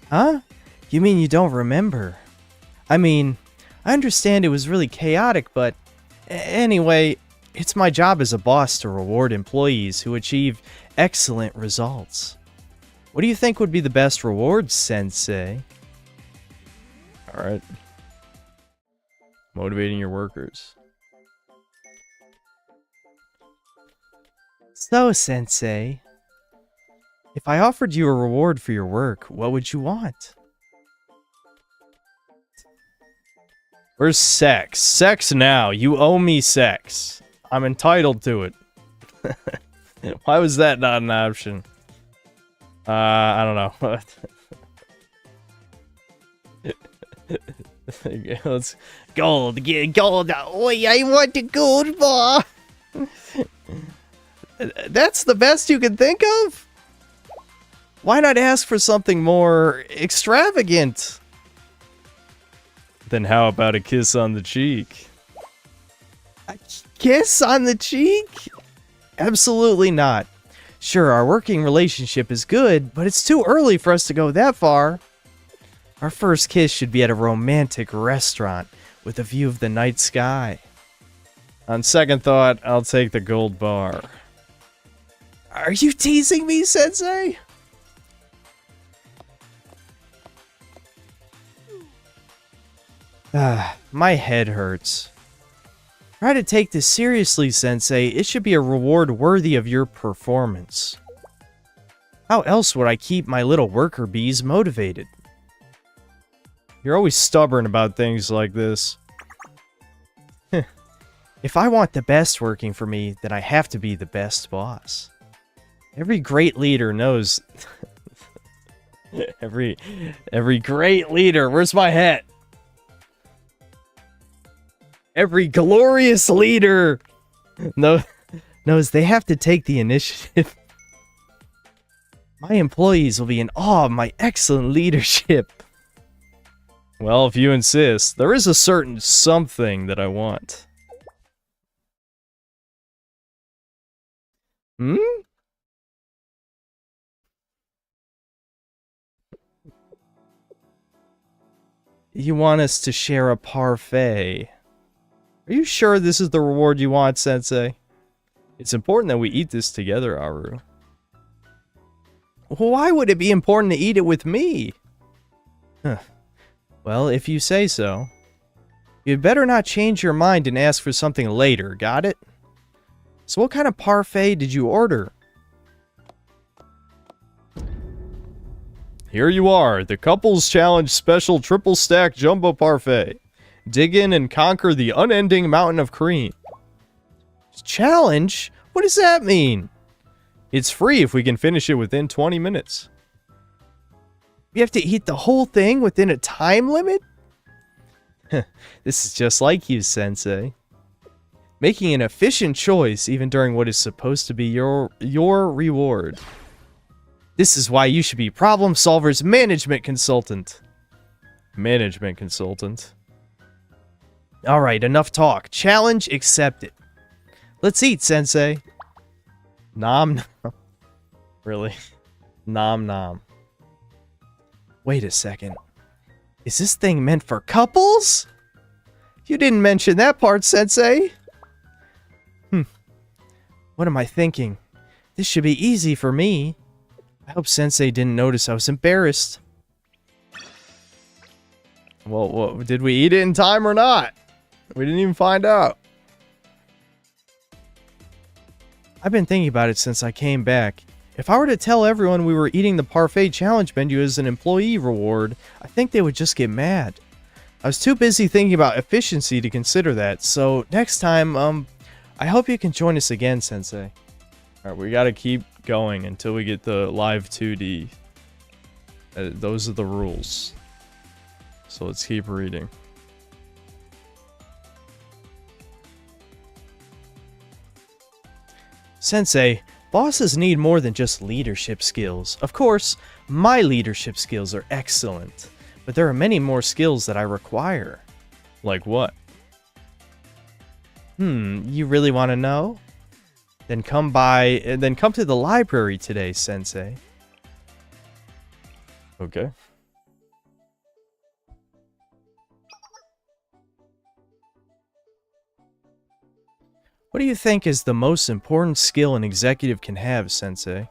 Huh? You mean you don't remember? I mean, I understand it was really chaotic, but anyway, it's my job as a boss to reward employees who achieve excellent results. What do you think would be the best reward, Sensei? Alright. Motivating your workers. So, Sensei, if I offered you a reward for your work, what would you want? Where's sex? Sex now. You owe me sex. I'm entitled to it. Why was that not an option? I don't know. Let's gold. Get gold. Oh, I want the gold bar. That's the best you can think of? Why not ask for something more extravagant? Then how about a kiss on the cheek? A kiss on the cheek? Absolutely not. Sure, our working relationship is good, but it's too early for us to go that far. Our first kiss should be at a romantic restaurant with a view of the night sky. On second thought, I'll take the gold bar. Are you teasing me, Sensei? My head hurts. Try to take this seriously, Sensei. It should be a reward worthy of your performance. How else would I keep my little worker bees motivated? You're always stubborn about things like this. If I want the best working for me, then I have to be the best boss. Every great leader knows... every great leader... Where's my hat? Every glorious leader knows they have to take the initiative. My employees will be in awe of my excellent leadership. Well, if you insist, there is a certain something that I want. Hmm? You want us to share a parfait. Are you sure this is the reward you want, Sensei? It's important that we eat this together, Aru. Why would it be important to eat it with me? Huh. Well, if you say so. You'd better not change your mind and ask for something later, got it? So what kind of parfait did you order? Here you are, the Couples Challenge Special Triple Stack Jumbo Parfait. Dig in and conquer the unending mountain of cream. Challenge? What does that mean? It's free if we can finish it within 20 minutes. We have to eat the whole thing within a time limit? This is just like you, Sensei. Making an efficient choice even during what is supposed to be your reward. This is why you should be Problem Solver's management consultant. Management consultant. Alright, enough talk. Challenge accepted. Let's eat, Sensei. Nom nom. Really? Nom nom. Wait a second. Is this thing meant for couples? You didn't mention that part, Sensei. What am I thinking? This should be easy for me. I hope Sensei didn't notice I was embarrassed. Well, did we eat it in time or not? We didn't even find out. I've been thinking about it since I came back. If I were to tell everyone we were eating the Parfait Challenge menu as an employee reward, I think they would just get mad. I was too busy thinking about efficiency to consider that, so next time, I hope you can join us again, Sensei. Alright, we gotta keep going until we get the live 2D. Those are the rules. So let's keep reading. Sensei, bosses need more than just leadership skills. Of course, my leadership skills are excellent, but there are many more skills that I require. Like what? You really want to know? Then come to the library today, Sensei. Okay. What do you think is the most important skill an executive can have, Sensei?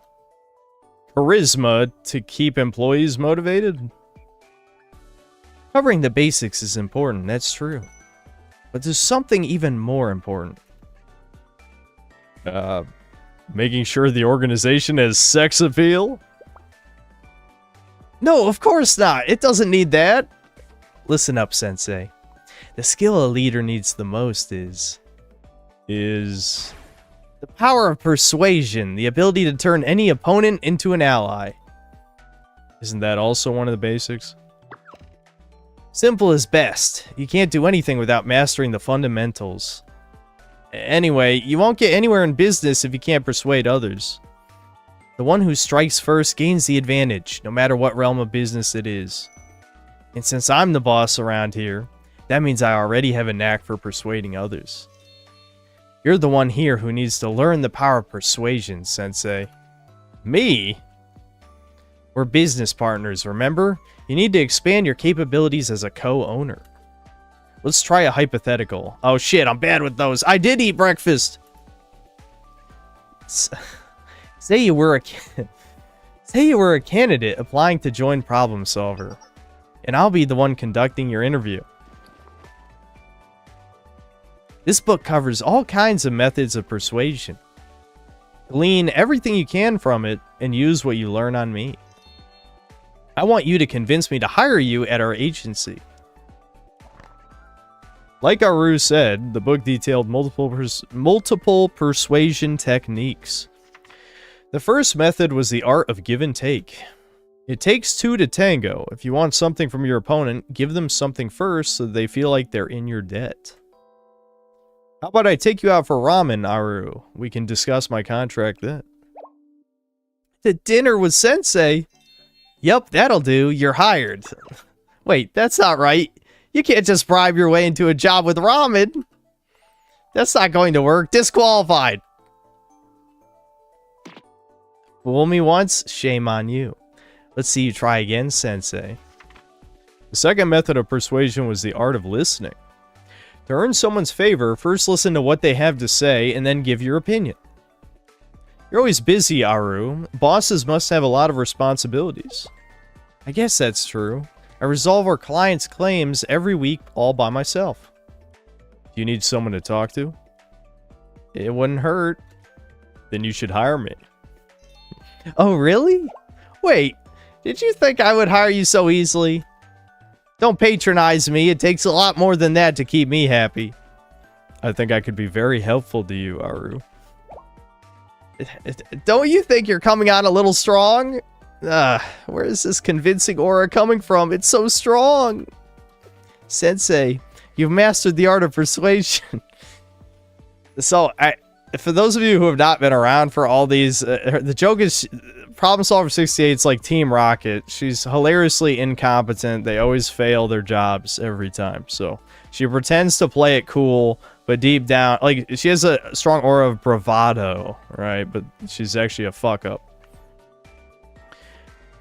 Charisma to keep employees motivated? Covering the basics is important, that's true. But there's something even more important. Making sure the organization has sex appeal? No, of course not. It doesn't need that. Listen up, Sensei. The skill a leader needs the most is the power of persuasion, the ability to turn any opponent into an ally. Isn't that also one of the basics? Simple is best. You can't do anything without mastering the fundamentals. Anyway, you won't get anywhere in business if you can't persuade others. The one who strikes first gains the advantage, no matter what realm of business it is. And since I'm the boss around here, that means I already have a knack for persuading others. You're the one here who needs to learn the power of persuasion, Sensei. Me? We're business partners, remember? You need to expand your capabilities as a co-owner. Let's try a hypothetical. Oh shit, I'm bad with those. I did eat breakfast! Say you were a candidate applying to join Problem Solver, and I'll be the one conducting your interview. This book covers all kinds of methods of persuasion. Glean everything you can from it and use what you learn on me. I want you to convince me to hire you at our agency. Like Aru said, the book detailed multiple persuasion techniques. The first method was the art of give and take. It takes two to tango. If you want something from your opponent, give them something first so they feel like they're in your debt. How about I take you out for ramen, Aru? We can discuss my contract then. To dinner with Sensei? Yup, that'll do. You're hired. Wait, that's not right. You can't just bribe your way into a job with ramen. That's not going to work. Disqualified. Fool me once, shame on you. Let's see you try again, Sensei. The second method of persuasion was the art of listening. To earn someone's favor, first listen to what they have to say and then give your opinion. You're always busy, Aru. Bosses must have a lot of responsibilities. I guess that's true. I resolve our clients' claims every week all by myself. Do you need someone to talk to? It wouldn't hurt. Then you should hire me. Oh, really? Wait, did you think I would hire you so easily? Don't patronize me. It takes a lot more than that to keep me happy. I think I could be very helpful to you, Aru. Don't you think you're coming on a little strong? Where is this convincing aura coming from? It's so strong. Sensei, you've mastered the art of persuasion. So, for those of you who have not been around for all these, the joke is Problem Solver 68's like Team Rocket. She's hilariously incompetent. They always fail their jobs every time. So she pretends to play it cool, but deep down, like, she has a strong aura of bravado, right? But she's actually a fuck up.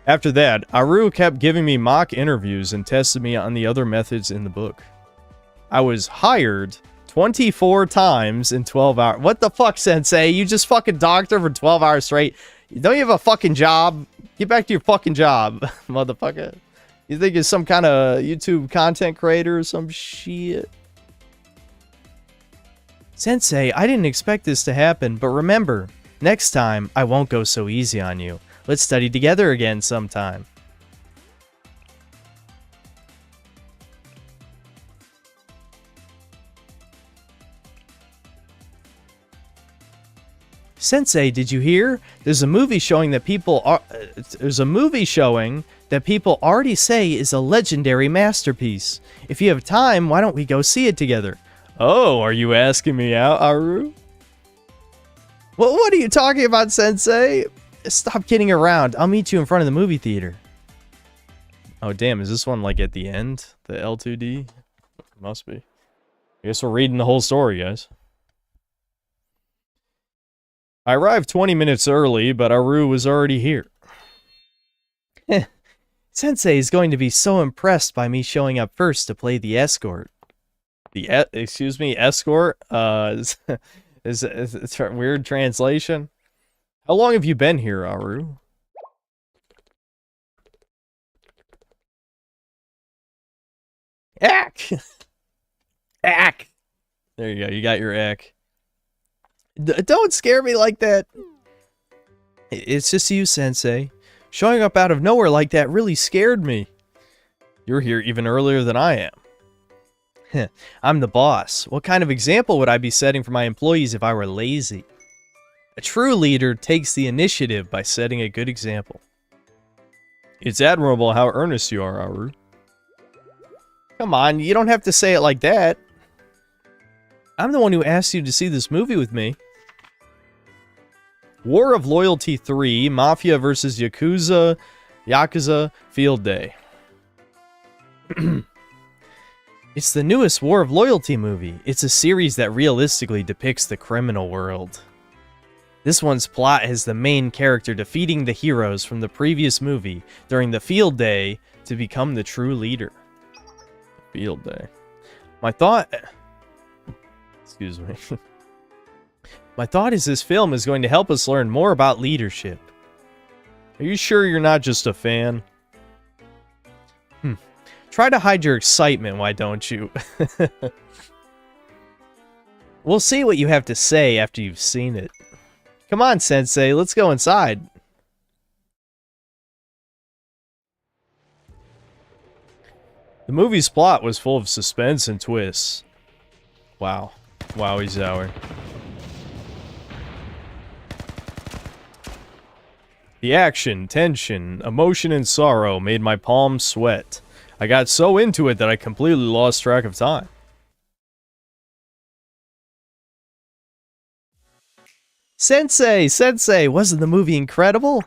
After that, Aru kept giving me mock interviews and tested me on the other methods in the book. I was hired 24 times in 12 hours. What the fuck, Sensei? You just fucking doctor for 12 hours straight. Don't you have a fucking job? Get back to your fucking job, motherfucker. You think you're some kind of YouTube content creator or some shit? Sensei, I didn't expect this to happen, but remember, next time, I won't go so easy on you. Let's study together again sometime. Sensei, did you hear? There's a movie showing that people already say is a legendary masterpiece. If you have time, why don't we go see it together? Oh, are you asking me out, Aru? Well, what are you talking about, Sensei? Stop kidding around. I'll meet you in front of the movie theater. Oh, damn. Is this one, like, at the end? The L2D? Must be. I guess we're reading the whole story, guys. I arrived 20 minutes early, but Aru was already here. Sensei is going to be so impressed by me showing up first to play the escort. Excuse me, escort? Is a weird translation? How long have you been here, Aru? Ack! Ack! There you go, you got your ack. Don't scare me like that. It's just you, Sensei. Showing up out of nowhere like that really scared me. You're here even earlier than I am. I'm the boss. What kind of example would I be setting for my employees if I were lazy? A true leader takes the initiative by setting a good example. It's admirable how earnest you are, Aru. Come on, you don't have to say it like that. I'm the one who asked you to see this movie with me. War of Loyalty 3, Mafia vs. Yakuza, Field Day. It's the newest War of Loyalty movie. It's a series that realistically depicts the criminal world. This one's plot has the main character defeating the heroes from the previous movie during the Field Day to become the true leader. Field Day. My thought... Excuse me. My thought is this film is going to help us learn more about leadership. Are you sure you're not just a fan? Try to hide your excitement, why don't you? We'll see what you have to say after you've seen it. Come on, Sensei, let's go inside. The movie's plot was full of suspense and twists. Wow. Wowie zowie. The action, tension, emotion, and sorrow made my palms sweat. I got so into it that I completely lost track of time. Sensei, wasn't the movie incredible?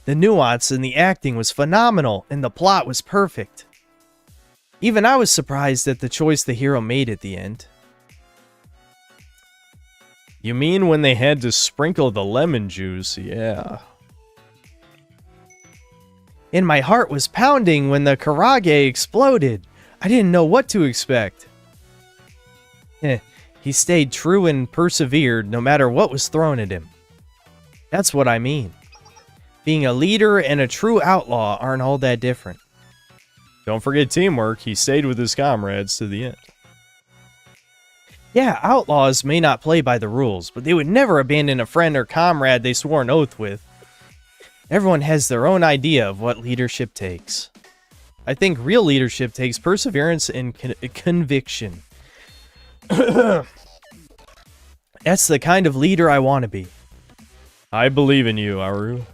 The nuance in the acting was phenomenal, and the plot was perfect. Even I was surprised at the choice the hero made at the end. You mean when they had to sprinkle the lemon juice? Yeah. And my heart was pounding when the karage exploded. I didn't know what to expect. He stayed true and persevered no matter what was thrown at him. That's what I mean. Being a leader and a true outlaw aren't all that different. Don't forget teamwork. He stayed with his comrades to the end. Yeah, outlaws may not play by the rules, but they would never abandon a friend or comrade they swore an oath with. Everyone has their own idea of what leadership takes. I think real leadership takes perseverance and conviction. That's the kind of leader I want to be. I believe in you, Aru.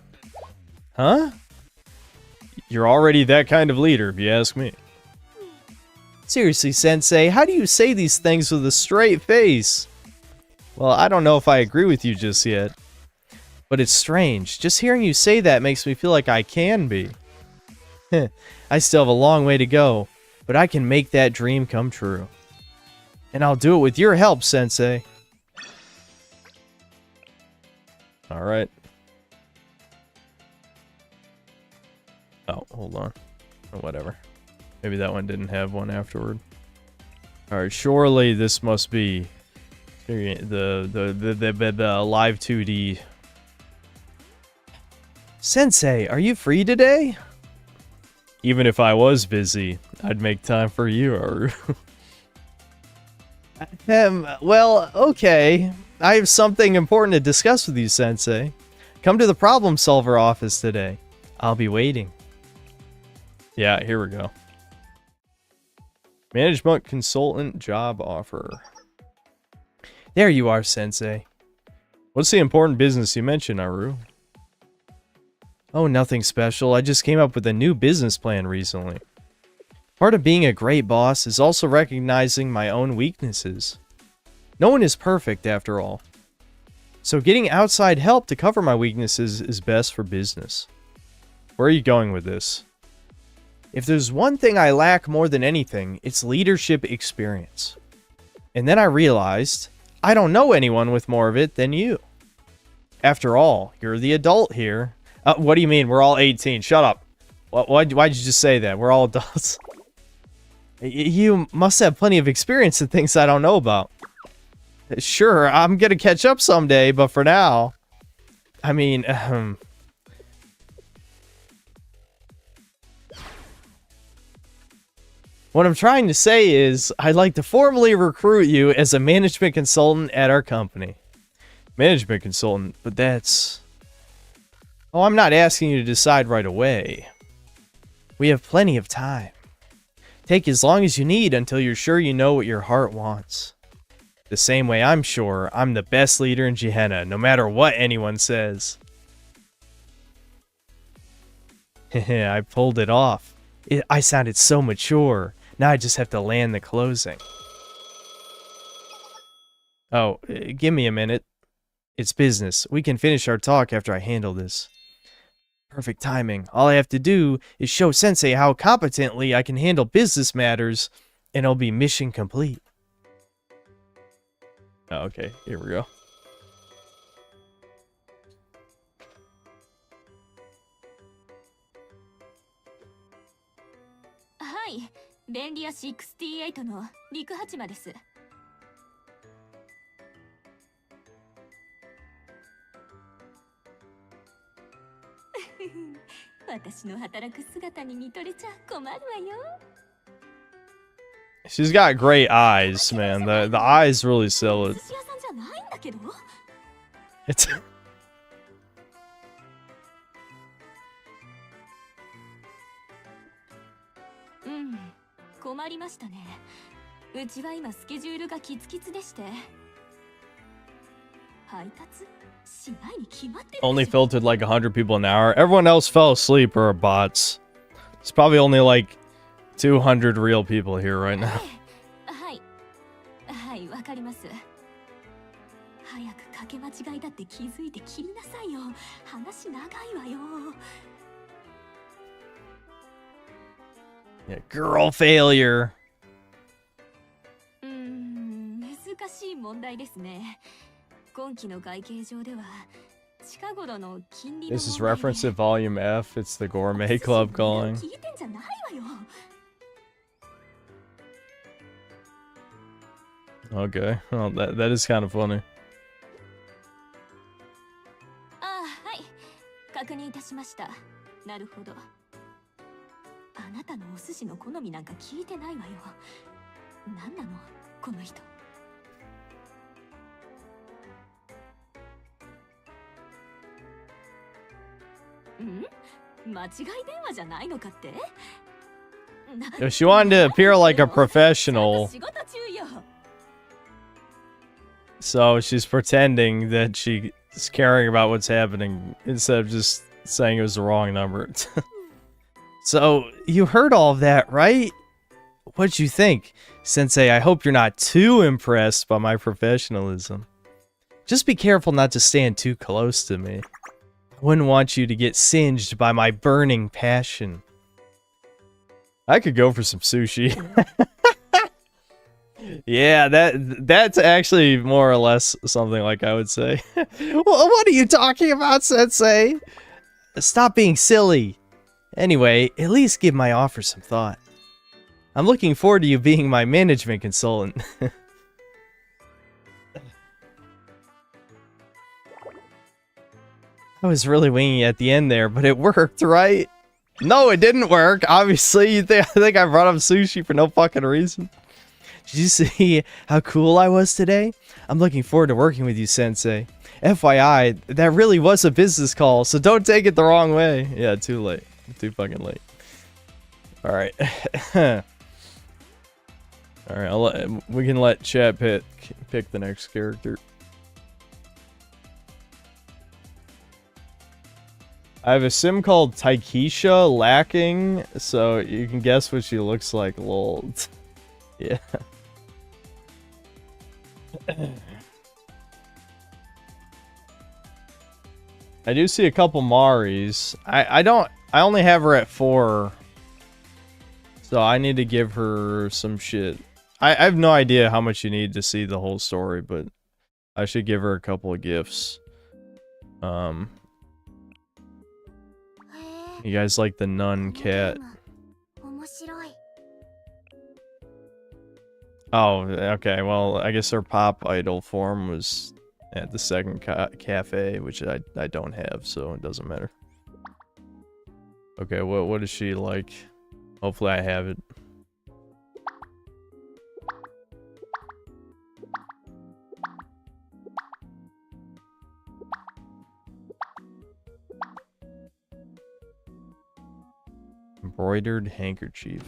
Huh? You're already that kind of leader, if you ask me. Seriously, Sensei, how do you say these things with a straight face? Well, I don't know if I agree with you just yet. But it's strange. Just hearing you say that makes me feel like I can be. I still have a long way to go, but I can make that dream come true. And I'll do it with your help, Sensei. Alright. Oh, hold on. Oh, whatever. Maybe that one didn't have one afterward. Alright, surely this must be the live 2D. Sensei, are you free today? Even if I was busy, I'd make time for you, Aru. Well, okay. I have something important to discuss with you, Sensei. Come to the problem solver office today. I'll be waiting. Yeah, here we go. Management consultant job offer. There you are, Sensei. What's the important business you mentioned, Aru? Oh, nothing special. I just came up with a new business plan recently. Part of being a great boss is also recognizing my own weaknesses. No one is perfect, after all. So getting outside help to cover my weaknesses is best for business. Where are you going with this? If there's one thing I lack more than anything, it's leadership experience. And then I realized I don't know anyone with more of it than you. After all, you're the adult here. What do you mean? We're all 18. Shut up. Why'd you just say that? We're all adults. You must have plenty of experience in things I don't know about. Sure, I'm gonna catch up someday, but for now... I mean, what I'm trying to say is, I'd like to formally recruit you as a management consultant at our company. Management consultant, but that's... Oh, I'm not asking you to decide right away. We have plenty of time. Take as long as you need until you're sure you know what your heart wants. The same way I'm sure I'm the best leader in Gehenna, no matter what anyone says. I pulled it off. I sounded so mature. Now I just have to land the closing. Oh, give me a minute. It's business. We can finish our talk after I handle this. Perfect timing. All I have to do is show Sensei how competently I can handle business matters, and it'll be mission complete. Oh, okay, here we go. Hi, 便利屋68の陸八間です。私の働く姿に見とれちゃ困るわよ。She's got great eyes, man. The eyes really sell it. It'sうん、困りましたね。うちは今スケジュールがキツキツでして。配達 only filtered like 100 people an hour. Everyone else fell asleep or are bots. It's probably only like 200 real people here right now. はい、わかります。早くかけ間違いだって気づいて切りなさいよ。話長いわよ。Yeah, girl failure. 難しい問題ですね。今期の会計上では近頃の金利の This is reference to Volume F. It's the Gourmet Club calling. 聞いてんじゃないわよ。Okay, well that is kind of funny. はい、確認いたしました。なるほど。あなたのお寿司の好みなんか聞いてないわよ。なんなのこの人。間違い電話じゃないのかって？ If she wanted to appear like a professional, so she's pretending that she's caring about what's happening instead of just saying it was the wrong number. So, you heard all of that, right? What'd you think? Sensei, I hope you're not too impressed by my professionalism. Just be careful not to stand too close to me. I wouldn't want you to get singed by my burning passion. I could go for some sushi. Yeah, that's actually more or less something like I would say. What are you talking about, Sensei? Stop being silly. Anyway, at least give my offer some thought. I'm looking forward to you being my management consultant. I was really winging it at the end there, but it worked, right? No, it didn't work. Obviously, I think I brought up sushi for no fucking reason. Did you see how cool I was today? I'm looking forward to working with you, Sensei. FYI, that really was a business call, so don't take it the wrong way. Yeah, too late. Too fucking late. Alright. Alright, we can let chat pick the next character. I have a sim called Taikisha lacking, so you can guess what she looks like, lol. Yeah. I do see a couple Maris. I only have her at 4. So I need to give her some shit. I have no idea how much you need to see the whole story, but I should give her a couple of gifts. You guys like the nun cat? Oh, okay. Well, I guess her pop idol form was at the second cafe, which I don't have, so it doesn't matter. Okay, what is she like? Hopefully I have it. Embroidered handkerchief.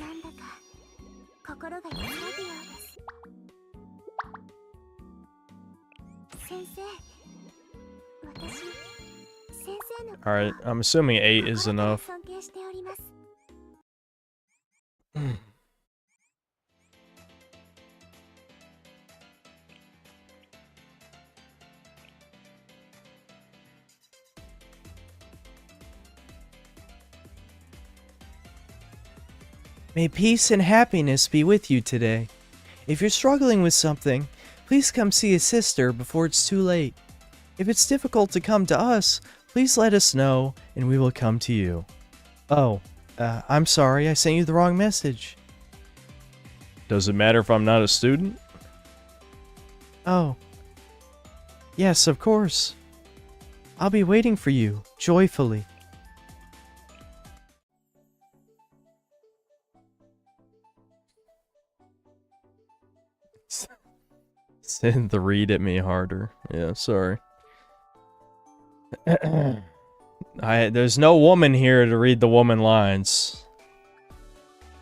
Alright, I'm assuming 8 is enough. May peace and happiness be with you today. If you're struggling with something, please come see a sister before it's too late. If it's difficult to come to us, please let us know and we will come to you. Oh, I'm sorry, I sent you the wrong message. Does it matter if I'm not a student? Oh. Yes, of course. I'll be waiting for you, joyfully. Send the read at me harder. Yeah, sorry. There's no woman here to read the woman lines.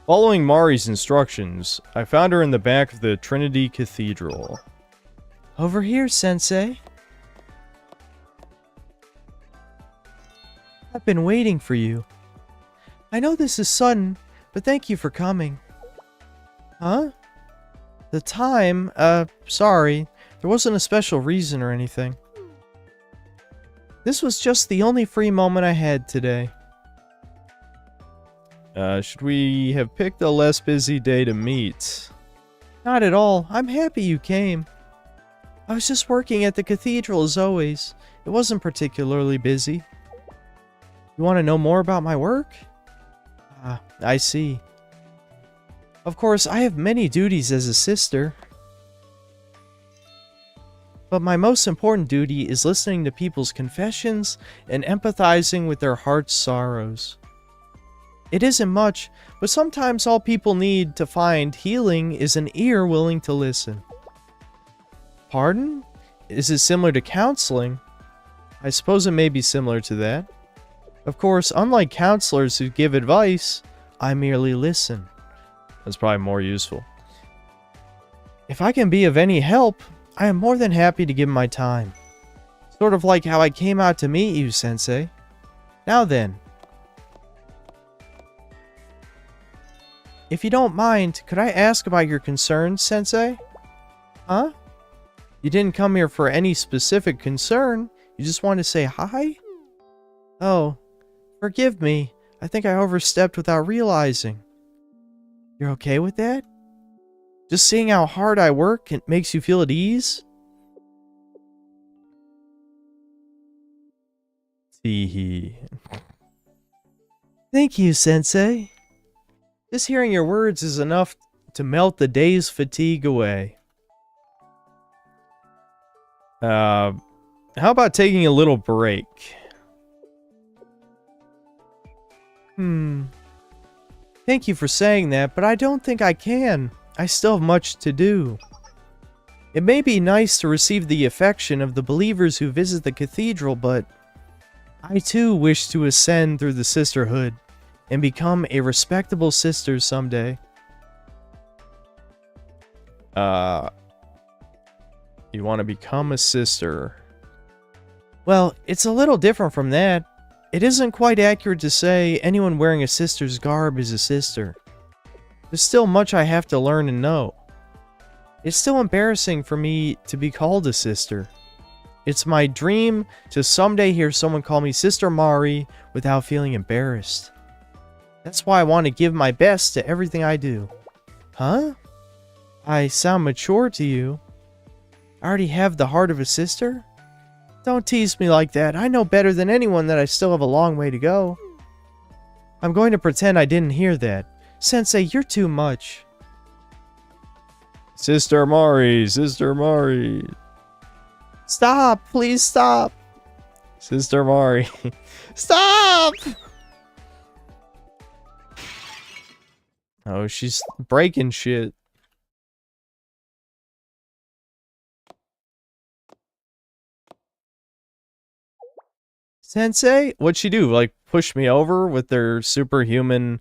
Following Mari's instructions, I found her in the back of the Trinity Cathedral. Over here, Sensei. I've been waiting for you. I know this is sudden, but thank you for coming. Huh? The time, sorry. There wasn't a special reason or anything. This was just the only free moment I had today. Should we have picked a less busy day to meet? Not at all. I'm happy you came. I was just working at the cathedral as always. It wasn't particularly busy. You want to know more about my work? Ah, I see. Of course, I have many duties as a sister. But my most important duty is listening to people's confessions and empathizing with their heart's sorrows. It isn't much, but sometimes all people need to find healing is an ear willing to listen. Pardon? Is it similar to counseling? I suppose it may be similar to that. Of course, unlike counselors who give advice, I merely listen. That's probably more useful. If I can be of any help, I am more than happy to give my time. Sort of like how I came out to meet you, Sensei. Now then. If you don't mind, could I ask about your concerns, Sensei? Huh? You didn't come here for any specific concern. You just wanted to say hi? Oh, forgive me. I think I overstepped without realizing. You're okay with that? Just seeing how hard I work, it makes you feel at ease? Teehee. Thank you, Sensei. Just hearing your words is enough to melt the day's fatigue away. How about taking a little break? Thank you for saying that, but I don't think I can. I still have much to do. It may be nice to receive the affection of the believers who visit the cathedral, but I too wish to ascend through the sisterhood and become a respectable sister someday. You want to become a sister? Well, it's a little different from that. It isn't quite accurate to say anyone wearing a sister's garb is a sister. There's still much I have to learn and know. It's still embarrassing for me to be called a sister. It's my dream to someday hear someone call me Sister Mari without feeling embarrassed. That's why I want to give my best to everything I do. Huh? I sound mature to you. I already have the heart of a sister? Don't tease me like that. I know better than anyone that I still have a long way to go. I'm going to pretend I didn't hear that. Sensei, you're too much. Sister Mari, Sister Mari. Stop, please stop. Sister Mari. Stop! Oh, she's breaking shit. Sensei? What'd she do? Like, push me over with their superhuman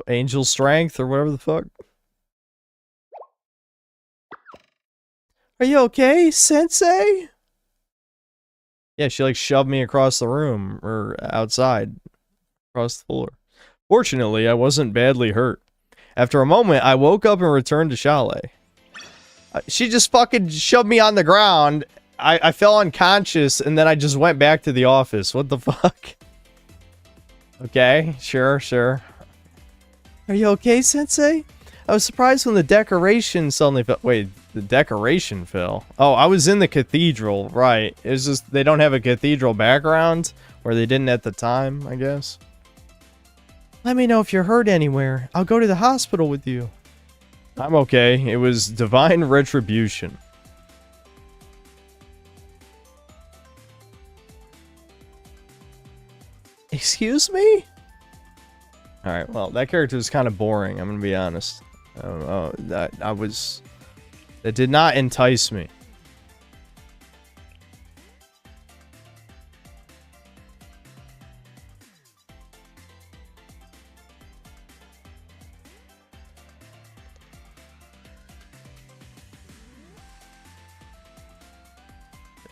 angel strength or whatever the fuck? Are you okay, Sensei? Yeah, she like shoved me across the room, or outside, across the floor. Fortunately, I wasn't badly hurt. After a moment, I woke up and returned to Chalet. She just fucking shoved me on the ground. I fell unconscious, and then I just went back to the office. What the fuck? Okay, sure. Are you okay, Sensei? I was surprised when the decoration suddenly fell. Wait, the decoration fell. Oh, I was in the cathedral, right. It's just they don't have a cathedral background, or they didn't at the time, I guess. Let me know if you're hurt anywhere. I'll go to the hospital with you. I'm okay. It was divine retribution. Excuse me? Alright, well, that character is kind of boring, I'm gonna be honest. That did not entice me.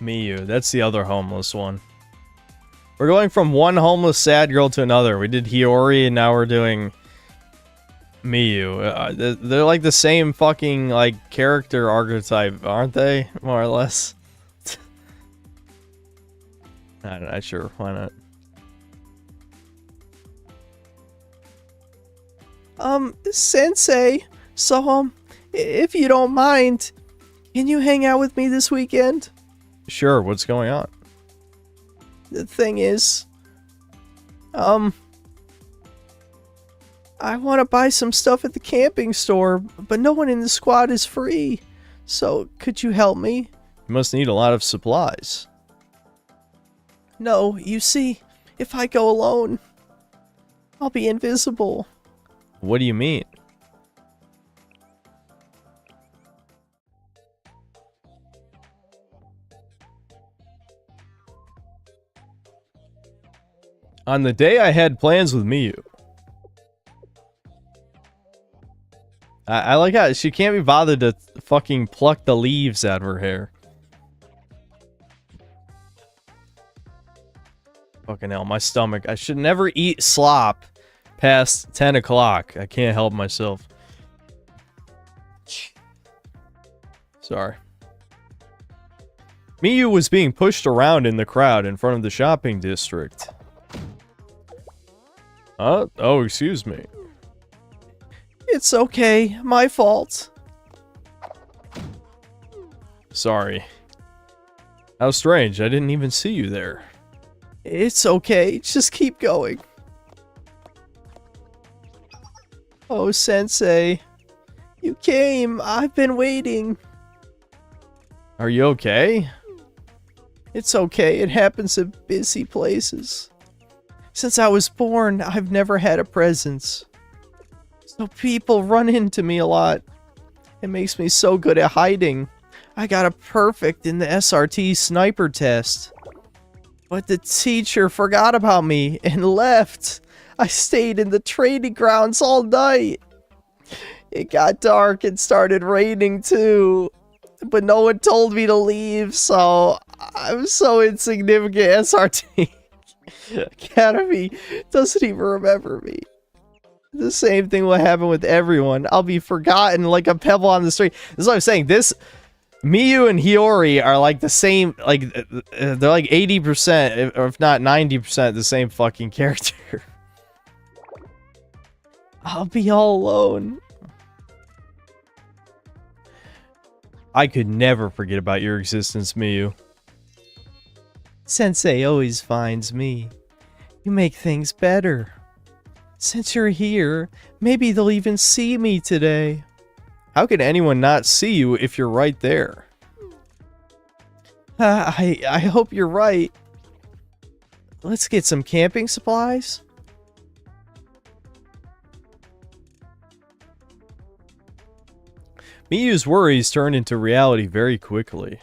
Miyu, that's the other homeless one. We're going from one homeless sad girl to another. We did Hiyori and now we're doing Miyu. They're like the same fucking like character archetype, aren't they? More or less. I'm not sure. Why not? Sensei. So, if you don't mind, can you hang out with me this weekend? Sure, what's going on? The thing is, I want to buy some stuff at the camping store, but no one in the squad is free. So, could you help me? You must need a lot of supplies. No, you see, if I go alone, I'll be invisible. What do you mean? On the day I had plans with Miyu. I like how she can't be bothered to fucking pluck the leaves out of her hair. Fucking hell, my stomach. I should never eat slop past 10 o'clock. I can't help myself. Sorry. Miyu was being pushed around in the crowd in front of the shopping district. Oh, excuse me. It's okay. My fault. Sorry. How strange. I didn't even see you there. It's okay. Just keep going. Oh, Sensei. You came. I've been waiting. Are you okay? It's okay. It happens in busy places. Since I was born, I've never had a presence. So people run into me a lot. It makes me so good at hiding. I got a perfect in the SRT sniper test. But the teacher forgot about me and left. I stayed in the training grounds all night. It got dark and started raining too. But no one told me to leave, so I'm so insignificant. SRT Academy doesn't even remember me. The same thing will happen with everyone. I'll be forgotten like a pebble on the street. This is what I'm saying. This Miyu and Hiyori are like the same, like they're like 80%, or if not 90% the same fucking character. I'll be all alone. I could never forget about your existence, Miyu. Sensei always finds me. You make things better. Since you're here, maybe they'll even see me today. How could anyone not see you if you're right there? I hope you're right. Let's get some camping supplies. Miyu's worries turned into reality very quickly.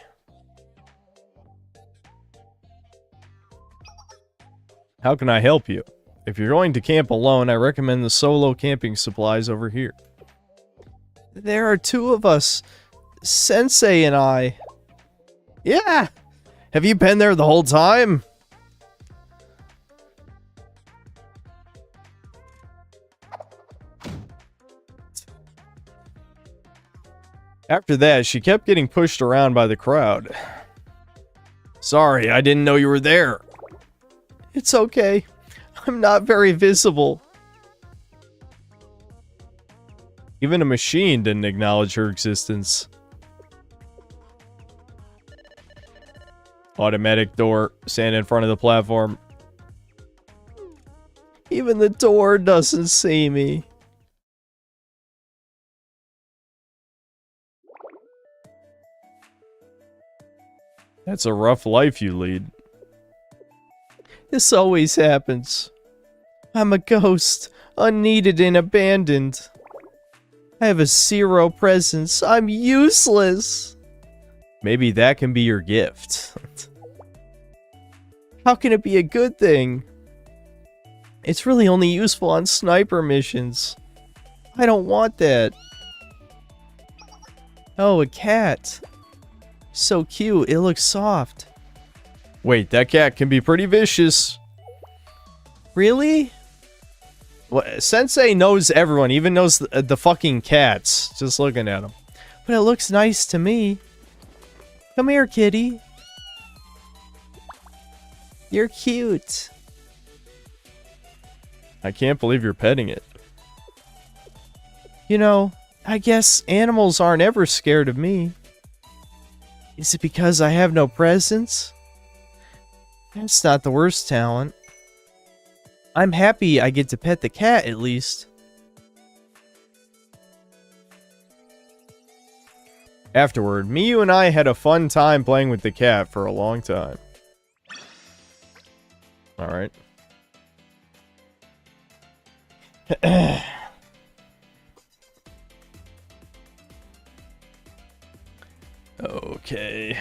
How can I help you? If you're going to camp alone, I recommend the solo camping supplies over here. There are two of us. Sensei and I. Yeah! Have you been there the whole time? After that, she kept getting pushed around by the crowd. Sorry, I didn't know you were there. It's okay. I'm not very visible. Even a machine didn't acknowledge her existence. Automatic door. Stand in front of the platform. Even the door doesn't see me. That's a rough life you lead. This always happens. I'm a ghost, unneeded and abandoned. I have a zero presence. I'm useless. Maybe that can be your gift. How can it be a good thing? It's really only useful on sniper missions. I don't want that. Oh, a cat. So cute, it looks soft. Wait, that cat can be pretty vicious. Really? What, Sensei knows everyone, even knows the fucking cats. Just looking at them. But it looks nice to me. Come here, kitty. You're cute. I can't believe you're petting it. You know, I guess animals aren't ever scared of me. Is it because I have no presence? That's not the worst talent. I'm happy I get to pet the cat, at least. Afterward, Miyu and I had a fun time playing with the cat for a long time. Alright. Okay.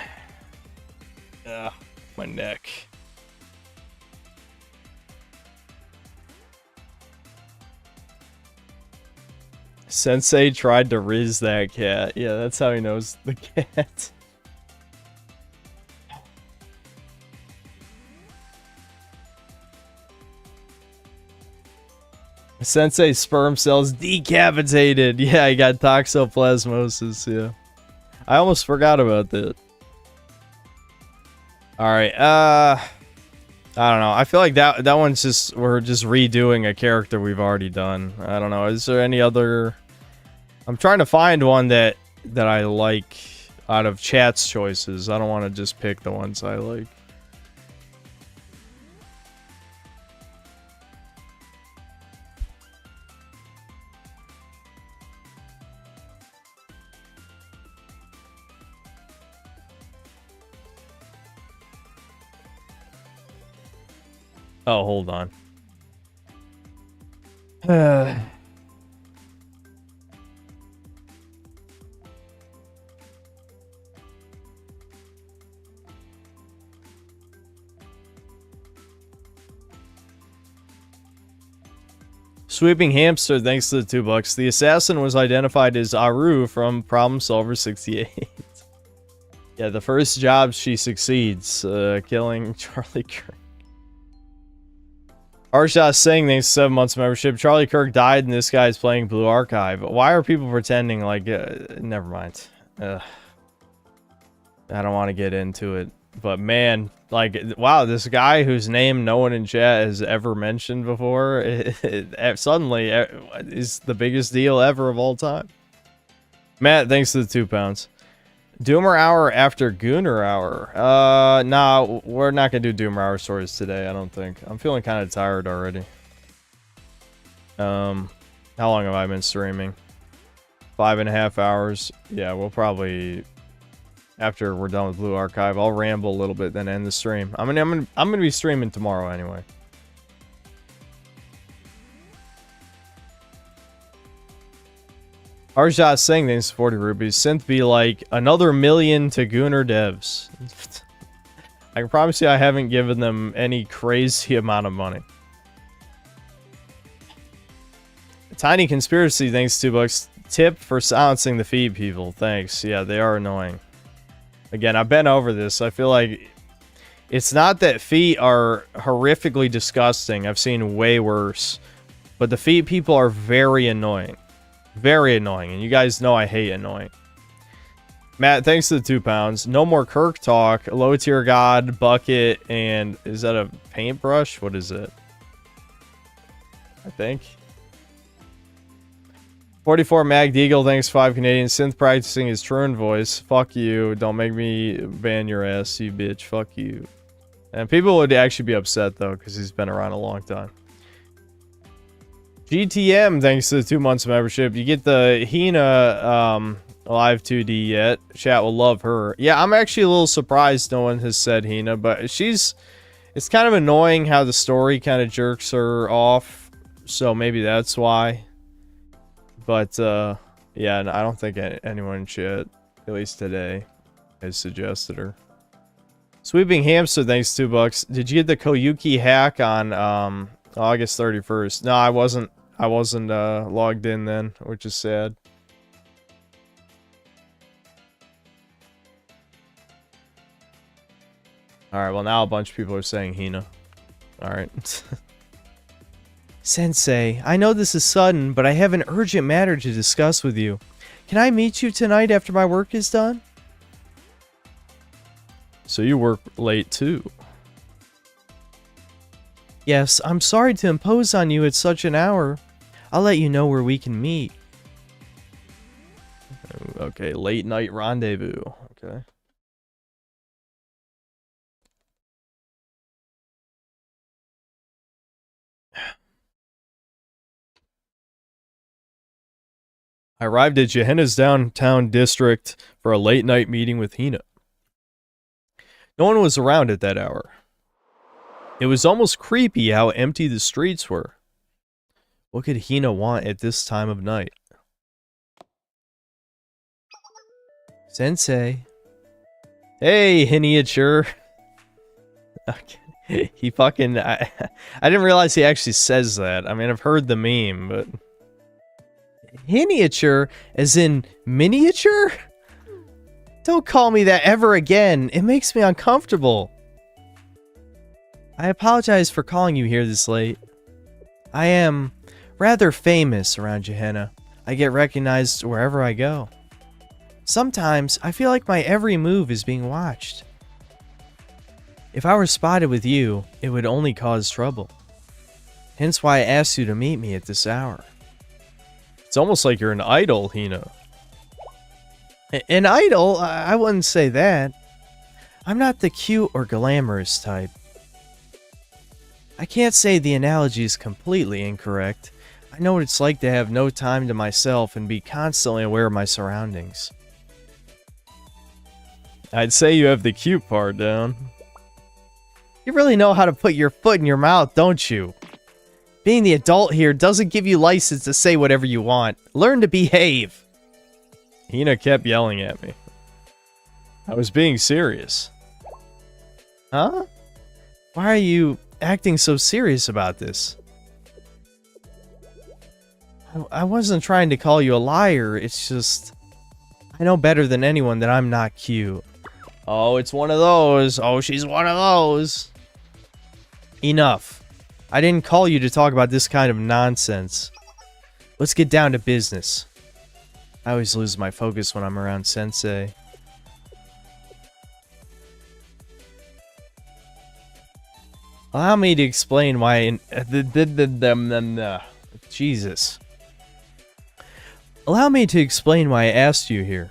My neck. Sensei tried to riz that cat. Yeah, that's how he knows the cat. Sensei's sperm cells decapitated. Yeah, he got toxoplasmosis, yeah. I almost forgot about that. All right. I don't know. I feel like that one's just, we're just redoing a character we've already done. I don't know. Is there any other? I'm trying to find one that I like out of chat's choices. I don't want to just pick the ones I like. Oh, hold on. Sweeping Hamster, thanks to the $2. The assassin was identified as Aru from Problem Solver 68. Yeah, the first job she succeeds, killing Charlie Kirk. Arshad Singh, thanks to 7 months membership. Charlie Kirk died and this guy's playing Blue Archive. Why are people pretending like... never mind. I don't want to get into it. But man, like, wow, this guy whose name no one in chat has ever mentioned before, suddenly is the biggest deal ever of all time. Matt, thanks to the £2. Doomer Hour after Gooner Hour. Nah, we're not gonna do Doomer Hour stories today, I don't think. I'm feeling kind of tired already. How long have I been streaming? 5.5 hours. Yeah, we'll probably, after we're done with Blue Archive, I'll ramble a little bit, then end the stream. I'm gonna be streaming tomorrow anyway. Arjat Singh, thanks for 40 rupees. Synth be like another million to Gooner devs. I can promise you I haven't given them any crazy amount of money. Tiny Conspiracy, thanks $2. Tip for silencing the feed people. Thanks. Yeah, they are annoying. Again, I've been over this. I feel like it's not that feet are horrifically disgusting. I've seen way worse. But the feet people are very annoying. Very annoying, and you guys know I hate annoying. Matt, thanks to the £2. No more Kirk talk. Low tier god, bucket, and is that a paintbrush? What is it? I think. 44 Mag Deagle, thanks 5 Canadian. Synth practicing his Troon voice. Fuck you. Don't make me ban your ass, you bitch. Fuck you. And people would actually be upset though, because he's been around a long time. GTM, thanks to the 2 months membership. You get the Hina live 2D yet. Chat will love her. Yeah, I'm actually a little surprised no one has said Hina, but she's... It's kind of annoying how the story kind of jerks her off, so maybe that's why. But, yeah, I don't think anyone in chat, at least today, has suggested her. Sweeping Hamster, thanks $2. Did you get the Koyuki hack on August 31st? No, I wasn't logged in then, which is sad. Alright, well now a bunch of people are saying Hina. Alright. Sensei, I know this is sudden, but I have an urgent matter to discuss with you. Can I meet you tonight after my work is done? So you work late too. Yes, I'm sorry to impose on you at such an hour. I'll let you know where we can meet. Okay, late night rendezvous. Okay. I arrived at Gehenna's downtown district for a late night meeting with Hina. No one was around at that hour. It was almost creepy how empty the streets were. What could Hina want at this time of night? Sensei. Hey, miniature. Okay. He fucking... I didn't realize he actually says that. I mean, I've heard the meme, but... Miniature? As in miniature? Don't call me that ever again. It makes me uncomfortable. I apologize for calling you here this late. I am rather famous around Gehenna. I get recognized wherever I go. Sometimes I feel like my every move is being watched. If I were spotted with you, it would only cause trouble. Hence why I asked you to meet me at this hour. It's almost like you're an idol, Hina. An idol? I wouldn't say that. I'm not the cute or glamorous type. I can't say the analogy is completely incorrect. I know what it's like to have no time to myself and be constantly aware of my surroundings. I'd say you have the cute part down. You really know how to put your foot in your mouth, don't you? Being the adult here doesn't give you license to say whatever you want. Learn to behave. Hina kept yelling at me. I was being serious. Huh? Why are you acting so serious about this? I wasn't trying to call you a liar. It's just... I know better than anyone that I'm not cute. Oh, it's one of those. Oh, she's one of those. Enough. I didn't call you to talk about this kind of nonsense. Let's get down to business. I always lose my focus when I'm around Sensei. Allow me to explain why... Jesus. Allow me to explain why I asked you here.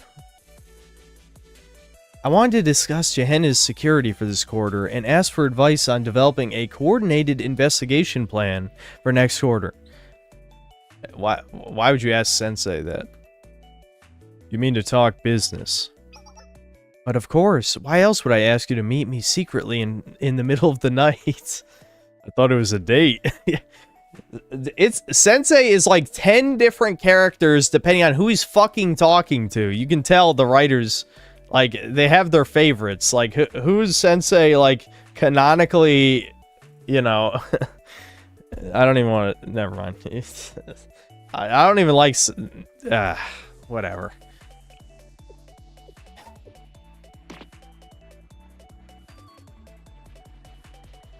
I wanted to discuss Gehenna's security for this quarter and ask for advice on developing a coordinated investigation plan for next quarter. Why would you ask Sensei that? You mean to talk business? But of course, why else would I ask you to meet me secretly in the middle of the night? I thought it was a date. Sensei is like 10 different characters depending on who he's fucking talking to. You can tell the writers, like, they have their favorites. Like, who's Sensei, like, canonically, you know... I don't even want to... Never mind. I don't even like... whatever.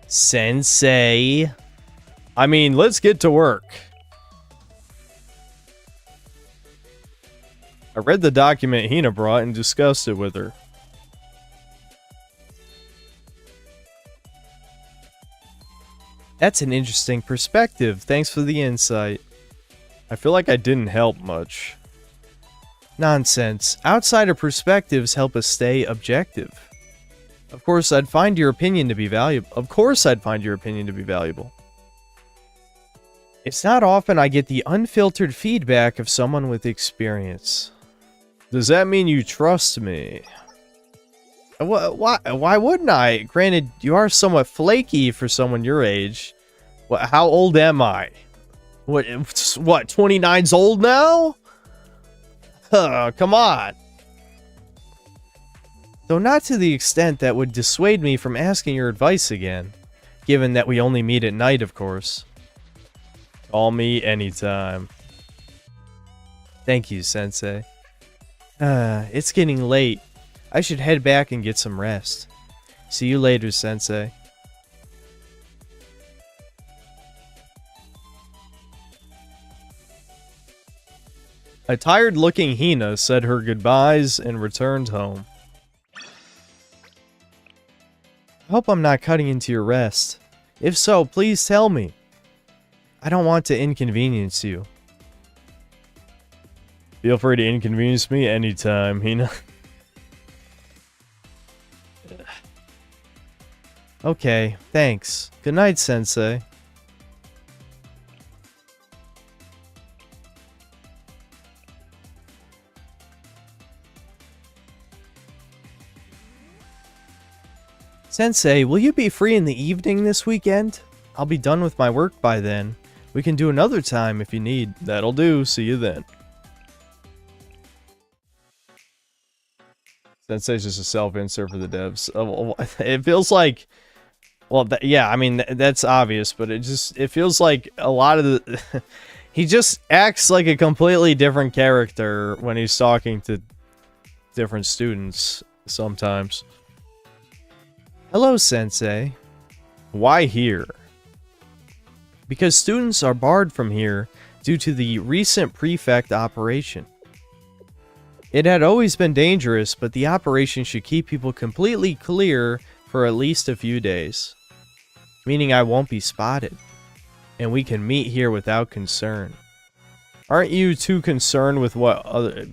Sensei. I mean, let's get to work. I read the document Hina brought and discussed it with her. That's an interesting perspective. Thanks for the insight. I feel like I didn't help much. Nonsense. Outsider perspectives help us stay objective. Of course, I'd find your opinion to be valuable. It's not often I get the unfiltered feedback of someone with experience. Does that mean you trust me? Why wouldn't I? Granted, you are somewhat flaky for someone your age. How old am I? What, 29's old now? Come on. Though not to the extent that would dissuade me from asking your advice again. Given that we only meet at night, of course. Call me anytime. Thank you, Sensei. It's getting late. I should head back and get some rest. See you later, Sensei. A tired-looking Hina said her goodbyes and returned home. I hope I'm not cutting into your rest. If so, please tell me. I don't want to inconvenience you. Feel free to inconvenience me anytime, Hina. Okay, thanks. Good night, Sensei. Sensei, will you be free in the evening this weekend? I'll be done with my work by then. We can do another time if you need. That'll do. See you then. Sensei's just a self-insert for the devs. It feels like... Well, yeah, I mean, that's obvious, but it feels like a lot of the... He just acts like a completely different character when he's talking to different students sometimes. Hello, Sensei. Why here? Because students are barred from here due to the recent prefect operation. It had always been dangerous, but the operation should keep people completely clear for at least a few days, meaning I won't be spotted, and we can meet here without concern. Aren't you too concerned with what other...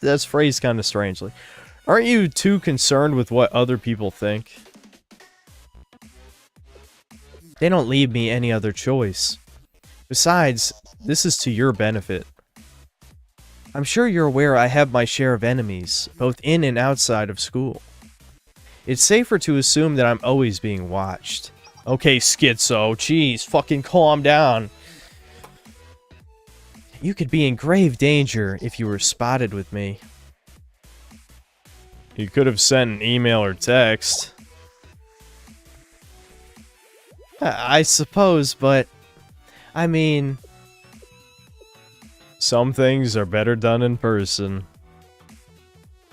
That's phrased kind of strangely. Aren't you too concerned with what other people think? They don't leave me any other choice. Besides, this is to your benefit. I'm sure you're aware I have my share of enemies, both in and outside of school. It's safer to assume that I'm always being watched. Okay, Schizo, jeez, fucking calm down. You could be in grave danger if you were spotted with me. You could have sent an email or text. I suppose, but... I mean... Some things are better done in person.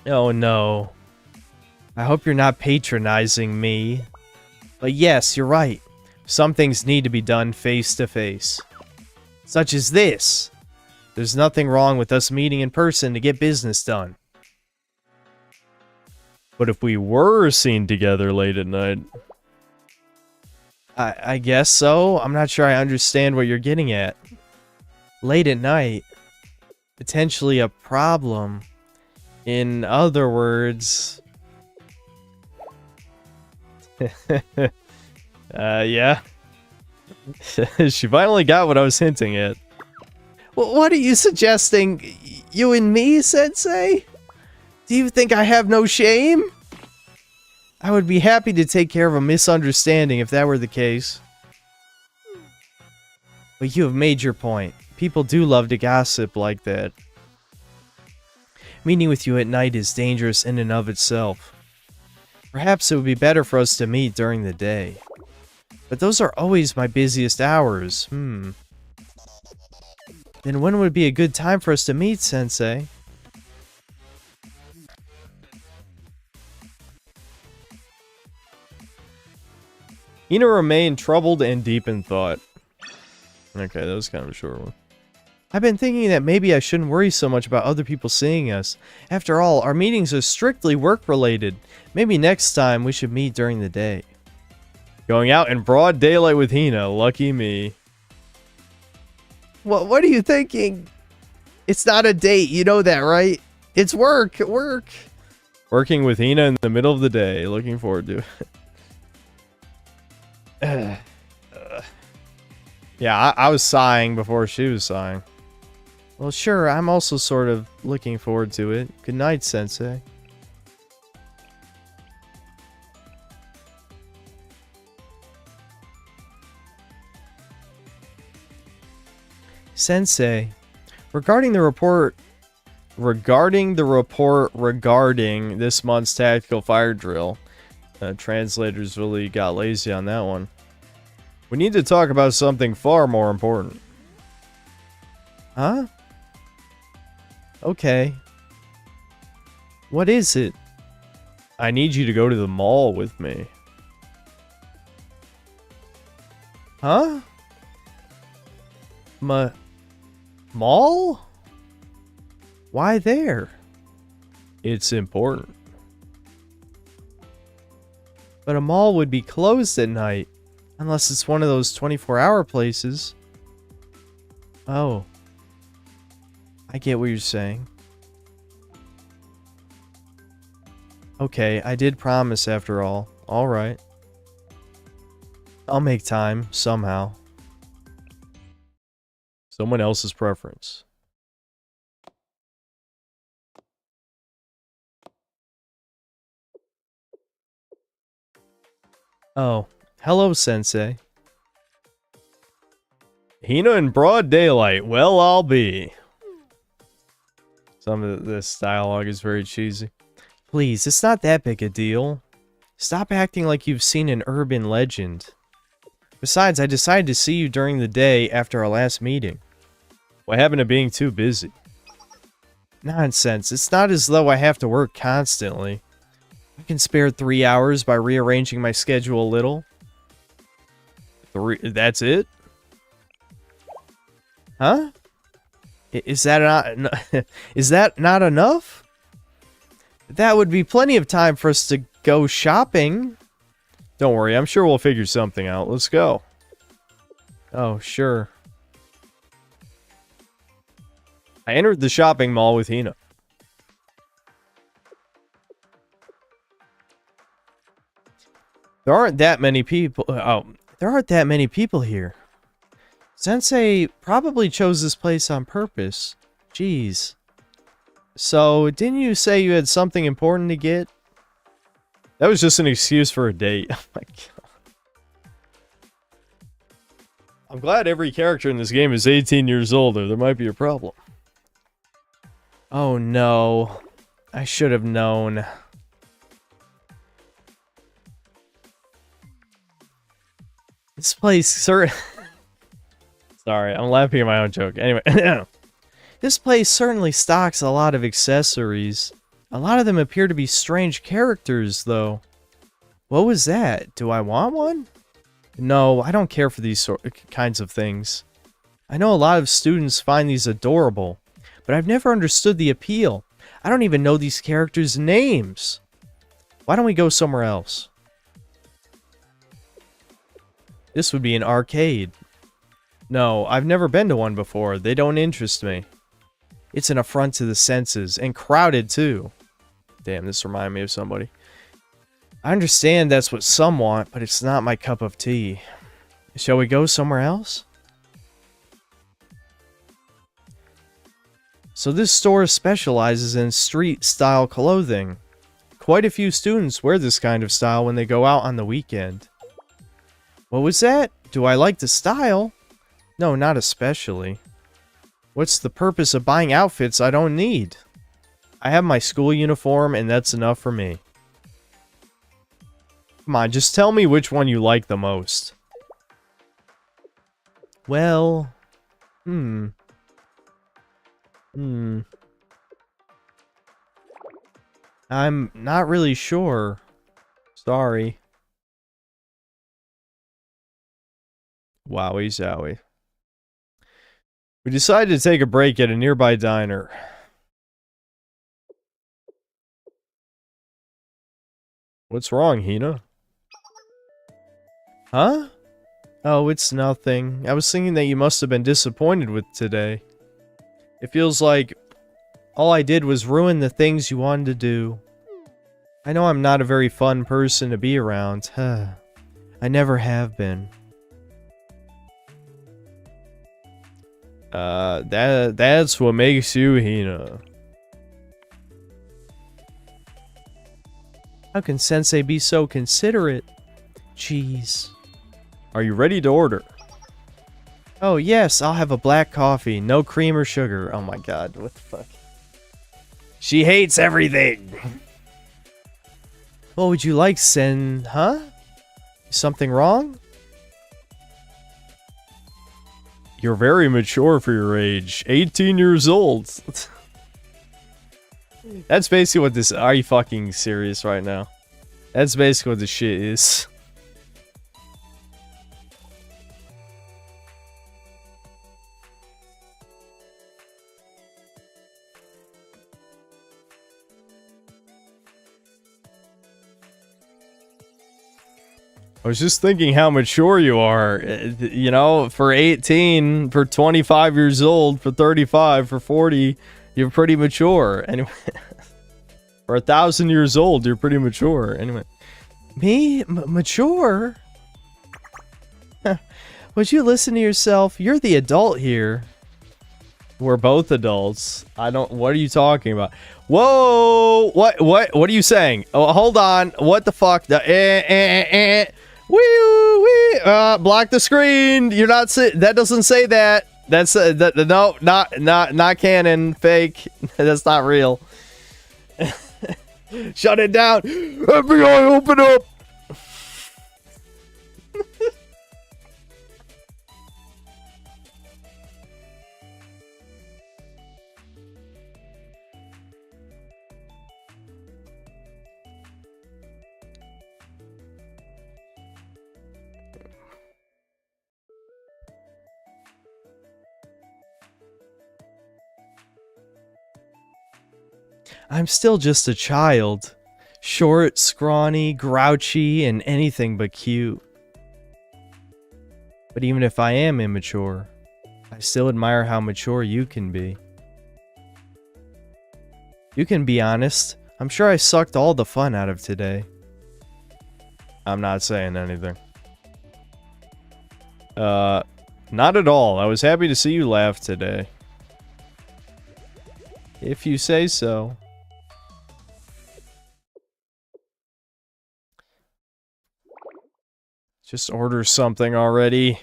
Oh no. I hope you're not patronizing me. But yes, you're right. Some things need to be done face to face. Such as this. There's nothing wrong with us meeting in person to get business done. But if we were seen together late at night... I guess so. I'm not sure I understand what you're getting at. Late at night. Potentially a problem. In other words... yeah. She finally got what I was hinting at. What are you suggesting? You and me, Sensei? Do you think I have no shame? I would be happy to take care of a misunderstanding if that were the case. But you have made your point. People do love to gossip like that. Meeting with you at night is dangerous in and of itself. Perhaps it would be better for us to meet during the day. But those are always my busiest hours. Then when would be a good time for us to meet, Sensei? Hina remained troubled and deep in thought. Okay, that was kind of a short one. I've been thinking that maybe I shouldn't worry so much about other people seeing us. After all, our meetings are strictly work-related. Maybe next time we should meet during the day. Going out in broad daylight with Hina, lucky me. What are you thinking? It's not a date, you know that, right? It's work, work. Working with Hina in the middle of the day, looking forward to it. Yeah, I was sighing before she was sighing. Well, sure, I'm also sort of looking forward to it. Good night, Sensei. Sensei, regarding the report regarding this month's tactical fire drill, translators really got lazy on that one. We need to talk about something far more important. Huh? Okay. What is it? I need you to go to the mall with me. Huh? Mall? Why there? It's important. But a mall would be closed at night. Unless it's one of those 24-hour places. Oh. I get what you're saying. Okay, I did promise after all. Alright. I'll make time, somehow. Someone else's preference. Oh. Hello, Sensei. Hina in broad daylight. Well, I'll be. Some of this dialogue is very cheesy. Please, it's not that big a deal. Stop acting like you've seen an urban legend. Besides, I decided to see you during the day after our last meeting. What happened to being too busy? Nonsense. It's not as though I have to work constantly. I can spare 3 hours by rearranging my schedule a little. That's it? Huh? Is that not enough? That would be plenty of time for us to go shopping. Don't worry, I'm sure we'll figure something out. Let's go. Oh, sure. I entered the shopping mall with Hina. There aren't that many people. Oh, there aren't that many people here. Sensei probably chose this place on purpose. Jeez. So, didn't you say you had something important to get? That was just an excuse for a date. Oh my god. I'm glad every character in this game is 18 years old, or there might be a problem. Oh no. I should have known. This place, sir. Sorry, I'm laughing at my own joke. Anyway, this place certainly stocks a lot of accessories. A lot of them appear to be strange characters, though. What was that? Do I want one? No, I don't care for these kinds of things. I know a lot of students find these adorable, but I've never understood the appeal. I don't even know these characters' names. Why don't we go somewhere else? This would be an arcade. No, I've never been to one before. They don't interest me. It's an affront to the senses, and crowded too. Damn, this reminded me of somebody. I understand that's what some want, but it's not my cup of tea. Shall we go somewhere else? So this store specializes in street-style clothing. Quite a few students wear this kind of style when they go out on the weekend. What was that? Do I like the style? No, not especially. What's the purpose of buying outfits I don't need? I have my school uniform and that's enough for me. Come on, just tell me which one you like the most. Well... I'm not really sure. Sorry. Wowie zowie. We decided to take a break at a nearby diner. What's wrong, Hina? Huh? Oh, it's nothing. I was thinking that you must have been disappointed with today. It feels like all I did was ruin the things you wanted to do. I know I'm not a very fun person to be around. I never have been. That's what makes you Hina. How can Sensei be so considerate? Jeez. Are you ready to order? Oh yes, I'll have a black coffee, no cream or sugar. Oh my god, what the fuck? She hates everything! What would you like, Huh? Something wrong? You're very mature for your age. 18 years old. That's basically what this... Are you fucking serious right now? That's basically what this shit is. I was just thinking how mature you are. You know, for 18, for 25 years old, for 35, for 40, you're pretty mature. Anyway, for 1,000 years old, you're pretty mature. Anyway. Me? Mature? Would you listen to yourself? You're the adult here. We're both adults. What are you talking about? Whoa! What are you saying? Oh, hold on. What the fuck? Block the screen. You're not. That doesn't say that. That's no, not canon. Fake. That's not real. Shut it down. FBI, open up. I'm still just a child. Short, scrawny, grouchy, and anything but cute. But even if I am immature, I still admire how mature you can be. You can be honest. I'm sure I sucked all the fun out of today. I'm not saying anything. Not at all. I was happy to see you laugh today. If you say so. Just order something already.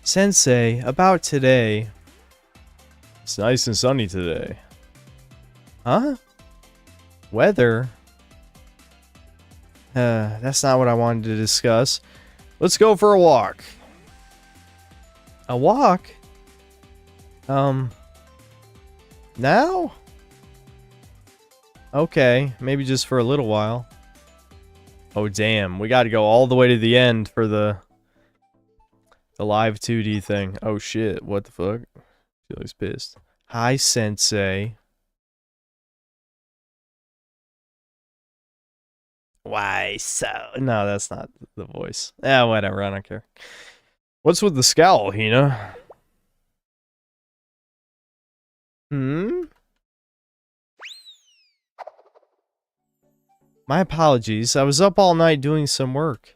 Sensei, about today. It's nice and sunny today. Huh? Weather? That's not what I wanted to discuss. Let's go for a walk. A walk? Now? Okay, maybe just for a little while. Oh, damn. We gotta go all the way to the end for the live 2D thing. Oh, shit. What the fuck? Feels pissed. Hi, Sensei. Why so? No, that's not the voice. Yeah, whatever. I don't care. What's with the scowl, Hina? Hmm? My apologies. I was up all night doing some work.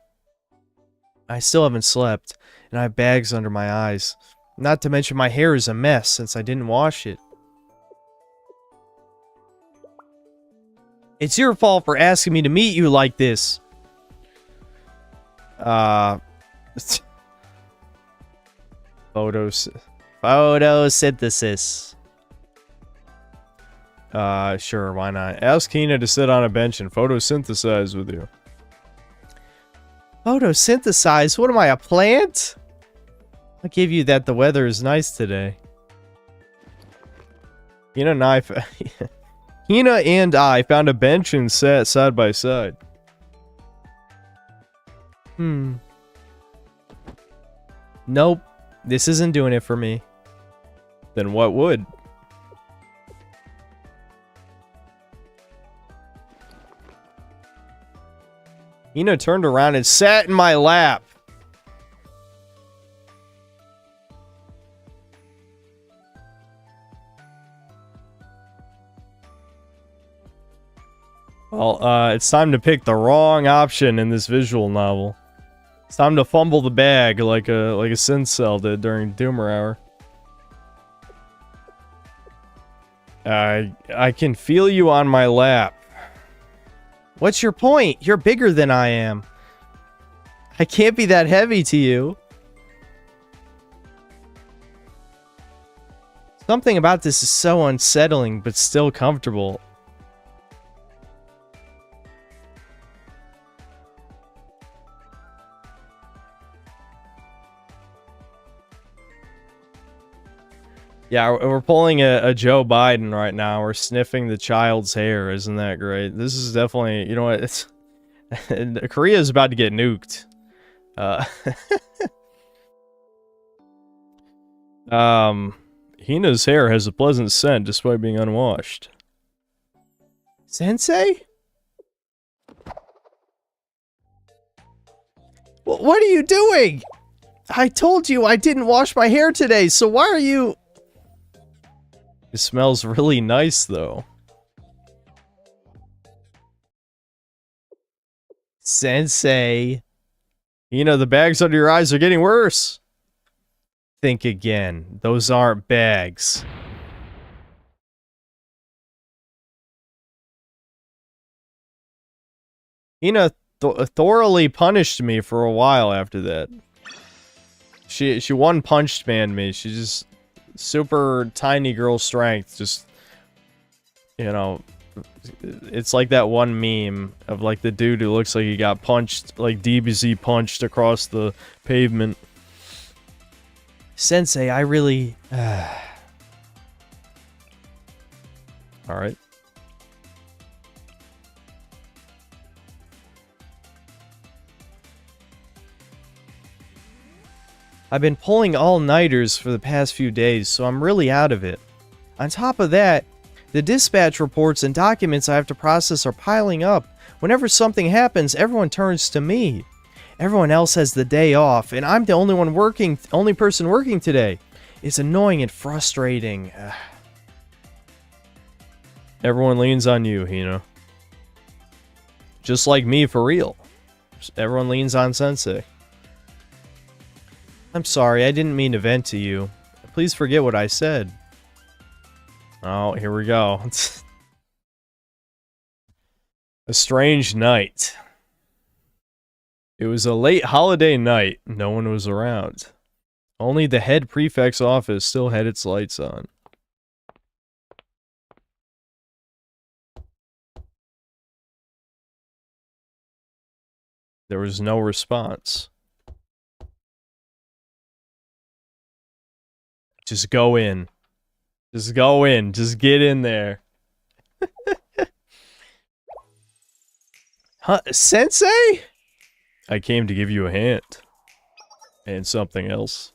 I still haven't slept, and I have bags under my eyes. Not to mention my hair is a mess since I didn't wash it. It's your fault for asking me to meet you like this. Photosynthesis. Sure, why not? Ask Hina to sit on a bench and photosynthesize with you. Photosynthesize? What am I, a plant? I'll give you that the weather is nice today. Hina and I found a bench and sat side by side. Nope. This isn't doing it for me. Then what would? Hina turned around and sat in my lap. Well, it's time to pick the wrong option in this visual novel. It's time to fumble the bag like a Sin Cell did during Doomer Hour. I can feel you on my lap. What's your point? You're bigger than I am. I can't be that heavy to you. Something about this is so unsettling, but still comfortable. Yeah, we're pulling a Joe Biden right now. We're sniffing the child's hair. Isn't that great? This is definitely, you know what, it's Korea is about to get nuked. Hina's hair has a pleasant scent despite being unwashed. Sensei? What are you doing? I told you I didn't wash my hair today, so why are you... It smells really nice, though. Sensei. You know, the bags under your eyes are getting worse. Think again. Those aren't bags. Hina thoroughly punished me for a while after that. She one-punched man me. She just... super tiny girl strength, just, you know, it's like that one meme of like the dude who looks like he got punched, like DBZ punched across the pavement. Sensei, I really Alright. I've been pulling all-nighters for the past few days, so I'm really out of it. On top of that, the dispatch reports and documents I have to process are piling up. Whenever something happens, everyone turns to me. Everyone else has the day off, and I'm the only person working today. It's annoying and frustrating. Everyone leans on you, Hina. Just like me, for real. Everyone leans on Sensei. I'm sorry, I didn't mean to vent to you. Please forget what I said. Oh, here we go. A strange night. It was a late holiday night. No one was around. Only the head prefect's office still had its lights on. There was no response. Just go in. Just go in. Just get in there. Huh? Sensei? I came to give you a hand. And something else.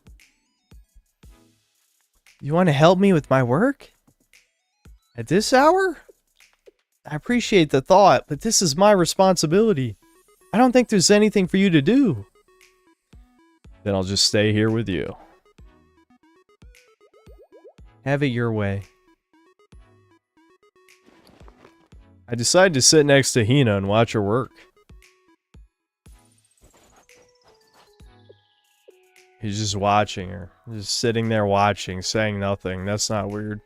You want to help me with my work? At this hour? I appreciate the thought, but this is my responsibility. I don't think there's anything for you to do. Then I'll just stay here with you. Have it your way. I decided to sit next to Hina and watch her work. He's just watching her. Just sitting there watching, saying nothing. That's not weird.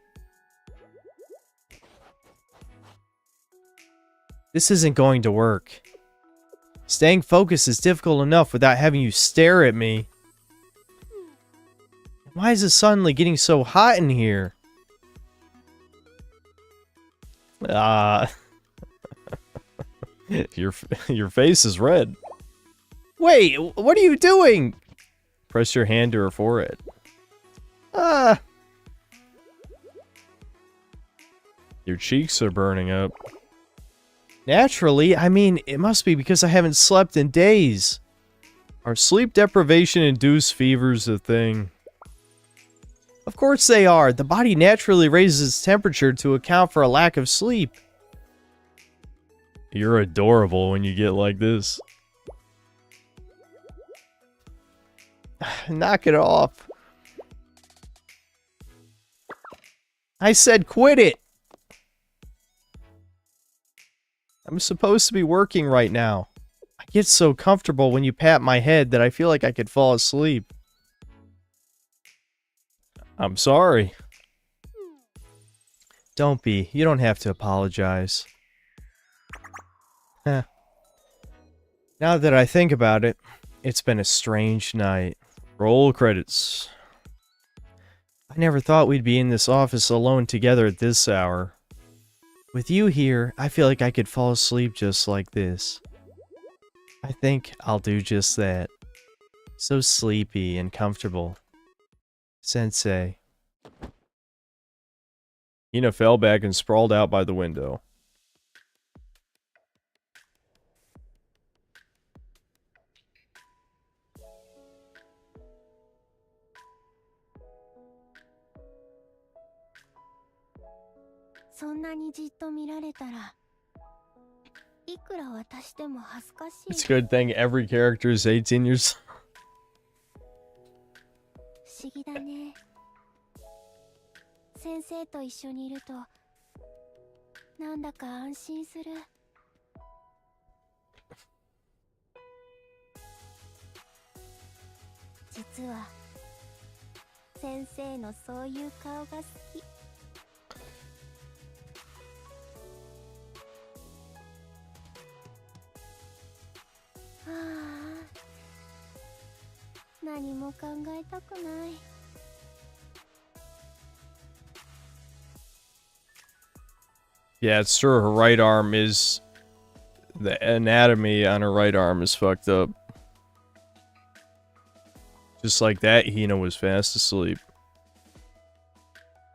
This isn't going to work. Staying focused is difficult enough without having you stare at me. Why is it suddenly getting so hot in here? Your face is red. Wait, what are you doing? Press your hand to her forehead. Your cheeks are burning up. Naturally, I mean, it must be because I haven't slept in days. Are sleep deprivation-induced fevers a thing? Of course they are. The body naturally raises its temperature to account for a lack of sleep. You're adorable when you get like this. Knock it off. I said quit it. I'm supposed to be working right now. I get so comfortable when you pat my head that I feel like I could fall asleep. I'm sorry. Don't be. You don't have to apologize. Now that I think about it, it's been a strange night. Roll credits. I never thought we'd be in this office alone together at this hour. With you here, I feel like I could fall asleep just like this. I think I'll do just that. So sleepy and comfortable. Sensei. Hina fell back and sprawled out by the window. It's a good thing every character is 18 years old. 不思議だね。先生と一緒にいるとなんだか安心する。実は先生のそういう顔が好き。ああ、何も考えたくない。Yeah, it's true. Her right arm is... The anatomy on her right arm is fucked up. Just like that, Hina was fast asleep.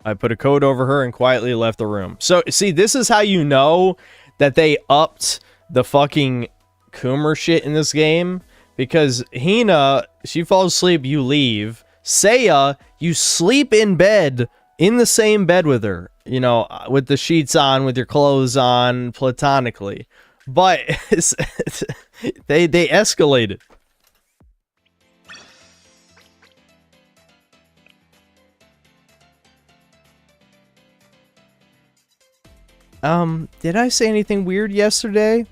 I put a coat over her and quietly left the room. So, see, this is how you know that they upped the fucking Coomer shit in this game. Because Hina, she falls asleep, you leave. Seiya, you sleep in bed, in the same bed with her. You know, with the sheets on, with your clothes on, platonically. But they escalated. Did I say anything weird yesterday?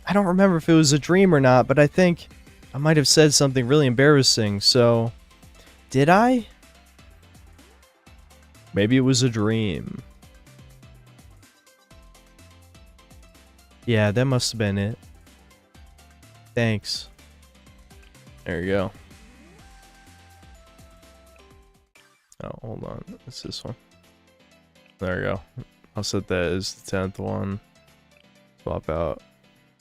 I don't remember if it was a dream or not, but I think I might have said something really embarrassing, so... Did I? Maybe it was a dream. Yeah, that must have been it. Thanks. There you go. Oh, hold on. It's this one. There you go. I'll set that as the 10th one. Swap out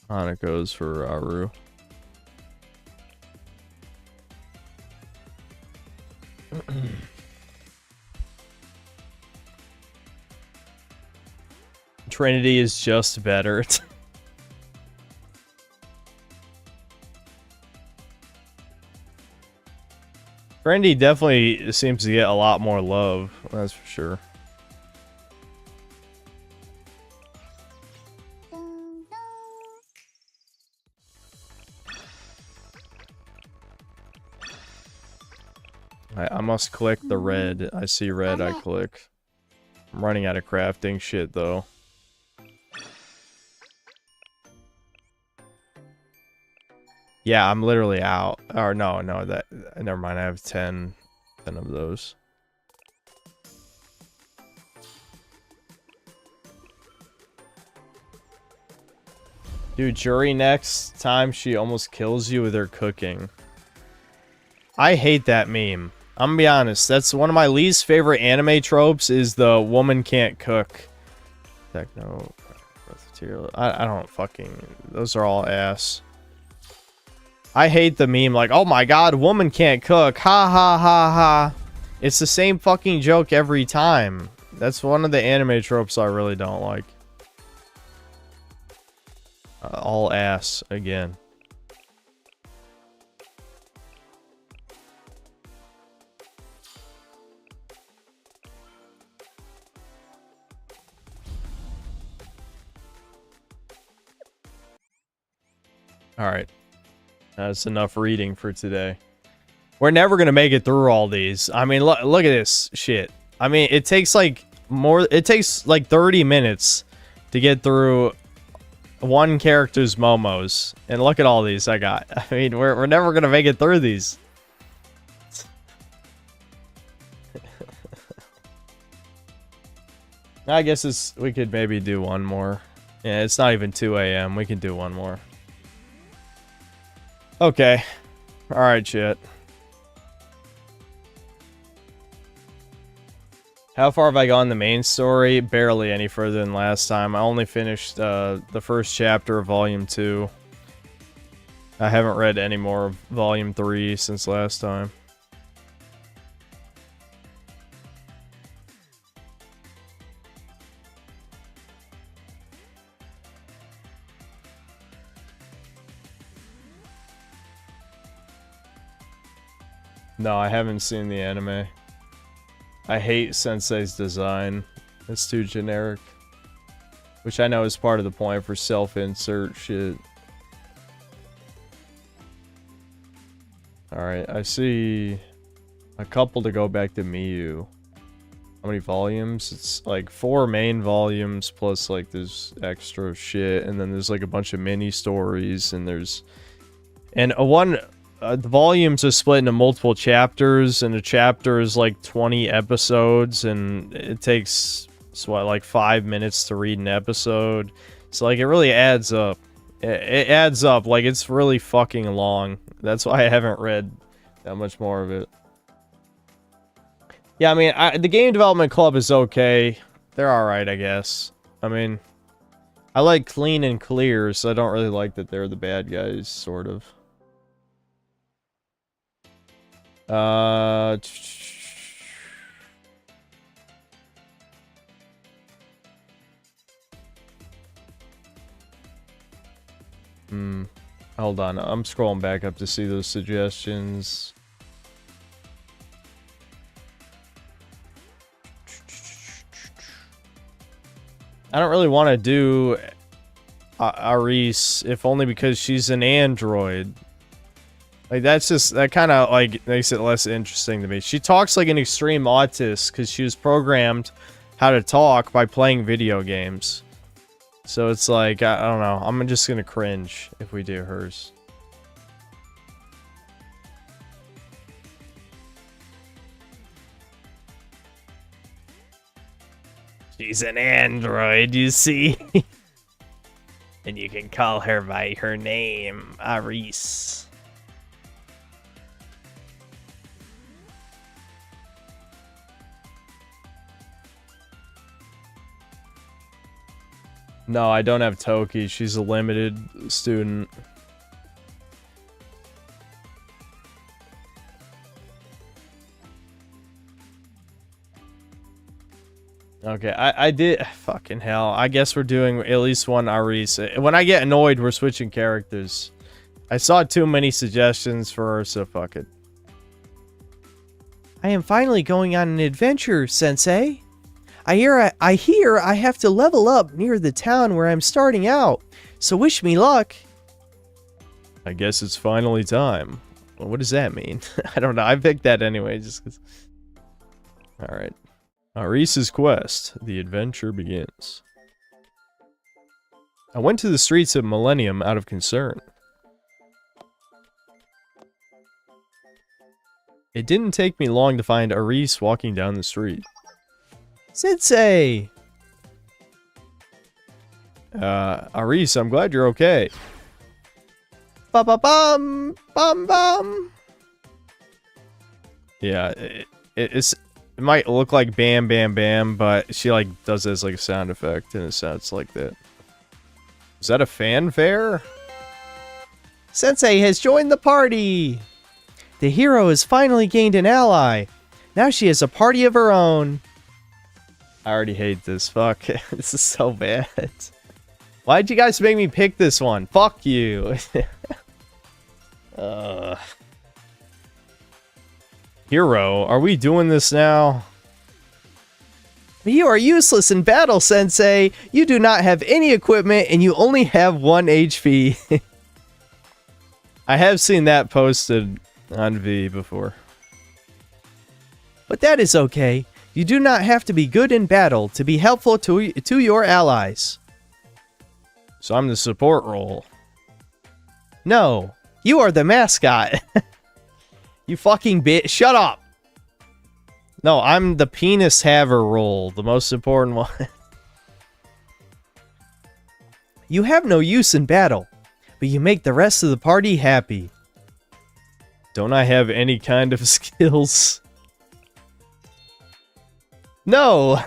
Hanako's for Aru. Trinity is just better. Trinity definitely seems to get a lot more love, that's for sure. I must click the red. I see red, I click. I'm running out of crafting shit, though. Yeah, I'm literally out. Or no, that... Never mind, I have 10 of those. Dude, Jury next time she almost kills you with her cooking. I hate that meme. I'm gonna be honest, that's one of my least favorite anime tropes is the woman can't cook. Techno, material. I don't fucking... Those are all ass. I hate the meme like, oh my god, woman can't cook. Ha ha ha ha. It's the same fucking joke every time. That's one of the anime tropes I really don't like. All ass again. Alright. That's enough reading for today. We're never gonna make it through all these. I mean, look at this shit. I mean, it takes like 30 minutes to get through one character's momos. And look at all these I got. I mean, we're never gonna make it through these. I guess we could maybe do one more. Yeah, it's not even 2 a.m. We can do one more. Okay. Alright, shit. How far have I gone in the main story? Barely any further than last time. I only finished the first chapter of Volume 2. I haven't read any more of Volume 3 since last time. No, I haven't seen the anime. I hate Sensei's design. It's too generic. Which I know is part of the point for self-insert shit. Alright, I see a couple to go back to Miyu. How many volumes? It's like 4 main volumes plus like this extra shit. And then there's like a bunch of mini stories and there's... And the volumes are split into multiple chapters, and a chapter is like 20 episodes, and it takes, like 5 minutes to read an episode. So, like, it really adds up. It adds up. Like, it's really fucking long. That's why I haven't read that much more of it. Yeah, I mean, the Game Development Club is okay. They're alright, I guess. I mean, I like Clean and Clear, so I don't really like that they're the bad guys, sort of. Hold on, I'm scrolling back up to see those suggestions. I don't really want to do Aris, if only because she's an android. Like, that kind of, like, makes it less interesting to me. She talks like an extreme autist because she was programmed how to talk by playing video games. So it's like, I don't know. I'm just gonna cringe if we do hers. She's an android, you see? And you can call her by her name, Aris. No, I don't have Toki. She's a limited student. Okay, I did... Fucking hell. I guess we're doing at least one Aris. When I get annoyed, we're switching characters. I saw too many suggestions for her, so fuck it. I am finally going on an adventure, Sensei. I hear I have to level up near the town where I'm starting out, so wish me luck. I guess it's finally time. Well, what does that mean? I don't know. I picked that anyway, just because. Alright. Aris's quest. The adventure begins. I went to the streets of Millennium out of concern. It didn't take me long to find Aris walking down the street. Sensei! Aris, I'm glad you're okay. Ba-ba-bum! Bum-bum! Yeah, it might look like bam, bam, bam, but she, like, does this like a sound effect, and it sounds like that. Is that a fanfare? Sensei has joined the party! The hero has finally gained an ally. Now she has a party of her own. I already hate this. Fuck. This is so bad. Why'd you guys make me pick this one? Fuck you. Hero, are we doing this now? You are useless in battle, Sensei. You do not have any equipment and you only have 1 HP. I have seen that posted on V before. But that is okay. You do not have to be good in battle to be helpful to your allies. So I'm the support role. No, you are the mascot. You fucking bitch. Shut up. No, I'm the penis haver role, the most important one. You have no use in battle, but you make the rest of the party happy. Don't I have any kind of skills? No!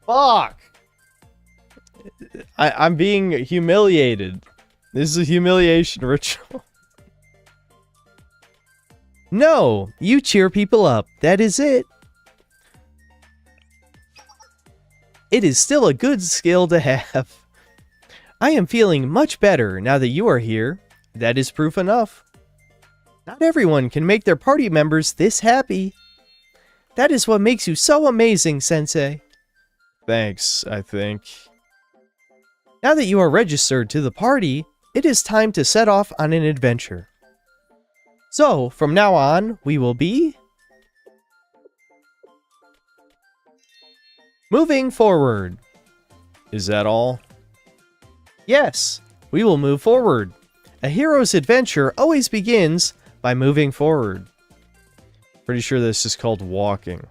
Fuck! I'm being humiliated. This is a humiliation ritual. No! You cheer people up. That is it. It is still a good skill to have. I am feeling much better now that you are here. That is proof enough. Not everyone can make their party members this happy. That is what makes you so amazing, Sensei. Thanks, I think. Now that you are registered to the party, it is time to set off on an adventure. So, from now on, we will be... moving forward. Is that all? Yes, we will move forward. A hero's adventure always begins by moving forward. Pretty sure this is called walking.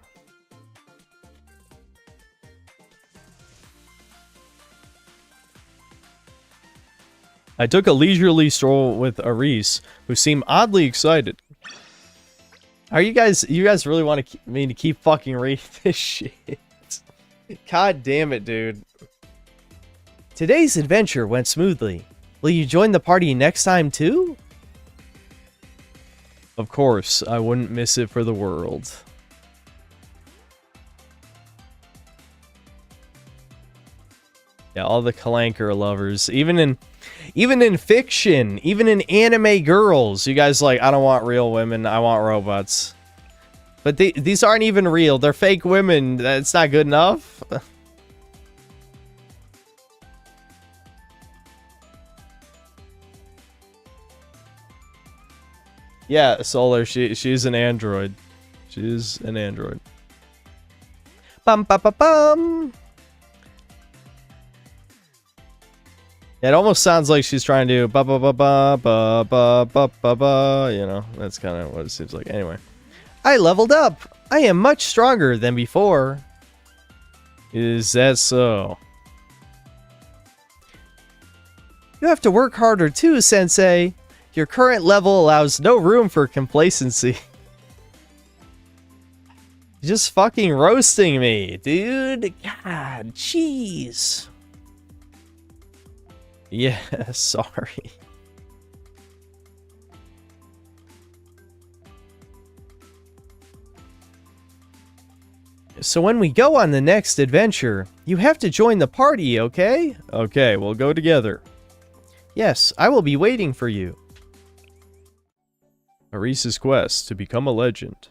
I took a leisurely stroll with Aris, who seemed oddly excited. Are you guys really want me to keep fucking reading this shit? God damn it, dude. Today's adventure went smoothly. Will you join the party next time too? Of course, I wouldn't miss it for the world. Yeah, all the clanker lovers. Even in fiction, even in anime girls, you guys like, I don't want real women, I want robots. But these aren't even real. They're fake women. That's not good enough. Yeah, Solar, she's an android. She's an android. Bum ba ba bum. It almost sounds like she's trying to do ba ba ba ba ba ba ba ba ba. You know, that's kind of what it seems like. Anyway, I leveled up. I am much stronger than before. Is that so? You have to work harder too, Sensei. Your current level allows no room for complacency. You're just fucking roasting me, dude. God, jeez. Yeah, sorry. So when we go on the next adventure, you have to join the party, okay? Okay, we'll go together. Yes, I will be waiting for you. Arise's quest to become a legend.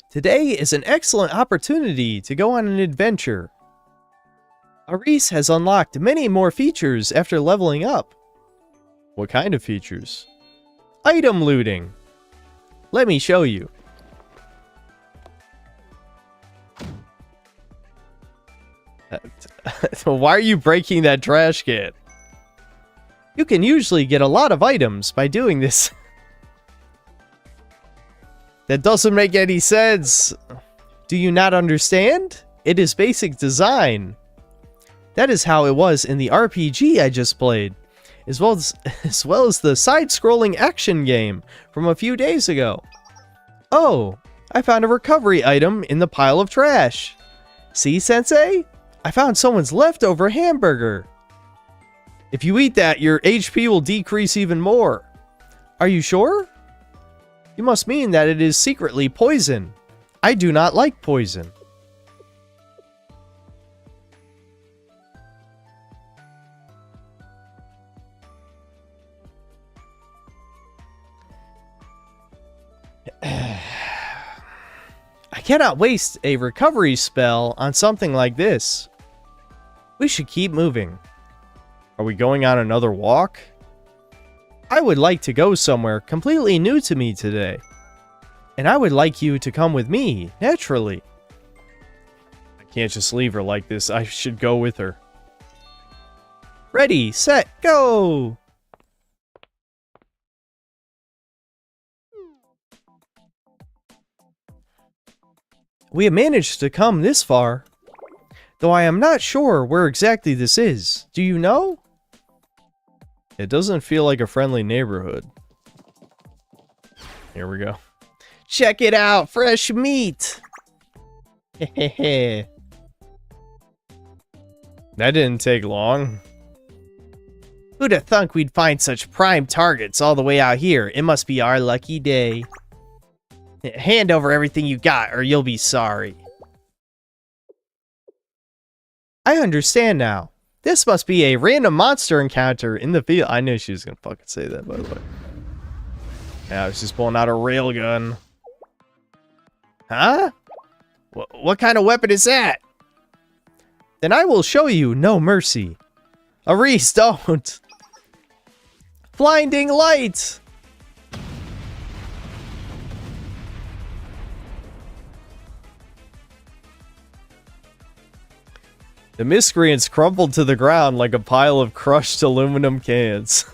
Today is an excellent opportunity to go on an adventure. Arise has unlocked many more features after leveling up. What kind of features? Item looting. Let me show you. Why are you breaking that trash can? You can usually get a lot of items by doing this. That doesn't make any sense. Do you not understand? It is basic design. That is how it was in the RPG I just played, as well as the side-scrolling action game from a few days ago. Oh, I found a recovery item in the pile of trash. See, Sensei? I found someone's leftover hamburger. If you eat that, your HP will decrease even more. Are you sure? You must mean that it is secretly poison. I do not like poison. I cannot waste a recovery spell on something like this. We should keep moving. Are we going on another walk? I would like to go somewhere completely new to me today. And I would like you to come with me, naturally. I can't just leave her like this. I should go with her. Ready, set, go! We have managed to come this far. Though I am not sure where exactly this is. Do you know? It doesn't feel like a friendly neighborhood. Here we go. Check it out! Fresh meat! Hehehe. That didn't take long. Who'd have thunk we'd find such prime targets all the way out here? It must be our lucky day. Hand over everything you got or you'll be sorry. I understand now. This must be a random monster encounter in the field. I knew she was gonna fucking say that, by the way. Yeah, she's pulling out a railgun. Huh? What kind of weapon is that? Then I will show you no mercy. Arise, don't! Blinding light! The miscreants crumpled to the ground like a pile of crushed aluminum cans.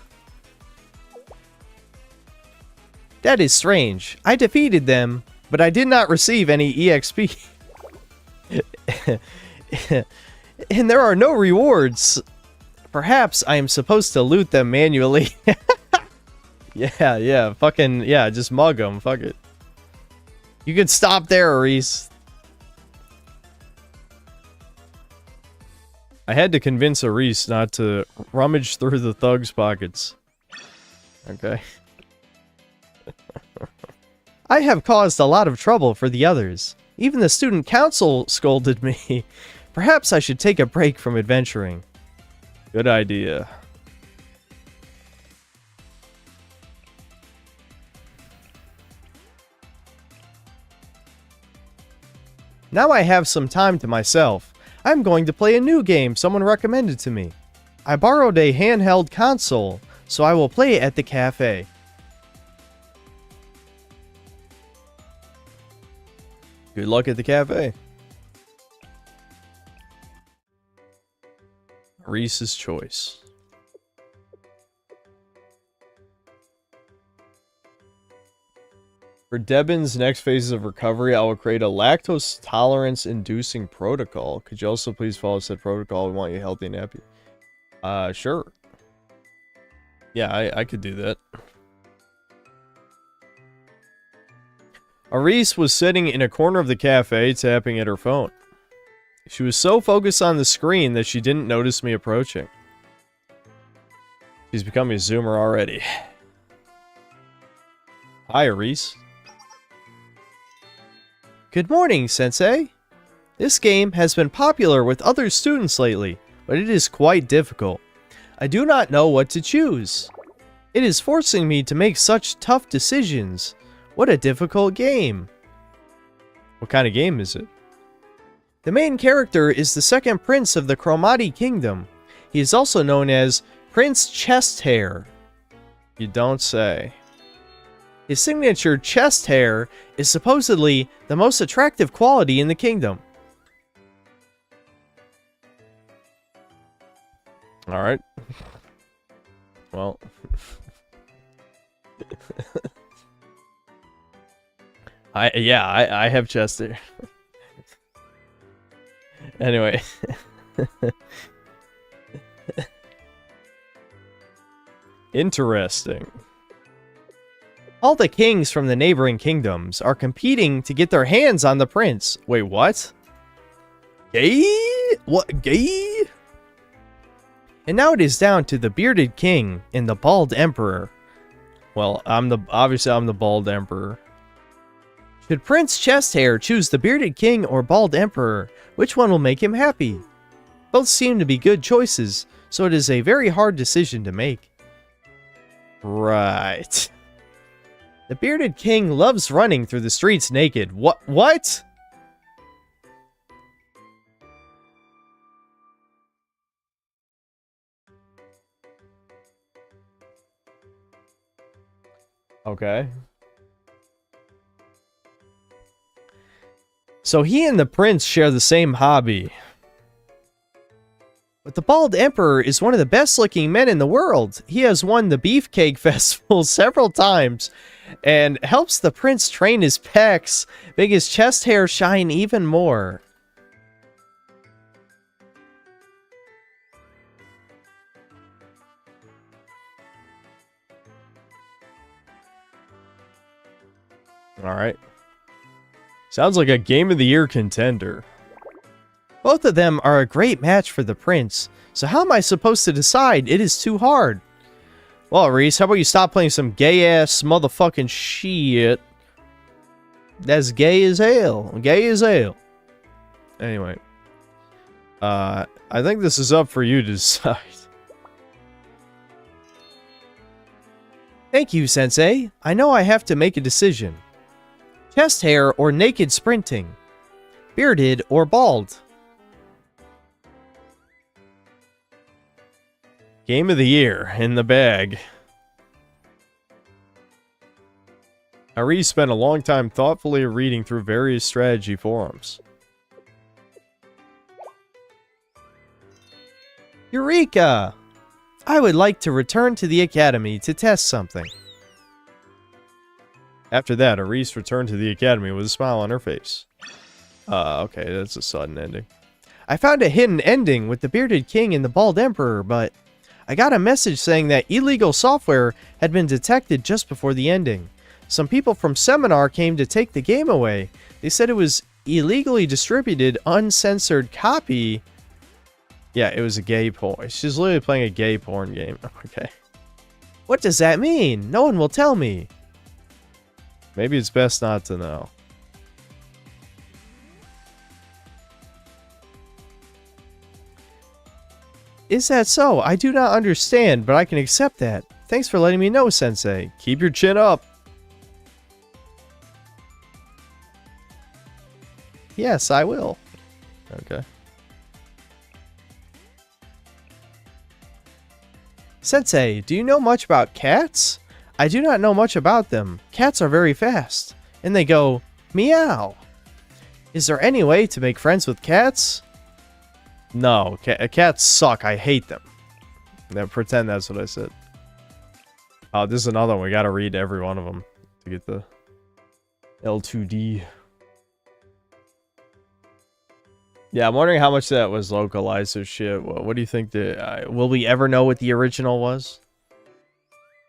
That is strange. I defeated them, but I did not receive any EXP. And there are no rewards. Perhaps I am supposed to loot them manually. Yeah, fucking, yeah, just mug them, fuck it. You can stop there, Reese. I had to convince Arise not to rummage through the thugs' pockets. Okay. I have caused a lot of trouble for the others. Even the student council scolded me Perhaps I should take a break from adventuring. Good idea. Now I have some time to myself. I'm going to play a new game someone recommended to me. I borrowed a handheld console, so I will play it at the cafe. Good luck at the cafe. Reese's Choice. For Debin's next phases of recovery, I will create a lactose tolerance inducing protocol. Could you also please follow said protocol? We want you healthy and happy. Sure. Yeah, I could do that. Aris was sitting in a corner of the cafe, tapping at her phone. She was so focused on the screen that she didn't notice me approaching. She's becoming a zoomer already. Hi, Aris. Good morning, Sensei. This game has been popular with other students lately, but it is quite difficult. I do not know what to choose. It is forcing me to make such tough decisions. What a difficult game. What kind of game is it? The main character is the second prince of the Chromati Kingdom. He is also known as Prince Chest Hair. You don't say. His signature chest hair is supposedly the most attractive quality in the kingdom. Alright. Well. I have chest hair. Anyway. Interesting. All the kings from the neighboring kingdoms are competing to get their hands on the prince. Wait, what? Gay? What? Gay? And now it is down to the bearded king and the bald emperor. Well, obviously I'm the bald emperor. Should Prince Chesthair choose the bearded king or bald emperor? Which one will make him happy? Both seem to be good choices, so it is a very hard decision to make. Right. The bearded king loves running through the streets naked. What? Okay. So he and the prince share the same hobby. But the bald emperor is one of the best looking men in the world. He has won the Beefcake Festival several times and helps the prince train his pecs, make his chest hair shine even more. Alright. Sounds like a Game of the Year contender. Both of them are a great match for the prince, so how am I supposed to decide? It is too hard. Well, Reese, how about you stop playing some gay-ass motherfucking shit? That's gay as hell. Gay as hell. Anyway. I think this is up for you to decide. Thank you, Sensei. I know I have to make a decision. Chest hair or naked sprinting? Bearded or bald? Game of the Year in the bag. Ari spent a long time thoughtfully reading through various strategy forums. Eureka! I would like to return to the academy to test something. After that, Aris returned to the academy with a smile on her face. Okay, that's a sudden ending. I found a hidden ending with the bearded king and the bald emperor, but I got a message saying that illegal software had been detected just before the ending. Some people from Seminar came to take the game away. They said it was illegally distributed, uncensored copy. Yeah, it was a gay porn. She's literally playing a gay porn game. Okay. What does that mean? No one will tell me. Maybe it's best not to know. Is that so? I do not understand, but I can accept that. Thanks for letting me know, Sensei. Keep your chin up. Yes, I will. Okay. Sensei, do you know much about cats? I do not know much about them. Cats are very fast, and they go, meow. Is there any way to make friends with cats? No, cats suck. I hate them. Now, pretend that's what I said. Oh, this is another one. We gotta read every one of them to get the L2D. Yeah, I'm wondering how much that was localized or shit. What do you think will we ever know what the original was?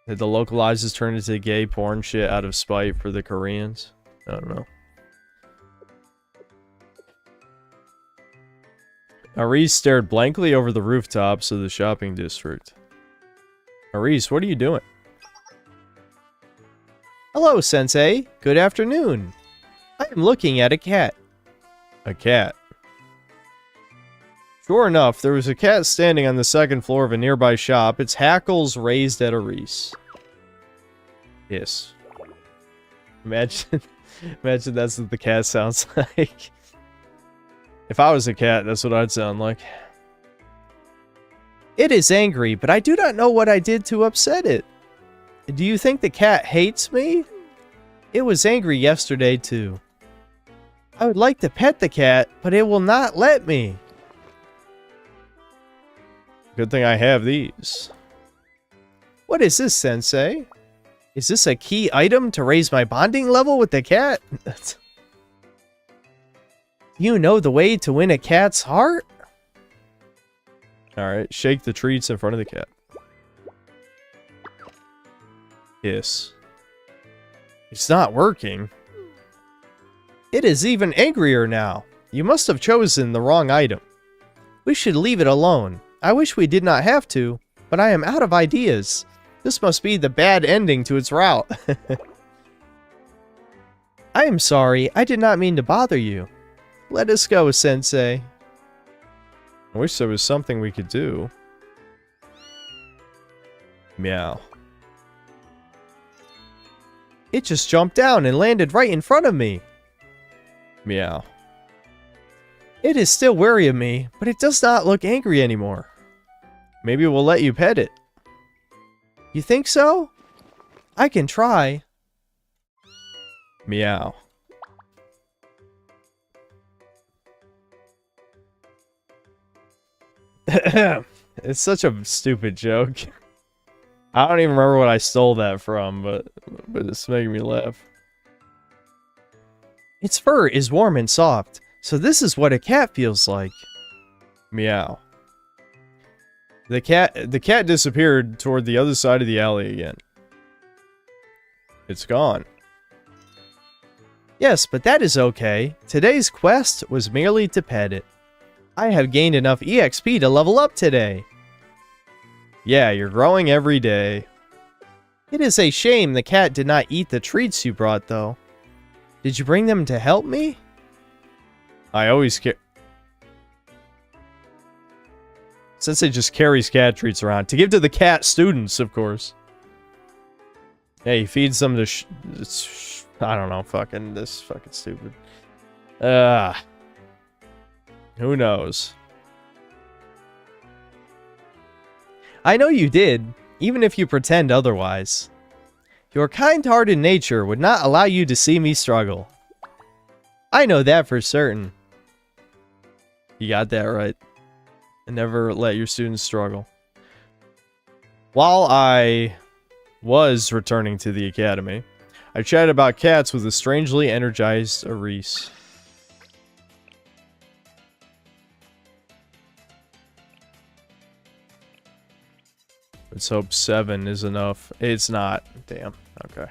Did the localizers turn into gay porn shit out of spite for the Koreans? I don't know. Aris stared blankly over the rooftops of the shopping district. Aris, what are you doing? Hello, Sensei. Good afternoon. I am looking at a cat. A cat? Sure enough, there was a cat standing on the second floor of a nearby shop, its hackles raised at Aris. Yes. Imagine that's what the cat sounds like. If I was a cat, that's what I'd sound like. It is angry, but I do not know what I did to upset it. Do you think the cat hates me? It was angry yesterday, too. I would like to pet the cat, but it will not let me. Good thing I have these. What is this, Sensei? Is this a key item to raise my bonding level with the cat? You know the way to win a cat's heart? Alright, shake the treats in front of the cat. Yes. It's not working. It is even angrier now. You must have chosen the wrong item. We should leave it alone. I wish we did not have to, but I am out of ideas. This must be the bad ending to its route. I am sorry. I did not mean to bother you. Let us go, Sensei. I wish there was something we could do. Meow. It just jumped down and landed right in front of me. Meow. It is still wary of me, but it does not look angry anymore. Maybe we'll let you pet it. You think so? I can try. Meow. It's such a stupid joke. I don't even remember what I stole that from, but it's making me laugh. Its fur is warm and soft, so this is what a cat feels like. Meow. The cat disappeared toward the other side of the alley again. It's gone. Yes, but that is okay. Today's quest was merely to pet it. I have gained enough EXP to level up today. Yeah, you're growing every day. It is a shame the cat did not eat the treats you brought, though. Did you bring them to help me? I always care. Sensei just carries cat treats around. To give to the cat students, of course. Yeah, he feeds them to I don't know, this fucking stupid. Who knows? I know you did, even if you pretend otherwise. Your kind-hearted nature would not allow you to see me struggle. I know that for certain. You got that right. And never let your students struggle. While I was returning to the academy, I chatted about cats with a strangely energized Aris. Let's hope 7 is enough. It's not. Damn. Okay.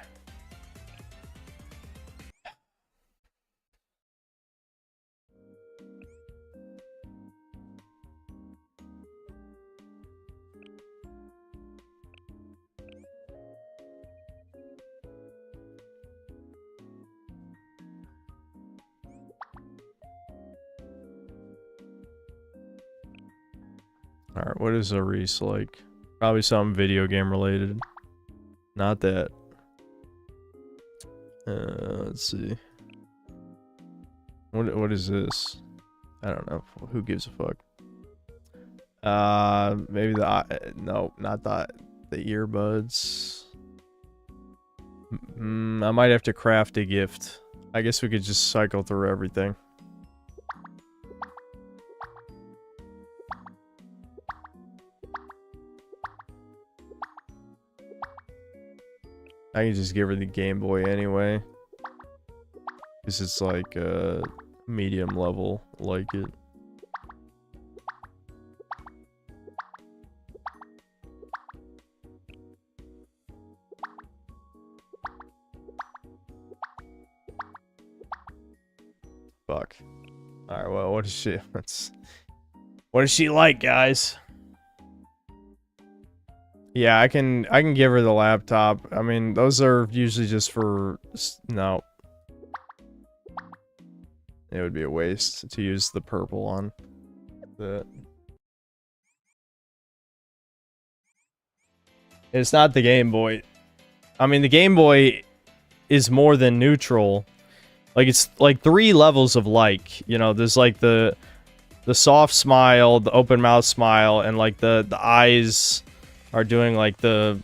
Alright, what is a Reese like? Probably something video game related. Not that. Let's see. What is this? I don't know. Who gives a fuck? Maybe the no, not the earbuds. I might have to craft a gift. I guess we could just cycle through everything. I can just give her the Game Boy anyway. Because it's like medium level, like it. Fuck. Alright, well, what is she? What is she like, guys? Yeah, I can give her the laptop. I mean, those are usually just for... No. It would be a waste to use the purple on that. It's not the Game Boy. I mean, the Game Boy is more than neutral. Like, it's like 3 levels of like. You know, there's like the soft smile, the open mouth smile, and like the eyes are doing like the...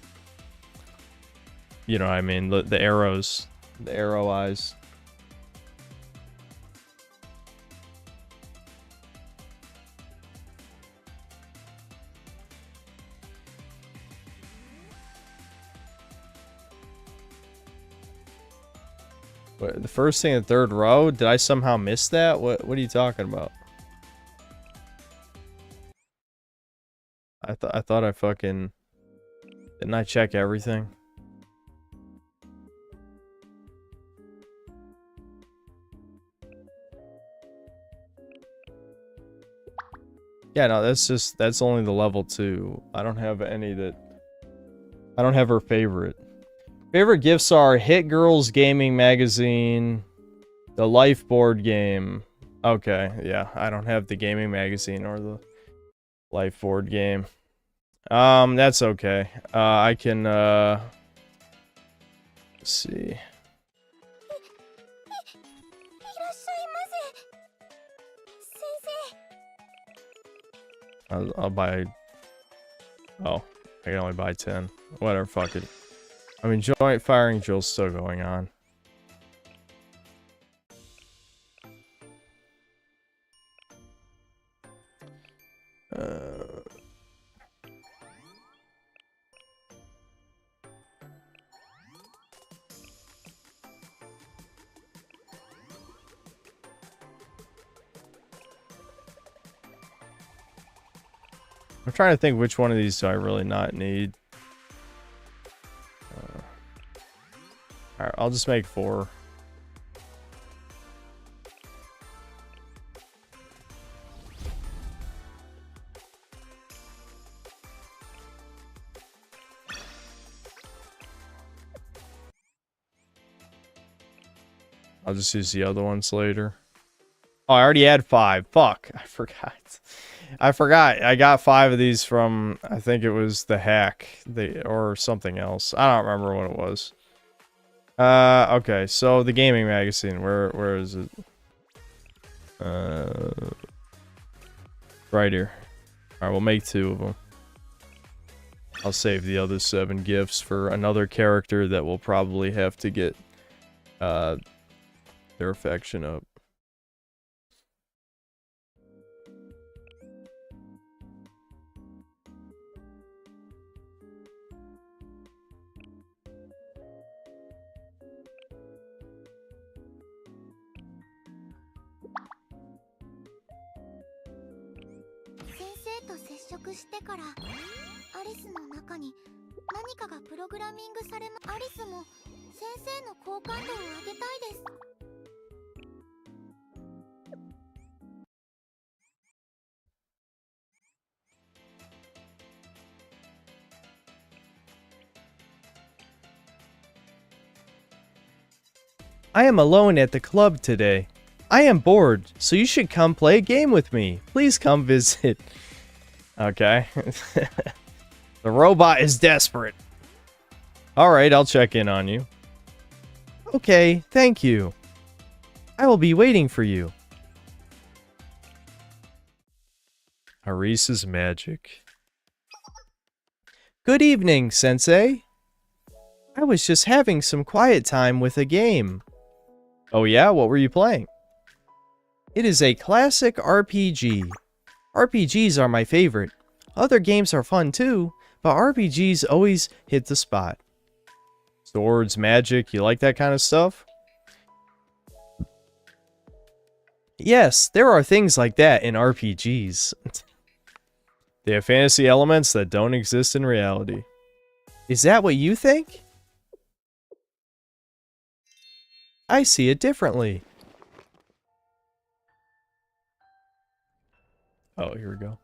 You know what I mean? The arrows. The arrow eyes. What, the first thing in the 3rd row? Did I somehow miss that? What are you talking about? I thought I fucking... Didn't I check everything? Yeah, no, that's only the level 2. I don't have any that... I don't have her favorite. Favorite gifts are Hit Girls Gaming Magazine, the Life board game. Okay, yeah, I don't have the gaming magazine or the Life board game. That's okay. I can, let's see. I'll buy... Oh, I can only buy 10. Whatever, fuck it. I mean, joint firing drill's still going on. I'm trying to think which one of these do I really not need. Alright, I'll just make 4. I'll just use the other ones later. Oh, I already had 5. Fuck, I forgot. I forgot. I got 5 of these from, I think it was the hack, or something else. I don't remember what it was. Okay, so the gaming magazine, where is it? Right here. Alright, we'll make 2 of them. I'll save the other 7 gifts for another character that will probably have to get their affection up. I am alone at the club today. I am bored, so you should come play a game with me. Please come visit. Okay. The robot is desperate. Alright, I'll check in on you. Okay, thank you. I will be waiting for you. Arisa's magic. Good evening, Sensei. I was just having some quiet time with a game. Oh yeah? What were you playing? It is a classic RPG. RPGs are my favorite. Other games are fun too, but RPGs always hit the spot. Swords, magic, you like that kind of stuff? Yes, there are things like that in RPGs. They have fantasy elements that don't exist in reality. Is that what you think? I see it differently. Oh, here we go.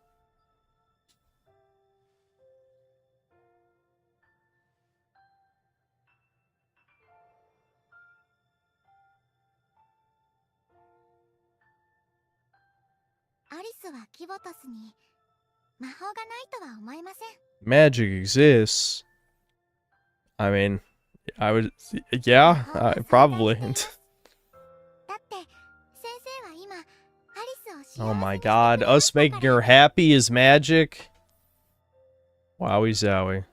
Magic exists. I mean, I would... Yeah, probably. Oh my god, us making her happy is magic? Wowie zowie.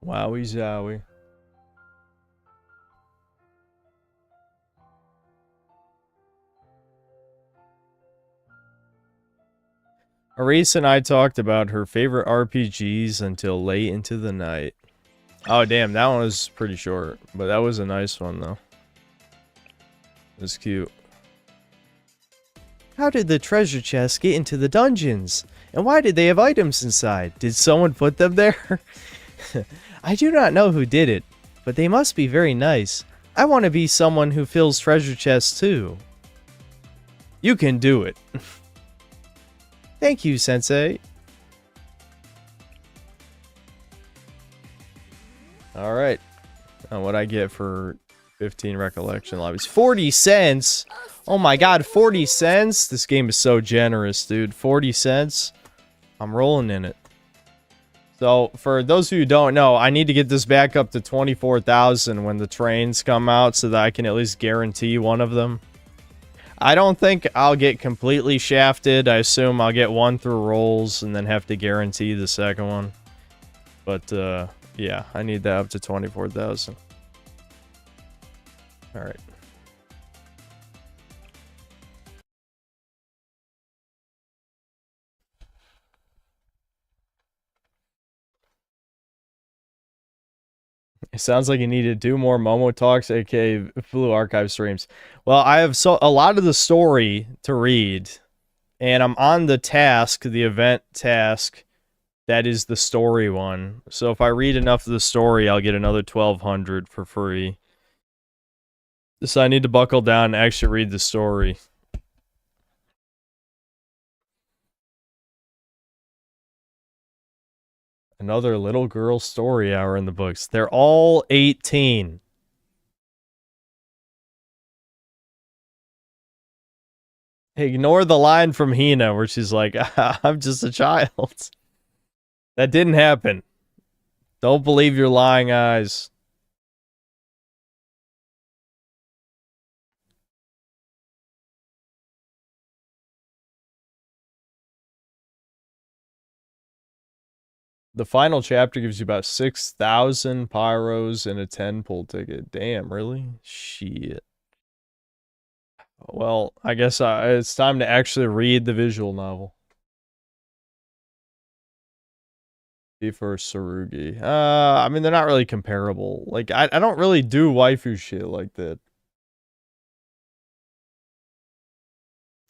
Wowie zowie. Arisa and I talked about her favorite RPGs until late into the night. Oh damn, that one was pretty short, but that was a nice one though. It was cute. How did the treasure chests get into the dungeons? And why did they have items inside? Did someone put them there? I do not know who did it, but they must be very nice. I want to be someone who fills treasure chests too. You can do it. Thank you, Sensei. Alright. What'd I get for 15 recollection lobbies? 40 cents! Oh my god, 40 cents? This game is so generous, dude. 40 cents? I'm rolling in it. So, for those of you who don't know, I need to get this back up to 24,000 when the trains come out so that I can at least guarantee one of them. I don't think I'll get completely shafted. I assume I'll get one through rolls and then have to guarantee the second one. But, yeah, I need that up to 24,000. Alright. It sounds like you need to do more Momo Talks, aka Blue Archive streams. Well, I have a lot of the story to read, and I'm on the task, the event task, that is the story one. So if I read enough of the story, I'll get another 1,200 for free. So I need to buckle down and actually read the story. Another little girl story hour in the books. They're all 18. Ignore the line from Hina where she's like, I'm just a child. That didn't happen. Don't believe your lying eyes. The final chapter gives you about 6,000 pyros and a 10 pull ticket. Damn, really? Shit. Well, I guess it's time to actually read the visual novel. For Sarugi. I mean, they're not really comparable. Like, I don't really do waifu shit like that.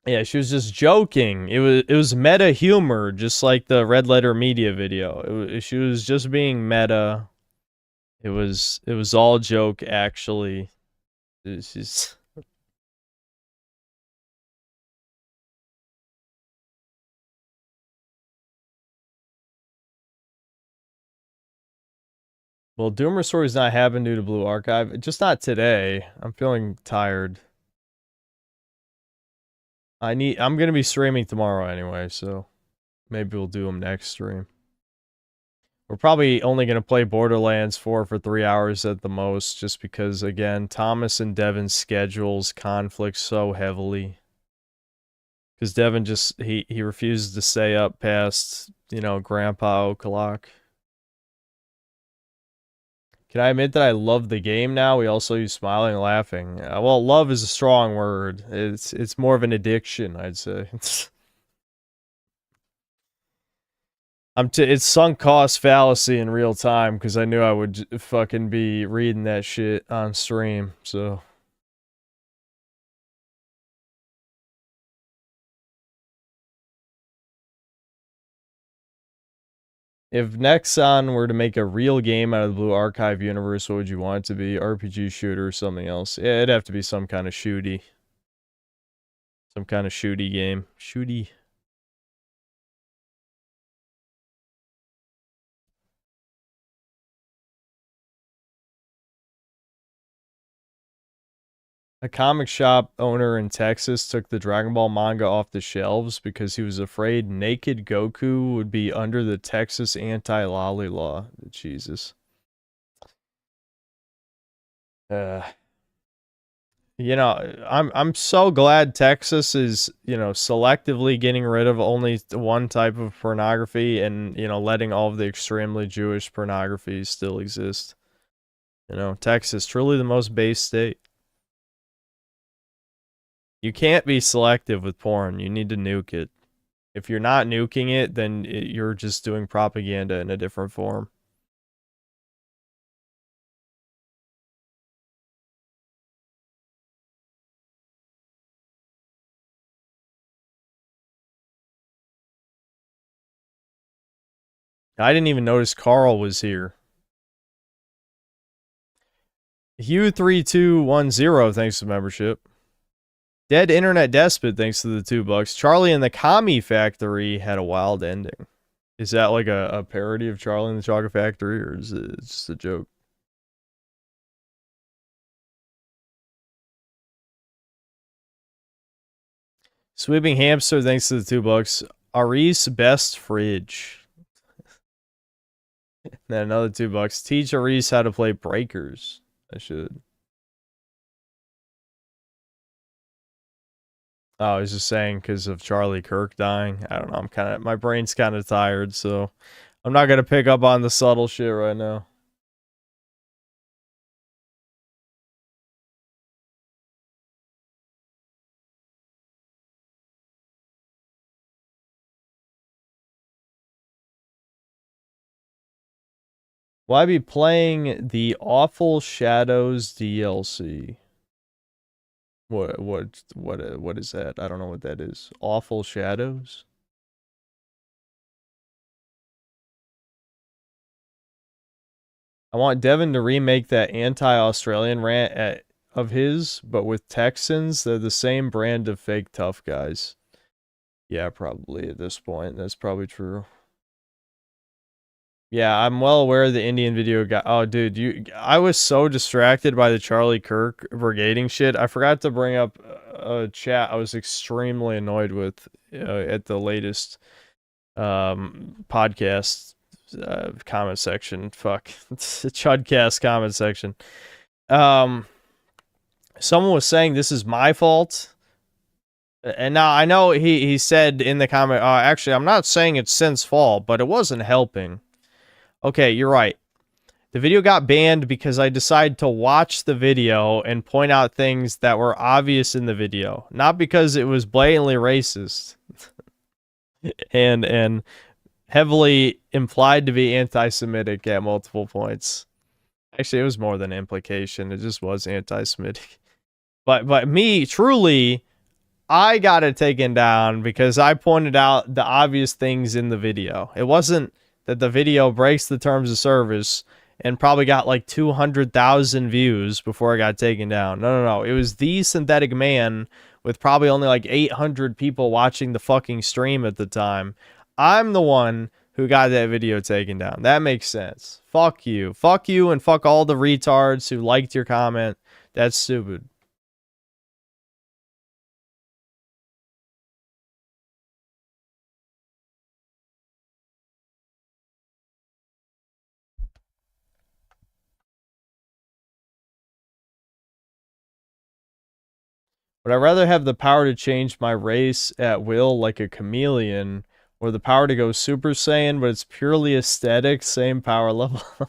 Yeah, she was just joking. It was meta humor, just like the Red Letter Media video. She was just being meta. It was all joke, actually. She's... Well, Doomer Story's not happening due to Blue Archive. Just not today. I'm feeling tired. I'm gonna be streaming tomorrow anyway, so maybe we'll do them next stream. We're probably only gonna play Borderlands 4 for 3 hours at the most, just because, again, Thomas and Devin's schedules conflict so heavily. Because Devin just, he refuses to stay up past, you know, Grandpa O'Clock. Can I admit that I love the game now? We also use smiling and laughing. Well, love is a strong word. It's more of an addiction, I'd say. It's sunk cost fallacy in real time, because I knew I would fucking be reading that shit on stream, so... If Nexon were to make a real game out of the Blue Archive universe, what would you want it to be? RPG shooter or something else? Yeah, it'd have to be some kind of shooty. Some kind of shooty game. Shooty. A comic shop owner in Texas took the Dragon Ball manga off the shelves because he was afraid naked Goku would be under the Texas anti-lolly law. Jesus. You know, I'm so glad Texas is, you know, selectively getting rid of only one type of pornography and, you know, letting all of the extremely Jewish pornography still exist. You know, Texas, truly the most base state. You can't be selective with porn. You need to nuke it. If you're not nuking it, then you're just doing propaganda in a different form. I didn't even notice Carl was here. Hugh3210, thanks for the membership. Dead Internet Despot, thanks to the $2. Charlie and the Commie Factory had a wild ending. Is that like a parody of Charlie and the Chocolate Factory, or is it just a joke? Sweeping Hamster, thanks to the $2. Aris Best Fridge. Then another $2. Teach Aris how to play Breakers. I should. Oh, I was just saying because of Charlie Kirk dying. I don't know. My brain's kind of tired, so I'm not going to pick up on the subtle shit right now. Will I be playing the Awful Shadows DLC? What is that? I don't know what that is. Awful Shadows? I want Devin to remake that anti-Australian rant of his, but with Texans. They're the same brand of fake tough guys. Yeah, probably at this point. That's probably true. Yeah, I'm well aware of the Indian video guy. Oh, dude, I was so distracted by the Charlie Kirk brigading shit. I forgot to bring up a chat I was extremely annoyed with at the latest podcast comment section. Fuck. It's the Chudcast comment section. Someone was saying this is my fault. And now I know he said in the comment, actually, I'm not saying it's Sin's fault, but it wasn't helping. Okay, you're right. The video got banned because I decided to watch the video and point out things that were obvious in the video, not because it was blatantly racist and heavily implied to be anti-Semitic at multiple points. Actually, it was more than implication. It just was anti-Semitic. But me, truly, I got it taken down because I pointed out the obvious things in the video. It wasn't that the video breaks the terms of service and probably got like 200,000 views before it got taken down. No. It was the synthetic man with probably only like 800 people watching the fucking stream at the time. I'm the one who got that video taken down. That makes sense. Fuck you. Fuck you and fuck all the retards who liked your comment. That's stupid. Would I rather have the power to change my race at will like a chameleon, or the power to go Super Saiyan, but it's purely aesthetic, same power level? Hold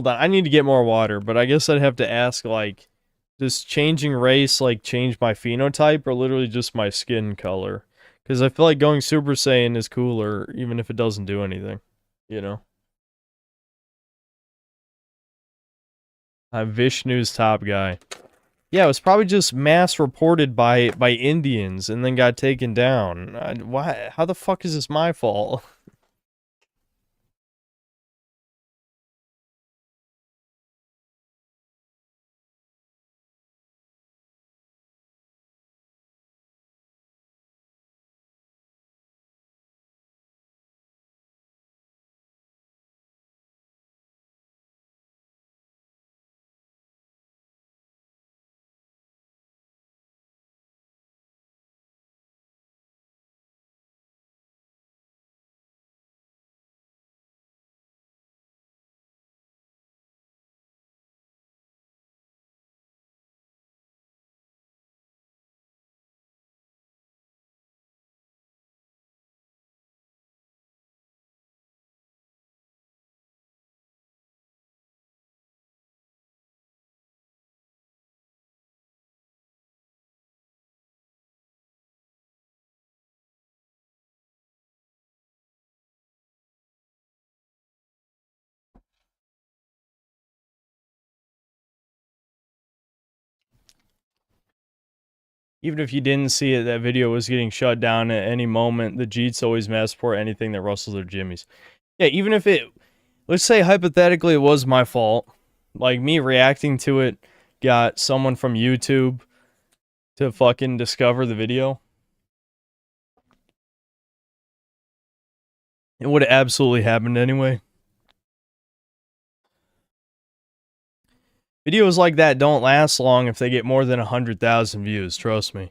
on. I need to get more water, but I guess I'd have to ask, like, does changing race, like, change my phenotype, or literally just my skin color? Because I feel like going Super Saiyan is cooler, even if it doesn't do anything, you know? I'm Vishnu's top guy. Yeah, it was probably just mass reported by Indians and then got taken down. Why? How the fuck is this my fault? Even if you didn't see it, that video was getting shut down at any moment. The Jeets always mass report anything that rustles their jimmies. Yeah, even if it... Let's say hypothetically it was my fault. Like, me reacting to it got someone from YouTube to fucking discover the video. It would have absolutely happened anyway. Videos like that don't last long if they get more than 100,000 views, trust me.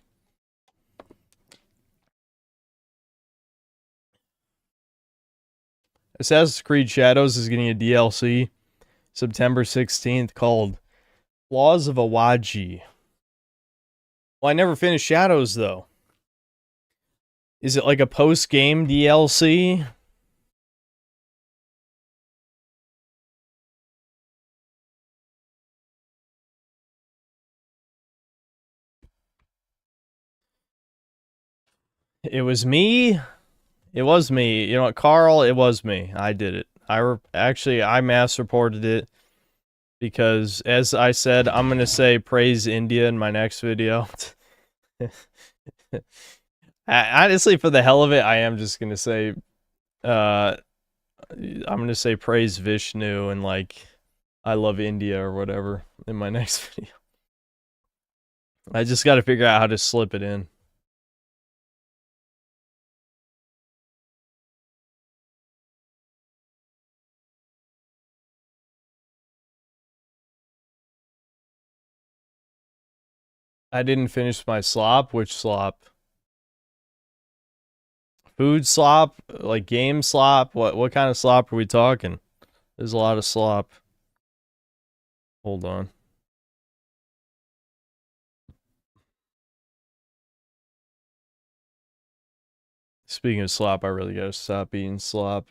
Assassin's Creed Shadows is getting a DLC September 16th called Laws of Awaji. Well, I never finished Shadows, though. Is it like a post-game DLC? It was me. It was me. You know what, Carl? It was me. I did it. I mass reported it because, as I said, I'm gonna say praise India in my next video. Honestly, for the hell of it, I am just gonna say, I'm gonna say praise Vishnu and like, I love India or whatever in my next video. I just got to figure out how to slip it in. I didn't finish my slop. Which slop? Food slop? Like game slop? What kind of slop are we talking? There's a lot of slop. Hold on. Speaking of slop, I really gotta stop eating slop.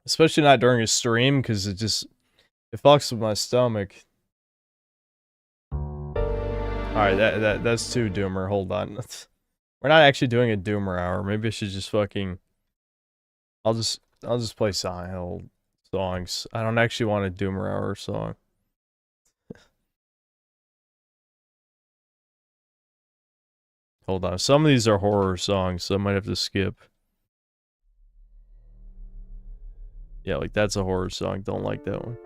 Especially not during a stream, because it fucks with my stomach. Alright, that's too doomer. Hold on. We're not actually doing a doomer hour. Maybe I should just fucking... I'll just play Silent Hill songs. I don't actually want a doomer hour song. Hold on. Some of these are horror songs, so I might have to skip. Yeah, like that's a horror song. Don't like that one.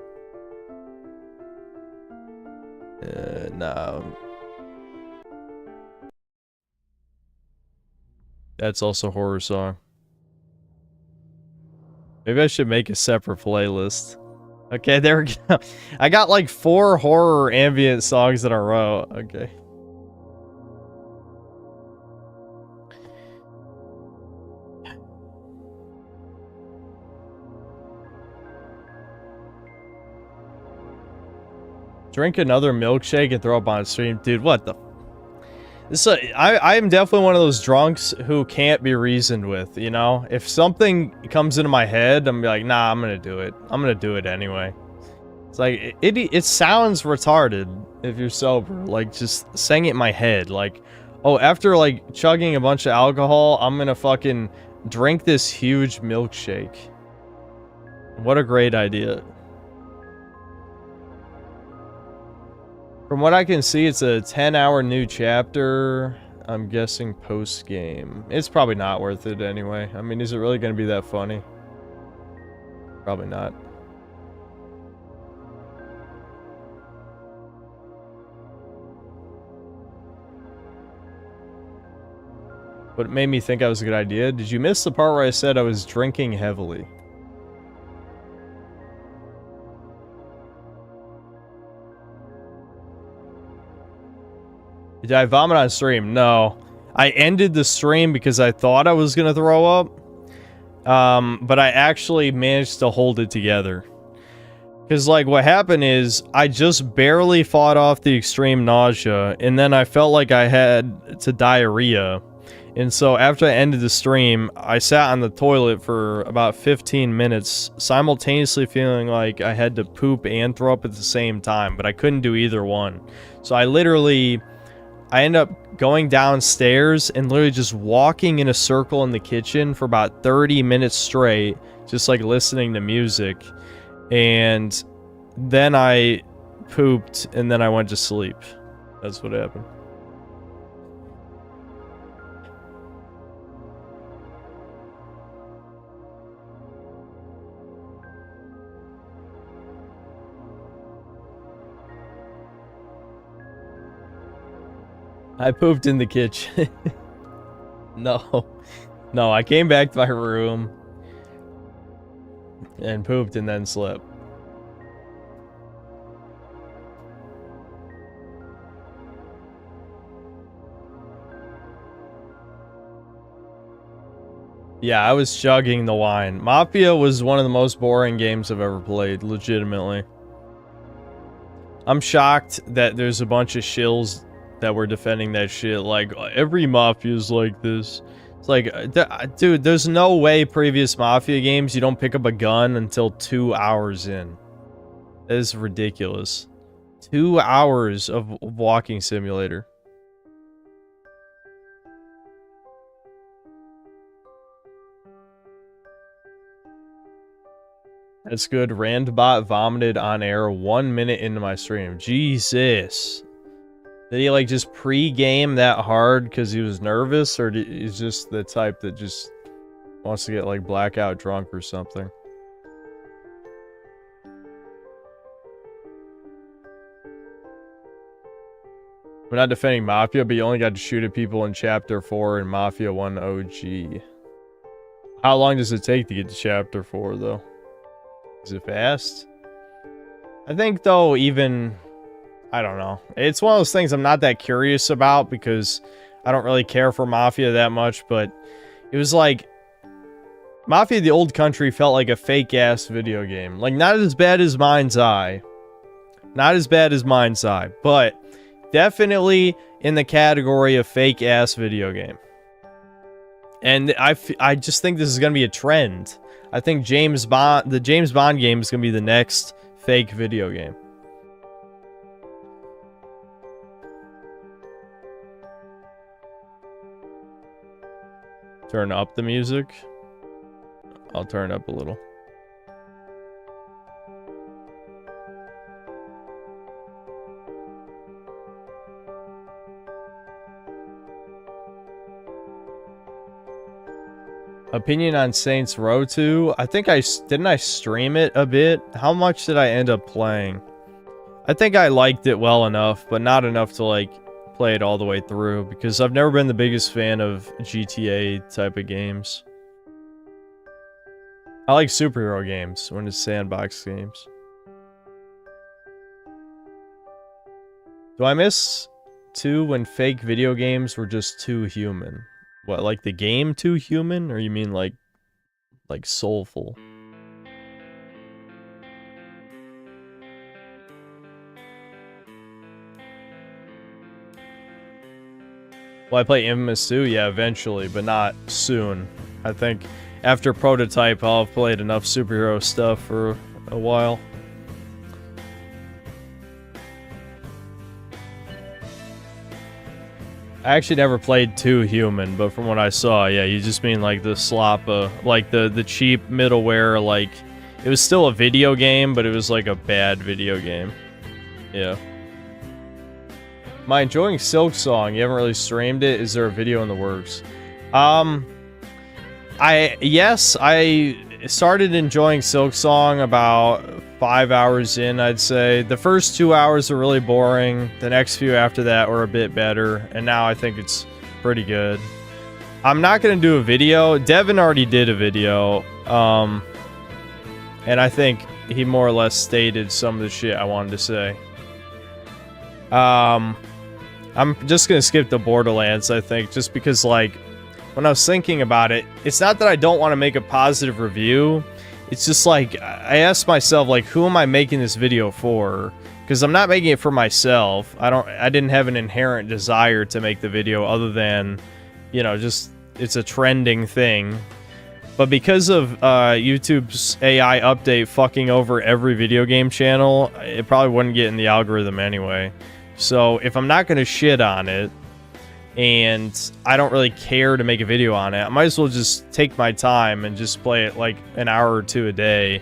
No. That's also a horror song. Maybe I should make a separate playlist. Okay, there we go. I got like 4 horror ambient songs in a row. Okay. Drink another milkshake and throw up on stream. Dude, what the... I am definitely one of those drunks who can't be reasoned with, you know? If something comes into my head, I'm like, nah, I'm gonna do it. I'm gonna do it anyway. It's like, it sounds retarded if you're sober. Like, just saying it in my head. Like, oh, after, like, chugging a bunch of alcohol, I'm gonna fucking drink this huge milkshake. What a great idea. From what I can see, it's a 10-hour new chapter. I'm guessing post-game. It's probably not worth it anyway. I mean, is it really going to be that funny? Probably not. But it made me think I was a good idea. Did you miss the part where I said I was drinking heavily? Did I vomit on stream? No. I ended the stream because I thought I was gonna throw up. But I actually managed to hold it together. Because, like, what happened is, I just barely fought off the extreme nausea, and then I felt like I had to diarrhea. And so, after I ended the stream, I sat on the toilet for about 15 minutes, simultaneously feeling like I had to poop and throw up at the same time, but I couldn't do either one. So I ended up going downstairs and literally just walking in a circle in the kitchen for about 30 minutes straight, just like listening to music. And then I pooped and then I went to sleep. That's what happened. I pooped in the kitchen. No. No, I came back to my room and pooped and then slept. Yeah, I was chugging the wine. Mafia was one of the most boring games I've ever played, legitimately. I'm shocked that there's a bunch of shills that were defending that shit. Like, every Mafia's like this. It's like, dude, there's no way previous Mafia games you don't pick up a gun until 2 hours in. That is ridiculous. 2 hours of walking simulator. That's good. Randbot vomited on air 1 minute into my stream. Jesus. Did he, like, just pre-game that hard because he was nervous? Or he's just the type that just wants to get, like, blackout drunk or something? We're not defending Mafia, but you only got to shoot at people in Chapter 4 in Mafia 1 OG. How long does it take to get to Chapter 4, though? Is it fast? I think, though, even... I don't know. It's one of those things I'm not that curious about because I don't really care for Mafia that much, but it was like... Mafia the Old Country felt like a fake-ass video game. Like, not as bad as Mind's Eye. Not as bad as Mind's Eye, but definitely in the category of fake-ass video game. And I just think this is gonna be a trend. I think the James Bond game is gonna be the next fake video game. Turn up the music. I'll turn it up a little. Opinion on Saints Row 2. I think didn't I stream it a bit? How much did I end up playing? I think I liked it well enough, but not enough to like play it all the way through because I've never been the biggest fan of GTA type of games. I like superhero games when it's sandbox games. Do I miss 2 when fake video games were just too human? What, like the game too human? Or you mean like soulful? Will I play Infamous 2? Yeah, eventually, but not soon. I think after Prototype, I'll have played enough superhero stuff for a while. I actually never played 2 Human, but from what I saw, yeah, you just mean like the slop, like the cheap middleware, like, it was still a video game, but it was like a bad video game. Yeah. Am I enjoying Silk Song? You haven't really streamed it? Is there a video in the works? Yes, I started enjoying Silk Song about 5 hours in, I'd say. The first 2 hours were really boring. The next few after that were a bit better. And now I think it's pretty good. I'm not going to do a video. Devin already did a video. And I think he more or less stated some of the shit I wanted to say. I'm just going to skip the Borderlands, I think. Just because, like, when I was thinking about it, it's not that I don't want to make a positive review. It's just like, I asked myself, like, who am I making this video for? Because I'm not making it for myself. I didn't have an inherent desire to make the video other than, you know, just, it's a trending thing. But because of YouTube's AI update fucking over every video game channel, it probably wouldn't get in the algorithm anyway. So if I'm not going to shit on it, and I don't really care to make a video on it, I might as well just take my time and just play it like an hour or 2 a day,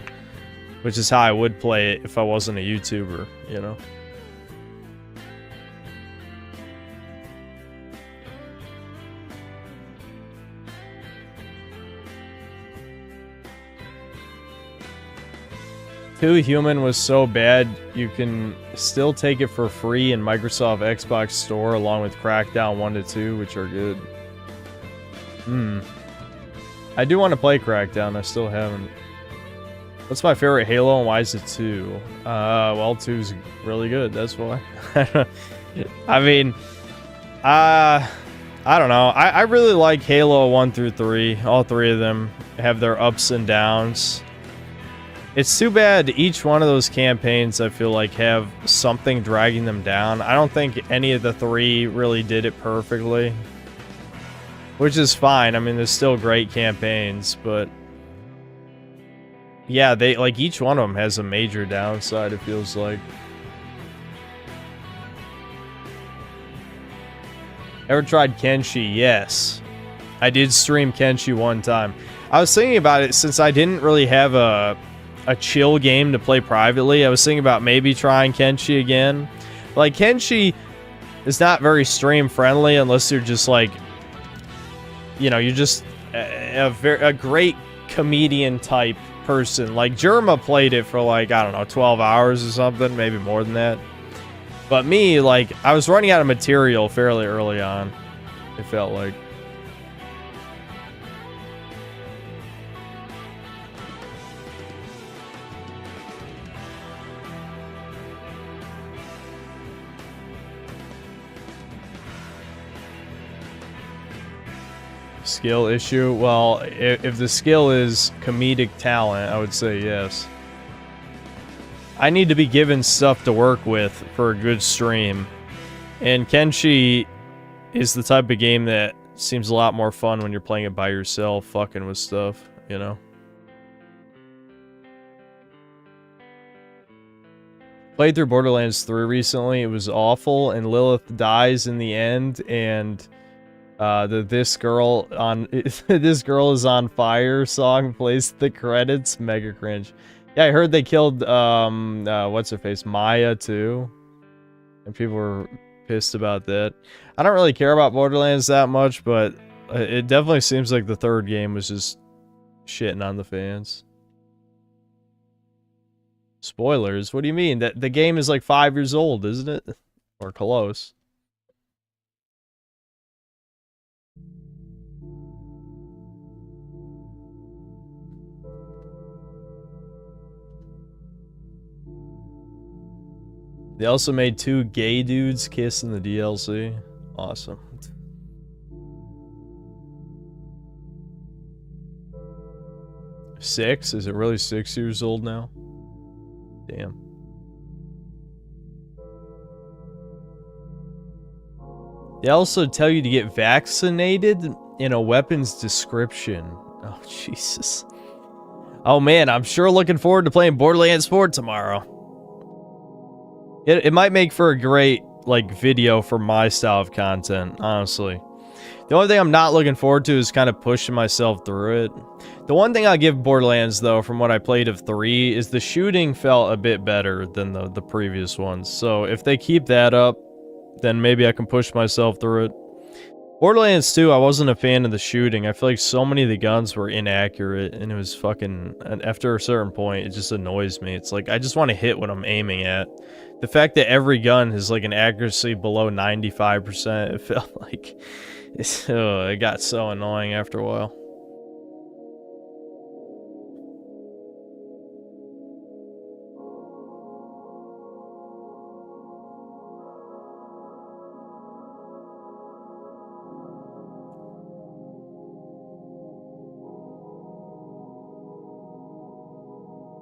which is how I would play it if I wasn't a YouTuber, you know? Too Human was so bad, you can still take it for free in Microsoft Xbox Store along with Crackdown 1 to 2, which are good. I do want to play Crackdown, I still haven't. What's my favorite Halo and why is it 2? Well, 2's really good, that's why. I mean, I don't know. I really like Halo 1 through 3. All 3 of them have their ups and downs. It's too bad each one of those campaigns, I feel like, have something dragging them down. I don't think any of the 3 really did it perfectly. Which is fine. I mean, there's still great campaigns, but... yeah, they, like, each one of them has a major downside, it feels like. Ever tried Kenshi? Yes. I did stream Kenshi one time. I was thinking about it since I didn't really have a chill game to play privately. I was thinking about maybe trying Kenshi again. Like, Kenshi is not very stream friendly unless you're just like, you know, you're just a great comedian type person. Like, Jerma played it for like, I don't know, 12 hours or something, maybe more than that. But me, like, I was running out of material fairly early on, it felt like. Skill issue? Well, if the skill is comedic talent, I would say yes. I need to be given stuff to work with for a good stream. And Kenshi is the type of game that seems a lot more fun when you're playing it by yourself, fucking with stuff, you know? Played through Borderlands 3 recently. It was awful, and Lilith dies in the end, and this girl is on fire song plays the credits. Mega cringe. Yeah, I heard they killed what's her face, Maya too, and people were pissed about that. I don't really care about Borderlands that much, but it definitely seems like the third game was just shitting on the fans. Spoilers? What do you mean? That the game is like 5 years old, isn't it? Or close. They also made 2 gay dudes kiss in the DLC. Awesome. Six? Is it really 6 years old now? Damn. They also tell you to get vaccinated in a weapon's description. Oh, Jesus. Oh, man, I'm sure looking forward to playing Borderlands 4 tomorrow. It might make for a great, like, video for my style of content, honestly. The only thing I'm not looking forward to is kind of pushing myself through it. The one thing I'll give Borderlands, though, from what I played of 3, is the shooting felt a bit better than the previous ones. So if they keep that up, then maybe I can push myself through it. Borderlands 2, I wasn't a fan of the shooting. I feel like so many of the guns were inaccurate, and it was fucking... After a certain point, it just annoys me. It's like, I just want to hit what I'm aiming at. The fact that every gun has like an accuracy below 95%, it felt like... it got so annoying after a while.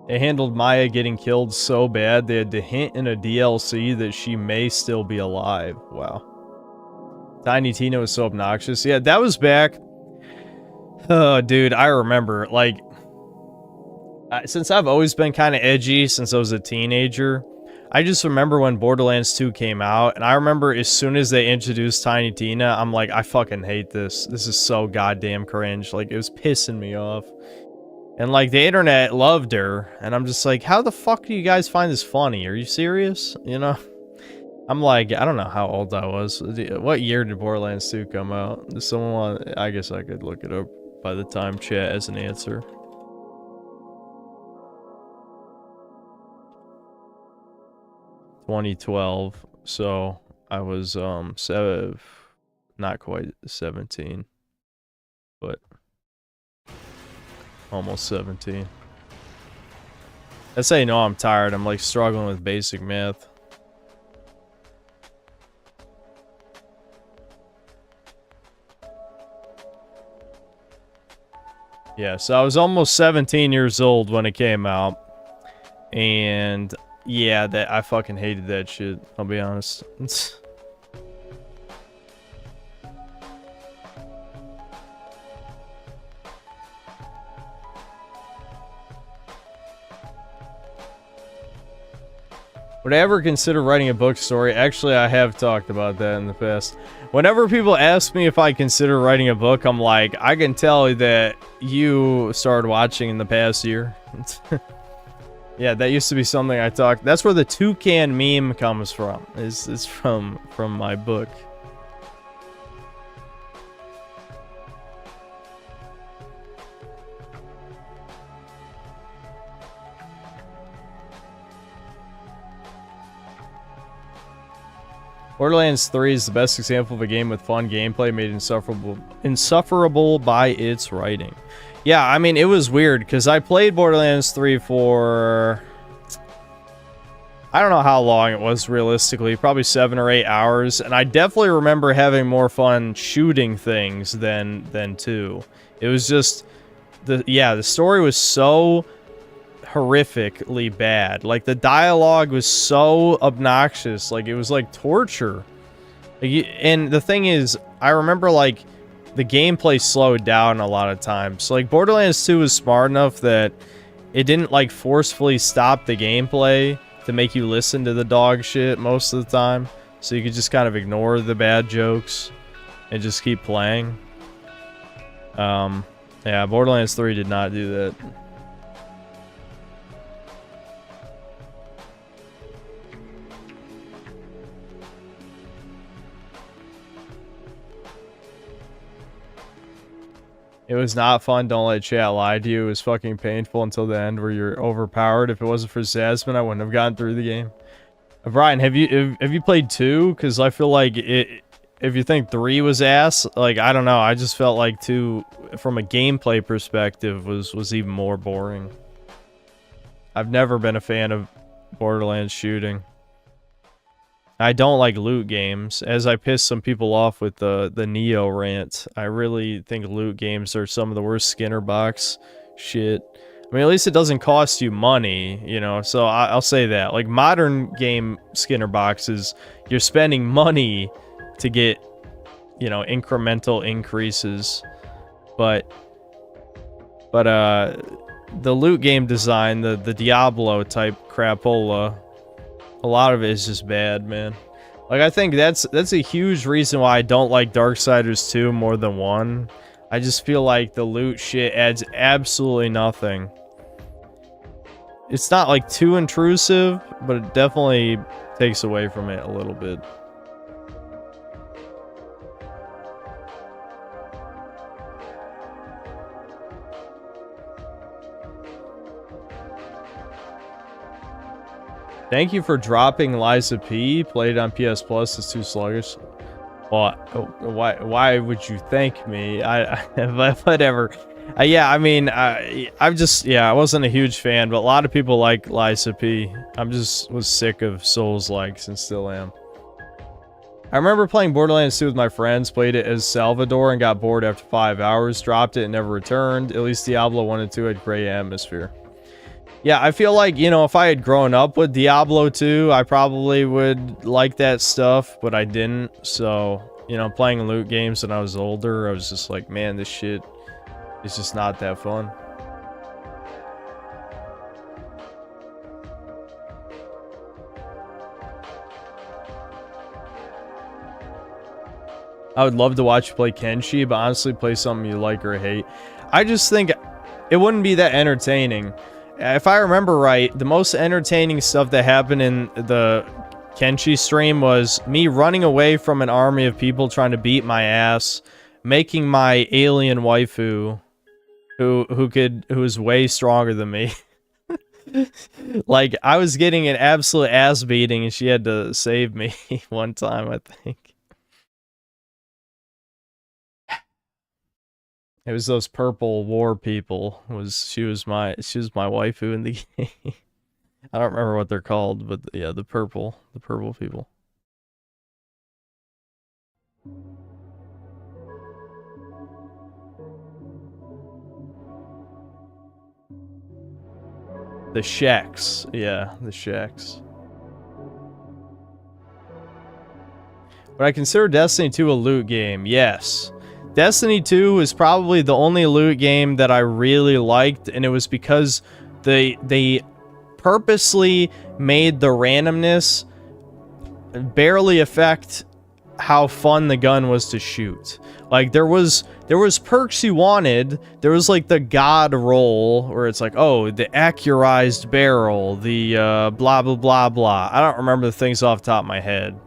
They handled Maya getting killed so bad, they had to hint in a DLC that she may still be alive. Wow. Tiny Tina was so obnoxious. Yeah, that was back. Oh, dude, I remember. Like, since I've always been kind of edgy since I was a teenager, I just remember when Borderlands 2 came out, and I remember as soon as they introduced Tiny Tina, I'm like, I fucking hate this. This is so goddamn cringe. Like, it was pissing me off. And, like, the internet loved her, and I'm just like, how the fuck do you guys find this funny? Are you serious? You know? I'm like, I don't know how old I was. What year did Borderlands 2 come out? Does someone want... I guess I could look it up by the time chat as an answer. ...2012. So, I was, not quite 17. But... almost 17. That's how you know I'm tired. I'm like struggling with basic math. Yeah, so I was almost 17 years old when it came out. And yeah, that I fucking hated that shit, I'll be honest. Would I ever consider writing a book story? Actually, I have talked about that in the past. Whenever people ask me if I consider writing a book, I'm like, I can tell that you started watching in the past year. Yeah, that used to be something I talked. That's where the toucan meme comes from. It's from my book. Borderlands 3 is the best example of a game with fun gameplay made insufferable by its writing. Yeah, I mean, it was weird, because I played Borderlands 3 for... I don't know how long it was, realistically. Probably 7 or 8 hours. And I definitely remember having more fun shooting things than 2. It was just... the story was so... horrifically bad. Like, the dialogue was so obnoxious. Like, it was like torture. Like, and the thing is, I remember, like, the gameplay slowed down a lot of times. Like Borderlands 2 was smart enough that it didn't like forcefully stop the gameplay to make you listen to the dog shit most of the time. So you could just kind of ignore the bad jokes and just keep playing. Yeah, Borderlands 3 did not do that. It was not fun. Don't let chat lie to you. It was fucking painful until the end where you're overpowered. If it wasn't for Zasmine, I wouldn't have gotten through the game. Brian, have you played 2? Because I feel like if you think 3 was ass, like I don't know, I just felt like 2 from a gameplay perspective was even more boring. I've never been a fan of Borderlands shooting. I don't like loot games. As I pissed some people off with the Neo rant, I really think loot games are some of the worst Skinner box shit. I mean, at least it doesn't cost you money, you know, so I'll say that. Like, modern game Skinner boxes, you're spending money to get, you know, incremental increases. But the loot game design, the Diablo type crapola, a lot of it is just bad, man. Like, I think that's a huge reason why I don't like Darksiders 2 more than 1. I just feel like the loot shit adds absolutely nothing. It's not, like, too intrusive, but it definitely takes away from it a little bit. Thank you for dropping Liza P. Played on PS Plus. It's too sluggish. Well, why would you thank me? Whatever. Yeah, I mean, I wasn't a huge fan, but a lot of people like Liza P. Was sick of Souls-likes and still am. I remember playing Borderlands 2 with my friends, played it as Salvador and got bored after 5 hours, dropped it and never returned. At least Diablo 1 and 2 had great atmosphere. Yeah, I feel like, you know, if I had grown up with Diablo 2, I probably would like that stuff, but I didn't. So, you know, playing loot games when I was older, I was just like, man, this shit is just not that fun. I would love to watch you play Kenshi, but honestly, play something you like or hate. I just think it wouldn't be that entertaining. If I remember right, the most entertaining stuff that happened in the Kenshi stream was me running away from an army of people trying to beat my ass, making my alien waifu, who was way stronger than me. Like, I was getting an absolute ass beating and she had to save me one time, I think. It was those purple war people. She was my waifu in the game. I don't remember what they're called, but yeah, the purple people. The Shacks. Yeah, the Shacks. Would I consider Destiny 2 a loot game? Yes. Destiny 2 is probably the only loot game that I really liked, and it was because they purposely made the randomness barely affect how fun the gun was to shoot. Like, there was perks you wanted. There was like the god roll where it's like, oh, the accurized barrel, the blah blah blah blah. I don't remember the things off the top of my head,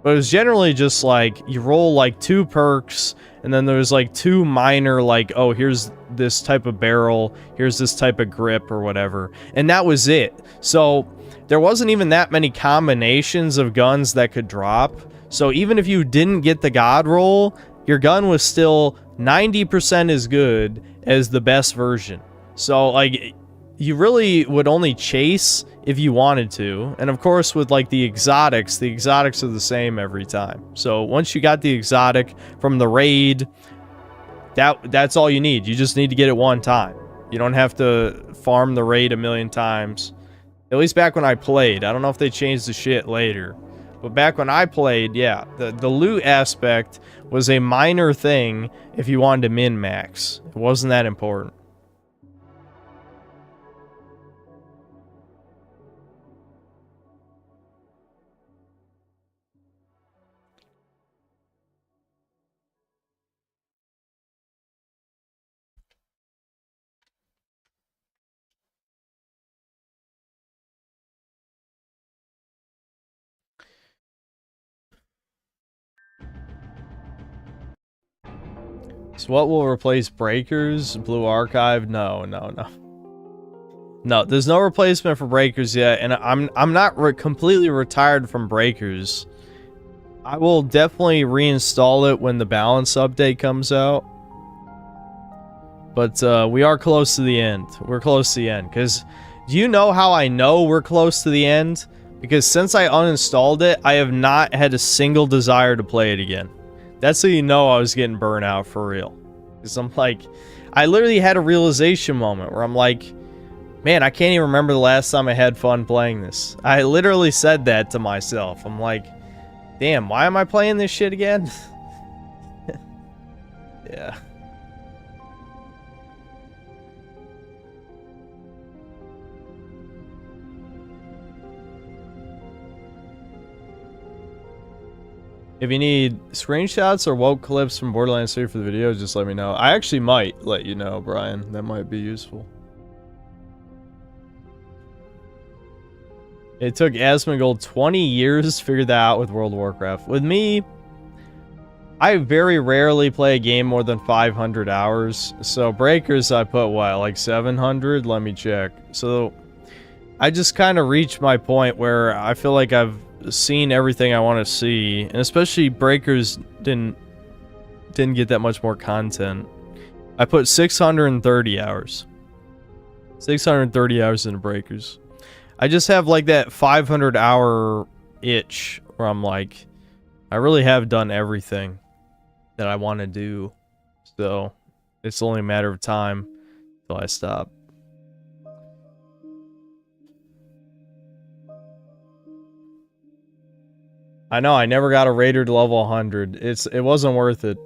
but it was generally just like you roll like 2 perks, and then there's like 2 minor, like, oh, here's this type of barrel, here's this type of grip or whatever, and that was it. So there wasn't even that many combinations of guns that could drop. So even if you didn't get the god roll, your gun was still 90% as good as the best version. So, like, you really would only chase if you wanted to. And of course, with like the exotics are the same every time. So once you got the exotic from the raid, that's all you need. You just need to get it one time. You don't have to farm the raid a million times. At least back when I played. I don't know if they changed the shit later. But back when I played, yeah, the loot aspect was a minor thing if you wanted to min-max. It wasn't that important. So what will replace Breakers? Blue Archive? No. No, there's no replacement for Breakers yet, and I'm not completely retired from Breakers. I will definitely reinstall it when the balance update comes out. But we are close to the end. We're close to the end. Because do you know how I know we're close to the end? Because since I uninstalled it, I have not had a single desire to play it again. That's how you know I was getting burnt out for real. Because I'm like, I literally had a realization moment where I'm like, man, I can't even remember the last time I had fun playing this. I literally said that to myself. I'm like, damn, why am I playing this shit again? Yeah. If you need screenshots or woke clips from Borderlands 3 for the video, just let me know. I actually might let you know, Brian. That might be useful. It took Asmongold 20 years to figure that out with World of Warcraft. With me, I very rarely play a game more than 500 hours. So Breakers, I put what, like 700? Let me check. So I just kind of reached my point where I feel like I've seen everything I want to see, and especially Breakers didn't get that much more content. I put 630 hours. 630 hours into Breakers. I just have like that 500 hour itch where I'm like, I really have done everything that I want to do. So it's only a matter of time till I stop. I know, I never got a Raider to level 100. It wasn't worth it.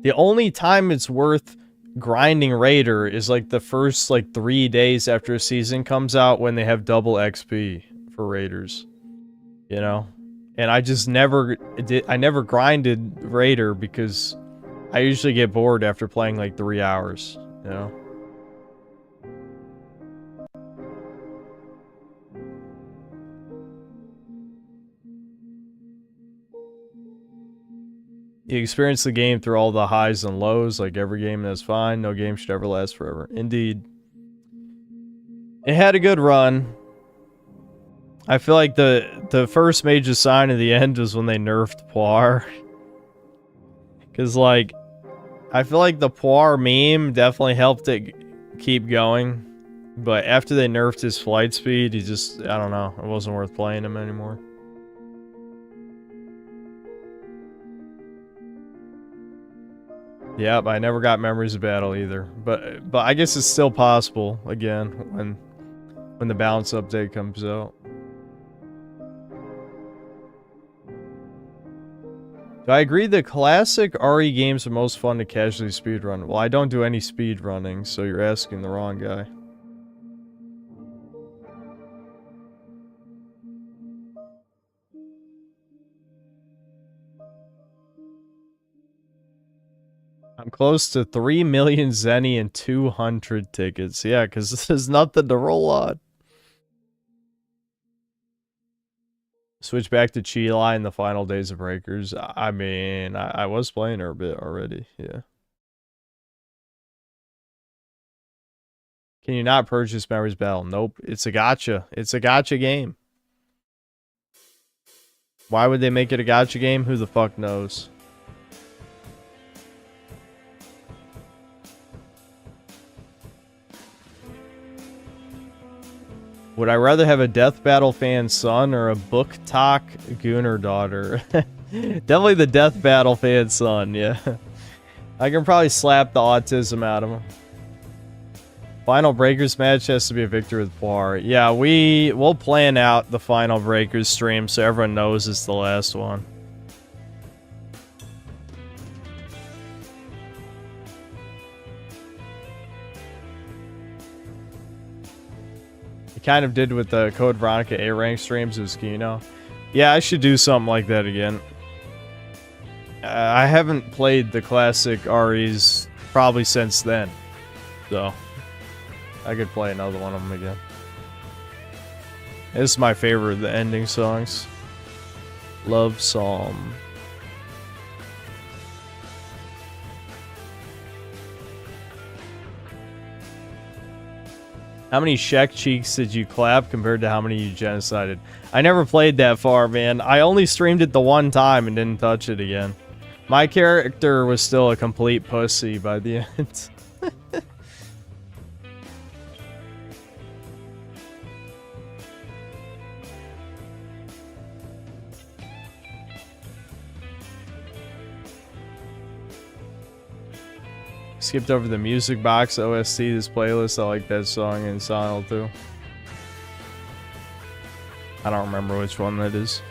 The only time it's worth grinding Raider is like the first like 3 days after a season comes out when they have double XP for Raiders. You know? And I just never grinded Raider because I usually get bored after playing like 3 hours, you know? You experience the game through all the highs and lows, like every game that's fine. No game should ever last forever. Indeed. It had a good run. I feel like the first major sign of the end was when they nerfed Poir. Because, like, I feel like the Poir meme definitely helped it keep going. But after they nerfed his flight speed, he just, I don't know. It wasn't worth playing him anymore. Yep, I never got Memories of Battle either. But I guess it's still possible, again, when the balance update comes out. Do I agree that classic RE games are most fun to casually speedrun? Well, I don't do any speedrunning, so you're asking the wrong guy. I'm close to 3 million Zenny and 200 tickets. Yeah, because there's nothing to roll on. Switch back to Chila in the final days of Breakers. I mean, I was playing her a bit already. Yeah. Can you not purchase Memories Battle? Nope. It's a gacha. It's a gacha game. Why would they make it a gacha game? Who the fuck knows? Would I rather have a Death Battle fan son or a Book Talk Gunner daughter? Definitely the Death Battle fan son, yeah. I can probably slap the autism out of him. Final Breakers match has to be a victory with Poir. Yeah, we'll plan out the Final Breakers stream so everyone knows it's the last one. Kind of did with the Code Veronica A rank streams with Skino. Yeah, I should do something like that again. I haven't played the classic REs probably since then, so I could play another one of them again. This is my favorite of the ending songs. Love Psalm. How many Shek cheeks did you clap compared to how many you genocided? I never played that far, man. I only streamed it the one time and didn't touch it again. My character was still a complete pussy by the end. Skipped over the music box OST, this playlist. I like that song in Silent too. I don't remember which one that is.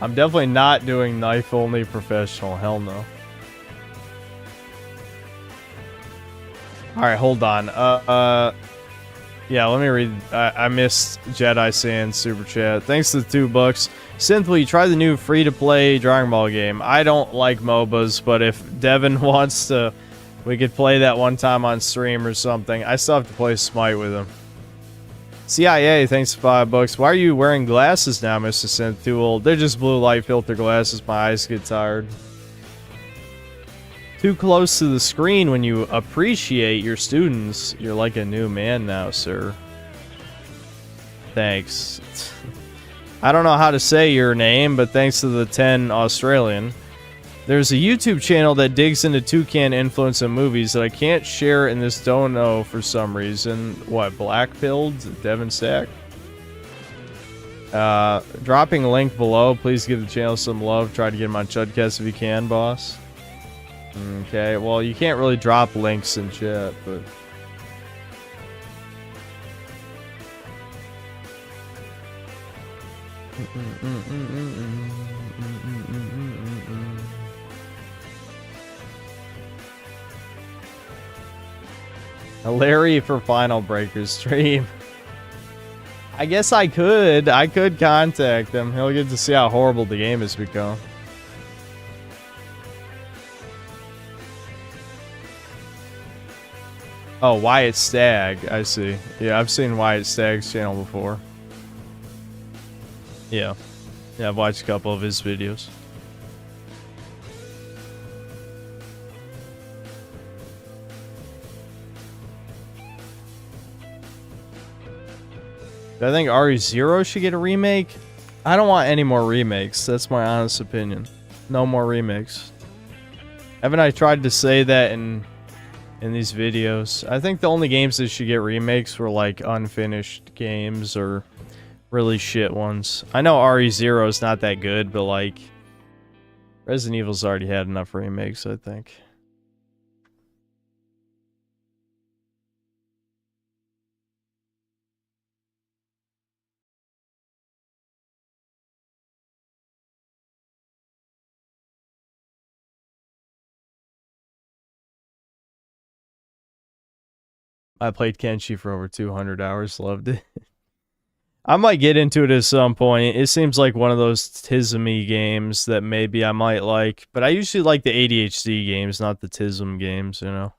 I'm definitely not doing knife only professional. Hell no. Alright, hold on. Yeah, let me read. I missed Jedi Sand Super Chat. Thanks to the $2. Simply, try the new free-to-play Dragon Ball game. I don't like MOBAs, but if Devin wants to, we could play that one time on stream or something. I still have to play Smite with him. CIA, thanks for $5. Why are you wearing glasses now, Mr. Synth? Too old. They're just blue light filter glasses. My eyes get tired. Too close to the screen when you appreciate your students. You're like a new man now, sir. Thanks. I don't know how to say your name, but thanks to the 10 Australian. There's a YouTube channel that digs into toucan influence in movies that I can't share in this dono for some reason. What, Black-pilled? Devin Stack? Dropping a link below. Please give the channel some love. Try to get him on Chudcast if you can, boss. Okay, well, you can't really drop links in chat, but... Larry for Final Breakers stream. I guess I could contact him. He'll get to see how horrible the game has become. Oh, Wyatt Stagg. I see. Yeah, I've seen Wyatt Stagg's channel before. Yeah. Yeah, I've watched a couple of his videos. I think RE0 should get a remake. I don't want any more remakes. That's my honest opinion. No more remakes. Haven't I tried to say that in these videos? I think the only games that should get remakes were like unfinished games or really shit ones. I know RE0 is not that good, but like Resident Evil's already had enough remakes, I think. I played Kenshi for over 200 hours, loved it. I might get into it at some point. It seems like one of those tism-y games that maybe I might like, but I usually like the ADHD games, not the tism games, you know.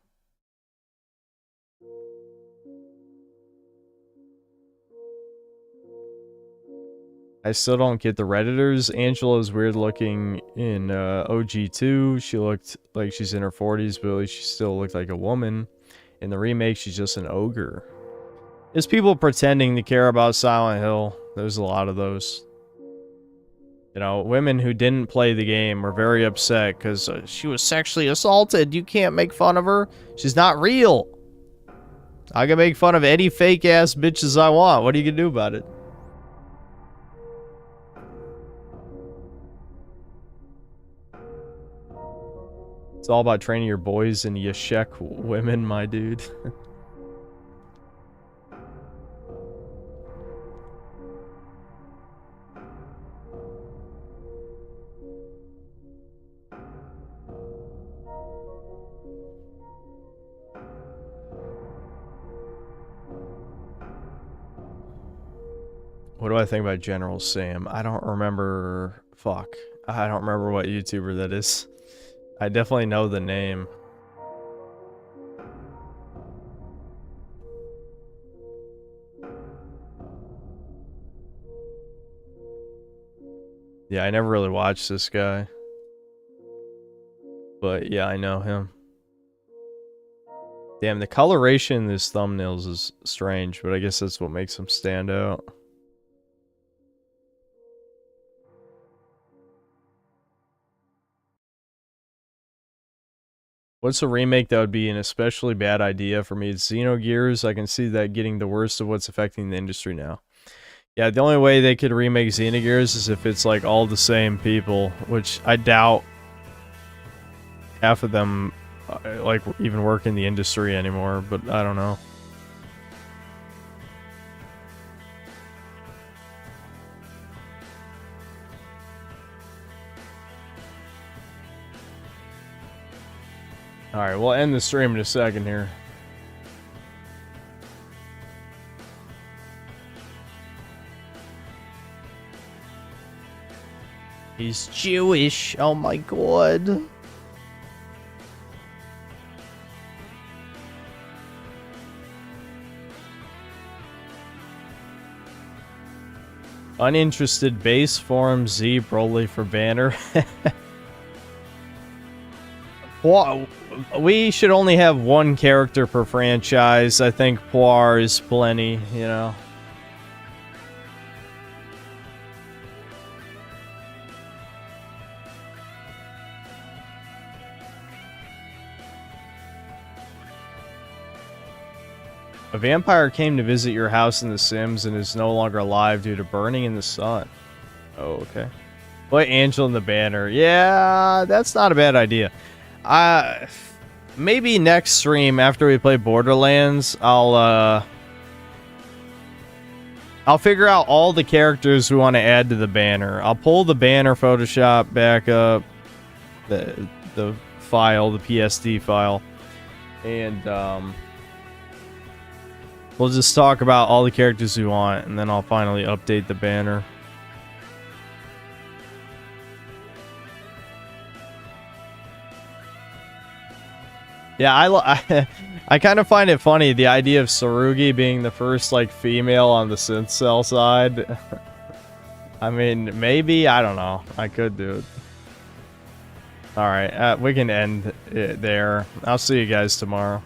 I still don't get the Redditors. Angela's weird looking in OG2. She looked like she's in her 40s, but at least she still looked like a woman. In the remake, she's just an ogre. There's people pretending to care about Silent Hill. There's a lot of those. You know, women who didn't play the game were very upset because she was sexually assaulted. You can't make fun of her. She's not real. I can make fun of any fake ass bitches I want. What are you gonna do about it? It's all about training your boys and Yashek women, my dude. What do I think about General Sam? I don't remember. Fuck. I don't remember what YouTuber that is. I definitely know the name. Yeah, I never really watched this guy. But yeah, I know him. Damn, the coloration in his thumbnails is strange, but I guess that's what makes him stand out. What's a remake that would be an especially bad idea for me? It's Xenogears. I can see that getting the worst of what's affecting the industry now. Yeah, the only way they could remake Xenogears is if it's like all the same people, which I doubt half of them like even work in the industry anymore, but I don't know. Alright, we'll end the stream in a second here. He's Jewish. Oh my god. Uninterested base forum Z Broly for banner. Well, we should only have one character per franchise. I think Poir is plenty, you know. A vampire came to visit your house in The Sims and is no longer alive due to burning in the sun. Oh, okay. Play Angel in the banner. Yeah, that's not a bad idea. Maybe next stream after we play Borderlands, I'll figure out all the characters we want to add to the banner. I'll pull the banner Photoshop back up, the file, the PSD file, and we'll just talk about all the characters we want, and then I'll finally update the banner. Yeah, I kind of find it funny, the idea of Sarugi being the first, like, female on the synth cell side. I mean, maybe, I don't know. I could do it. Alright, we can end it there. I'll see you guys tomorrow.